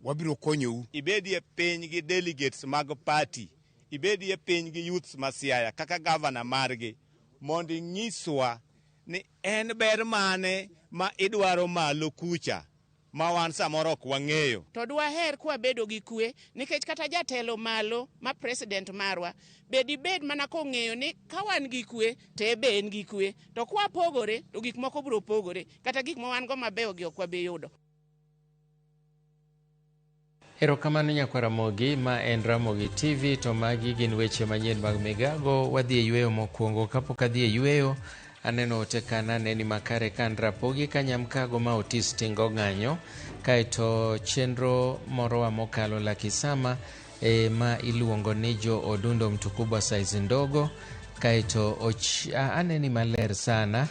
wabiro konyou. Ibedie piny gi delegates mag party, ibedie piny gi youths ma Siaya kaka governor margi, mondo nyiswa ni en ber mane ma idwaro malo kucha ma wan samoro ok wang'eyo. To dwaher kwa bedo gi kwe nikech kata jatelo malo ma president marwa bed mana kong'eyo ni ka wan gi kwe to ebe en gi kwe, to kwa pogore to gik moko biro pogore, kata gik ma wan go mabeyo gi ok wabi yudo. Erokamano Nyakwaramogi, ma en Ramogi TV, to magi gin weche manyien mag migago. Wadhi e yweyo mokwongo. Kapok adhi e yweyo, aneno otekana neni makare kan rapogi kanyamkago ma Otis tingo ng'anyo, kaeto chenro moro wa mokalo lakisama ma iluongo ni Jo Odundo Mtukubwa size ndogo, kaeto aneni maler sana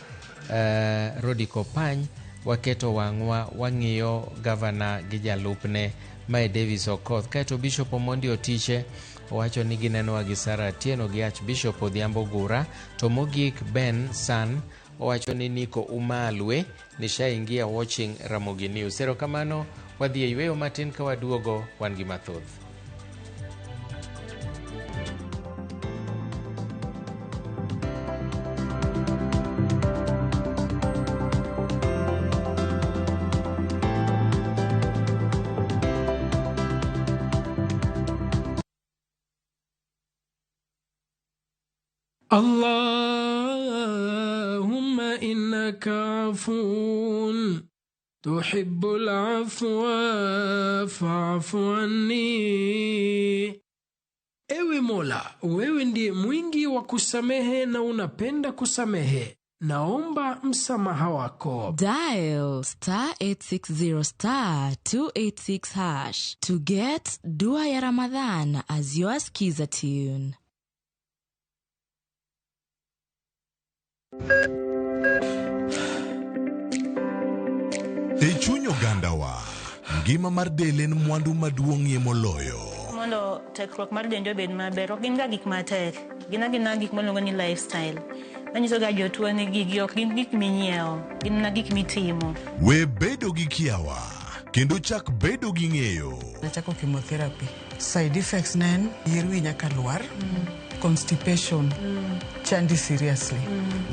Rodi Kopany waketo wang'wa wang'iyo gavana gi jalupne mae Davis Okoth, kaeto Bishop Omondi Otiche owacho ni gineno gi Sara Atieno gi Archbishop Odhiambo Gura, to mogik Ben San owacho ni Niko Umalwe nishaingia watching Ramogi News. Erokamano, wadhi e yweyo matin ka waduogo wan gi mathoth. اللهم إنك عفو تحب العفو فاعف عني. Ewe Mola, wewe ndiye mwingi wa kusamehe na unapenda kusamehe. Naomba msamaha wako. Dial *860*286# to get Dua ya Ramadhan as your skiza tune. E chuny ogandawa, ngima mar del en mwandu maduong'ie moloyo. Mondo tekruok mar dende obed maber, ok gin ga gik matek, gin gik miluongo ni lifestyle. Manyiso ga jotuo ni gigi ok gin gik minyiewo, gin na gik mitimo. We bedo gi kiawa, kendo chak bedo gi ng'eyo. Nachako chemotherapy. Side effects nen, yier wi nyaka lwar, constipation, chandi seriously.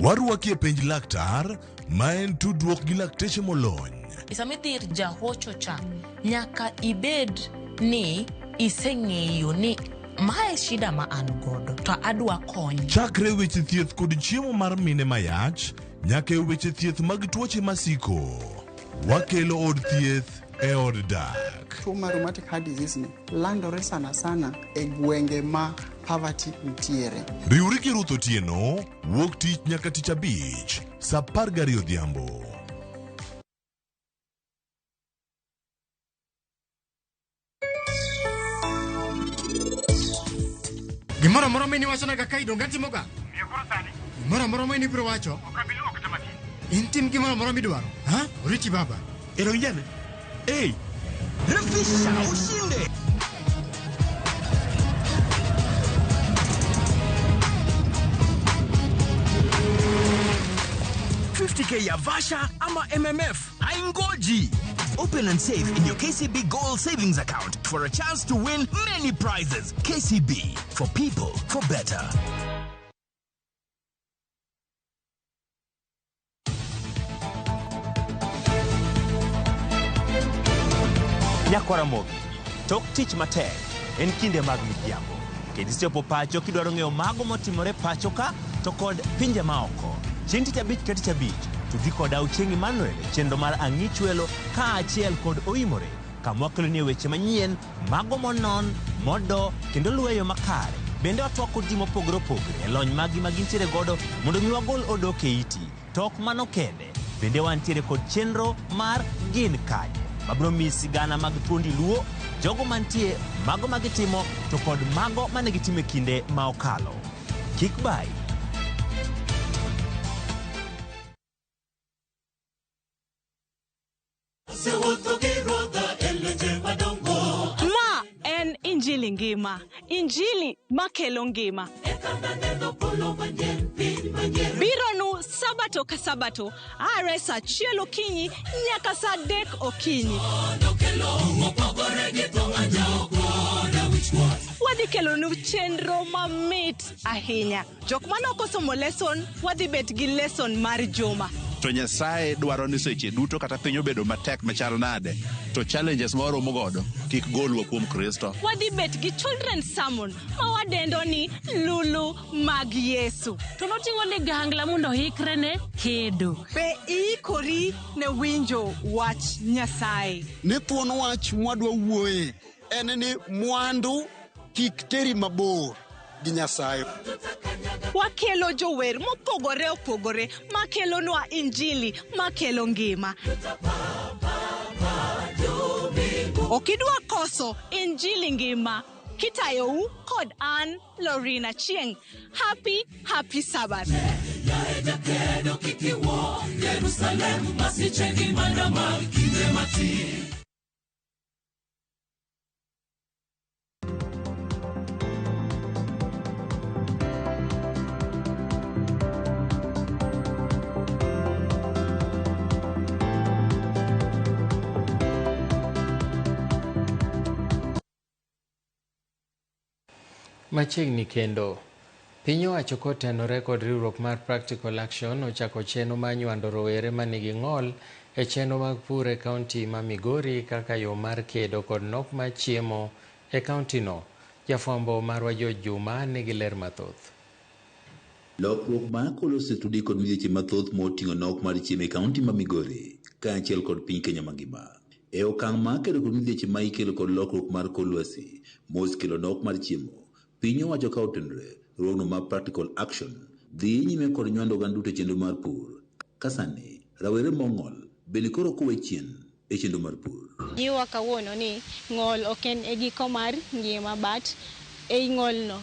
Waruaki e penj laktar, ma en tudruok gi lakteche molony. Sama idhi ir jahocho cha, nyaka ibed ni iseng'eyo ni mae shida ma an godo to adwa konyo. Chakre weche thieth kod chiemo mar mine mayach, nyaka e weche thieth mag tuoche masiko. Wakelo od thieth e od dak. Tuo mar rheumatic heart disease ni landore sana e gwenge ma poverty ntiere. Riwri gi Ruth Otieno, wuok tich nyaka tich abich, saa 12 odhiambo. Gimoro moro mini wacho na kaka idonga timoga. Miyo koro sani. Gimoro moro mini biro wacho. Okabilu ok tamati. Intim gimoro moro midwaro. Ha? Oriti baba. Ero injane. Hey. Refisha ushinde. $50K ya Vasha ama MMF. Haingoji. Open and save in your KCB Gold Savings Account for a chance to win many prizes. KCB, for people, for better. Nyakwaramogi, tok tich matek en kinde mag midhiambo. Kendo isechopo pacho kidwaro ng'eyo mago motimore pacho ka to kod pinje maoko. Chieng' tich abich to dhi kod Auchieng' Emmanuel chenro mar Ang'ich Welo ka achiel kod Oimore kama wakeloni weche manyien, mago monon, modo, kendo luweyo makare. Bende watwako ji mopogore opogore e lony magi magintiere godo mondo mi wagol odok e iti. Tok mano kende, bende wantiere kod chenro mar gin kanye, mabro mi sigana mag thuondi luo, jogo mantie, mago magitimo, to kod mago manegitimo e kinde ma okalo. Kik bai. Ma en Injili ngima, Injili makelo ngima. Bironu sabato ka sabato, are sa achiel okinyi nyaka sa 3 okinyi. Wadhi kelonu chenro mamit ahinya. Jok manok osomo lesson, wadhi bet gi lesson mar juma. To Nyasaye dwaro ni seche duto kata piny obedo matek machal nade, to challenges moro mogodo kik golwa kuom Kristo. Wadhi bet gi children's sermon ma wadendo ni Lulu mag Yesu. To noting'o ligangla mondo hikre ne kedo. Be iikori ne winjo wach Nyasaye. Ne thuon wach mwadwa wuoye en ni mwandu kik teri mabor gi Nyasaye. Wakelo jower mopogore opogore makelonwa Injili makelo ngima. Okidwa koso Injili ngima, kitayou kod an Lorina Chieng. Happy Sabbath. Machiegni kendo, piny owacho kotenore kod riwruok mar Practical Action ochako chenro mar nywando rowere manigi ng'ol e chenro mag pur e kaunti ma Migori kaka yo mar kedo kod nok mar chiemo e kauntino. Jafwambo marwa George Juma nigi ler mathoth. Lokruok mar kolo osetudi kod midhieche mathoth moting'o nok mar chiemo e kaunti ma Migori kaachiel kod piny Kenya mangima. E okang' mar kedo kod midhieche ma ikelo kod lokruok mar kor lwasi mosekelo nok mar chiemo, piny owacho ka otenore riwruogno mar Practical Action dhi nyime kod nywando oganda duto e chenro mar pur. Kasani rawere mong'ol bende koro kowe chien e chenro mar pur. Jiwa kawuono ni ng'ol ok en e giko mar ngima, but e ng'olno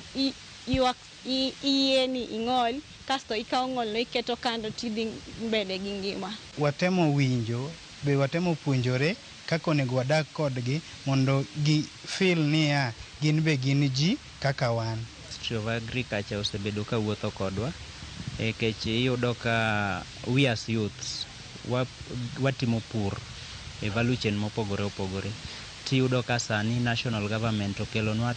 iyie ni ing'ol kasto ikawo ng'olno iketo kando tidhi mbele gi ngima. Watemo winjo, be watemo puonjore kaka onego wadak kodgi mondo gi feel niya gin be gin ji kaka wan. Ministry of Agriculture osebedo ka wuotho kodwa kech iyudo ka we as youths watimo pur e value chain mopogore opogore. Tiyudo ka sani national government okelonwa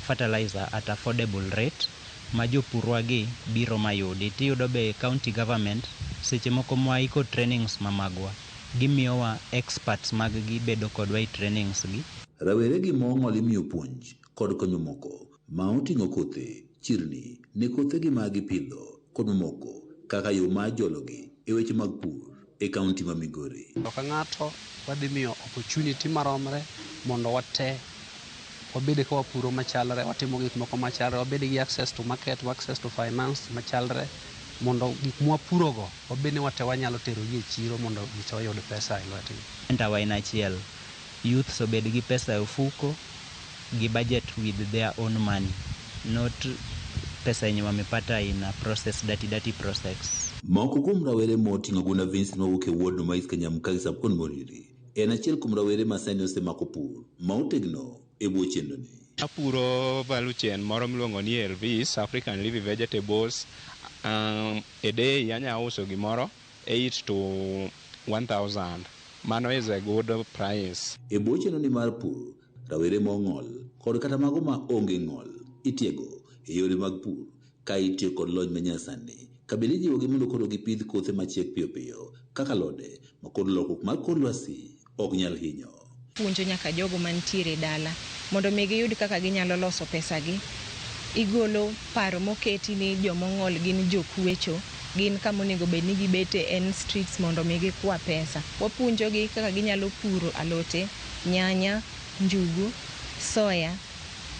fertilizer at affordable rate ma jopurwagi biro mayudi. Tiyudo be county government seche moko mwaiko trainings mamagwa gimiyowa experts mag gibedo kodwa i trainings gi. Rawere gi mong'ol imiyo puonj kod konyo moko ma oting'o kothe, chirni ne kothegi ma gipidho kod moko kaka yo mar jologi e weche mag pur e kaunti ma Migori. Ka ng'ato wadhi miyo opportunity maromre mondo wate wabede ka wapuro machalre, watimo gik moko machalre, wabede gi access to market, access to finance machalre, mondo gik mwapurogo wabede wate wanyalo tero gi e chiro mondo gicho yud pesa e lwetgi. Entawa in achiel, youth obed gi pesa e ofuko gi budget with their own money, not pesa yenye wamepata in a process, dirty process. Moko kuom rawere moting'o Guna Vincent mawuok e ward no mais Kanyamka gi Sabkon Moriri en achiel kuom rawere ma sani osemako pur ma otegno e bwo chendoni. Apuro value chain moro miluongo ni Elvis, African leafy vegetables. A day anya uso gimoro 8 to 1,000. Mano is a good price. E bwo chendoni mar pur, rawere mong'ol kod kata mago ma onge ng'ol itiego e yore mag pur ka itiyo kod lony manyasani. Kabili jiwogi mondo koro gipidh kothe machiek piyo piyo kaka alode ma kod lokruok mar kor lwasi ok nyal hinyo. Puonjo nyaka jogo mantiere dala mondo mi giyud kaka ginyalo loso pesagi. Igolo paro moketi ni jomong'ol gin jokwecho, gin kama onego bed ni gibete en streets mondo mi gikwa pesa. Wapuonjogi kaka ginyalo puro alote nyanya, njugu, soya,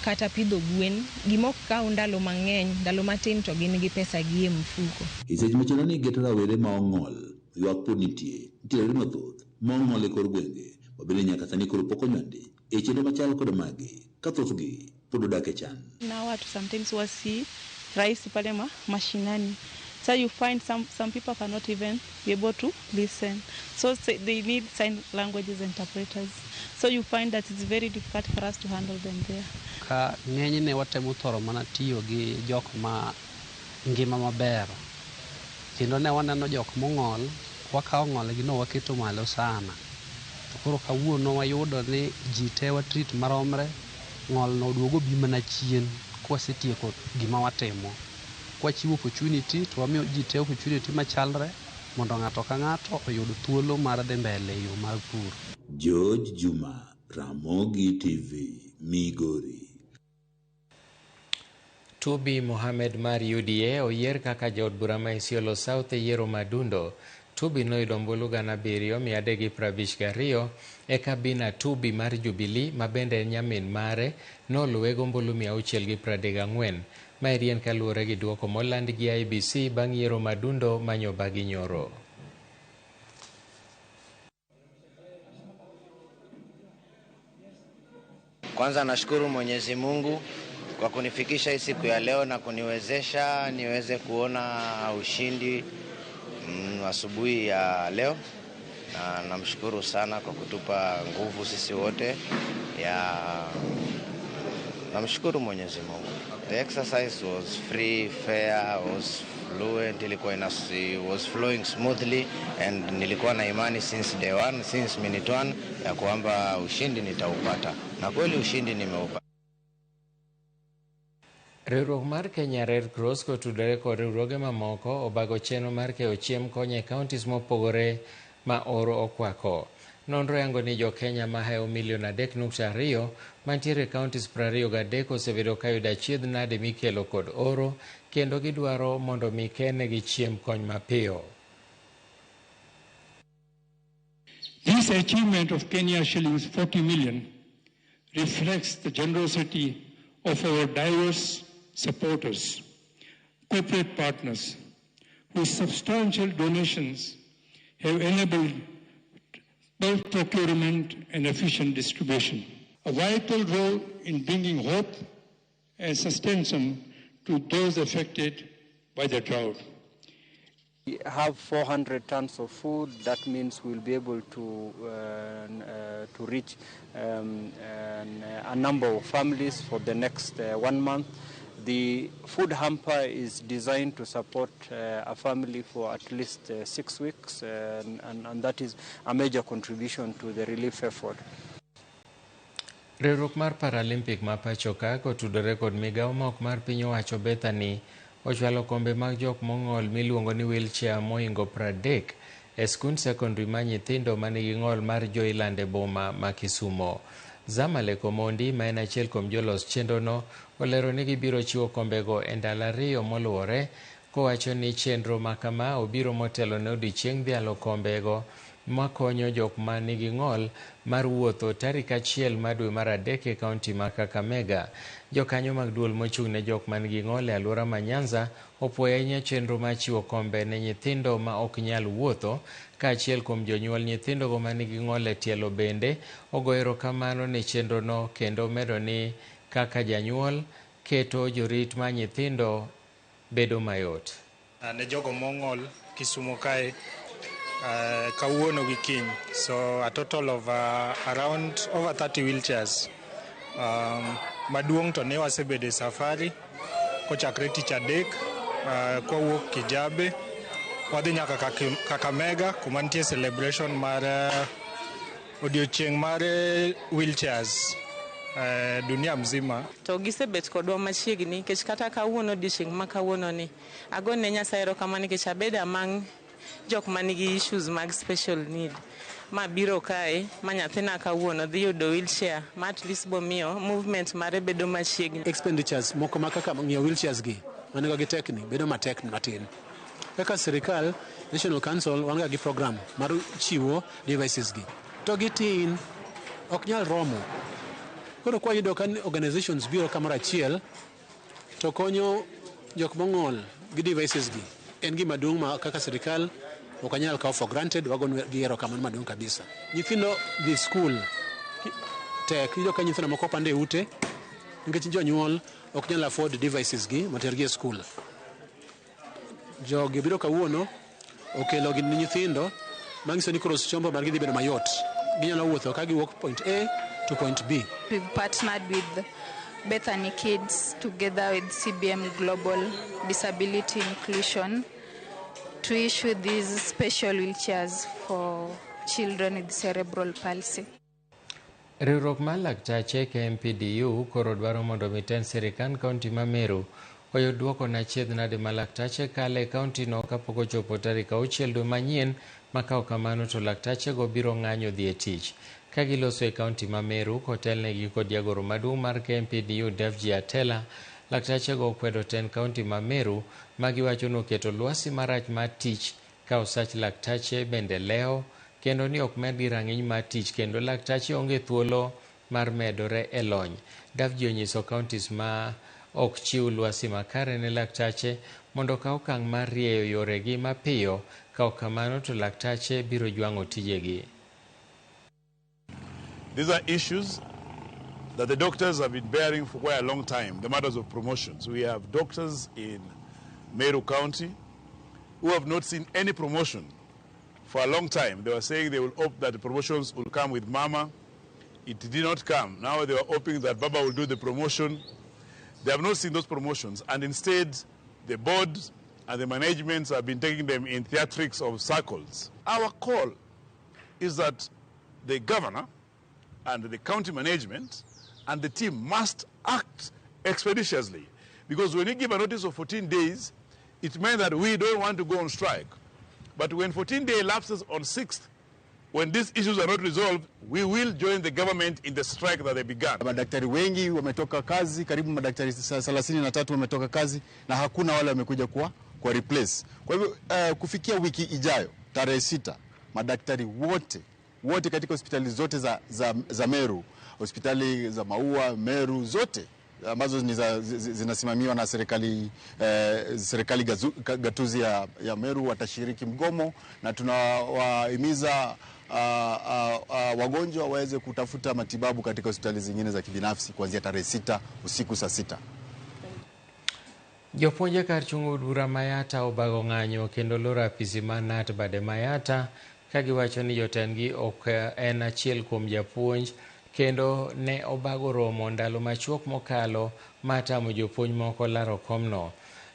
kata pidho gwen. Gimok kaw ndalo mang'eny, ndalo matin to gin gi pesa gi e mfuko. Seche machalo ni geto rawere ma ong'ol ywak pod nitiere mathoth ma ong'ol e kor gwenge mabende nyaka sani koro pok onywande e chenro machal kod magi ka thothgi pod odak e chan. Na watu sometimes wasi rahisi pale mashinani. So you find some people cannot even be able to listen. So they need sign languages interpreters. So you find that it's very difficult for us to handle them there. Ka ng'enyne watemo thoro mana tiyo gi jok ma ngima maber. Kendo ne waneno jok mong'ol, wakawo ng'ol gi no waketo malo sana. To koro kawuono wayudo ni ji te watreat maromre, ng'ol no duogo bi mana chien kwasetieko gima watimo. Kwachiwo opportunity to wamiyo ji te opportunity machalre mondo ng'ato ka ng'ato oyud thuolo mar dhi mbele e yo mar pur. George Juma, Ramogi TV, Migori. Tubi Mohamed mar UDA oyier kaka jaod bura ma Isiolo South e yiero madundo. Tubi noyudo ombulu 7,352 e kabina Tubi mar Jubilee ma bende en nyamin mare noluwe gombulu 634. Maeri en kaluwore gi duoko moland gi IBC bang' yiero madundo manyobagi nyoro. Kwanza nashukuru Mwenyezi Mungu kwa kunifikisha hii siku ya leo na kuniwezesha niweze kuona ushindi asubuhi ya leo, na namshukuru sana kwa kutupa nguvu sisi wote namshukuru Mwenyezi Mungu. The exercise was free, fair, was fluent, was flowing smoothly, and nilikuwa na imani since day one, since minute one ya kwamba ushindi nitaupata, na kweli ushindi nimeupata. Riwruok mar Kenya Red Cross kotudore kod riwruoge mamoko obago chenro mar keyo chiemo konyo e counties mopogore ma oro okwako. Nonro yango ni jo Kenya mahayo 3.2 milion mantiere counties 23 osebedo ka yudo achiedh nade mikelo kod oro, kendo gidwaro mondo mikene gi chiemb kony mapiyo. This achievement of Kenya shillings 40 million reflects the generosity of our diverse supporters, corporate partners, whose substantial donations have enabled bulk procurement and efficient distribution, a vital role in bringing hope and sustenance to those affected by the drought. We have 400 tons of food. That means we'll be able to reach a number of families for the next 1 month. The food hamper is designed to support a family for at least 6 weeks, and that is a major contribution to the relief effort. Riwruok mar Paralympic ma pacho ka kotudore kod migawo ma ok mar piny owacho Bethany ochwalo kombe mag jok mong'ol miluongo ni wheelchair moingo 30 e skund secondary ma nyithindo manigi ng'ol mar Joyland e boma ma Kisumo. Zamale Komondi ma en achiel kuom jolos chenrono olero ni gibiro chiwo kombego e ndalo 2 moluwore, kowacho ni chenro makama obiro motelo ne odiechieng' dhialo kombego makonyo jok ma nigi ng'ol mar wuotho tarik 1 dwe mar 3 e kaunti ma Kakamega. Jokanyo mag duol mochung' ne jok man gi ng'ol e alwora ma Nyanza opuoyo ahinya chenro mar chiwo kombe ne nyithindo ma ok nyal wuotho, ka achiel kuom jonyuol nyithindogo ma nigi ng'ol e tielo bende ogoyo erokamano ne chenrono, kendo medo ni kaka janyuol keto jorit ma nyithindo bedo mayot. Ne jogo mong'ol Kisumo kae kawuono gi kiny, so a total of around over 30 wheelchairs. Maduong' to ne wasebedo e safari kochakre tich adek kwawuok Kijabe wadhi nyaka Kakamega kuma nitie celebration mar odiochieng' mar wheelchairs dunia mzima. To gisebet kodwa machiegni nikech kata kawuono odiochieng' ma kawuono ni agone Nyasaye erokamano nikech abedo among jok manigi issues mag special need. Ma biro kae ma nyathina kawuono dhi yudo wheelchair ma at least bomiyo movement mare bedo machiegni. Expenditures moko ma kaka ng'iewo wheelchairs gi manego gi tekni bedo matek matin. Kaka sirikal, National Council wan ga gi program mar chiwo devices gi. To gitin ok nyal romo. Koro kwa yudo kan organizations biro kamoro achiel to konyo jok mong'ol gi devices gi. En gima duong' ma kaka sirikal ok anyal kawo for granted, wagon gi erokamano maduong' kabisa. Nyithindo dhi school tek, iyudo ka nyithindo moko pande ute nikech jonyuol ok nyal afford devices gi matergi e school. Jogi biro kawuono okelo gi nyithindo manyiso ni koro chombo margi dhi bedo mayot. Ginyalo wuotho ka giwuok point A to point B. We've partnered with Bethany Kids together with CBM Global Disability Inclusion to issue these special wheelchairs for children with cerebral palsy. Riwruok mar laktache KMPDU koro dwaro mondo miten sirikal kaunti ma Meru oyud duoko na chiedhnade ma laktache kale e kaunti no kapok ochopo tarik 6 dwe manyien, ma ka ok kamano to laktache go biro ng'anyo dhi e tich. Ka giloso e kaunti ma Meru kotelnegi kod jagoro maduong' mar KMPDU Davji Atela, laktache go okwedo ten kaunti ma Meru ma giwacho ni oketo lwasi marach mar tich ka osach laktache bende leo kendo ni ok medgi rang'iny mar tich kendo laktache onge thuolo mar medore e lony. Davji onyiso kauntis ma ok chiw lwasi makare ne laktache mondo kaw okang' mar rieyo yoregi mapiyo, ka ok kamano to laktache biro jwang'o tijegi. These are issues that the doctors have been bearing for quite a long time, the matters of promotions. We have doctors in Meru County who have not seen any promotion for a long time. They were saying they will hope that the promotions will come with Mama. It did not come. Now they were hoping that Baba will do the promotion. They have not seen those promotions, and instead the board and the managements have been taking them in theatrics of circles. Our call is that the governor and the county management and the team must act expeditiously, because when you give a notice of 14 days, it means that we don't want to go on strike. But when 14-day lapses on 6th, when these issues are not resolved, we will join the government in the strike that they began. Madaktari wengi wametoka kazi, karibu madaktari 33 wametoka kazi, na hakuna wale wamekuja kwa replace. Kwa hivyo kufikia wiki ijayo tarehe 6, madaktari wote katika hospitali zote za Meru, hospitali za Maua, Meru zote ambazo zinasimamiwa na serikali gatuzi ya Meru watashiriki mgomo, na tunawahimiza wagonjwa waweze kutafuta matibabu katika hospitali zingine za kibinafsi kuanzia tarehe 6 usiku saa 6. Jopuonje kar chungo bura Mayata obago ng'anyo kendo loro apisi mar NAT bade Mayata ka giwacho ni jotendgi ok en achiel kuom japuonj, kendo ne obago romo ndalo machuok mokalo matamo jopuonj moko laro komno.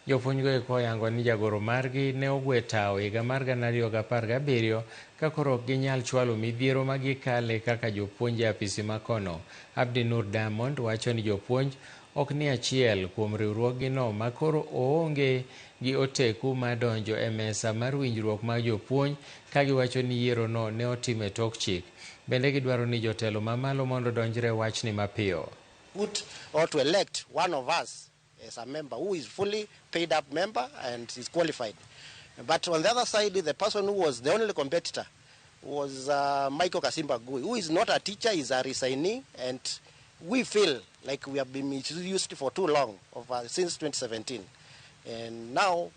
Jopuonjgo eko yango ni jagoro margi ne ogwe tao higa mar 2017 ka koro ok ginyal chwalo midhiero ma gikale kaka jopuonj e apisi makono. Abdi Nur Diamond wacho ni jopuonj ok ni achiel kuom riwruogino ma koro oonge gi oteku ma donjo e mesa mar winjruok mar jopuonj, ka giwacho ni yiero no ne otime tok chik. Bende gidwaro ni jotelo mamalo mondo donjre wachni mapiyo. Put or to elect one of us as a member who is fully paid up member and is qualified. But on the other side, the person who was the only competitor was Michael Kasimba Ngui, who is not a teacher, is a resignee, and we feel like we have been misused for too long, since 2017. And now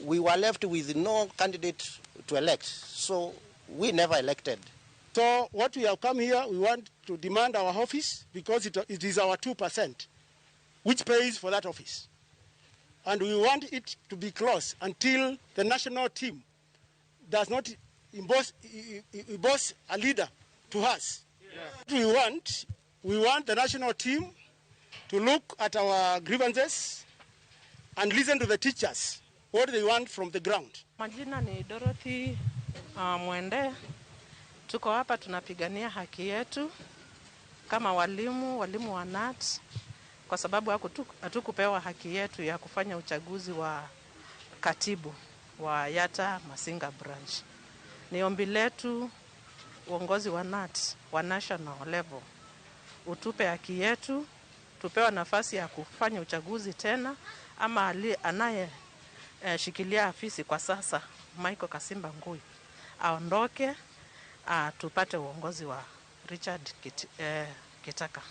we were left with no candidate to elect, so we never elected. So what we have come here, we want to demand our office, because it is our 2% which pays for that office. And we want it to be closed until the national team does not impose a leader to us. Yeah. We want the national team to look at our grievances and listen to the teachers, what they want from the ground. Majina ni Dorothy Mwende. Tuko hapa tunapigania haki yetu kama walimu wa NAT, kwa sababu hatukupewa haki yetu ya kufanya uchaguzi wa katibu wa Yatta Masinga branch. Ni ombi letu uongozi wa NAT wa national level utupe haki yetu, tupewa nafasi ya kufanya uchaguzi tena, ama anaye shikilia afisi kwa sasa Michael Kasimba Ngui aondoke, tupate uongozi wa Richard Kitaka.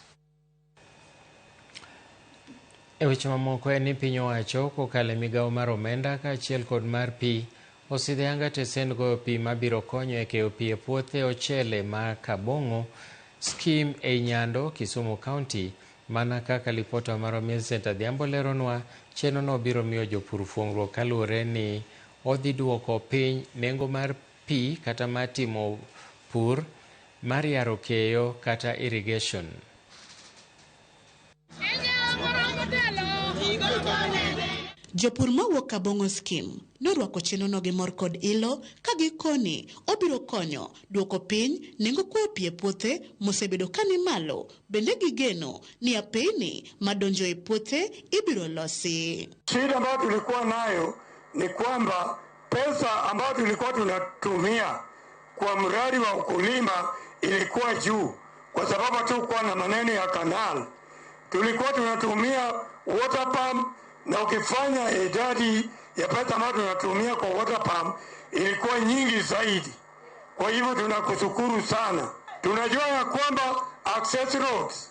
E weche mamoko en ni piny owacho kokalo e migawo mar omenda kaachiel kod mar pi osidho ayanga tesend goyo pi mabiro konyo e keyo pi e puothe ochele ma Kabongo Scheme e Nyando, Kisumu County. Mana kaka lipota mar Millicent Adhiambo leronwa, chenrono biro miyo jopur fuong'ruok kaluwore ni odhi duoko piny nengo mar pi kata mar timo pur mar yaro keyo kata irrigation. Jopur mawuok Kabongo Scheme norwako chenrono gi mor kod ilo ka gikoni obiro konyo duoko piny nengo kuoyo pi e puothe mosebedo kani malo. Bende gigeno ni apeyni madonjo e puothe ibiro losi. Shida ambayo tulikuwa nayo ni kwamba pesa ambayo tulikuwa tunatumia kwa mradi wa ukulima ilikuwa juu, kwa sababu hatukuwa na maneno ya kanal. Tulikuwa tunatumia water pump, na ukifanya idadi ya pesa ambayo tunatumia kwa water pump ilikuwa nyingi zaidi. Kwa hivyo tunakushukuru sana. Tunajua ya kwamba access roads,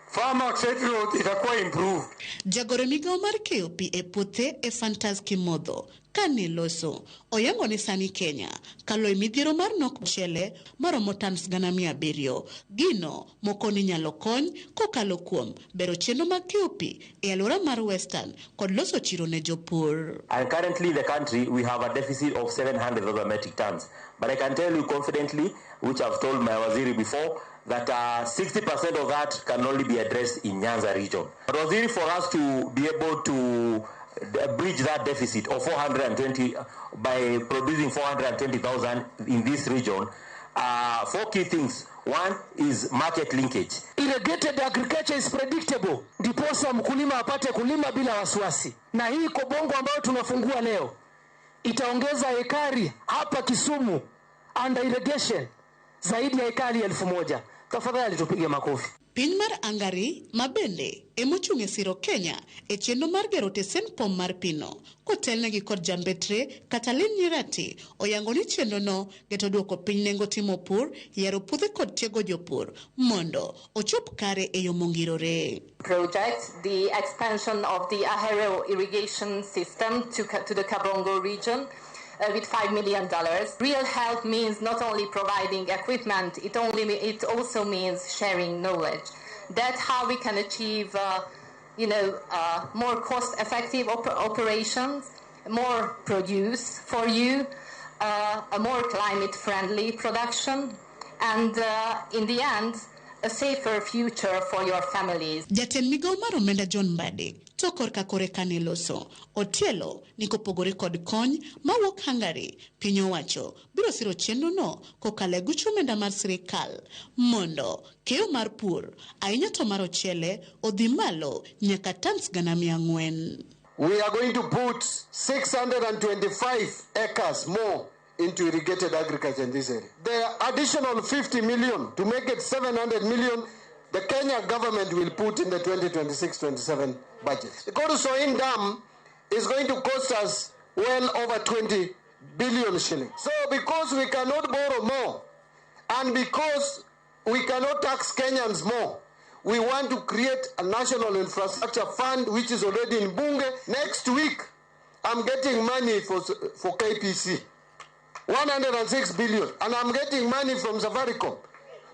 farm access roads itakuwa improved. Jagoro migawo mar keyo pi e puothe e Fantas Kimodho kane loso oyango ni sani Kenya kalo e midhiero mar nok mchele maromo tons 700. Gino moko ni nyalo kony kokalo kuom bero chenro mag keyo pi e alwora mar Western kod loso chiro ne jopur. And currently in the country we have a deficit of 700,000 metric tons. But I can tell you confidently, which I've told my waziri before, that 60% of that can only be addressed in Nyanza region. But waziri, for us to be able to bridge that deficit of 420 by producing 420,000 in this region, 4 key things. One is market linkage. Irrigated agriculture is predictable. Ndiposa mkulima apate kulima bila wasiwasi. Na hii Kabongo ambayo tunafungua leo itaongeza hekari hapa Kisumu under irrigation zaidi ya hekari 1,000. Tafadhali tupige makofi. Piny mar Angari mabende emochung'e siro Kenya e chenro mar gero tesend pom mar pino kotelnegi kod jambetre Katalin Nyirati oyango ni chenrono geto duoko piny nengo timo pur, yaro puothe kod tiego jopur mondo ochop kare e yo mongirore. Project, the expansion of the Ahero irrigation system to the Kabongo region with $5 million. Real help means not only providing equipment, it also means sharing knowledge. That's how we can achieve, more cost-effective operations, more produce for you, a more climate-friendly production, and in the end, a safer future for your families. Jatend migawo mar omenda John Mbadi to korka kore kane loso Otielo ni kopogore kod kony mawuok Hungary. Piny owacho biro siro chenrono kokalo e gucho omenda mar sirikal mondo keyo mar pur ahinya to mar ochele odhi malo nyaka tons 400. We are going to put 625 acres more into irrigated agriculture in this area. The additional 50 million to make it 700 million, the Kenya government will put in the 2026-27 budget. The Koru Soin Dam is going to cost us well over 20 billion shillings. So because we cannot borrow more and because we cannot tax Kenyans more, we want to create a national infrastructure fund which is already in Bunge. Next week, I'm getting money for KPC. 106 billion, and I'm getting money from Safaricom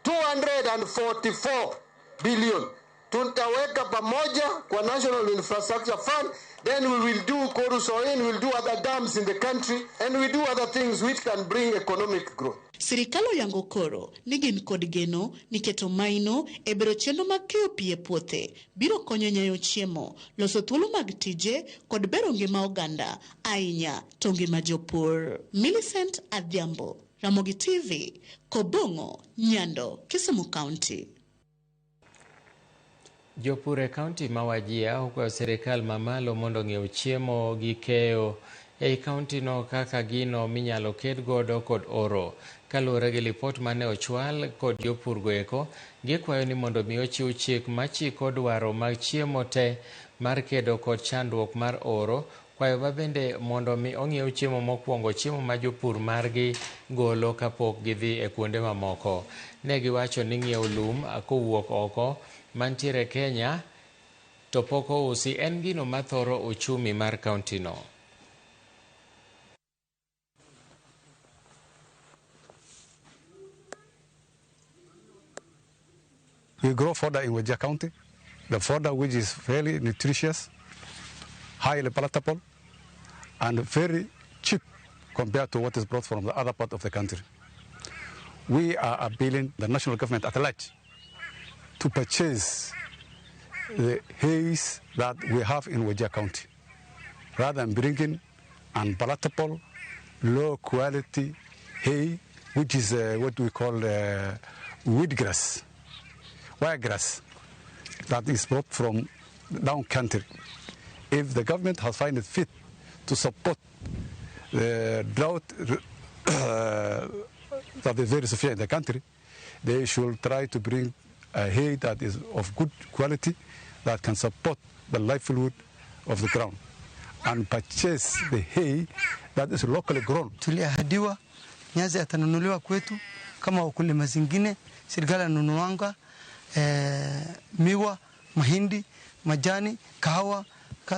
244 billion. Tutaweka pamoja kwa National Infrastructure Fund, then we will do Koru Soin, we will do other dams in the country, and we do other things which can bring economic growth. Sirikal oyango koro ni gin kod geno ni keto maino e bero chenro mag keyo pi e puothe biro konyo nyayo chiemo, loso thuolo mag tije kod bero ngima oganda ahinya to ngima jopur. Millicent Adhiambo, Ramogi TV, Kabongo, Nyando, Kisumu County. Jopur e kaunti ma Wajir okwayo sirikal mamalo mondo ng'iew chiemo gi keyo ei kaunti no kaka gino minyalo ked godo kod oro. Kaluwore gi lipot mane ochwal kod jopur go eko, gikwayo ni mondo mi ochiw chik machiko dwaro mag chiemo te mar kedo kod chandruok mar oro kwayo bende mondo mi ong'iew chiemo mokwongo, chiemo ma jopur margi golo kapok gidhi e kuonde mamoko. Ne giwacho ni ng'iew lum kowuok oko mantiere Kenya to pok ousi en gino mathoro uchumi mar kaunti no. We grow fodder in Wajir County, the fodder which is fairly nutritious, highly palatable, and very cheap compared to what is brought from the other part of the country. We are appealing the national government at large to purchase the hay that we have in Wajir County, rather than bringing unpalatable, low-quality hay, which is what we call wheatgrass, wiregrass, that is brought from down country. If the government has found it fit to support the drought that is very severe in the country, they should try to bring a hay that is of good quality that can support the livelihood of the ground and purchase the hay that is locally grown. Tuliahidiwa nyazi yatanunuliwa kwetu kama wakulima zingine, serikali inanunuanga miwa, mahindi, majani, kahawa.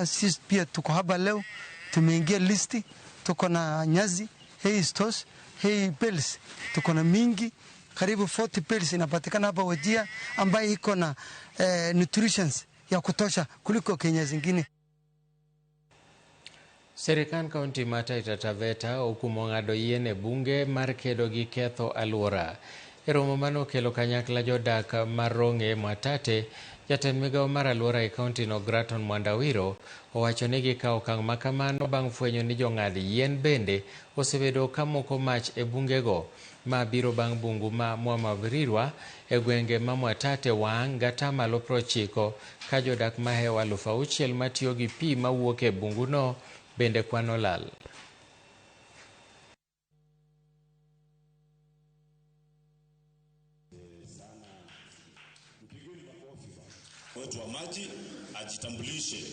Sisi pia tuko hapa leo, tumeingia listi, tuko na nyazi, hay stores, hay bales, tuko na mingi, karibu 40 bales inapatikana hapa Wajir ambayo iko na nutritions ya kutosha kuliko Kenya zingine. Serikal kaunti ma Taita Taveta okumo ng'ado yien e bunge mar kedo gi ketho alwora. E romo mano kelo kanyakla jodak mar Ronge Mwatate, jatend migawo mar alwora e kaunti no Graton Mwandawiro owacho ni gikawo okang' ma kamano bang' fwenyo ni jong'ad yien bende osebedo ka moko mach e bungego, ma biro bang' bungu ma Mwamavirirwa e gwenge ma Mwatate wang' gatamalo 90 ka jodak mahewa 6,000 matiyo gi pi mawuok e bunguno bende kwano lal. Wetu wa maji ajitambulishe.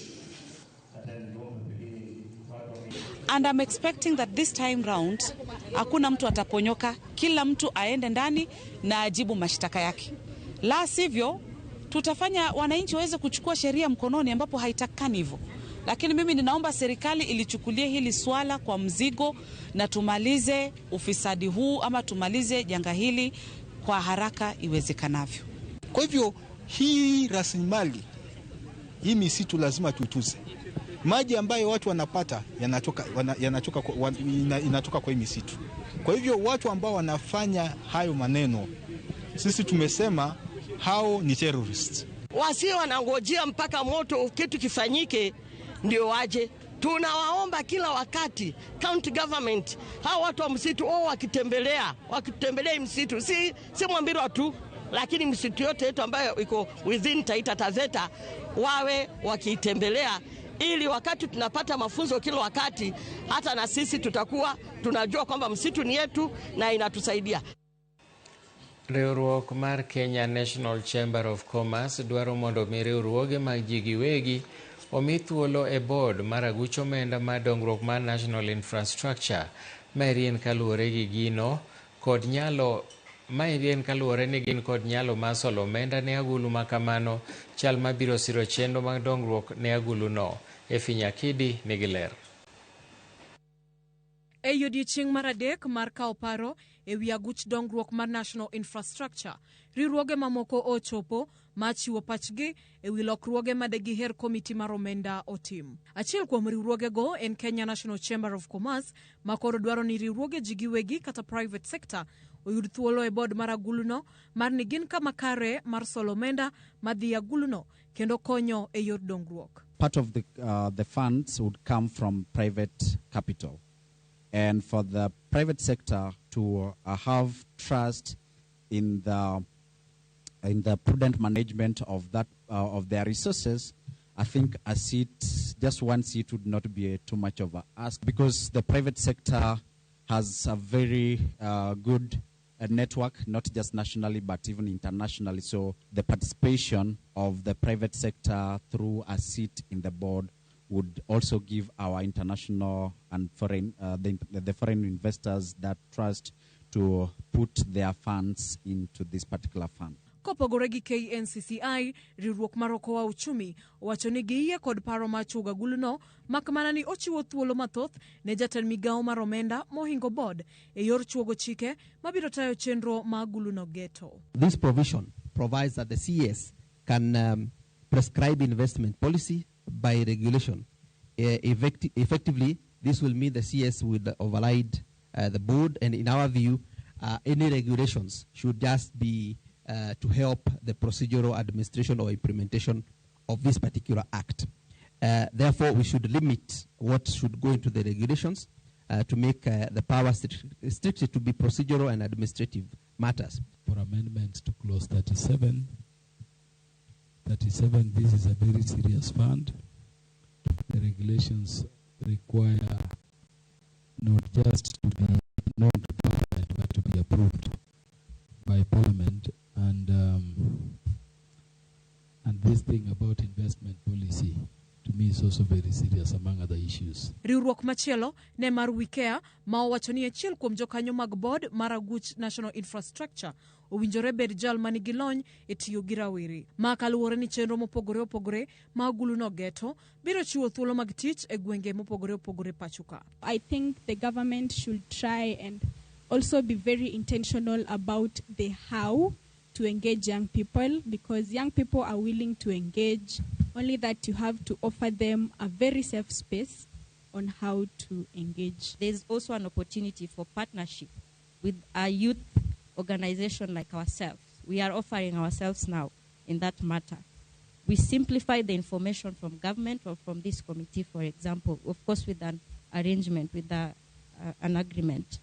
And I'm expecting that this time round hakuna mtu ataponyoka, kila mtu aende ndani na ajibu mashtaka yake. La sivyo tutafanya wananchi waweze kuchukua sheria mkononi ambapo haitakani hivyo. Lakini mimi ninaomba serikali ilichukulie hili swala kwa mzigo na tumalize ufisadi huu ama tumalize janga hili kwa haraka iwezekanavyo. Kwa hivyo hii rasilimali, hii misitu lazima tuituze. Maji ambayo watu wanapata inatoka kwa hii misitu. Kwa hivyo watu ambao wanafanya hayo maneno, sisi tumesema hao ni terrorists. Wasio wanangojea mpaka moto kitu kifanyike ndio waje. Tunawaomba kila wakati county government, hao watu wa msitu wakitembelea msitu, si Mwambirwa tu, lakini msitu yote yetu ambayo iko within Taita Taveta wawe wakiitembelea, ili wakati tunapata mafunzo kila wakati, hata na sisi tutakuwa tunajua kwamba msitu ni yetu na inatusaidia. Riwruok mar Kenya National Chamber of Commerce dwaro mondo mi riwruoge mag ji giwegi omi thuolo e board mar aguch omenda mar dongruok mar National Infrastructure mairien kaluwore gi gino kod nyalo mairien kaluwore ni gin kod nyalo mar solo omenda ne agulu makamano, chal mabiro siro chenro mag dongruok ne agulu no. Efinyakidi nigi ler. E odiechieng' mar adek mar kawo paro e wi aguch dongruok mar National Infrastructure, riwruoge mamoko ochopo machiwo pachgi e wi lokruoge ma de giher komiti mar omenda otim. Achiel kuom riwruogego en Kenya National Chamber of Commerce, ma koro dwaro ni riwruoge ji giwegi kata private sector oyud thuolo e board mar aguluno mar ni gin kama kare mar solo omenda madhi aguluno kendo konyo e yor dongruok. Part of the funds would come from private capital. And for the private sector to have trust in the prudent management of that of their resources, I think a seat, just one seat, would not be too much of a ask, because the private sector has a very good network, not just nationally but even internationally. So the participation of the private sector through a seat in the board would also give our international and foreign the foreign investors that trust to put their funds into this particular fund. Kopogore gi KNCCI, riwruok maroko wa uchumi, wacho ni giye kod paro machuga guluno, makmana ni ochiwo thuolo mathoth ne jatend migao mar omenda mohingo board e yor chuogo chike mabiro tayo chenro ma guluno geto. This provision provides that the CES can prescribe investment policy by regulation. Effectively, this will mean the CS will override the board, and in our view, any regulations should just be to help the procedural administration or implementation of this particular act. Therefore, we should limit what should go into the regulations to make the power strictly to be procedural and administrative matters. For amendments to clause 37, this is a very serious fund. The regulations require not just to be known to Parliament, but to be approved by Parliament. And this thing about investment policy, to me, is also very serious among other issues. Riwruok machielo ne mar Wikea ma owacho ni achiel kuom jokanyo mag board mar Aguch National Infrastructure owinjore bed jal manigi lony e tiyo gi rawere. Ma kaluwore ni chenro mopogore opogore ma guluno geto biro chiwo thuolo mag tich e gwenge mopogore opogore pachuka. I think the government should try and also be very intentional about the how to engage young people, because young people are willing to engage, only that you have to offer them a very safe space on how to engage. There's also an opportunity for partnership with a youth organization like ourselves. We are offering ourselves now in that matter. We simplify the information from government or from this committee, for example, of course with an arrangement, with an agreement.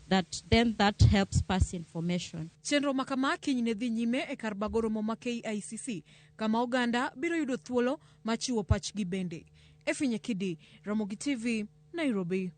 That helps pass information. Chenro makama kinyne dhi nyime e kar bagoro ma KICC kama Uganda biro yudo thuolo machiwo pachgi bende. Efinye Kidi, Ramogi TV, Nairobi.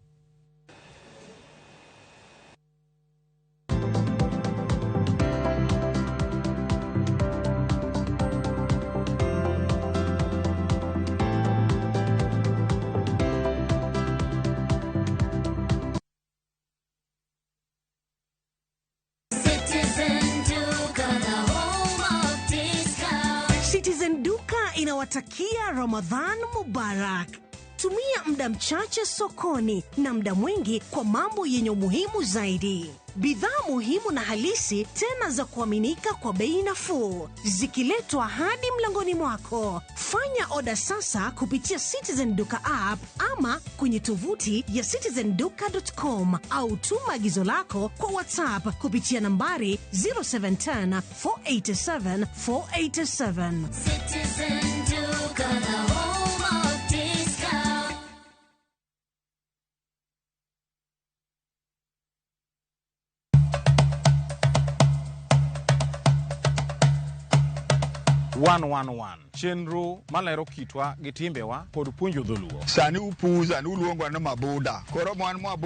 Citizen Duka inawatakia Ramadhan Mubarak. Tumia muda mchache sokoni na muda mwingi kwa mambo yenye umuhimu zaidi. Bidhaa muhimu na halisi tena za kuaminika kwa bei nafuu, zikiletwa hadi mlangoni mwako. Fanya oda sasa kupitia Citizen Duka app ama kwenye tovuti ya citizenduka.com au tuma agizo lako kwa WhatsApp kupitia nambari 0710 487 487. Citizen Duka, the home of discount. Chenro malero kitwa gitimbewa kod puonjo dholuo. Sani upuza ni uluongo na mabuda. Koro mwan mabuda.